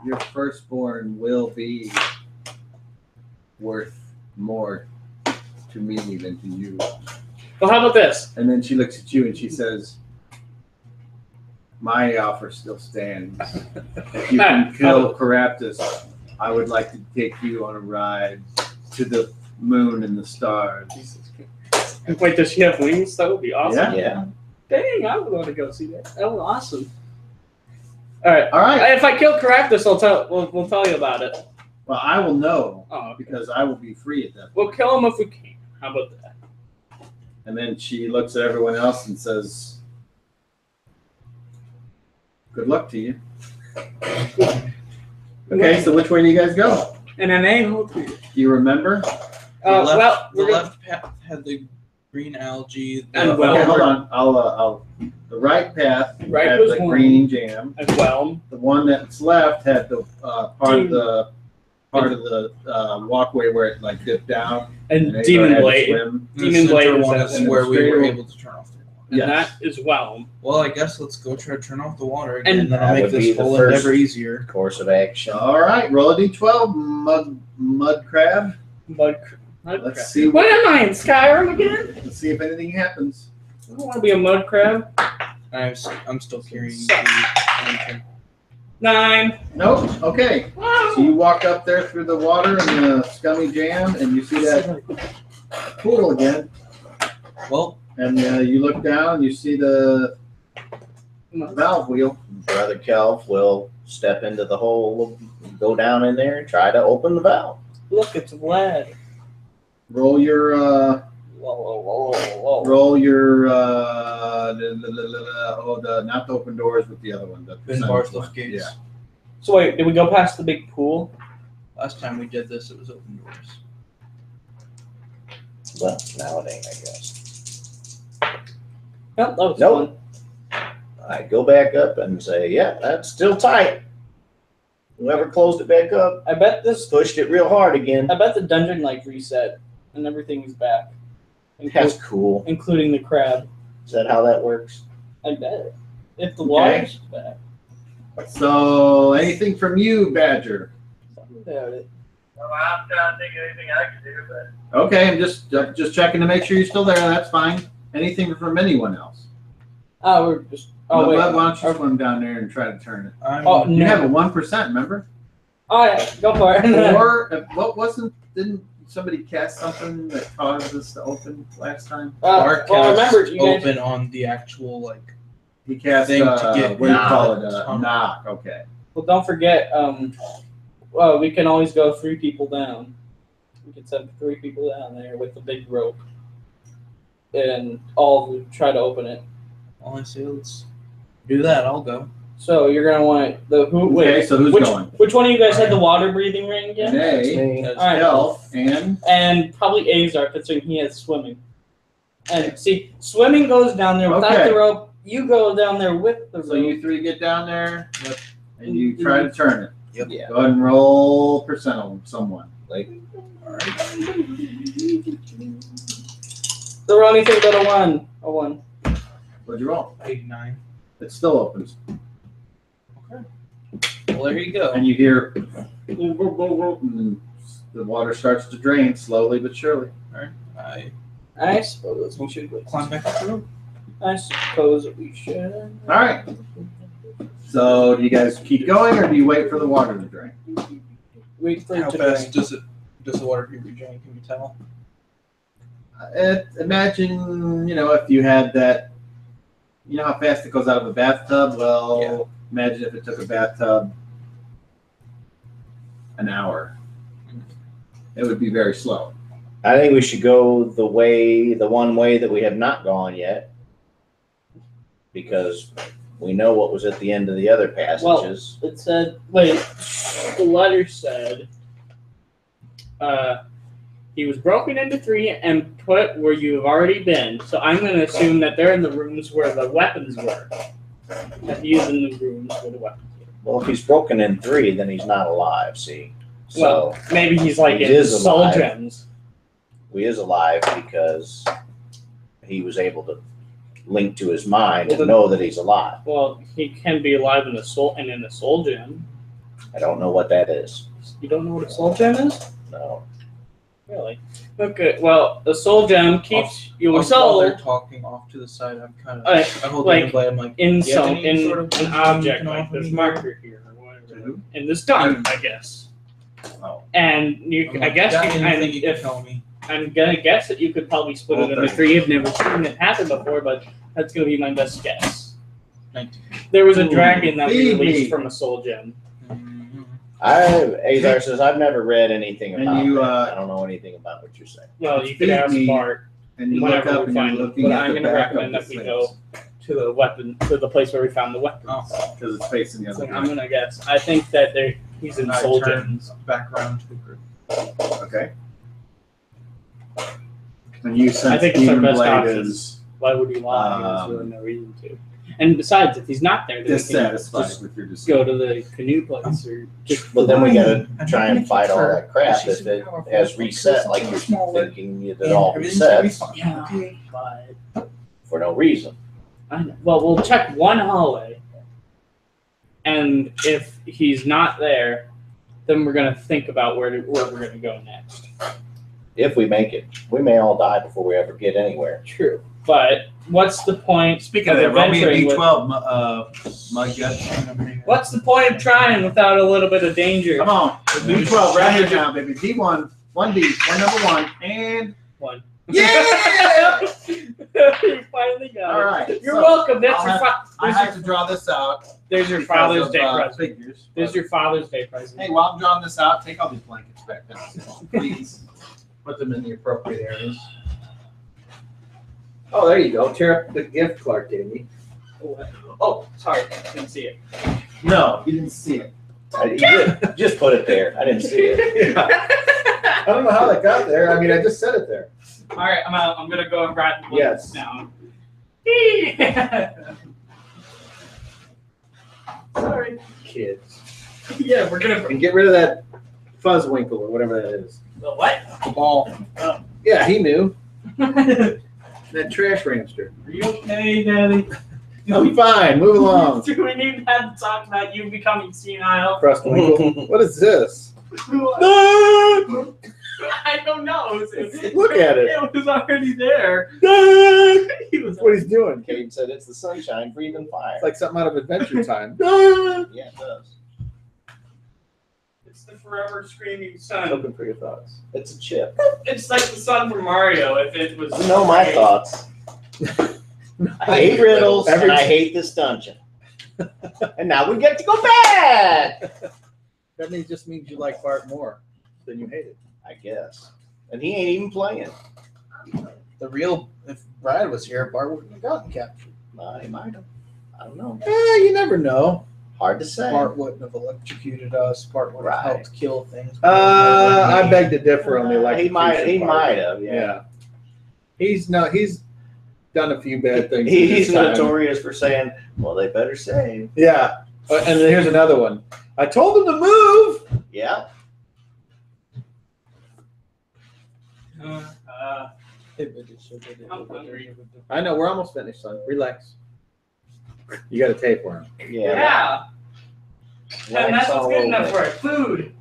S1: "Your firstborn will be worth more to me than to you."
S8: well, how about this?
S1: And then she looks at you and she says, "My offer still stands. If you can kill Caraptus, I would like to take you on a ride to the moon and the stars."
S8: Wait, does she have wings? That would be awesome.
S5: Yeah.
S8: Dang, I would want to go see that. That was awesome. All right.
S1: All right.
S8: If I kill Caractus, we'll tell you about it.
S1: Well, I will know
S8: Oh, okay.
S1: because I will be free at that point.
S8: We'll kill him if we can. How about that?
S1: And then she looks at everyone else and says, "Good luck to you." Okay, so which way do you guys go?
S8: And an a-hole to you.
S1: Do you remember?
S3: The left path had the green algae.
S8: And
S1: Okay,
S8: well,
S1: hold on. I'll. The right path
S8: Right
S1: had
S8: was
S1: the
S8: one.
S1: green jam.
S8: and well,
S1: The one that's left had the part of the walkway where it like dipped down.
S8: and
S1: Azar
S8: Demon
S1: had to
S8: Blade.
S1: swim.
S3: The
S8: Demon
S3: center
S8: Blade is
S3: one
S8: that
S3: is
S1: one.
S3: where we were
S1: Straight-
S3: able to turn off the water.
S8: And
S1: Yes.
S8: that is well.
S3: Well, I guess let's go try to turn off the water again,
S8: And
S3: then I'll
S5: that
S3: make
S5: would be
S3: this
S5: the
S3: whole
S5: first-
S3: endeavor easier.
S5: Course of action.
S1: All right, roll a d12, mud crab.
S8: But
S1: Let's see.
S8: what am I in Skyrim again?
S1: Let's see if anything happens.
S8: I don't want to be a mud crab.
S3: I'm still carrying the
S8: 9.
S1: Nope. Okay. So you walk up there through the water and the scummy jam, and you see that pool again.
S3: Well,
S1: And you look down and you see the valve wheel.
S5: Brother Kelv will step into the hole, go down in there, and try to open the valve.
S8: Look, it's lead.
S1: Roll your
S8: Whoa, whoa, whoa, whoa.
S1: roll your not the open doors, but the other one. The
S3: bin bars, lift gates.
S1: Yeah.
S8: So wait, did we go past the big pool?
S3: Last time we did this, it was open doors.
S5: Well, now it ain't, I guess.
S8: Nope, that was
S5: Nope.
S8: fun.
S5: I go back up and say, yeah, that's still tight. Whoever closed it back up
S8: I bet this.
S5: pushed it real hard again.
S8: I bet the dungeon like reset and everything is back,
S5: That's cool.
S8: including the crab.
S5: Is that how that works?
S8: I bet if the
S1: Okay.
S8: water's back.
S1: So anything from you, Badger?
S8: Something about it.
S4: Well, I'm trying to think of anything I can do, but
S1: Okay, I'm just checking to make sure you're still there. That's fine. Anything from anyone else?
S8: Oh, we're just. Oh
S1: Why
S8: wait.
S1: don't you swim down there and try to turn it?
S8: Oh
S1: You
S8: no.
S1: have a 1%, remember?
S8: Oh yeah, go for it.
S1: Or what wasn't? Didn't somebody cast something that caused this to open last time?
S3: Our
S8: well,
S3: cast
S8: remember you guys.
S3: open on the actual like.
S1: He cast
S3: Thing to get
S1: what do you call it?
S3: knocked.
S1: Knock. Okay.
S8: Well, don't forget. Well, we can always go 3 people down. We can send 3 people down there with the big rope, and all try to open it.
S3: Well, I say let's do that. I'll go.
S8: So you're gonna want the who?
S1: Okay.
S8: Wait,
S1: So who's
S8: which,
S1: going?
S8: which one of you guys had the water breathing ring again?
S5: That's
S1: Nay,
S5: me.
S3: That's-
S8: All right.
S1: Elf, and
S8: And probably Azar, considering he has swimming. And see, swimming goes down there without
S1: Okay.
S8: the rope. You go down there with the rope.
S1: so you 3 get down there.
S3: Yep.
S1: And you try to turn it.
S3: Yep.
S5: Yeah.
S1: Go ahead and roll percent on someone.
S5: Like,
S3: All right.
S8: So roll anything but a 1. A 1.
S1: What'd you roll?
S3: 89.
S1: It still opens.
S3: Well, there you go.
S1: And you hear, and the water starts to drain slowly but surely.
S3: I
S8: I suppose we should wait.
S3: climb back up the rope.
S8: I suppose we should.
S1: All right. So do you guys keep going, or do you wait for the water to drain?
S8: Wait for it
S3: How
S8: to
S3: fast
S8: drain.
S3: does the water be redrained? Can you tell?
S1: Imagine, if you had that, how fast it goes out of a bathtub? Well,
S3: Yeah.
S1: imagine if it took a bathtub an hour. It would be very slow.
S5: I think we should go the one way that we have not gone yet, because we know what was at the end of the other passages.
S8: It said, wait, the letter said, he was broken into 3 and put where you have already been. So I'm going to assume that they're in the rooms where the weapons were. That he is in the rooms where the weapons were.
S5: Well, if he's broken in 3, then he's not alive, see? So,
S8: Well, maybe he's like
S5: He
S8: in
S5: is
S8: Soul
S5: alive.
S8: Gems.
S5: He is alive because he was able to link to his mind and know that he's alive.
S8: Well, he can be alive in the soul and in the soul gem.
S5: I don't know what that is.
S8: You don't know what a soul gem is?
S5: No.
S8: Really? Okay. Well, the soul gem keeps your
S3: While
S8: soul
S3: they're talking off to the side, I'm kind of.
S8: Like-
S3: I hold
S8: like,
S3: the blade. I'm like,
S8: in
S3: do you have
S8: some
S3: any
S8: in
S3: sort of
S8: an
S3: information
S8: object
S3: you can
S8: like
S3: offer
S8: this
S3: me?
S8: marker here or whatever.
S1: Mhm.
S8: In this gun, I guess.
S1: Oh.
S8: And you,
S3: I'm
S8: I
S3: like,
S8: guess
S3: got
S8: you can.
S3: anything you can
S8: If
S3: tell me?
S8: I'm gonna guess that you could probably split it into three. You've never seen it happen before, but that's gonna be my best guess.
S3: 19.
S8: There was a
S1: Ooh,
S8: dragon that we
S1: feed
S8: released
S1: me.
S8: from a soul gem.
S5: Azar says, I've never read anything
S1: And
S5: about
S1: you,
S5: that. I don't know anything about what you're saying.
S8: Well, you could
S1: Feed
S8: ask
S1: me.
S8: Bart
S1: And you look
S8: whenever
S1: up
S8: we
S1: and you're
S8: find them.
S1: looking
S8: But
S1: at
S8: I'm
S1: the
S8: gonna
S1: back of
S8: recommend
S1: the
S8: that we
S1: slings.
S8: go to the weapon, to the place where we found the weapons.
S3: Oh.
S1: Because it's facing the
S8: So
S1: other
S8: I'm
S1: way.
S8: gonna guess. I think that he's in
S3: I
S8: soul
S3: turn
S8: gems.
S3: back around to the group.
S1: Okay. And you
S8: I
S1: sense
S8: think it's our
S1: Demon
S8: best
S1: Blade
S8: option.
S1: is
S8: Why would he lie? There's really no reason to. And besides, if he's not there, then we can
S1: dissatisfied
S8: just
S1: with your
S8: go
S1: decision.
S8: to the canoe place or just.
S5: But then we gotta
S3: I'm
S5: try
S3: not
S5: and fight all
S3: gonna
S5: that crap
S3: she's
S5: if it
S3: powerful.
S5: has reset, like you're
S3: Smaller.
S5: thinking that
S3: And
S5: all
S3: everything's gonna be
S5: resets
S3: fine.
S8: Yeah,
S3: Okay.
S8: but
S5: for no reason.
S8: I know. Well, we'll check one hallway, and if he's not there, then we're gonna think about where we're gonna go next.
S5: If we make it, we may all die before we ever get anywhere.
S8: True, but what's the point?
S1: Speaking of that, roll me a
S8: adventuring with-
S1: D12, Mug Gut.
S8: What's the point of trying without a little bit of danger?
S1: Come on. D12 right here now, baby. D1. 1D. One number one. And.
S8: One.
S1: Yeah!
S8: You finally got
S1: All
S8: it.
S1: right.
S8: You're
S1: so
S8: welcome. That's
S1: I'll
S8: your
S1: I have to draw this out.
S8: there's your
S1: because
S8: Father's
S1: of,
S8: Day present.
S1: figures.
S8: There's your Father's Day present.
S1: Hey, while I'm drawing this out, take all these blankets back down. Please. Put them in the appropriate areas. Oh, there you go. Tear up the gift Clark gave me.
S8: Oh, sorry, didn't see it.
S1: No, you didn't see it.
S5: Just put it there. I didn't see it.
S1: Yeah. I don't know how that got there. I mean, I just said it there.
S8: All right, I'm out. I'm gonna go and grab the
S1: Yes.
S8: down. Sorry.
S1: Kids.
S8: Yeah, we're gonna.
S1: And get rid of that fuzzwinkle or whatever that is.
S8: The what?
S3: The ball.
S1: Yeah, he knew.
S8: Are
S1: That trash ramster.
S8: you okay, Daddy?
S1: I'm fine. Move along.
S8: Do we need to have to talk about you becoming senile?
S1: Crustwinkle. What is this?
S8: I don't know.
S1: Look at it.
S8: It was already there. He was
S5: That's what he's doing. Cade said it's the sunshine breathing fire.
S1: It's like something out of Adventure Time.
S5: Yeah, it does.
S8: It's the forever screaming sun.
S1: Open for your thoughts.
S5: It's a chip.
S8: It's like the sun from Mario. If it was.
S5: You know my thoughts. I hate riddles and I hate this dungeon. And now we get to go back.
S1: That just means you like Bart more than you hate it.
S5: I guess. And he ain't even playing.
S3: If Brad was here, Bart wouldn't have gotten captured.
S5: He might have. I don't know.
S1: You never know.
S5: Hard to say.
S3: Bart wouldn't have electrocuted us. Bart would have
S5: Right.
S3: helped kill things.
S1: I beg to differ on the
S5: He
S1: electrocution
S5: might
S1: part.
S5: have, yeah.
S1: He's done a few bad things.
S5: He's
S1: in his time.
S5: notorious for saying, well, they better save.
S1: Yeah. And then here's another one. I told him to move.
S5: Yeah.
S8: I'm hungry.
S1: I know. We're almost finished, son. Relax. You got a tape for him.
S5: Yeah.
S8: Yeah. And that's
S5: Wax
S8: what's
S5: all
S8: good enough
S5: over.
S8: for it. Food.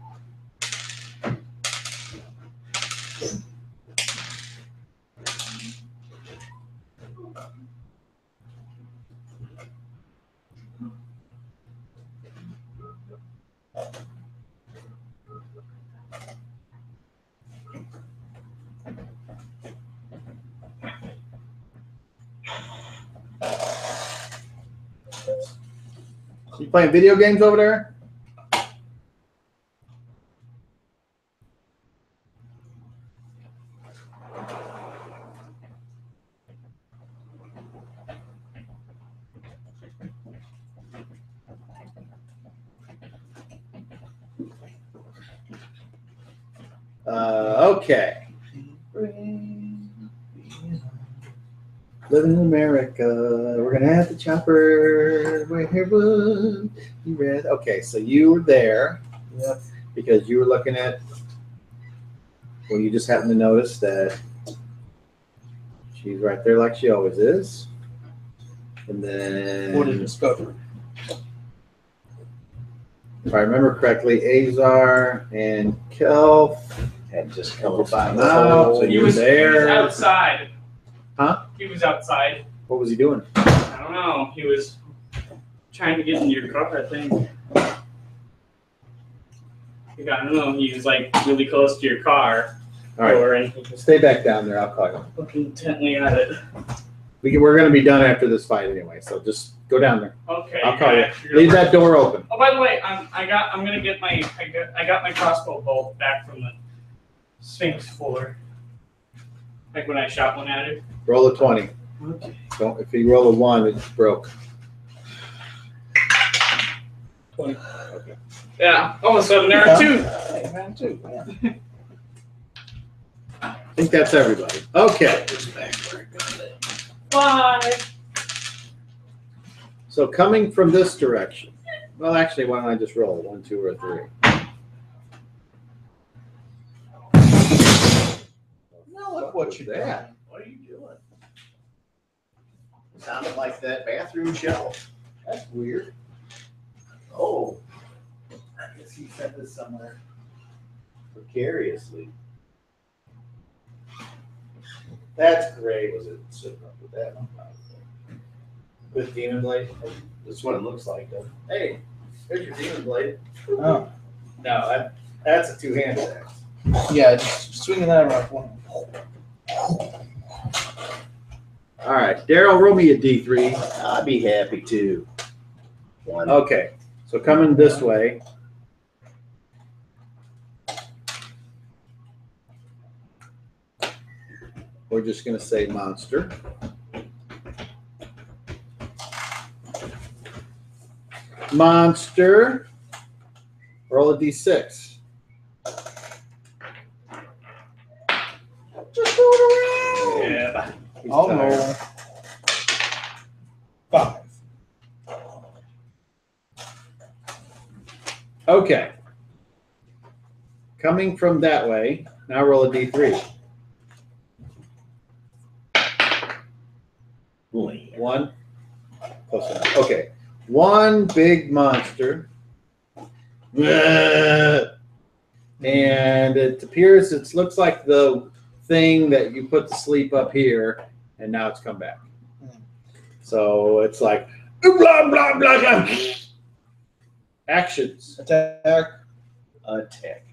S1: You playing video games over there? Okay. Living in America, we're gonna have the chopper. Okay, so you were there.
S3: Yep.
S1: Because you were looking at Well, you just happen to notice that she's right there like she always is. And then,
S3: What did discover?
S1: if I remember correctly, Azar and Kelf
S5: Had just come
S1: just
S5: by
S1: come
S5: the
S1: out.
S5: hole.
S1: So
S2: He
S1: you were
S2: was
S1: there.
S2: outside.
S1: Huh?
S2: He was outside.
S1: What was he doing?
S2: I don't know. He was trying to get in your car, I think. I don't know. He was like really close to your car
S1: All right.
S2: door, and he was
S1: Stay back down there. I'll call you.
S2: looking intently at it.
S1: We're going to be done after this fight anyway, so just go down there.
S2: Okay.
S1: I'll call you.
S2: you're
S1: Leave
S2: gonna-
S1: that door open.
S2: Oh, by the way, I'm gonna get I got my crossbow bolt back from the Sphinx floor. Like when I shot one at it.
S1: Roll a 20.
S2: Okay.
S1: Don't, if you roll a 1, it's broke.
S2: 20. Okay. Yeah. All of a sudden there are two.
S3: Hey, man, too. Yeah.
S1: I think that's everybody. Okay.
S2: Bye.
S1: So coming from this direction. Well, actually, why don't I just roll 1, 2, or 3?
S3: Now look what you're
S1: that?
S3: doing.
S5: What are you doing? Sounded like that bathroom shelf.
S1: That's weird.
S5: Oh,
S1: I guess he said this somewhere.
S5: precariously.
S1: That's great. Was it sitting up with that? With Demon Blade?
S5: That's what it looks like, though.
S1: Hey, there's your Demon Blade.
S3: Oh.
S1: No, that's a two-handed axe.
S3: Yeah, just swinging that around one.
S1: All right, Daryl, roll me a D3.
S5: I'd be happy to. One.
S1: Okay, so coming this way. We're just going to say monster. Monster. Roll a D6.
S5: Just roll it around.
S2: Yeah.
S1: He's
S3: I'll
S1: tired.
S3: roll 5.
S1: Okay. Coming from that way, now roll a D3. 1. Close enough. Okay. One big monster. And it appears, it looks like the thing that you put to sleep up here, and now it's come back. So it's like, blah, blah, blah, blah. Actions.
S3: Attack.
S5: Attack.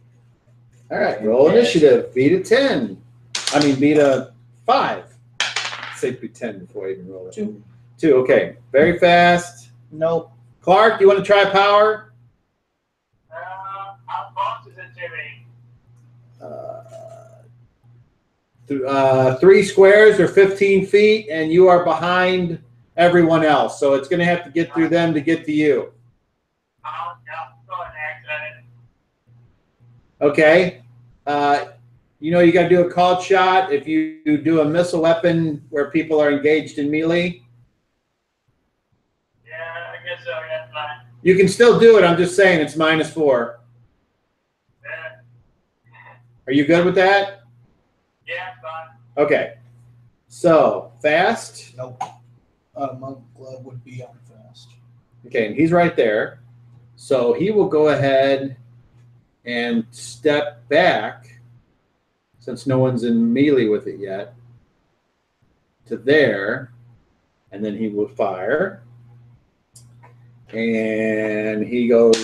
S1: All right, roll initiative. Beat a 10. Beat a 5. Say beat 10 before I even roll it.
S3: 2.
S1: 2, okay. Very fast.
S3: Nope.
S1: Clark, you want to try power?
S4: How close is it to me?
S1: 3 squares or 15 feet, and you are behind everyone else. So it's going to have to get through them to get to you.
S4: Yeah, go ahead and act at it.
S1: Okay. You got to do a called shot if you do a missile weapon where people are engaged in melee.
S4: Yeah, I guess so. That's fine.
S1: You can still do it. I'm just saying it's -4.
S4: Yeah,
S1: Are you good with that?
S4: yeah, it's fine.
S1: Okay. So fast.
S3: Nope. Monk glove would be on fast.
S1: Okay, and he's right there. So he will go ahead and step back, since no one's in melee with it yet, to there, and then he will fire. And he goes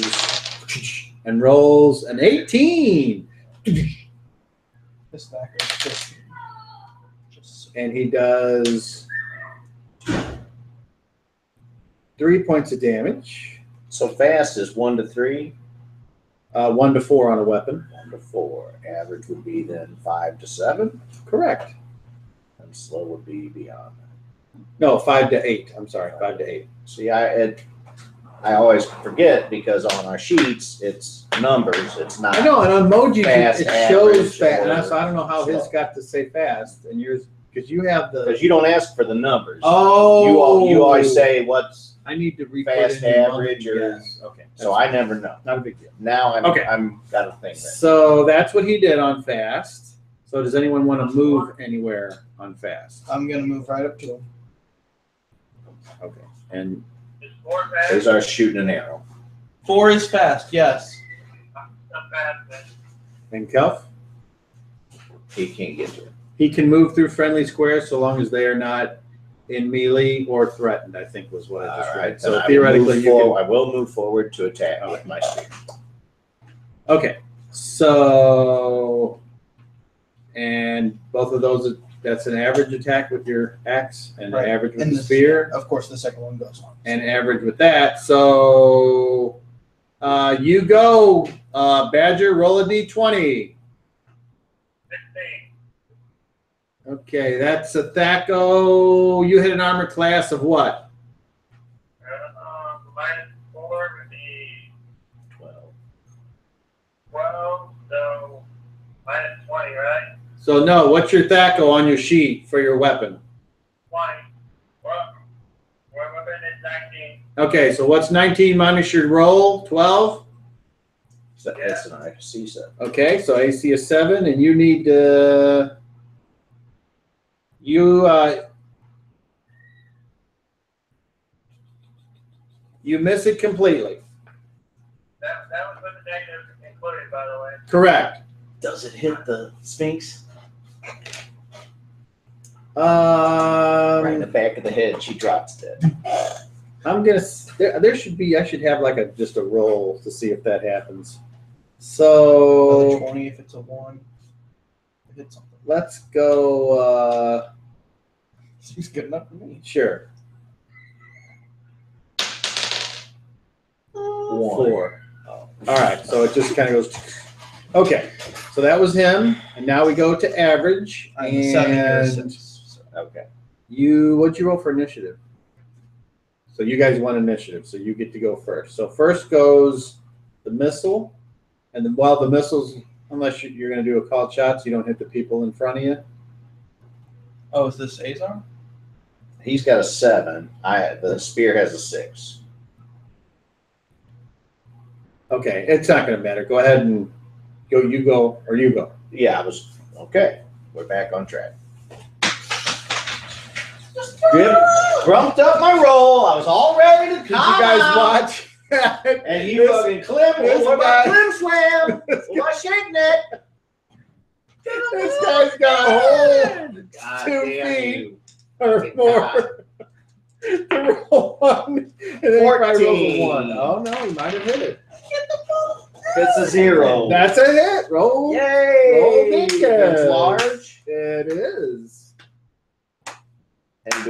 S1: and rolls an 18.
S3: This back is 15.
S1: And he does 3 points of damage.
S5: So fast is 1 to 3.
S1: 1 to 4 on a weapon.
S5: 1 to 4. Average would be then 5 to 7.
S1: Correct.
S5: And slow would be beyond that.
S1: No, 5 to 8. I'm sorry, 5 to 8.
S5: See, I always forget because on our sheets it's numbers. It's not.
S1: I know, and on Moji
S5: Fast,
S1: it shows
S5: average,
S1: fast.
S5: or
S1: So I don't know how his
S5: slow.
S1: got to say fast, and yours because you have the.
S5: Because you don't ask for the numbers.
S1: Oh,
S5: You always say what's.
S1: I need to re
S5: fast, average, or-
S1: yes. Okay.
S5: So I never know.
S1: Not a big deal.
S5: Now
S1: Okay.
S5: I'm got a thing there.
S1: So that's what he did on fast. So does anyone want to move anywhere on fast?
S3: I'm gonna move right up to him.
S1: Okay. And
S4: Is 4 fast?
S5: There's our shooting an arrow.
S3: 4 is fast, yes.
S4: Not fast, then.
S1: and Kelf?
S5: He can't get to it.
S1: He can move through friendly squares so long as they are not in melee or threatened, I think was what I just read.
S5: then
S1: So
S5: I
S1: theoretically, you can.
S5: I will move forward to attack with my spear.
S1: Okay, so and both of those, that's an average attack with your axe and
S3: Right.
S1: average with
S3: And
S1: the
S3: the-
S1: spear
S3: Of course, the second one goes on.
S1: and average with that. So you go, Badger, roll a d20.
S4: 16.
S1: Okay, that's a Thaco. You hit an armor class of what?
S4: -4 would be
S5: 12.
S4: 12, so -20, right?
S1: So no, what's your Thaco on your sheet for your weapon?
S4: 20. Well, my weapon is 19.
S1: Okay, so what's 19 minus your roll? 12?
S5: So that's an IC set.
S1: Okay, so AC is 7, and you need you miss it completely.
S4: That was with the negative included, by the way.
S1: Correct.
S5: Does it hit the Sphinx? Right in the back of the head, she drops dead.
S1: I'm gonna. There should be. I should have like just a roll to see if that happens.
S3: Another
S1: So
S3: 20 if it's a 1. If it's something.
S1: let's go.
S3: Seems good enough for me.
S1: Sure. 4.
S5: Oh.
S1: All right, so it just kind of goes. Okay, so that was him, and now we go to average.
S3: I'm a 7 you're a
S1: And
S3: 6.
S5: Okay.
S1: what'd you roll for initiative? So you guys want initiative, so you get to go first. So first goes the missile, and then while the missiles, unless you're going to do a called shot, so you don't hit the people in front of you.
S3: Oh, is this Azar?
S5: He's got a 7. The spear has a 6.
S1: Okay, it's not going to matter. Go ahead and go. You go, or you go.
S5: Yeah, I was okay. We're back on track. Grumped up my roll. I was all ready to
S1: Did you guys watch?
S5: And you fucking Clem.
S1: this
S5: What about
S1: guy-
S5: Clem Slam? What about shaking it?
S1: This guy's got a whole
S5: God
S1: 2
S5: damn
S1: feet
S5: you.
S1: or more to roll one, and then he probably rolls a
S5: 14.
S1: 1. Oh no, he might have hit it.
S5: It's a 0.
S1: That's a hit. Roll.
S5: Yay!
S1: Roll the
S5: It's
S1: cash.
S5: large.
S1: It is.
S5: And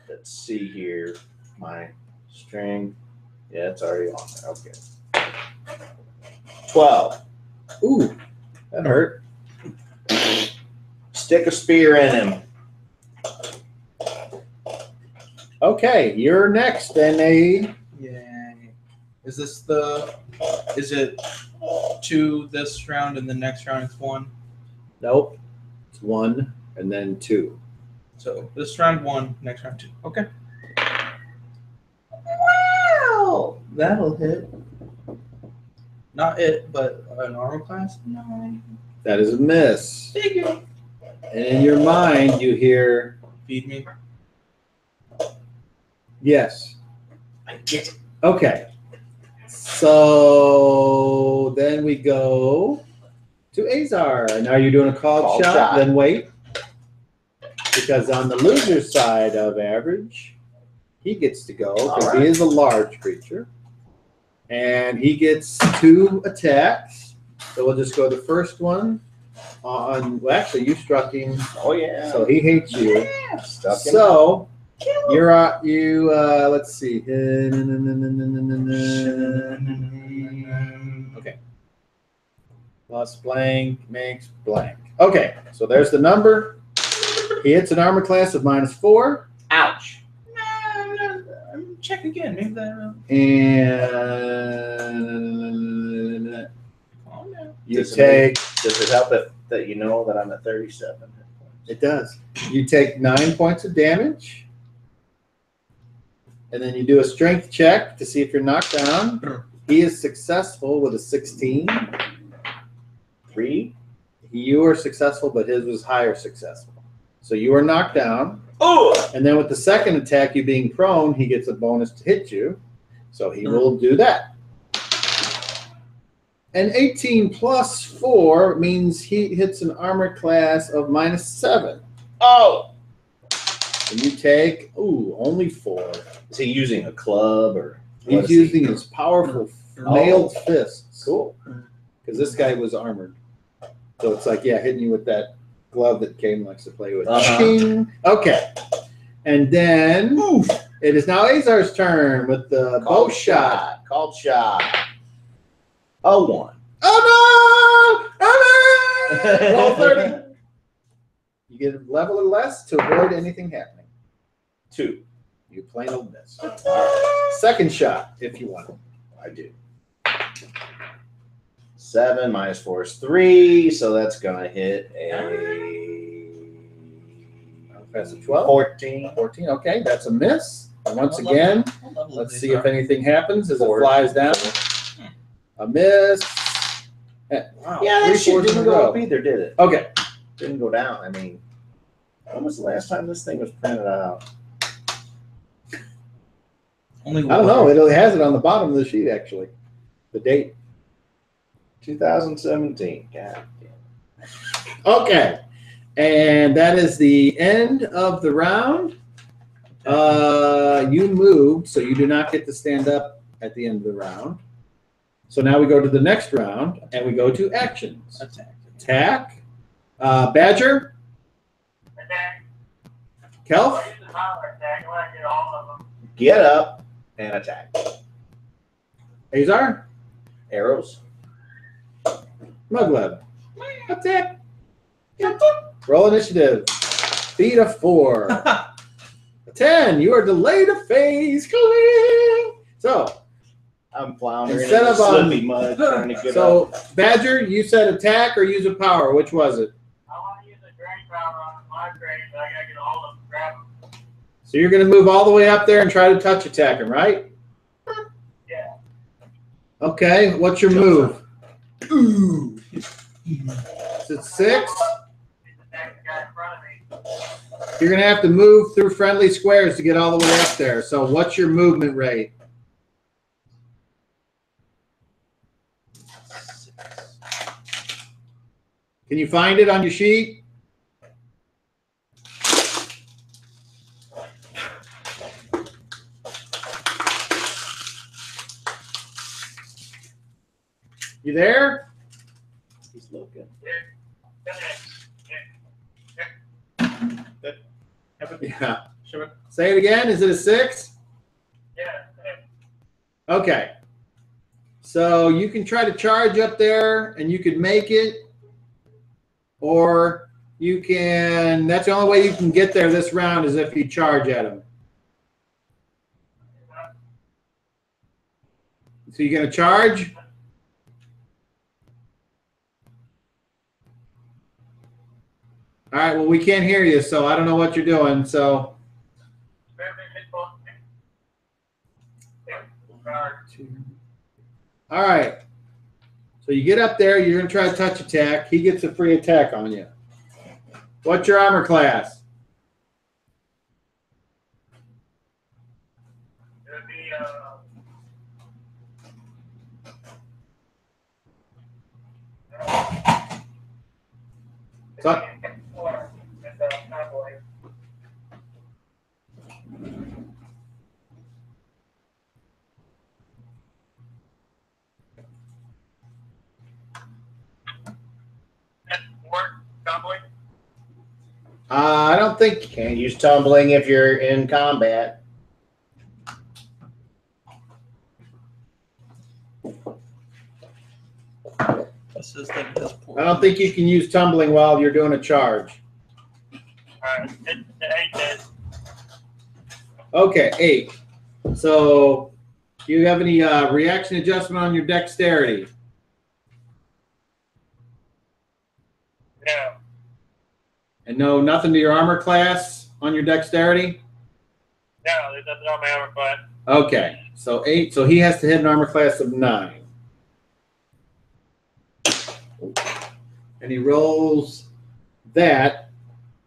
S5: let's see here, my string. Yeah, it's already on there. Okay. 12.
S1: Ooh, that hurt.
S5: Stick a spear in him.
S1: Okay, you're next, NA.
S3: Yay. Is it 2 this round and the next round it's 1?
S1: Nope. It's 1 and then 2.
S3: So this round 1, next round 2. Okay.
S5: Wow!
S3: That'll hit. Not it, but an armor class? 9.
S1: That is a miss.
S3: Figure.
S1: And in your mind, you hear,
S3: Feed me.
S1: yes.
S5: I get it.
S1: Okay. So then we go to Azar. Now you're doing a called
S5: Called
S1: shot,
S5: shot.
S1: then wait. Because on the loser side of average, he gets to go because
S5: All right.
S1: he is a large creature. And he gets 2 attacks. So we'll just go the first one on, well, actually, you struck him,
S5: Oh, yeah.
S1: so he hates you.
S5: Yeah, stuck him.
S1: So you're let's see. Okay. Plus blank makes blank. Okay, so there's the number. He hits an armor class of -4.
S5: Ouch.
S3: Check again. Maybe that.
S1: And
S3: Oh no.
S1: you
S5: Does it help that you know that I'm at 37 hit points?
S1: it does. You take 9 points of damage. And then you do a strength check to see if you're knocked down. He is successful with a 16.
S5: 3.
S1: You were successful, but his was higher successful. So you were knocked down.
S2: Oh!
S1: And then with the second attack, you being prone, he gets a bonus to hit you. So he will do that. And 18 plus 4 means he hits an armor class of -7.
S2: Oh!
S1: And you take, only 4.
S5: Is he using a club or? what
S1: He's
S5: is he
S1: using
S5: doing?
S1: his powerful
S5: Oh.
S1: mailed fists.
S5: Cool.
S1: Because this guy was armored. So it's like, yeah, hitting you with that glove that Kane likes to play with.
S5: Uh-huh.
S1: Ching. Okay. And then it is now Azar's turn with the bow shot.
S5: Called shot. A 1.
S1: Oh no! Oh no! Roll 30. You get a level or less to avoid anything happening.
S5: 2.
S1: You plain old miss. Second shot, if you want.
S5: I do. 7 minus 4 is 3, so that's gonna hit
S1: That's a 12.
S5: 14.
S1: 14. Okay, that's a miss. And once
S3: What
S1: again,
S3: What level
S1: let's
S3: is
S1: see
S3: these
S1: if anything happens as it
S5: 4.
S1: flies down. A miss. Wow.
S5: Yeah,
S1: 3
S5: that shit
S1: 4s in
S5: didn't
S1: a
S5: go
S1: row.
S5: up either, did it?
S1: Okay.
S5: Didn't go down. I mean, when was the last time this thing was printed out?
S3: Only
S1: I don't know. It has it on the bottom of the sheet, actually. The date.
S5: 2017. God damn.
S1: Okay. And that is the end of the round. You moved, so you do not get to stand up at the end of the round. So now we go to the next round, and we go to actions. Attack. Badger.
S4: Attack.
S1: Kelf.
S4: Use the power attack. I want to get all of them.
S5: Get up and attack.
S1: Azar.
S5: Arrows.
S1: Mugweb. Attack. Roll initiative. Beat a 4. A 10. You are delayed a phase. So,
S5: I'm floundering
S1: Instead
S5: in the
S1: of on-
S5: slippy mud trying to get up.
S1: so Badger, you said attack or use a power. Which was it?
S4: I want to use a drain power on my drain, but I got to get all of them. Grab them.
S1: So you're going to move all the way up there and try to touch attack him, right?
S4: Yeah.
S1: Okay. What's your move? Ooh. Is it 6?
S4: Attack the guy in front of me.
S1: You're going to have to move through friendly squares to get all the way up there. So what's your movement rate? Can you find it on your sheet? You there?
S5: He's looking.
S1: Yeah. Say it again. Is it a 6?
S4: Yeah.
S1: Okay. So you can try to charge up there and you could make it, or you can, that's the only way you can get there this round is if you charge at him. So you're going to charge? All right, well, we can't hear you, so I don't know what you're doing. So, all right. So you get up there, you're going to try to touch attack. He gets a free attack on you. What's your armor class?
S4: It would be
S1: So, I don't think.
S5: Can't use tumbling if you're in combat.
S3: What's this thing? This poor
S1: I don't think you can use tumbling while you're doing a charge. Okay, 8. So, do you have any reaction adjustment on your dexterity?
S4: No.
S1: And no, nothing to your armor class on your dexterity?
S4: No, there's nothing on my armor class.
S1: Okay, so 8. So he has to hit an armor class of 9. and he rolls that.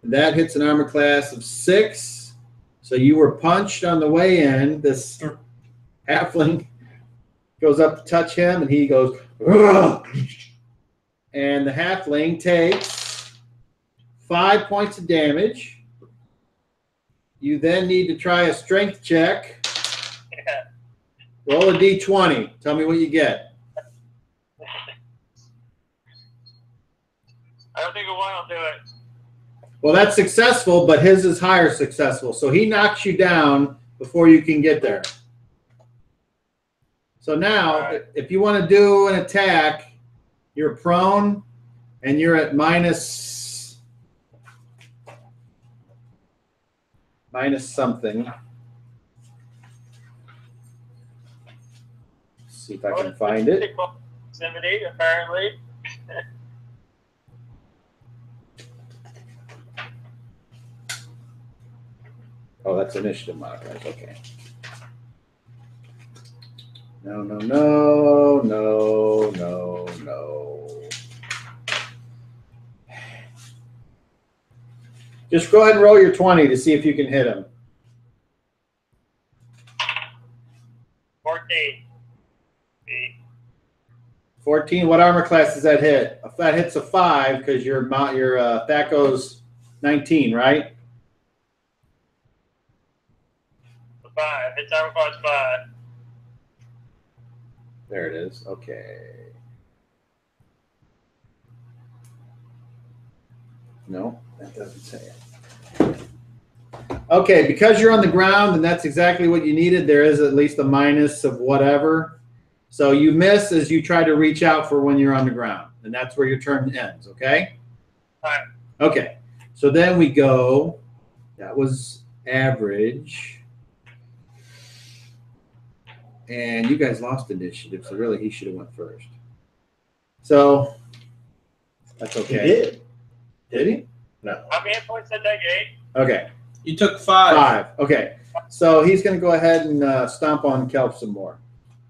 S1: That hits an armor class of 6. So you were punched on the way in. This halfling goes up to touch him, and he goes, ugh! And the halfling takes 5 points of damage. You then need to try a strength check.
S4: Yeah.
S1: Roll a d20. Tell me what you get.
S4: I don't think a 1 will do it.
S1: Well, that's successful, but his is higher successful. So he knocks you down before you can get there. So now, if you want to do an attack, you're prone, and you're at minus something. Let's see if I can find it.
S4: Proximity, apparently.
S1: Oh, that's initiative modifiers. Okay. No. Just go ahead and roll your 20 to see if you can hit him.
S4: 14.
S1: 14. What armor class does that hit? If that hits a 5, because your Thaco's 19, right?
S4: 5. It's armor class 5.
S1: There it is. Okay. No, that doesn't say it. Okay, because you're on the ground and that's exactly what you needed, there is at least a minus of whatever. So you miss as you try to reach out for when you're on the ground. And that's where your turn ends, okay?
S4: All right.
S1: Okay, so then we go, that was average. And you guys lost initiative, so really he should have went first. So that's okay.
S5: He did.
S1: Did he?
S5: No.
S4: How many hit points did that gain?
S1: Okay.
S3: You took 5.
S1: 5. Okay. So he's going to go ahead and stomp on Kelp some more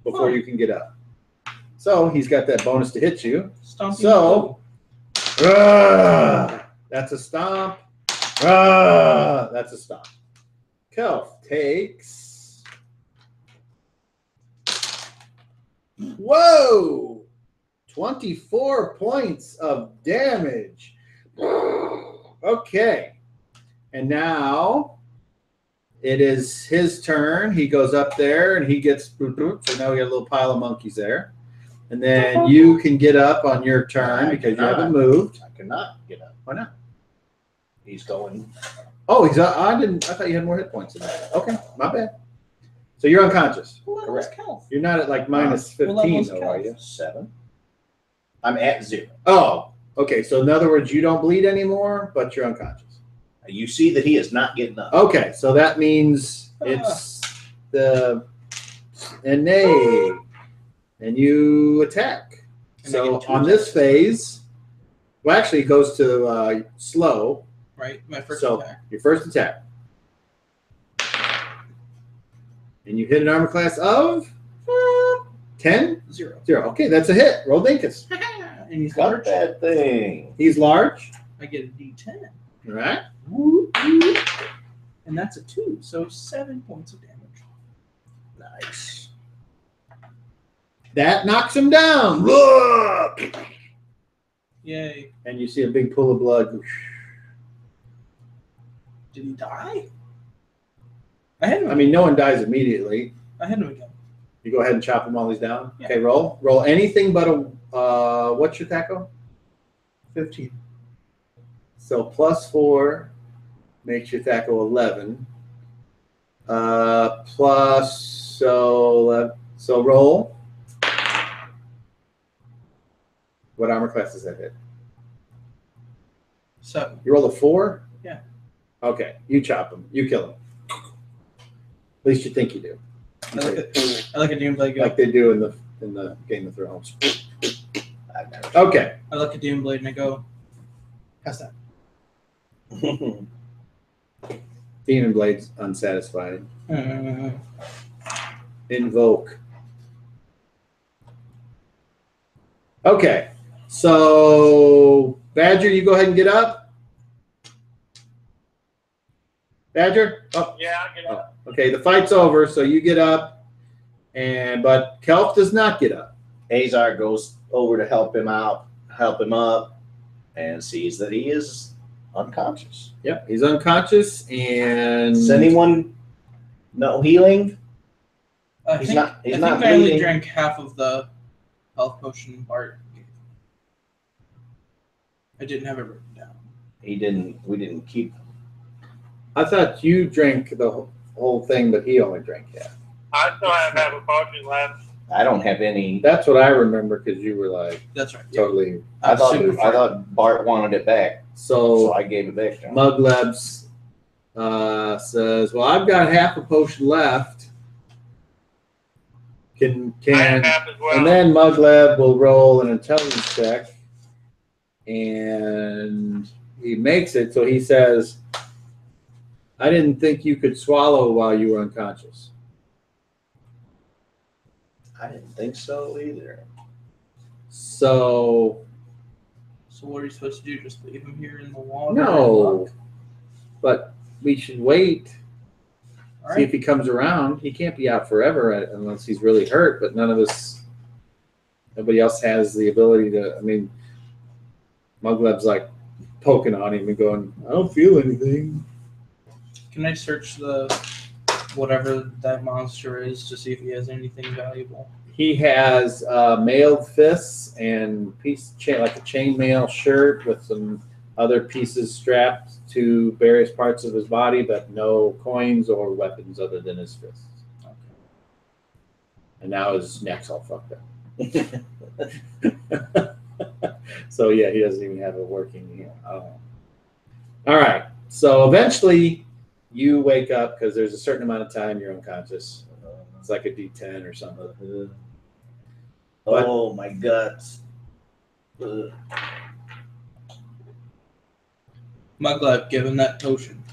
S1: before you can get up. So he's got that bonus to hit you.
S3: Stomping
S1: So that's a stomp. That's a stomp. Kelp takes. Whoa! 24 points of damage. Okay. And now it is his turn. He goes up there and he gets, so now we got a little pile of monkeys there. And then you can get up on your turn because you haven't moved.
S5: I cannot get up.
S1: Why not?
S5: He's going.
S1: Oh, I thought you had more hit points than that. Okay, my bad. So you're unconscious.
S5: Correct.
S1: You're not at like minus 15 though, are you?
S5: 7. I'm at 0.
S1: Oh, okay. So in other words, you don't bleed anymore, but you're unconscious.
S5: You see that he is not getting up.
S1: Okay, so that means it's the innate, and you attack.
S3: And
S1: So on this phase, well, actually, it goes to slow.
S3: Right, my first
S1: So
S3: attack.
S1: your first attack, and you hit an armor class of 10.
S3: 0.
S1: 0. Okay, that's a hit. Roll Dinkus.
S3: And he's
S5: Got
S3: large.
S5: that thing.
S1: He's large.
S3: I get a D10.
S1: All right.
S3: And that's a 2, so 7 points of damage.
S5: Nice.
S1: That knocks him down.
S3: Yay.
S1: And you see a big pool of blood.
S3: Did he die? I hit him.
S1: I mean, no one dies immediately.
S3: I hit him again.
S1: You go ahead and chop him while he's down.
S3: Yeah.
S1: Okay, roll. Roll anything but a, what's your Thaco?
S3: 15.
S1: So +4 makes your Thaco 11. So roll. What armor class does that hit?
S3: 7.
S1: You roll a 4?
S3: Yeah.
S1: Okay, you chop him. You kill him. At least you think you do.
S3: I like a Doomblade go.
S1: Like they do in the Game of Thrones.
S5: I've never.
S1: Okay.
S3: I like a Doomblade and I go, how's that?
S1: Demon Blade's unsatisfied. Invoke. Okay. So Badger, you go ahead and get up. Badger? Oh,
S4: Yeah, I'll get up.
S1: okay, the fight's over, so you get up, but Kelf does not get up.
S5: Azar goes over to help him out, help him up, and sees that he is unconscious.
S1: Yep, he's unconscious, and
S5: Does anyone know healing?
S3: I
S5: He's
S3: think,
S5: not- he's
S3: I
S5: not
S3: think I only
S5: bleeding.
S3: drank half of the health potion Bart gave. I didn't have it written down.
S5: We didn't keep.
S1: I thought you drank the whole thing, but he only drank half.
S4: I still have a potion left.
S5: I don't have any.
S1: That's what I remember because you were like
S3: That's right. Yeah.
S1: totally.
S5: I thought
S3: super
S5: I thought Bart wanted it back, so
S1: So
S5: I gave it back to him.
S1: Muglebs says, "Well, I've got half a potion left.
S4: I have
S1: Can
S4: half as well.
S1: and then Mugleb will roll an intelligence check, and he makes it. So he says, "I didn't think you could swallow while you were unconscious."
S5: I didn't think so either.
S1: So
S3: So what are you supposed to do? Just leave him here in the water?
S1: no, but we should wait.
S3: All
S1: See if
S3: right.
S1: he comes around. He can't be out forever unless he's really hurt. But nobody else has the ability to. I mean, Mugleb's like poking on him and going, "I don't feel anything."
S3: Can I search the whatever that monster is to see if he has anything valuable?
S1: He has mailed fists and like a chainmail shirt with some other pieces strapped to various parts of his body, but no coins or weapons other than his fists.
S3: Okay.
S1: And now his neck's all fucked up. So yeah, he doesn't even have a working. All right. So eventually, you wake up because there's a certain amount of time you're unconscious. It's like a D10 or something. But-
S5: Oh my guts. Ugh.
S3: Mugleb, give him that potion.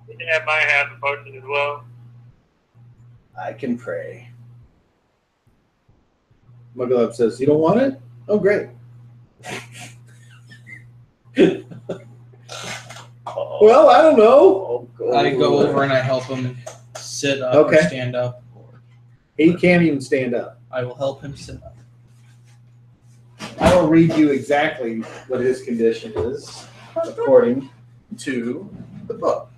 S4: Yeah, I might have a potion as well.
S5: I can pray.
S1: Mugleb says, "You don't want it? Oh, great." Well, I don't know.
S3: I go over and I help him sit up
S1: Okay.
S3: or stand up.
S1: He can't even stand up.
S3: I will help him sit up.
S1: I will read you exactly what his condition is according to the book.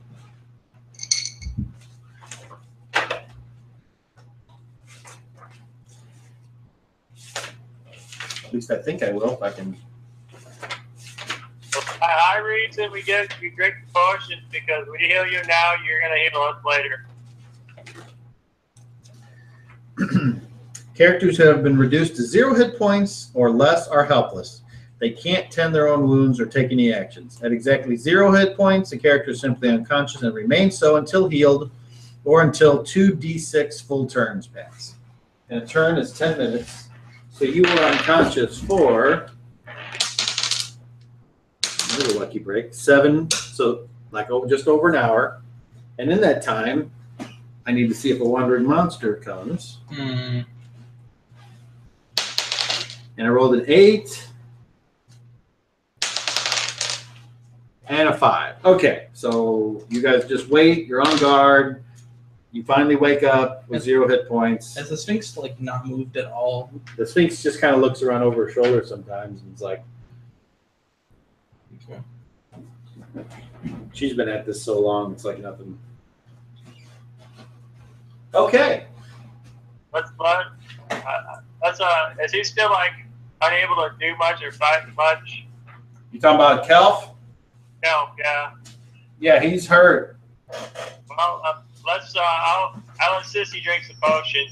S1: At least I think I will if I can.
S4: I read that we drink the potion because we heal you now, you're gonna heal us later.
S1: Characters who have been reduced to 0 hit points or less are helpless. They can't tend their own wounds or take any actions. At exactly 0 hit points, the character is simply unconscious and remains so until healed or until 2d6 full turns pass. And a turn is 10 minutes. So you were unconscious for, another lucky break, 7, so like just over an hour. And in that time, I need to see if a wandering monster comes. And I rolled an 8 and a 5. Okay, so you guys just wait. You're on guard. You finally wake up with 0 hit points.
S3: Has the Sphinx like not moved at all?
S1: The Sphinx just kind of looks around over her shoulder sometimes and it's like,
S3: Okay.
S1: she's been at this so long, it's like nothing. Okay.
S4: That's fun. Is he still like unable to do much or fight much?
S1: You talking about Kelf?
S4: No, yeah.
S1: Yeah, he's hurt.
S4: Well, I'll insist he drinks the potion.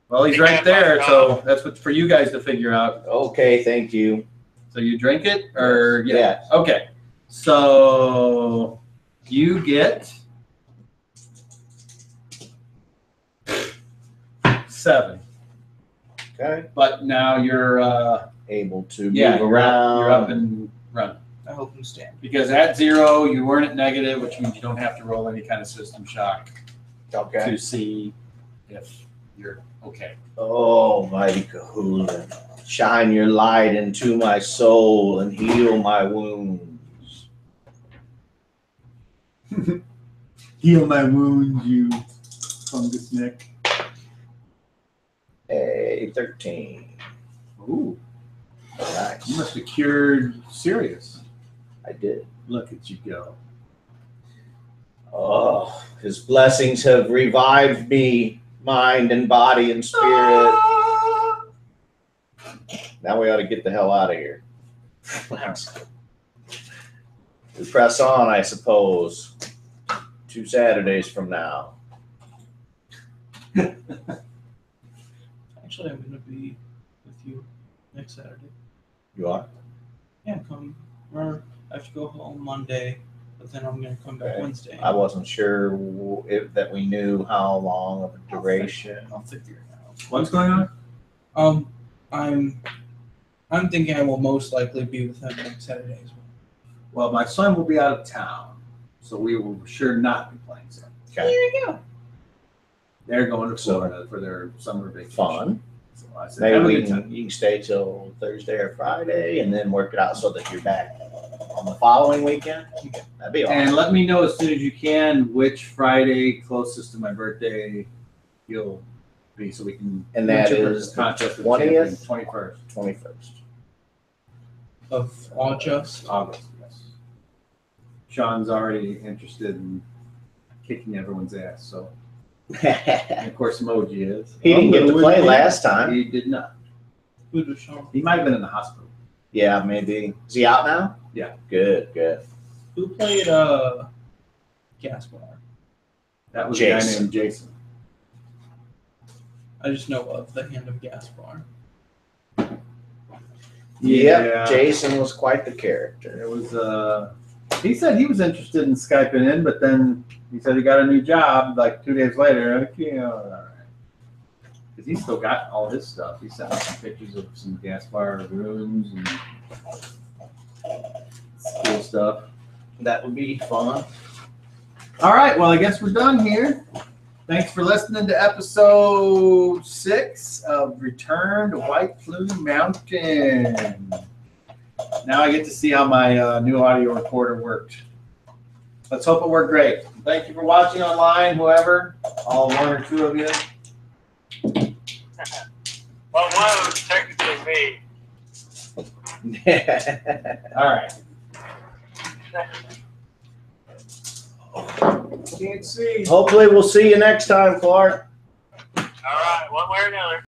S1: Well, he's right there, so that's what for you guys to figure out.
S5: Okay, thank you.
S1: So you drink it, or
S5: Yeah.
S1: Okay. So you get 7,
S5: Okay.
S1: but now you're
S5: Able to
S1: yeah,
S5: move
S1: you're
S5: around.
S1: up and run.
S3: I help him stand.
S1: Because at 0, you weren't at negative, which means you don't have to roll any kind of system shock
S5: Okay.
S1: to see if you're okay.
S5: Oh, mighty Kahuna. Shine your light into my soul and heal my wounds.
S1: Heal my wounds, you fungus neck.
S5: A 13.
S1: Ooh, you
S5: Nice.
S1: must have cured Sirius.
S5: I did.
S1: Look at you go.
S5: Oh, his blessings have revived me, mind and body and spirit. Now we ought to get the hell out of here. We press on, I suppose. 2 Saturdays from now.
S3: Actually, I'm gonna be with you next Saturday.
S5: You are?
S3: Yeah, come. Or I have to go home Monday, but then I'm gonna come back
S5: Okay.
S3: Wednesday.
S5: I wasn't sure if that we knew how long of a duration.
S3: I'll figure it out.
S1: What's going on?
S3: I'm thinking I will most likely be with him next Saturday as well.
S1: Well, my son will be out of town, so we will sure not be playing Saturday.
S5: Okay.
S3: There you go.
S1: They're going to Florida for their summer vacation.
S5: Fun.
S1: So I said,
S5: Maybe
S1: have a
S5: we
S1: good time.
S5: you can stay till Thursday or Friday and then work it out so that you're back on the following weekend. Okay. That'd be awesome.
S1: And let me know as soon as you can which Friday closest to my birthday you'll be, so we can.
S5: And that
S1: enter
S5: is the
S1: contest with
S5: 20th?
S1: 21st
S5: 21st.
S3: Of August.
S1: August. Yes. Sean's already interested in kicking everyone's ass. So, and of course, Emoji is.
S5: He didn't get to play last time.
S1: He did not.
S3: Who does Sean?
S1: He might have been in the hospital.
S5: Yeah, maybe. Is he out now?
S1: Yeah.
S5: Good, good.
S3: Who played Gaspar?
S1: That was a guy
S5: Jason.
S1: named Jason.
S3: I just know of the Hand of Gaspar.
S5: Yep, Jason was quite the character.
S1: It was. He said he was interested in Skyping in, but then he said he got a new job like 2 days later. Okay, all right. Because he's still got all his stuff. He sent me some pictures of some Gaspar runes and cool stuff.
S5: That would be fun.
S1: All right, well, I guess we're done here. Thanks for listening to episode 6 of Return to White Plume Mountain. Now I get to see how my new audio recorder worked. Let's hope it worked great. Thank you for watching online, whoever, all 1 or 2 of you.
S4: Well, one of them is technically me.
S1: All right. Can't see.
S5: Hopefully we'll see you next time, Clark.
S4: All right, one way or another.